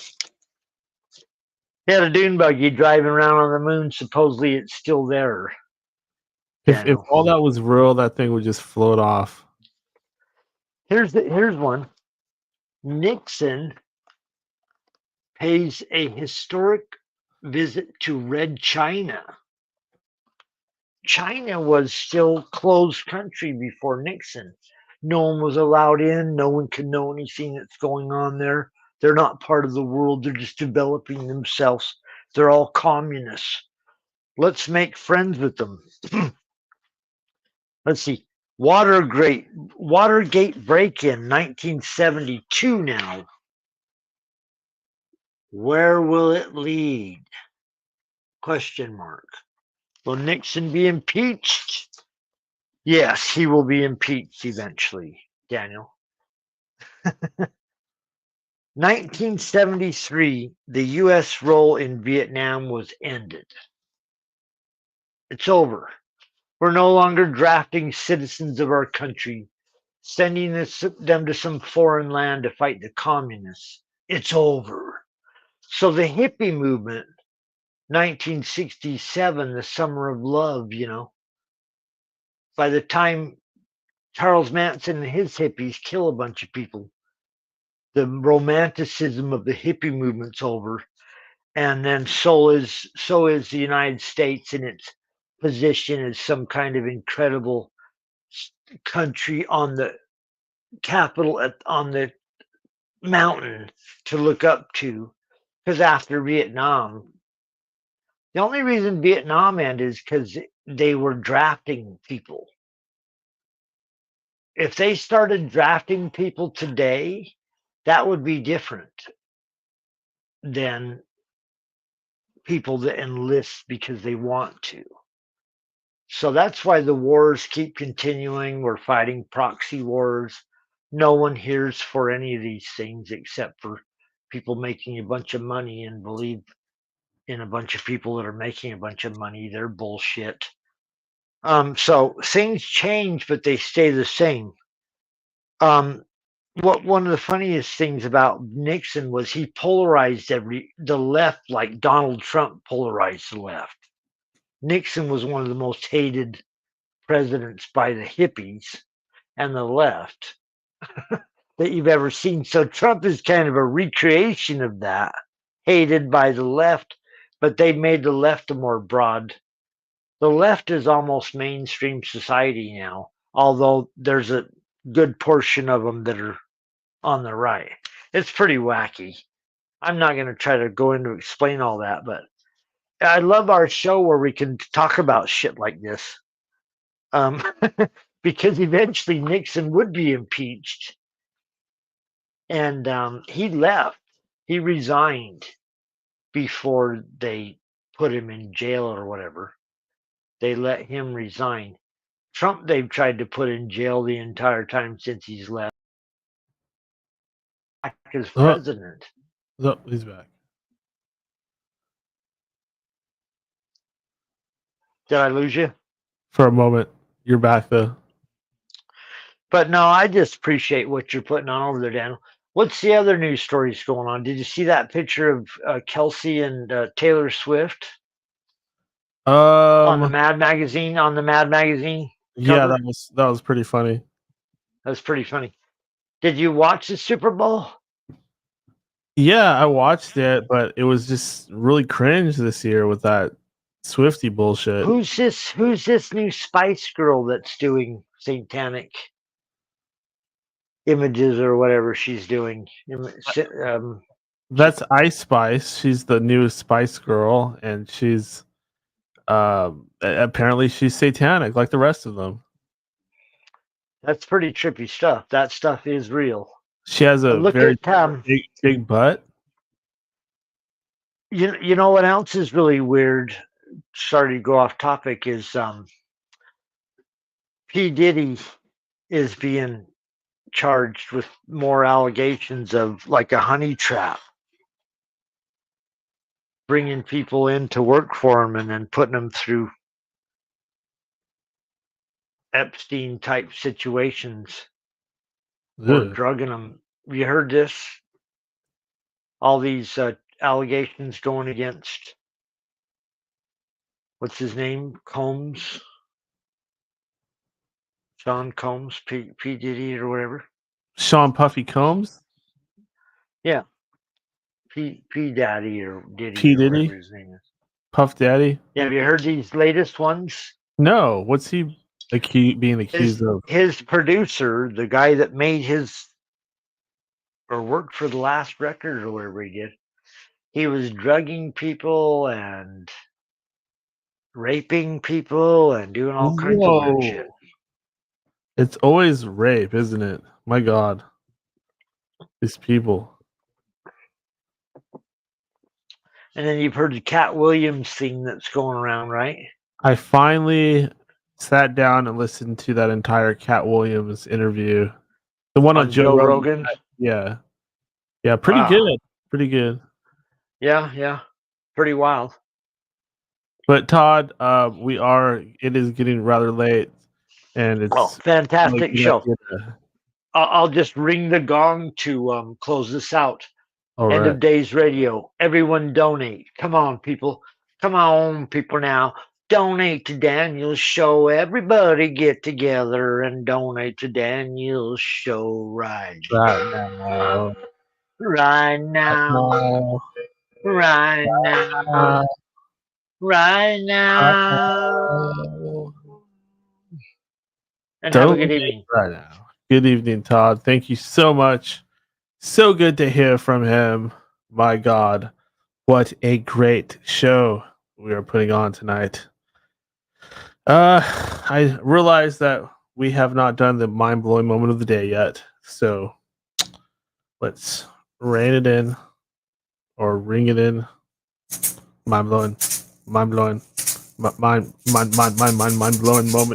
They had a dune buggy driving around on the moon. Supposedly it's still there. If all that was real, that thing would just float off. Here's one. Nixon pays a historic visit to Red China. China was still closed country before Nixon. No one was allowed in. No one can know anything that's going on there. They're not part of the world. They're just developing themselves. They're all communists. Let's make friends with them. Let's see. Watergate break-in, 1972 now. Where will it lead? Question mark. Will Nixon be impeached? Yes, he will be impeached eventually, Daniel. 1973, the U.S. role in Vietnam was ended. It's over. We're no longer drafting citizens of our country, sending them to some foreign land to fight the communists. It's over. So the hippie movement, 1967, the summer of love, by the time Charles Manson and his hippies kill a bunch of people, the romanticism of the hippie movement's over. And then so is the United States in its position as some kind of incredible country on the capital on the mountain to look up to. Because after Vietnam, the only reason Vietnam ended is because they were drafting people. If they started drafting people today, that would be different than people that enlist because they want to. So that's why the wars keep continuing. We're fighting proxy wars. No one hears for any of these things except for people making a bunch of money and believe in a bunch of people that are making a bunch of money. They're bullshit. So things change, but they stay the same. One of the funniest things about Nixon was he polarized the left like Donald Trump polarized the left. Nixon was one of the most hated presidents by the hippies and the left that you've ever seen. So Trump is kind of a recreation of that, hated by the left, but they made the left a more broad. The left is almost mainstream society now, although there's a good portion of them that are on the right. It's pretty wacky. I'm not going to try to go into explain all that, but I love our show where we can talk about shit like this. Because eventually Nixon would be impeached. And he left. He resigned before they put him in jail or whatever. They let him resign. Trump, they've tried to put in jail the entire time since he's left. as Oh, president. no, he's back. Did I lose you? For a moment. You're back though. But no, I just appreciate what you're putting on over there, Daniel. What's the other news stories going on? Did you see that picture of Kelsey and Taylor Swift on the Um, Mad Magazine? On the Mad Magazine yeah, cover? that was pretty funny. That's pretty funny. Did you watch the Super Bowl? Yeah, I watched it, but it was just really cringe this year with that Swifty bullshit. Who's this new Spice Girl that's doing satanic images or whatever she's doing? That's Ice Spice. She's the new Spice Girl, and she's apparently she's satanic like the rest of them. That's pretty trippy stuff. That stuff is real. She has a Look very at big butt. you know what else is really weird? Sorry to go off topic. Is P Diddy is being charged with more allegations of like a honey trap, bringing people in to work for him and then putting them through Epstein type situations or Ugh. drugging them. You heard this? All these allegations going against what's his name? Combs, Sean Combs, P Diddy or whatever. Sean Puffy Combs? Yeah, P Daddy or Diddy P or Diddy? whatever his name is. Puff Daddy? Yeah, have you heard these latest ones? No. What's he being accused of? His producer, the guy that made his or worked for the last record or whatever he did, he was drugging people and raping people and doing all kinds of weird shit. It's always rape, isn't it? My God. These people. And then you've heard the Cat Williams thing that's going around, right? I finally sat down and listened to that entire Cat Williams interview. The one on Joe Rogan. Yeah. Yeah, pretty good. Pretty good. Yeah. Pretty wild. But Todd, it is getting rather late, and it's fantastic show. I'll just ring the gong to close this out. All End right. of Days Radio. Everyone donate. Come on, people. Come on, people now. Donate to Daniel's show. Everybody get together and donate to Daniel's show right now. Right now. Right now. Right now. And have a good evening. Right now. Good evening, Todd. Thank you so much. So good to hear from him. My God, what a great show we are putting on tonight. I realize that we have not done the mind-blowing moment of the day yet, so let's rein it in or ring it in. Mind-blowing moment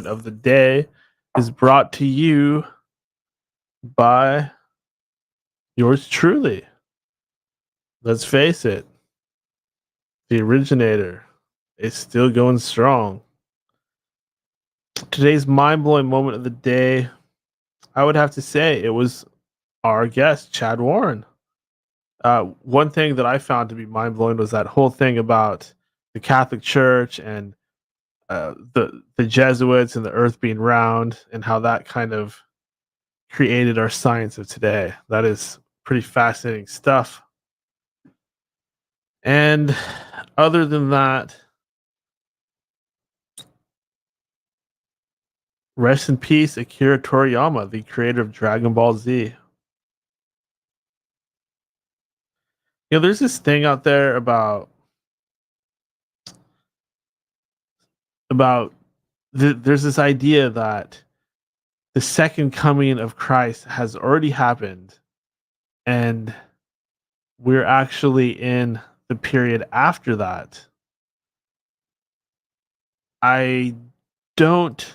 of the day is brought to you by yours truly. Let's face it, the originator is still going strong. Today's mind-blowing moment of the day, I would have to say it was our guest, Chad Warren. One thing that I found to be mind-blowing was that whole thing about the Catholic Church and the Jesuits and the earth being round and how that kind of created our science of today. That is pretty fascinating stuff. And other than that, rest in peace, Akira Toriyama, the creator of Dragon Ball Z. You know, there's this thing out there about there's this idea that the second coming of Christ has already happened, and we're actually in the period after that. I don't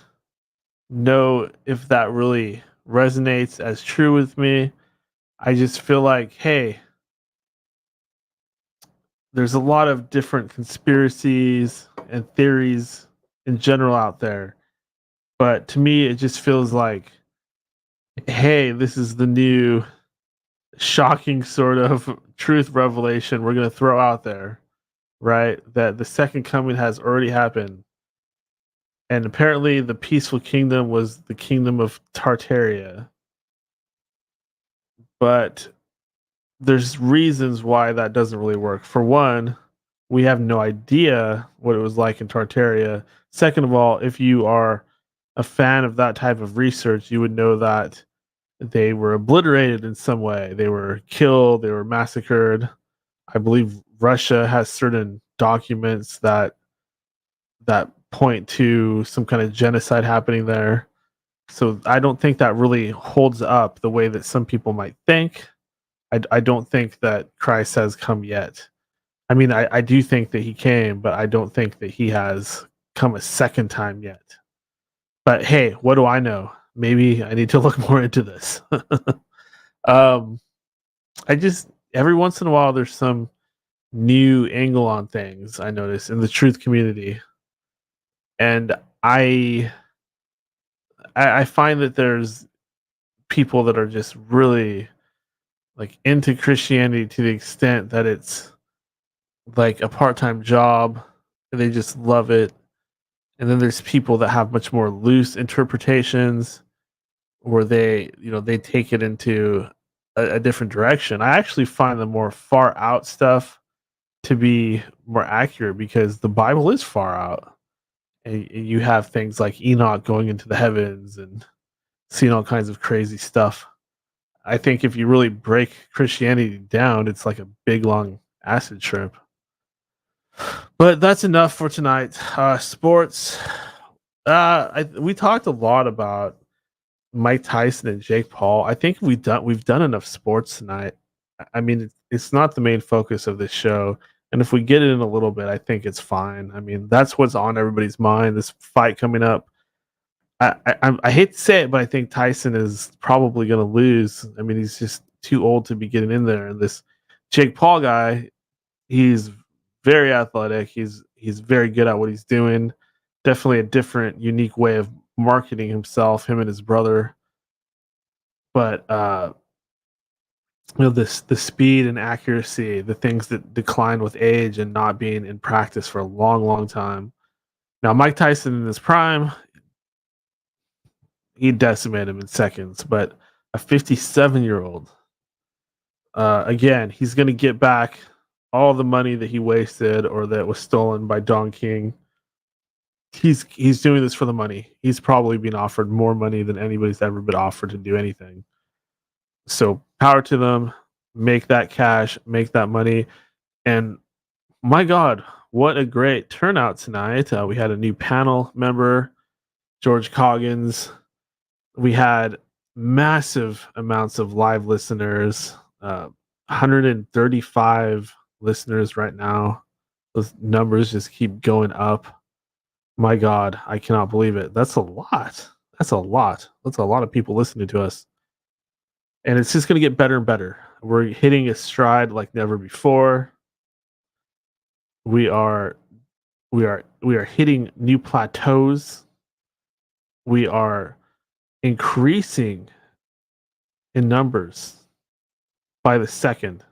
know if that really resonates as true with me, I just feel like, hey, there's a lot of different conspiracies and theories in general out there. But to me, it just feels like, hey, this is the new shocking sort of truth revelation we're going to throw out there, right? That the second coming has already happened. And apparently, the peaceful kingdom was the kingdom of Tartaria. But there's reasons why that doesn't really work. For one, we have no idea what it was like in Tartaria. Second of all, if you are a fan of that type of research, you would know that they were obliterated in some way. They were killed, they were massacred. I believe Russia has certain documents that point to some kind of genocide happening there. So I don't think that really holds up the way that some people might think. I don't think that Christ has come yet. I mean, I do think that he came, but I don't think that he has come a second time yet. But hey, what do I know? Maybe I need to look more into this. I just, every once in a while, there's some new angle on things I notice in the truth community. And I find that there's people that are just really like into Christianity to the extent that it's like a part-time job and they just love it. And then there's people that have much more loose interpretations where they take it into a different direction. I actually find the more far out stuff to be more accurate because the Bible is far out. And you have things like Enoch going into the heavens and seeing all kinds of crazy stuff. I think if you really break Christianity down, it's like a big long acid trip. But that's enough for tonight. Sports. We talked a lot about Mike Tyson and Jake Paul. I think we've done enough sports tonight. I mean, it's not the main focus of this show. And if we get it in a little bit, I think it's fine. I mean, that's what's on everybody's mind. This fight coming up. I hate to say it, but I think Tyson is probably going to lose. I mean, he's just too old to be getting in there. And this Jake Paul guy, he's very athletic. He's very good at what he's doing. Definitely a different, unique way of marketing himself, him and his brother. But the speed and accuracy, the things that decline with age and not being in practice for a long, long time. Now, Mike Tyson in his prime, he'd decimate him in seconds, but a 57-year-old, again, he's going to get back all the money that he wasted or that was stolen by Don King. He's doing this for the money. He's probably been offered more money than anybody's ever been offered to do anything. So power to them. Make that cash, make that money. And my God, what a great turnout tonight. We had a new panel member, George Coggins. We had massive amounts of live listeners, 135 listeners right now. Those numbers just keep going up. My God, I cannot believe it. That's a lot. That's a lot of people listening to us. And it's just going to get better and better. We're hitting a stride like never before. We are hitting new plateaus. We are increasing in numbers by the second.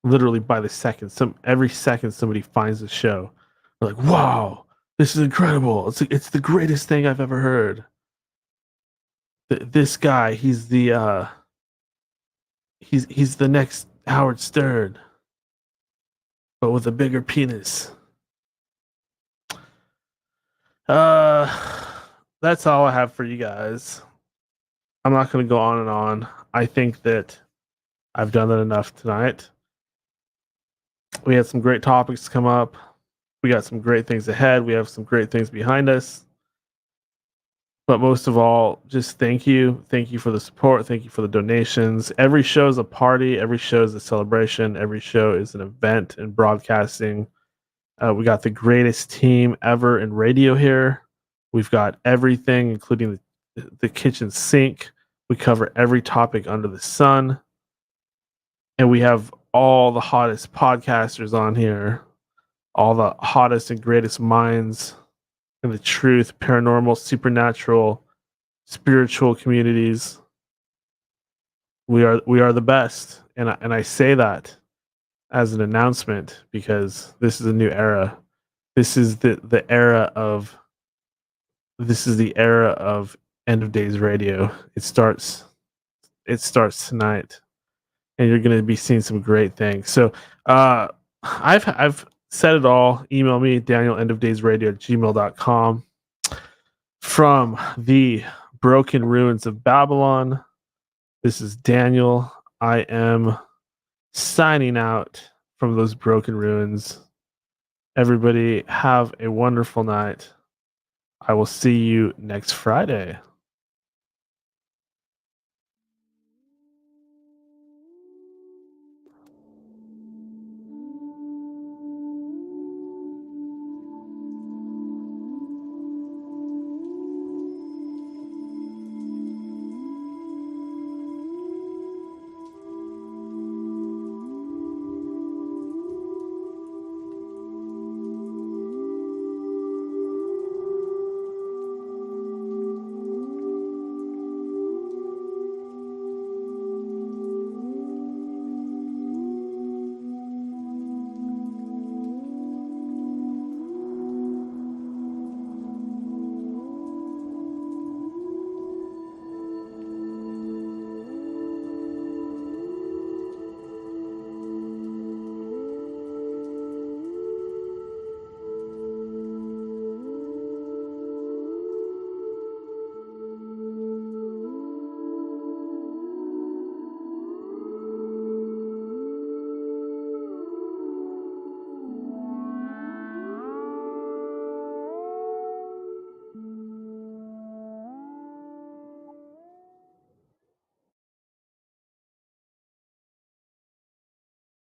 Literally by the second. Every second somebody finds the show. They're like, wow, this is incredible. It's the greatest thing I've ever heard. This guy, he's the he's the next Howard Stern, but with a bigger penis. That's all I have for you guys. I'm not going to go on and on. I think that I've done that enough tonight. We had some great topics come up. We got some great things ahead. We have some great things behind us. But most of all, just thank you. Thank you for the support. Thank you for the donations. Every show is a party. Every show is a celebration. Every show is an event in broadcasting. We got the greatest team ever in radio here. We've got everything, including the kitchen sink. We cover every topic under the sun. And we have all the hottest podcasters on here, all the hottest and greatest minds in the truth, paranormal, supernatural, spiritual communities. We are the best, and I say that as an announcement because this is a new era. This is the era of end of days radio. It starts tonight, and you're going to be seeing some great things. So I've said it all. Email me, daniel@endofdaysradio@gmail.com. From the broken ruins of Babylon, this is Daniel. I am signing out from those broken ruins. Everybody have a wonderful night. I will see you next Friday.